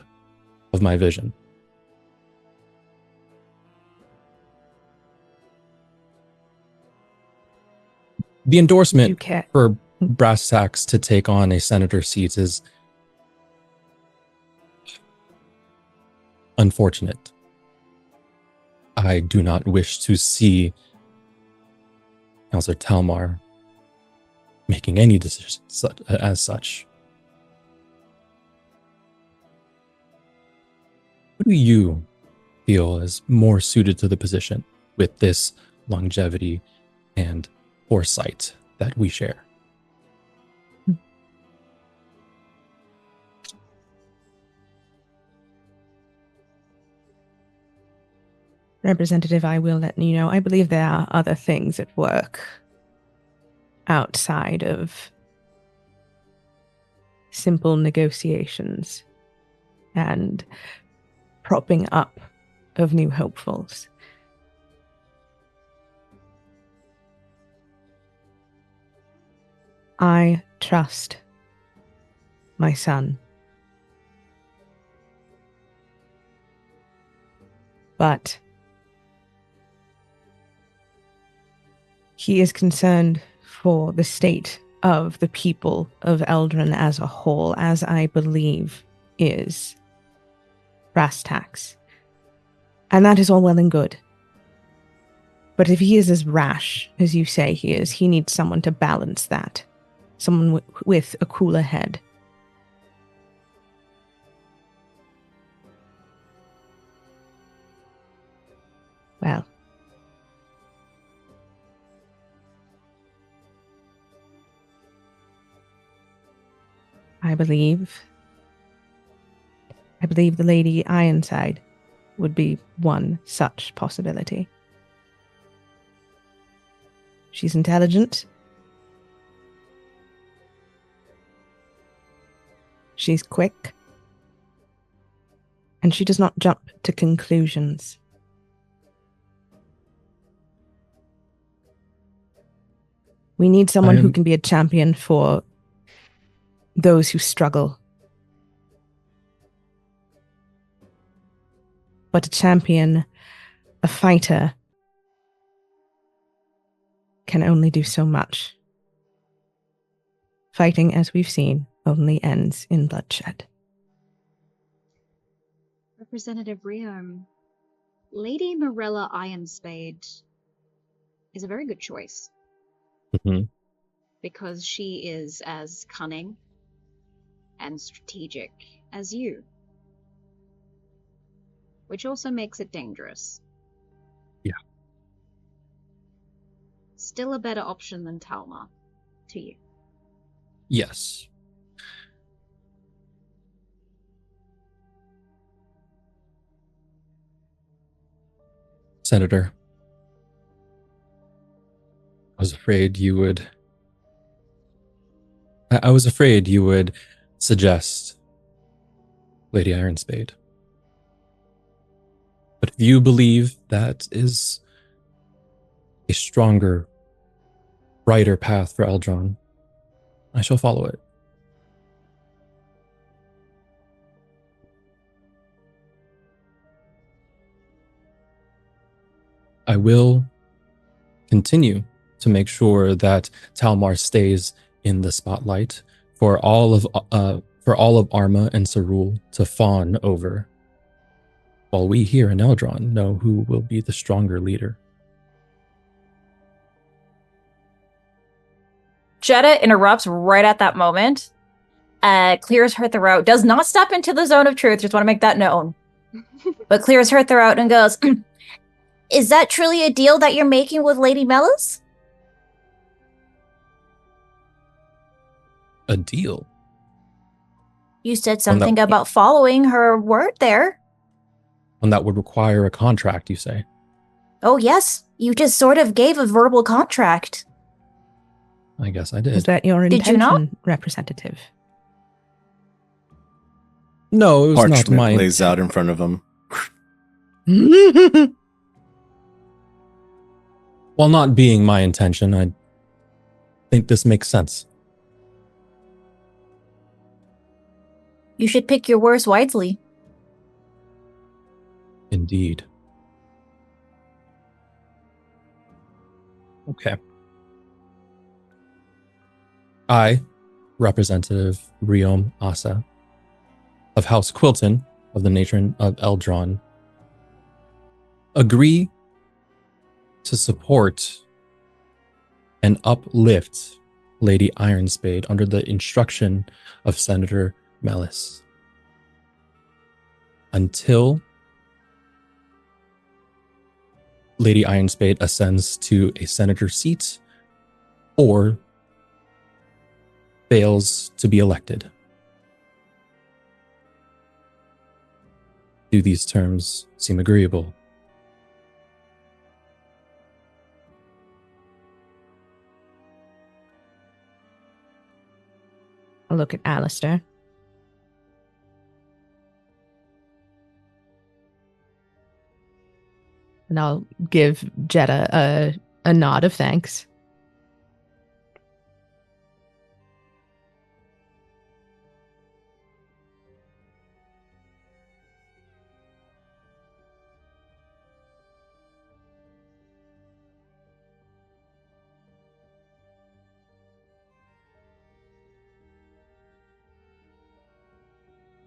of my vision. The endorsement for Brasstack to take on a senator seat is unfortunate. I do not wish to see Counselor Talmar making any decisions as such. Who do you feel is more suited to the position with this longevity and foresight that we share? Representative, I will let you know, I believe there are other things at work outside of simple negotiations and propping up of new hopefuls. I trust my son. But he is concerned for the state of the people of Eldrin as a whole, as I believe is Brasstack. And that is all well and good. But if he is as rash as you say he is, he needs someone to balance that. Someone with a cooler head. Well. I believe the Lady Ironside would be one such possibility. She's intelligent. She's quick. And she does not jump to conclusions. We need someone who can be a champion for those who struggle. But a champion, a fighter, can only do so much. Fighting, as we've seen, only ends in bloodshed. Representative Ryome, Lady Morella Ironspade is a very good choice. Mm-hmm. Because she is as cunning and strategic as you. Which also makes it dangerous. Yeah. Still a better option than Talmar, to you. Yes. Senator, I was afraid you would suggest Lady Ironspade. But if you believe that is a stronger, brighter path for Eldron, I shall follow it. I will continue to make sure that Talmar stays in the spotlight for all of Arma and Cerule to fawn over, while we here in Eldron know who will be the stronger leader. Jetta interrupts right at that moment, clears her throat, does not step into the zone of truth, just want to make that known, but clears her throat and goes, is that truly a deal that you're making with Lady Mellis? A deal? You said something about following her word there. One that would require a contract, you say? Oh, yes. You just sort of gave a verbal contract. I guess I did. Is that your Did you not? intention, Representative? No, it was Parchment not my lays out in front of him. While not being my intention, I think this makes sense. You should pick your words wisely. Indeed. Okay. I, Representative Ryome Asa, of House Quilton, of the nation of Eldron, agree to support and uplift Lady Ironspade under the instruction of Senator Mellis until Lady Ironspade ascends to a senator seat or fails to be elected. Do these terms seem agreeable? I'll look at Alistair. And I'll give Jetta a nod of thanks.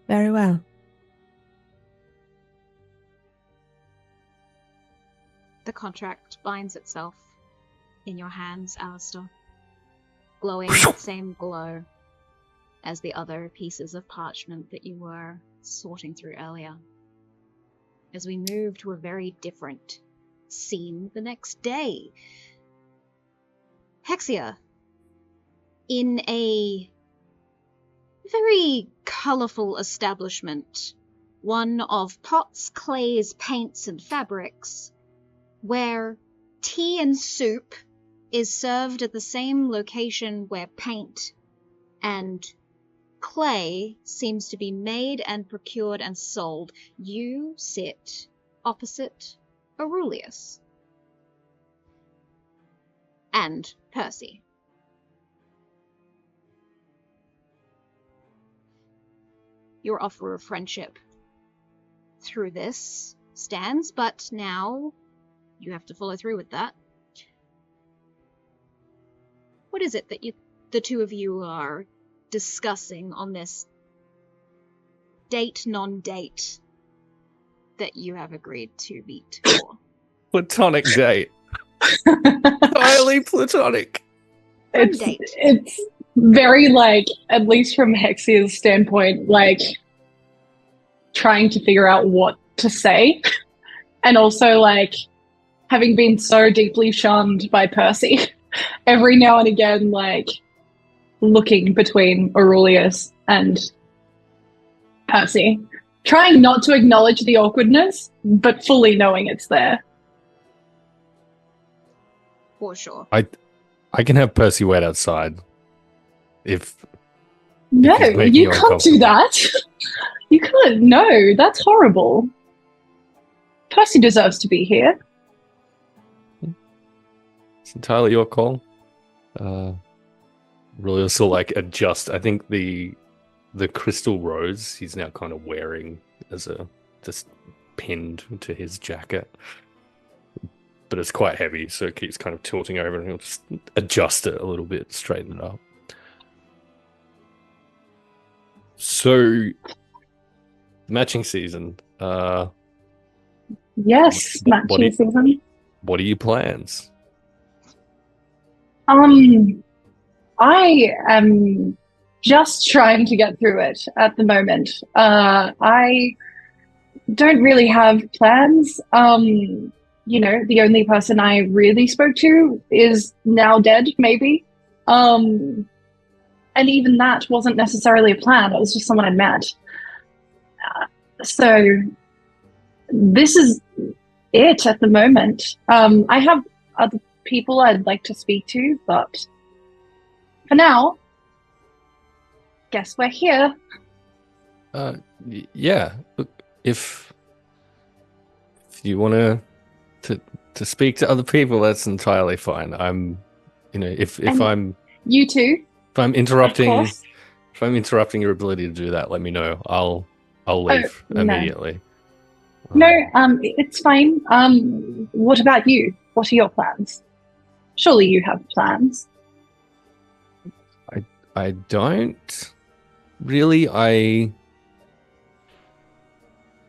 Very well. The contract binds itself in your hands, Alistair, glowing the same glow as the other pieces of parchment that you were sorting through earlier. As we move to a very different scene the next day. Hexia, in a very colourful establishment, one of pots, clays, paints, and fabrics, where tea and soup is served at the same location where paint and clay seems to be made and procured and sold. You sit opposite Aurelius and Percy. Your offer of friendship through this stands, but now you have to follow through with that. What is it that the two of you are discussing on this date, non-date that you have agreed to meet for? Platonic date. Highly platonic. It's very, like, at least from Hexia's standpoint, like, trying to figure out what to say. And also, like, having been so deeply shunned by Percy, every now and again, like, looking between Aurelius and Percy. Trying not to acknowledge the awkwardness, but fully knowing it's there. For sure. I can have Percy wait outside. No, you can't do that. You can't. No, that's horrible. Percy deserves to be here. It's entirely your call. Really also like adjust. I think the crystal rose he's now kind of wearing as a just pinned to his jacket. But it's quite heavy, so it keeps kind of tilting over, and he'll just adjust it a little bit, straighten it up. So, matching season. Yes, matching season. What are your plans? I am just trying to get through it at the moment. I don't really have plans. You know, the only person I really spoke to is now dead, maybe. And even that wasn't necessarily a plan. It was just someone I met. So this is it at the moment. I have other people I'd like to speak to, but for now, guess we're here. Yeah. Look, if you want to speak to other people, that's entirely fine. If I'm you too. If I'm interrupting your ability to do that, let me know. I'll leave immediately. No, it's fine. What about you? What are your plans? Surely you have plans. I don't really. I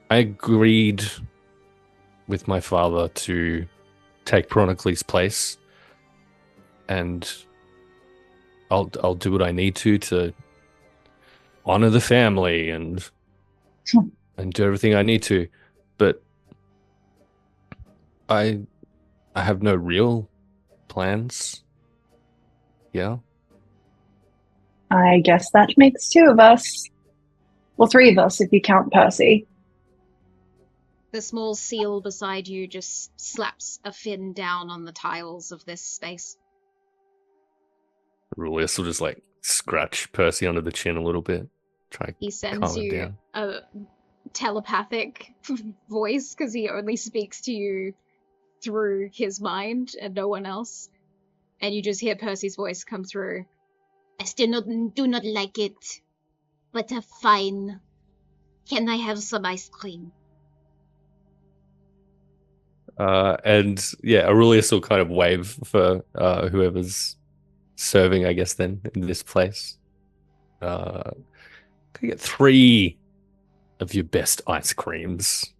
agreed with my father to take Chronicles' place, and I'll do what I need to honor the family and do everything I need to, but I have no real plans. Yeah. I guess that makes two of us. Well, three of us if you count Percy. The small seal beside you just slaps a fin down on the tiles of this space. Aurelius will just like scratch Percy under the chin a little bit. He sends you a telepathic voice because he only speaks to you through his mind and no one else. And you just hear Percy's voice come through. I still do not like it, but fine. Can I have some ice cream? And yeah, Aurelius will kind of wave for whoever's serving, I guess, then in this place. Can you get 3 of your best ice creams?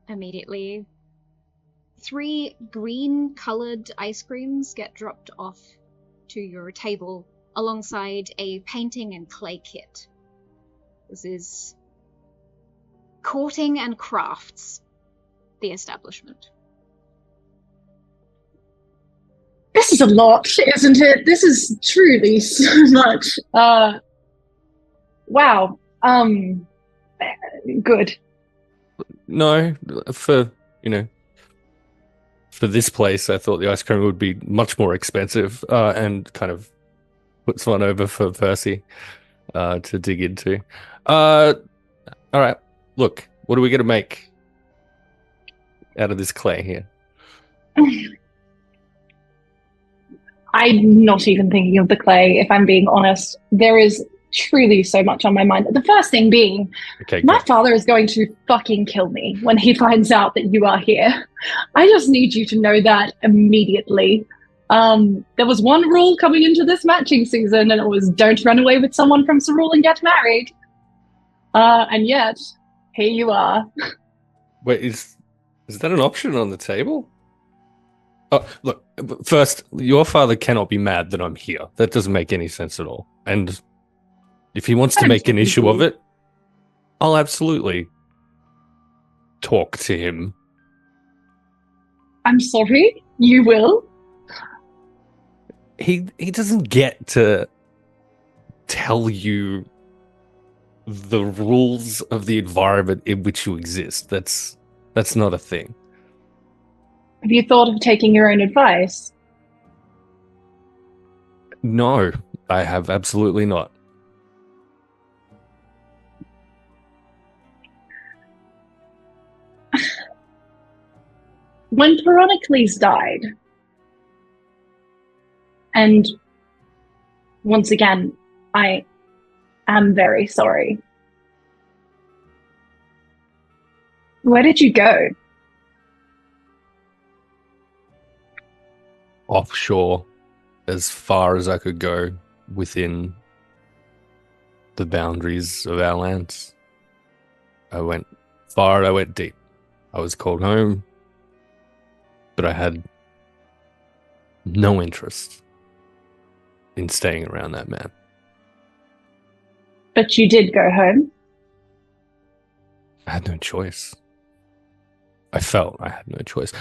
Immediately, 3 green-colored ice creams get dropped off to your table alongside a painting and clay kit. This is Courting and Crafts, the establishment. This is a lot, isn't it? This is truly so much. Wow. Good. No, for this place, I thought the ice cream would be much more expensive, and kind of puts one over for Percy to dig into. All right, look, what are we going to make out of this clay here? I'm not even thinking of the clay, if I'm being honest. There is truly so much on my mind. The first thing being, my father is going to fucking kill me when he finds out that you are here. I just need you to know that immediately. There was one rule coming into this matching season, and it was don't run away with someone from Cerule and get married. And yet, here you are. Wait, is that an option on the table? Oh, look, first, your father cannot be mad that I'm here. That doesn't make any sense at all. And if he wants to make an issue of it, I'll absolutely talk to him. I'm sorry, you will? He doesn't get to tell you the rules of the environment in which you exist. That's not a thing. Have you thought of taking your own advice? No, I have absolutely not. When Pericles died, and once again, I am very sorry. Where did you go? Offshore, as far as I could go within the boundaries of our lands. I went far, I went deep. I was called home, but I had no interest in staying around that man. But you did go home? I had no choice. I felt I had no choice.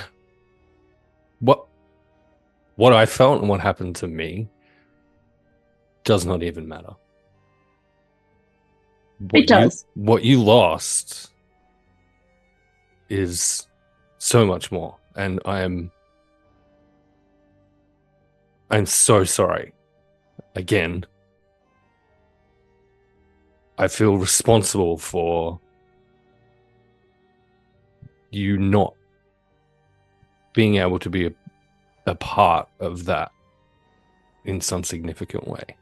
What I felt and what happened to me does not even matter. It does. What you lost is so much more, and I'm so sorry. Again, I feel responsible for you not being able to be a part of that in some significant way.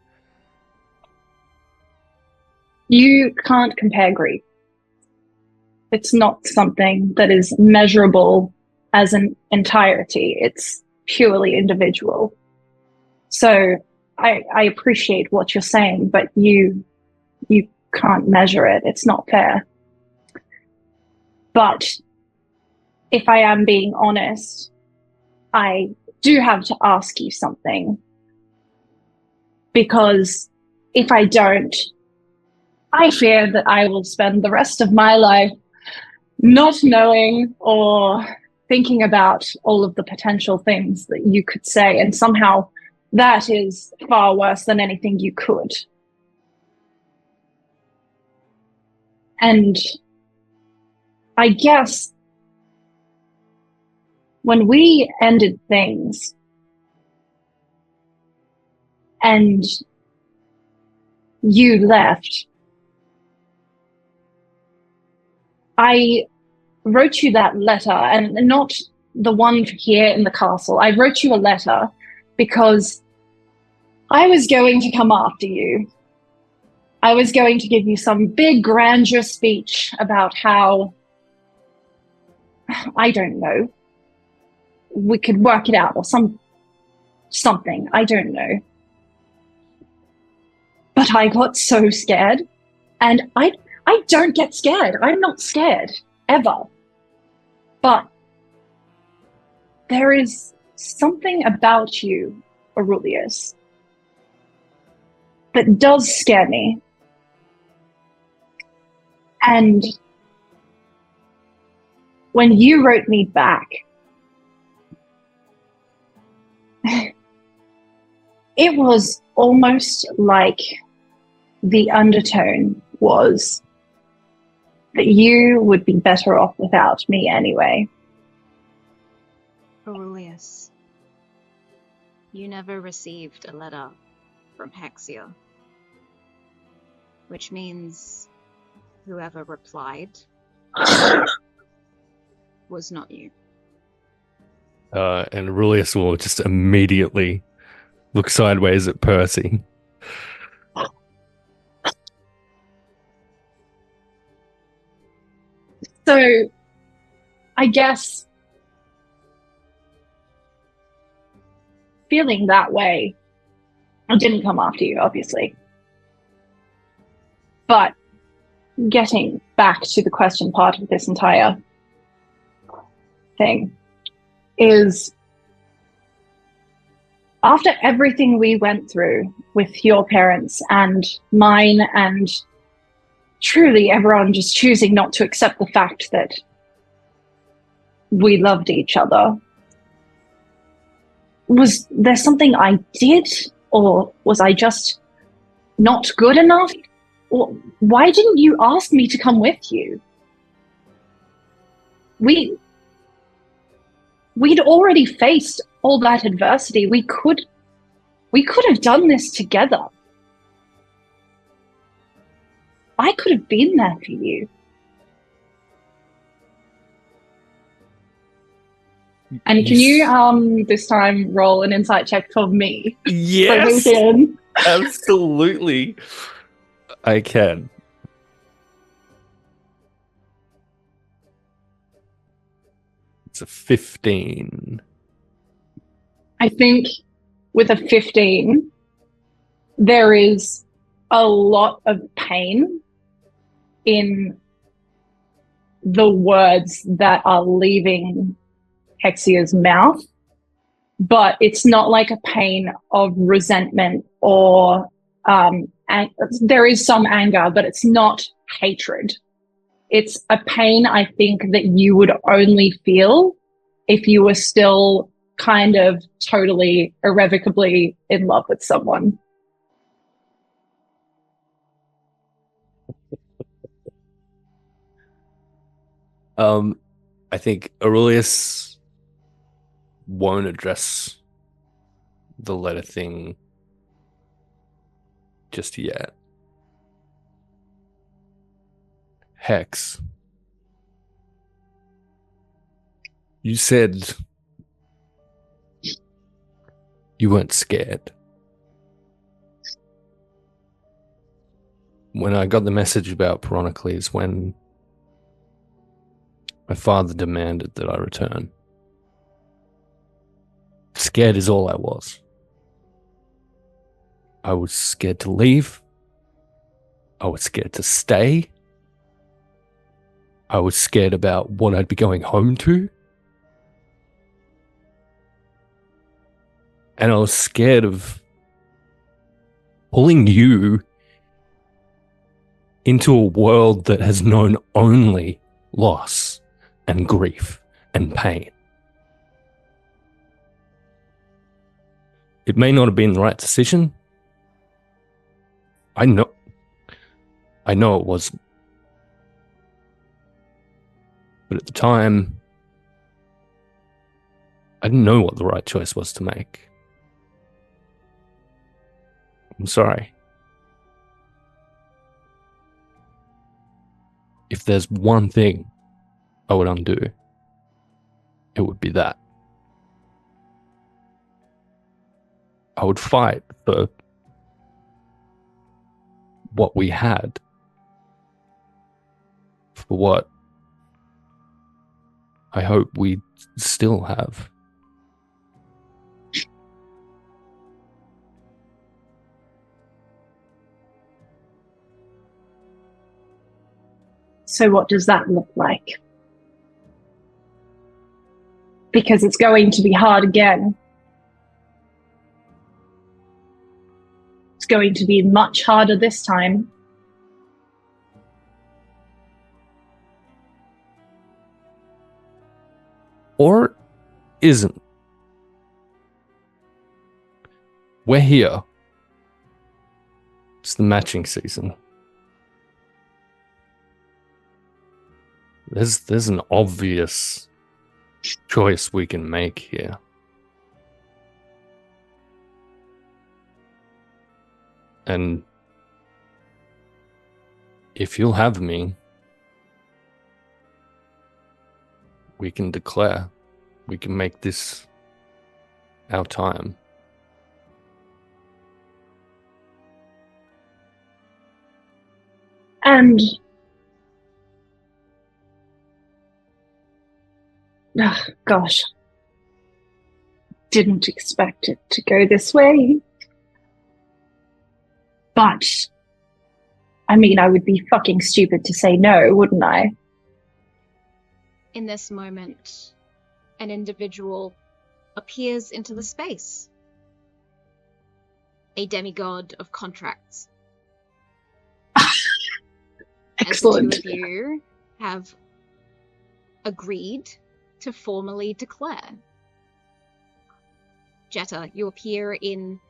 You can't compare grief. It's not something that is measurable as an entirety. It's purely individual. So I appreciate what you're saying, but you can't measure it. It's not fair. But if I am being honest, I do have to ask you something. Because if I don't, I fear that I will spend the rest of my life not knowing or thinking about all of the potential things that you could say, and somehow that is far worse than anything you could. And I guess when we ended things and you left, I wrote you that letter, and not the one here in the castle. I wrote you a letter because I was going to come after you. I was going to give you some big grandeur speech about how, I don't know, we could work it out or something. I don't know. But I got so scared, and I don't get scared. I'm not scared, ever. But there is something about you, Aurelius, that does scare me. And when you wrote me back, it was almost like the undertone was that you would be better off without me anyway. Aurelius, you never received a letter from Hexia, which means whoever replied was not you. And Aurelius will just immediately look sideways at Percy. So, I guess feeling that way, I didn't come after you, obviously. But getting back to the question part of this entire thing is, after everything we went through with your parents and mine, and truly everyone just choosing not to accept the fact that we loved each other, was there something I did, or was I just not good enough? Or why didn't you ask me to come with you? We'd already faced all that adversity. We could have done this together. I could have been there for you. And can you this time roll an insight check for me? Yes, For LinkedIn? absolutely. I can. It's a 15. I think with a 15, there is a lot of pain in the words that are leaving Hexia's mouth, but it's not like a pain of resentment or and there is some anger, but it's not hatred. It's a pain, I think, that you would only feel if you were still kind of totally irrevocably in love with someone. I think Aurelius won't address the letter thing just yet. Hex, you said you weren't scared. When I got the message about Peronicles, when my father demanded that I return, scared is all I was. I was scared to leave. I was scared to stay. I was scared about what I'd be going home to. And I was scared of pulling you into a world that has known only loss and grief and pain. It may not have been the right decision. I know it was. But at the time, I didn't know what the right choice was to make. I'm sorry. If there's one thing I would undo, it would be that. I would fight for what we had, for what I hope we still have. So what does that look like? Because it's going to be hard again. It's going to be much harder this time. Or isn't. We're here. It's the matching season. There's an obvious choice we can make here. And if you'll have me, we can declare. We can make this our time. And gosh, didn't expect it to go this way. But, I mean, I would be fucking stupid to say no, wouldn't I? In this moment, an individual appears into the space. A demigod of contracts. Excellent. As the two of you have agreed to formally declare. Jetta, you appear in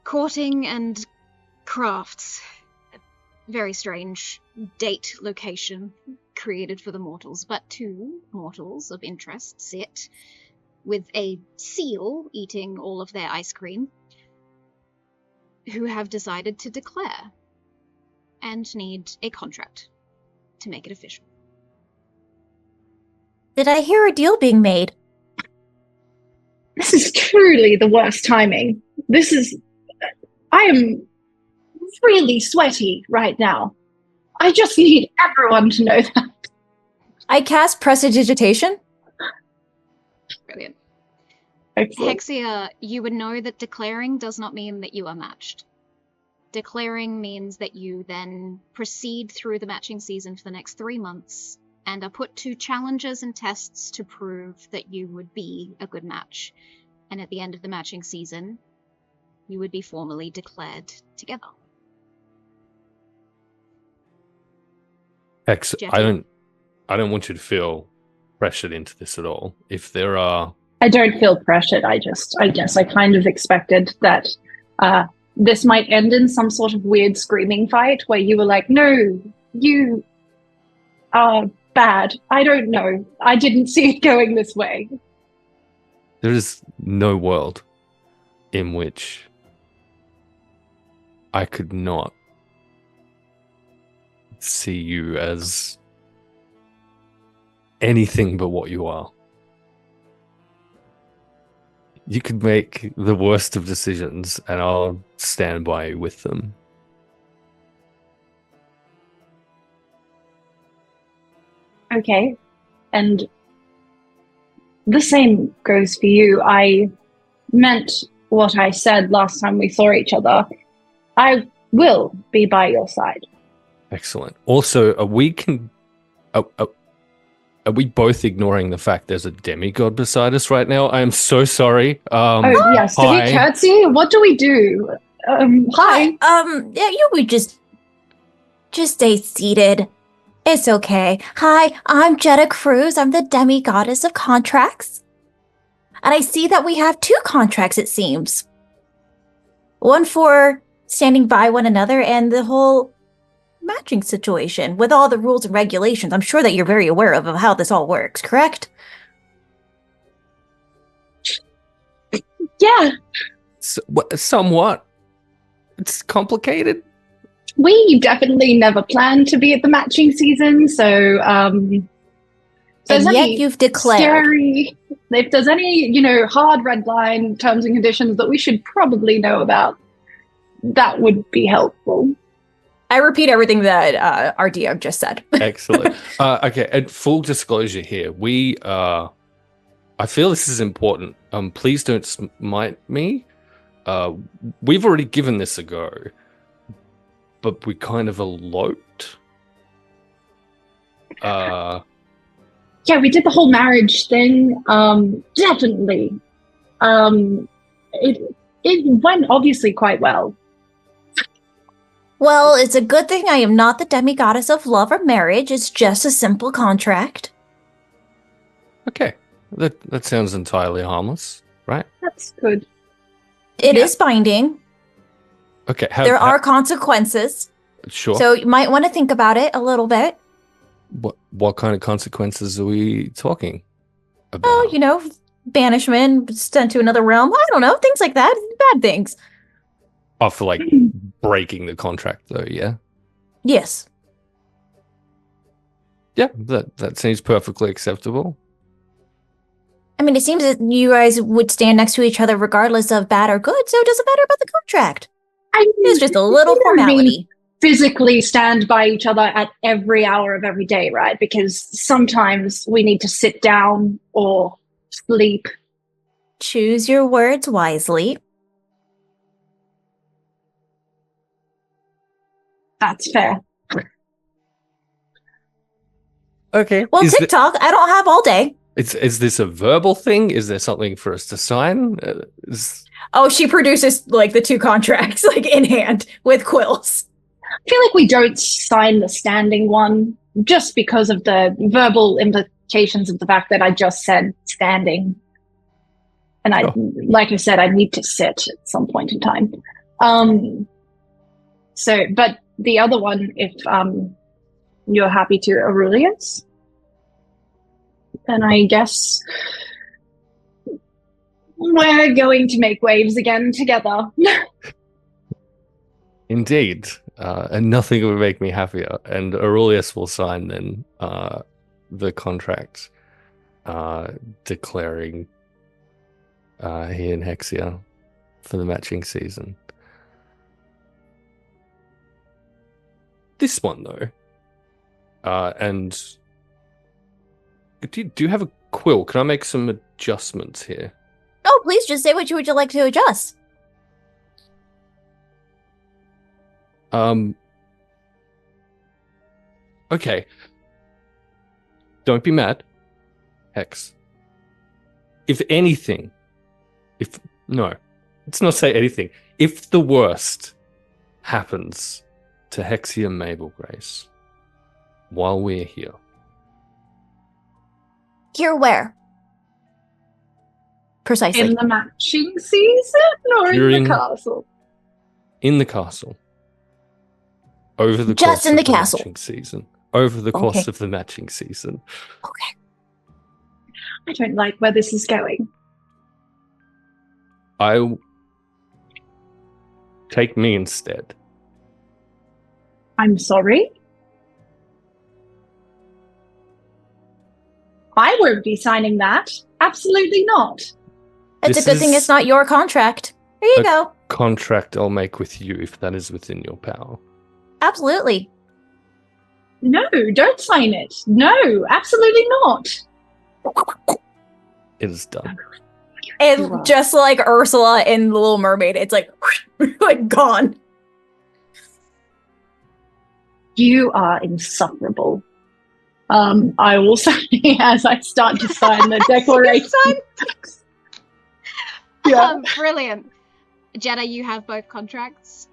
courting and crafts. Very strange date location created for the mortals, but two mortals of interest sit with a seal eating all of their ice cream who have decided to declare and need a contract to make it official. Did I hear a deal being made? This is truly the worst timing. I am really sweaty right now. I just need everyone to know that. I cast Prestidigitation. Brilliant. Excellent. Hexia, you would know that declaring does not mean that you are matched. Declaring means that you then proceed through the matching season for the next 3 months and are put to challenges and tests to prove that you would be a good match. And at the end of the matching season, you would be formally declared together. Hex, Jetta? I don't want you to feel pressured into this at all. If there are... I don't feel pressured. I guess I kind of expected that this might end in some sort of weird screaming fight where you were like, no, you are bad. I don't know. I didn't see it going this way. There is no world in which I could not see you as anything but what you are. You could make the worst of decisions and I'll stand by you with them. Okay. And the same goes for you. I meant what I said last time we saw each other. I will be by your side. Excellent. Also, are we both ignoring the fact there's a demigod beside us right now? I am so sorry. Oh yes, do hi. we curtsy? What do we do? Hi. Yeah, you would just stay seated. It's okay. Hi, I'm Jetta Cruz. I'm the demi-goddess of contracts. And I see that we have 2 contracts, it seems. One for standing by one another and the whole matching situation with all the rules and regulations. I'm sure that you're very aware of how this all works, correct? Yeah. Somewhat. It's complicated. We definitely never planned to be at the matching season, so there's And yet any you've declared. scary, if there's any, hard red line terms and conditions that we should probably know about, that would be helpful. I repeat everything that our DM just said. Excellent. Okay, and full disclosure here, I feel this is important. Please don't smite me. We've already given this a go, but we kind of eloped. Yeah, we did the whole marriage thing. Definitely. It went obviously quite well. Well, it's a good thing I am not the demigoddess of love or marriage. It's just a simple contract. Okay, that sounds entirely harmless, right? That's good. It is binding. Okay, There are consequences. Sure. So you might want to think about it a little bit. What kind of consequences are we talking about? Oh, banishment, sent to another realm. I don't know, things like that. Bad things. Oh, for like breaking the contract, though, yeah? Yes. Yeah, that seems perfectly acceptable. I mean, it seems that you guys would stand next to each other regardless of bad or good, so it doesn't matter about the contract. It's just a little formality. Physically stand by each other at every hour of every day, right? Because sometimes we need to sit down or sleep. Choose your words wisely. That's fair. Okay. Well, TikTok, I don't have all day. Is this a verbal thing? Is there something for us to sign? Oh, she produces like the two contracts like in hand with quills. I feel like we don't sign the standing one just because of the verbal implications of the fact that I just said standing. And like I said, I need to sit at some point in time. But the other one, if you're happy to, Aurelius, then I guess we're going to make waves again together. Indeed. And nothing would make me happier. And Aurelius will sign then the contract declaring he and Hexia for the matching season. This one, though. And do you have a quill? Can I make some adjustments here? Oh, please just say what you would like to adjust. Okay. Don't be mad, Hex. If anything, let's not say anything. If the worst happens to Hexia Mabel Grace while we're here. Here where? Precisely. In the matching season or in the castle? In the castle. Over the Just course in of the the castle. matching season. Over the course Okay. of the matching season. Okay. I don't like where this is going. Take me instead. I'm sorry? I won't be signing that. Absolutely not. It's a good thing it's not your contract. There you go. Contract I'll make with you if that is within your power. Absolutely. No, don't sign it. No, absolutely not. It is done. And just like Ursula in The Little Mermaid, it's like, like gone. You are insufferable. I will say as I start to sign the declaration. Brilliant. Jetta, you have both contracts.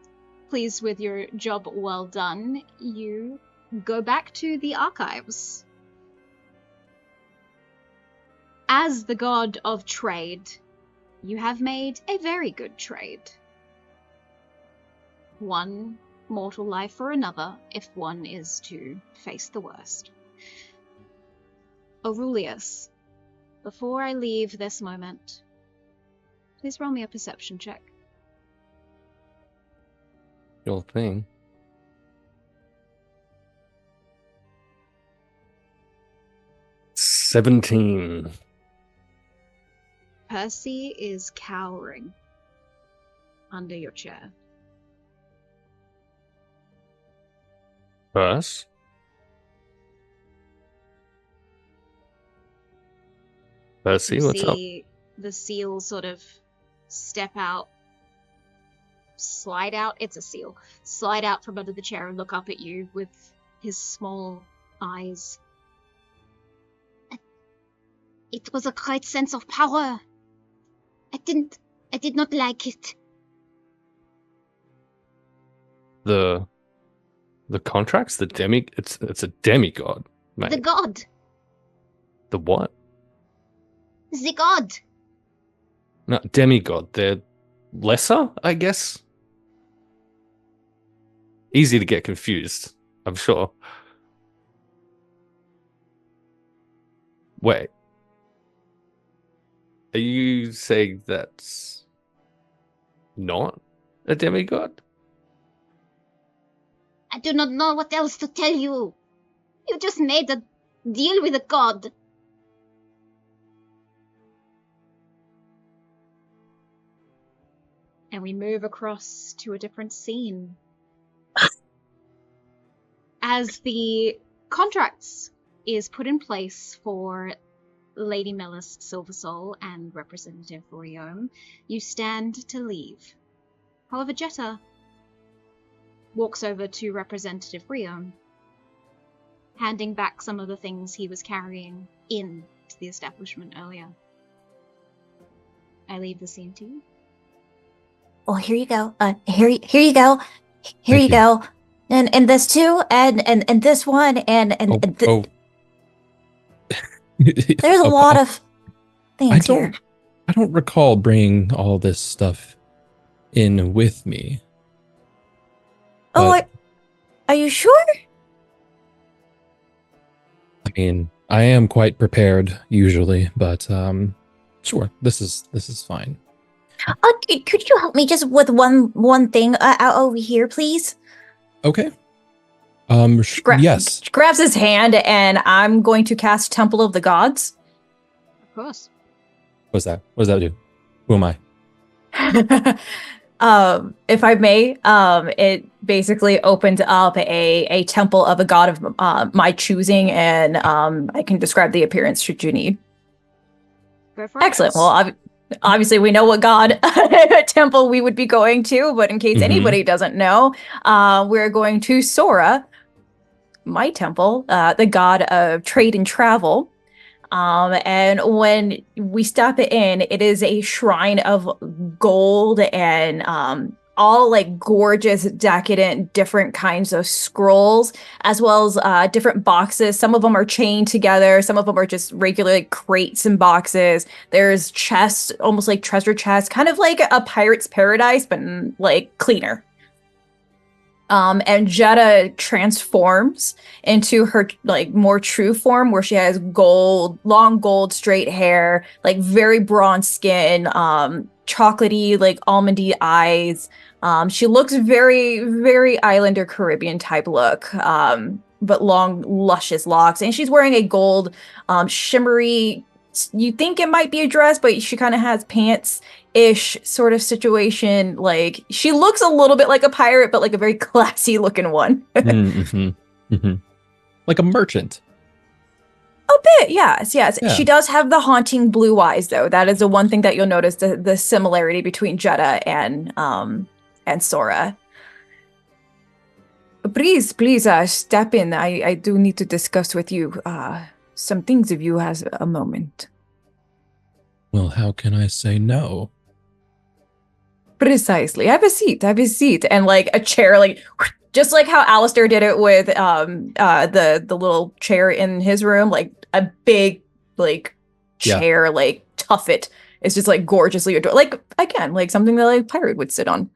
Pleased with your job well done. You go back to the archives. As the god of trade, you have made a very good trade. One mortal life for another, if one is to face the worst. Aurelius, before I leave this moment, please roll me a perception check. Your thing. 17. Percy is cowering under your chair. Percy? Percy, You what's up? see the seal sort of step out, slide out. It's a seal. Slide out from under the chair and look up at you with his small eyes. It was a great sense of power. I did not like it. The contracts, it's a demigod, mate. The god. The what? The god. No, demigod. They're lesser, I guess. Easy to get confused, I'm sure. Wait. Are you saying that's not a demigod? I do not know what else to tell you. You just made a deal with a god. And we move across to a different scene. As the contracts is put in place for Lady Melis Silversole and Representative Ryome, you stand to leave. However, Jetta walks over to Representative Ryome, handing back some of the things he was carrying in to the establishment earlier. I leave the scene to you. Well, here you go. Here you go. Here you go. And this too, and this one, and there's a lot of things here. I don't recall bringing all this stuff in with me. Oh, are you sure? I mean, I am quite prepared usually, but sure, this is fine. Could you help me just with one thing out over here, please? Okay. Yes. She grabs his hand, and I'm going to cast Temple of the Gods. Of course. What's that? What does that do? Who am I? If I may, it basically opened up a temple of a god of my choosing, and I can describe the appearance should you need. Go for it. Excellent. Well, obviously we know what god temple we would be going to, but in case anybody doesn't know, we're going to Soar, my temple, the god of trade and travel. And when we step in, it is a shrine of gold and all like gorgeous, decadent, different kinds of scrolls, as well as different boxes. Some of them are chained together. Some of them are just regular like, crates and boxes. There's chests, almost like treasure chests, kind of like a pirate's paradise, but like cleaner. And Jetta transforms into her like more true form, where she has long gold straight hair, like very bronze skin, chocolatey, like almondy eyes. She looks very, very Islander Caribbean type look, but long, luscious locks. And she's wearing a gold, shimmery, you think it might be a dress, but she kind of has pants-ish sort of situation. Like, she looks a little bit like a pirate, but like a very classy looking one. Like a merchant. A bit, yes. Yeah. She does have the haunting blue eyes, though. That is the one thing that you'll notice, the similarity between Jetta and Sora. Please, step in. I do need to discuss with you some things if you has a moment. Well, how can I say no? Precisely. Have a seat. And like a chair, like just like how Alistair did it with the little chair in his room, like a big like chair, like tuffet. It's just like gorgeously adorned. Like again, like something that like a pirate would sit on.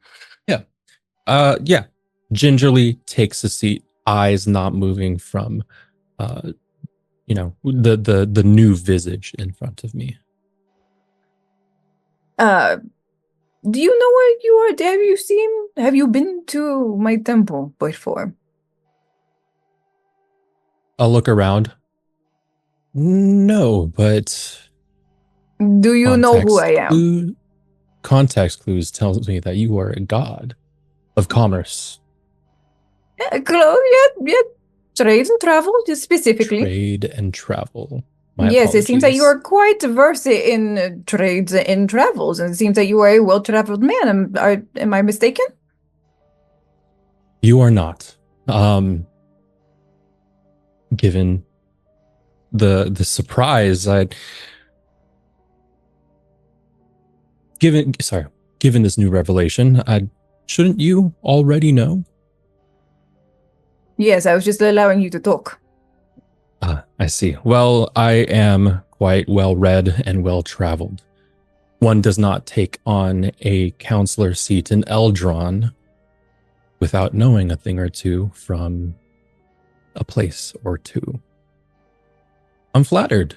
Yeah. Gingerly takes a seat, eyes not moving from the new visage in front of me. Do you know where you are? Have you been to my temple before? I'll look around. No, but Do you know who I am? Context clues tells me that you are a god of commerce. Yeah, trade and travel, just specifically. Trade and travel. My Yes, it seems that you apologies. are quite versed in trades and travels, and it seems that you are a well-traveled man. Am I mistaken? You are not. Given the surprise, given this new revelation, shouldn't you already know? Yes, I was just allowing you to talk. I see. Well, I am quite well read and well traveled. One does not take on a counselor seat in Eldron without knowing a thing or two from a place or two. I'm flattered.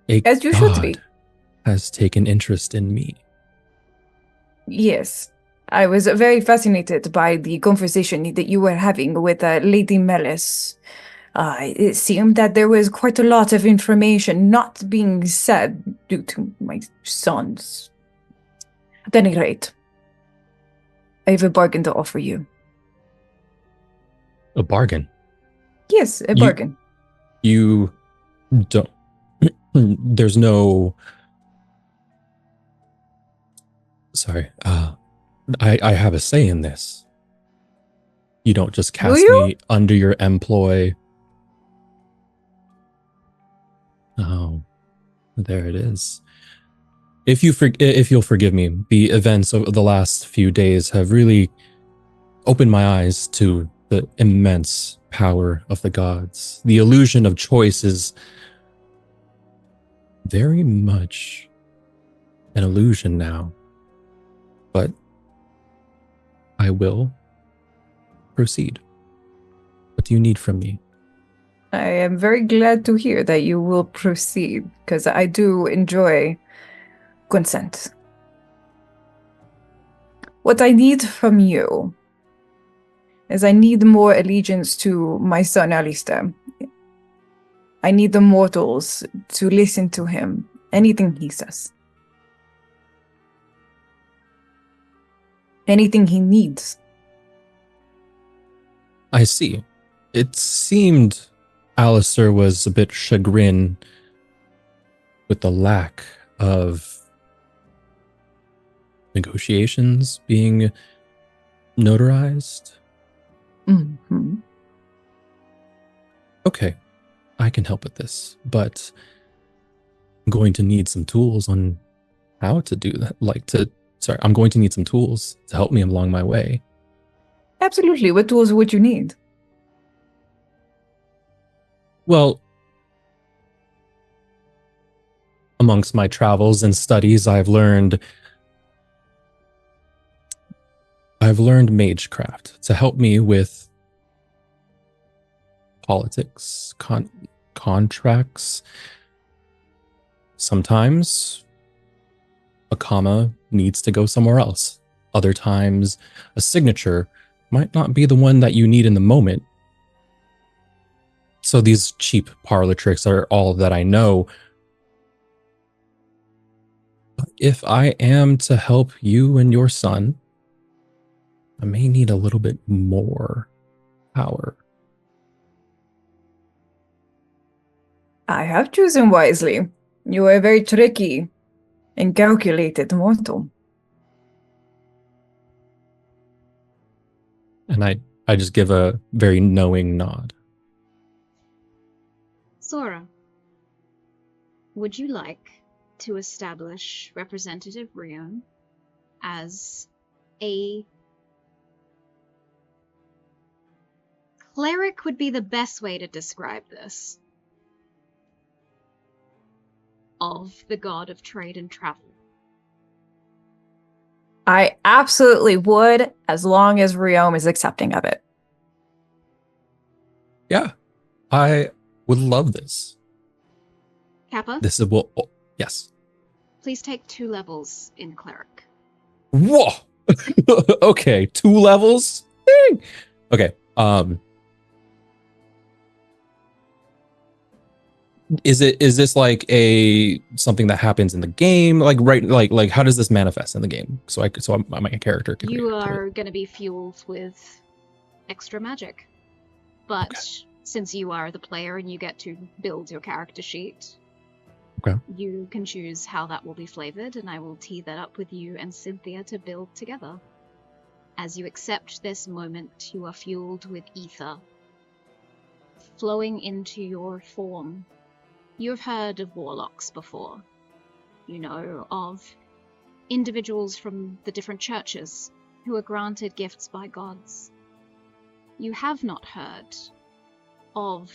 As you should be. Has taken interest in me. Yes. I was very fascinated by the conversation that you were having with Lady Melis. It seemed that there was quite a lot of information not being said due to my sons. At any rate, I have a bargain to offer you. A bargain? Yes, a bargain. You don't... There's no... Sorry. I have a say in this. You don't just cast me under your employ. Oh, there it is. If you'll forgive me, the events of the last few days have really opened my eyes to the immense power of the gods. The illusion of choice is very much an illusion now. But I will proceed. What do you need from me? I am very glad to hear that you will proceed, because I do enjoy consent. What I need from you is I need more allegiance to my son Alistair. I need the mortals to listen to him, anything he says. Anything he needs. I see. It seemed Alistair was a bit chagrined with the lack of negotiations being notarized. Mm-hmm. Okay, I can help with this, but I'm going to need some tools on how to do that. I'm going to need some tools to help me along my way. Absolutely. What tools would you need? Well, amongst my travels and studies, I've learned magecraft to help me with politics, contracts. Sometimes a comma needs to go somewhere else. Other times, a signature might not be the one that you need in the moment. So these cheap parlor tricks are all that I know. But if I am to help you and your son, I may need a little bit more power. I have chosen wisely. You are a very tricky and calculated mortal. And I just give a very knowing nod. Sora, would you like to establish Representative Ryome as a cleric would be the best way to describe this, of the god of trade and travel? I absolutely would, as long as Ryome is accepting of it. Yeah, I would love this. Kappa? Yes. Please take 2 levels in cleric. Whoa! Okay, 2 levels? Dang! Okay, is this like something that happens in the game? Like how does this manifest in the game? So my character can You react to it. are going to be fueled with extra magic. But since you are the player and you get to build your character sheet, you can choose how that will be flavored, and I will tee that up with you and Cynthia to build together. As you accept this moment, you are fueled with ether, flowing into your form. You've heard of warlocks before. You know of individuals from the different churches who are granted gifts by gods. You have not heard of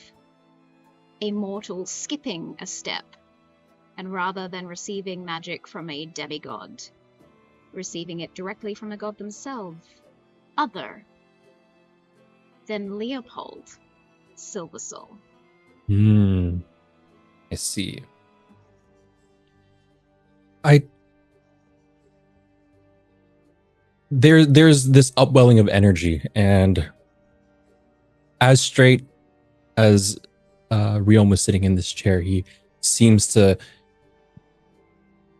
a mortal skipping a step, and rather than receiving magic from a demigod, receiving it directly from the god themselves, other than Leopold Silversole. I see. There's this upwelling of energy, and as straight as Ryome was sitting in this chair, he seems to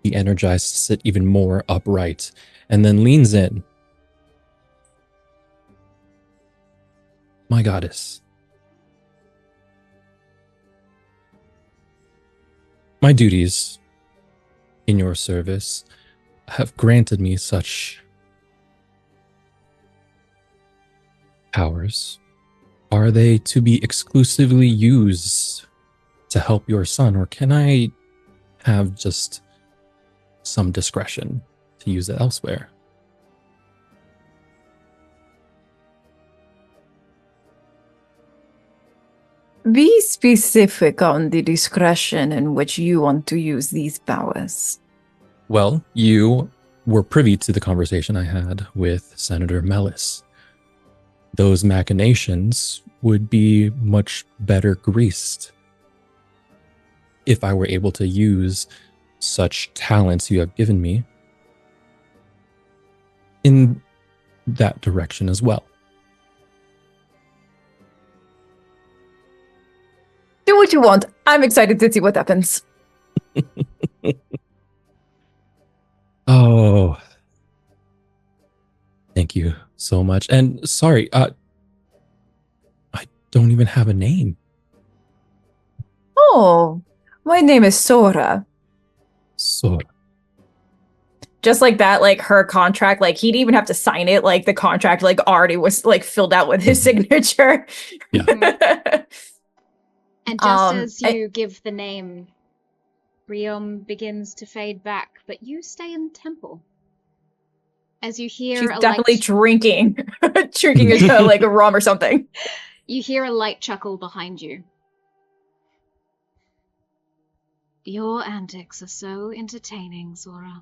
be energized to sit even more upright, and then leans in. My goddess. My duties in your service have granted me such powers. Are they to be exclusively used to help your son, or can I have just some discretion to use it elsewhere? Be specific on the discretion in which you want to use these powers. Well, you were privy to the conversation I had with Senator Mellis. Those machinations would be much better greased if I were able to use such talents you have given me in that direction as well. Do what you want. I'm excited to see what happens. Oh, thank you so much. And sorry, I don't even have a name. Oh, my name is Sora. Soar. Just like that, like her contract, like he'd even have to sign it. Like the contract, like already was like filled out with his signature. Yeah. And just as you give the name, Ryome begins to fade back, but you stay in the temple. As you hear She's definitely drinking like a rum or something. You hear a light chuckle behind you. Your antics are so entertaining, Zora.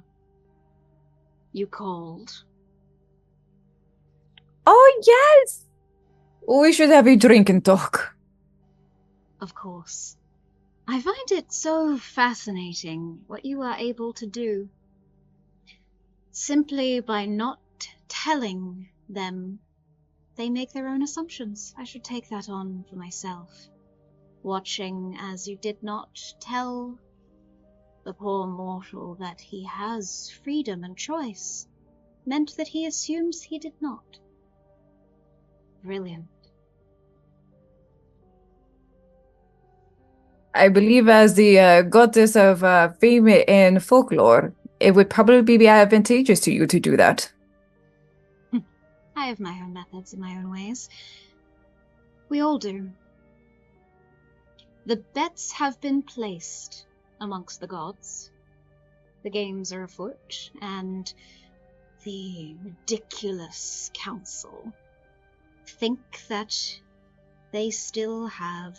You called. Oh, yes! We should have a drink and talk. Of course. I find it so fascinating what you are able to do. Simply by not telling them, they make their own assumptions. I should take that on for myself. Watching as you did not tell the poor mortal that he has freedom and choice meant that he assumes he did not. Brilliant. I believe as the goddess of fame and folklore, it would probably be advantageous to you to do that. I have my own methods and my own ways. We all do. The bets have been placed amongst the gods. The games are afoot, and the ridiculous council think that they still have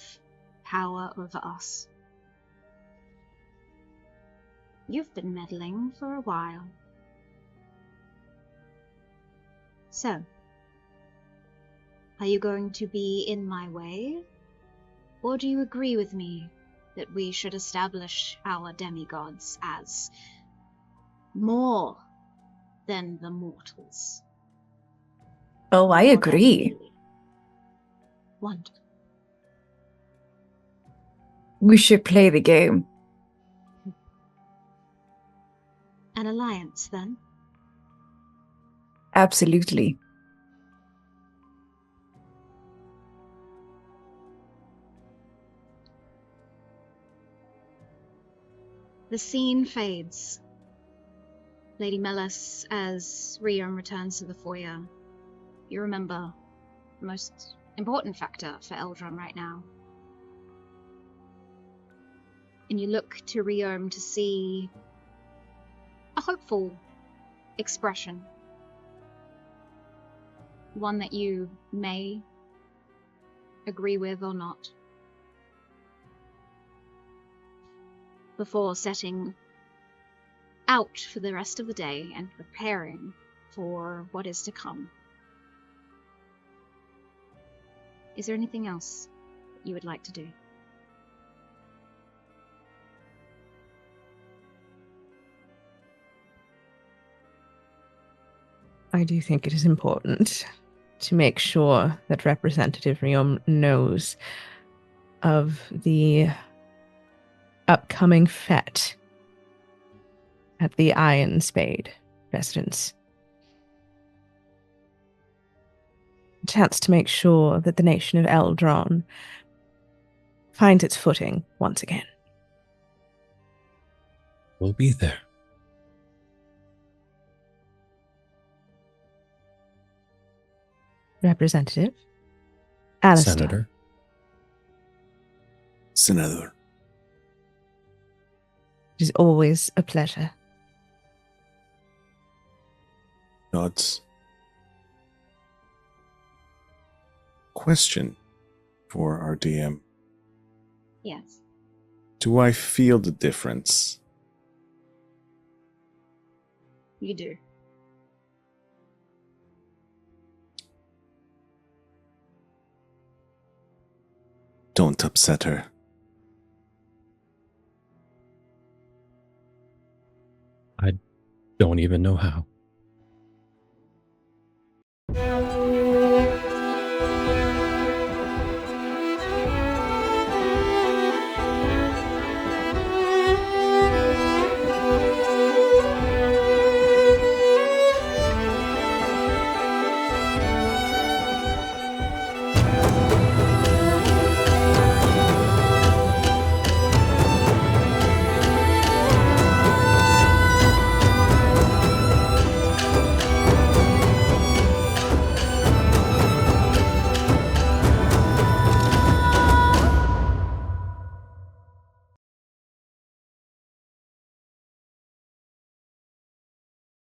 power over us. You've been meddling for a while. So, are you going to be in my way? Or do you agree with me that we should establish our demigods as more than the mortals? Oh, I agree. Wonderful. We should play the game. An alliance, then? Absolutely. The scene fades. Lady Melis, as Ryome returns to the foyer, you remember the most important factor for Eldron right now. And you look to Ryome to see a hopeful expression. One that you may agree with or not. Before setting out for the rest of the day and preparing for what is to come. Is there anything else that you would like to do? I do think it is important to make sure that Representative Ryome knows of the upcoming fete at the Iron Spade residence. A chance to make sure that the nation of Eldron finds its footing once again. We'll be there. Representative Alistair. Senator. Senator. It is always a pleasure. Thoughts? Question for our DM. Yes. Do I feel the difference? You do. Don't upset her. I don't even know how.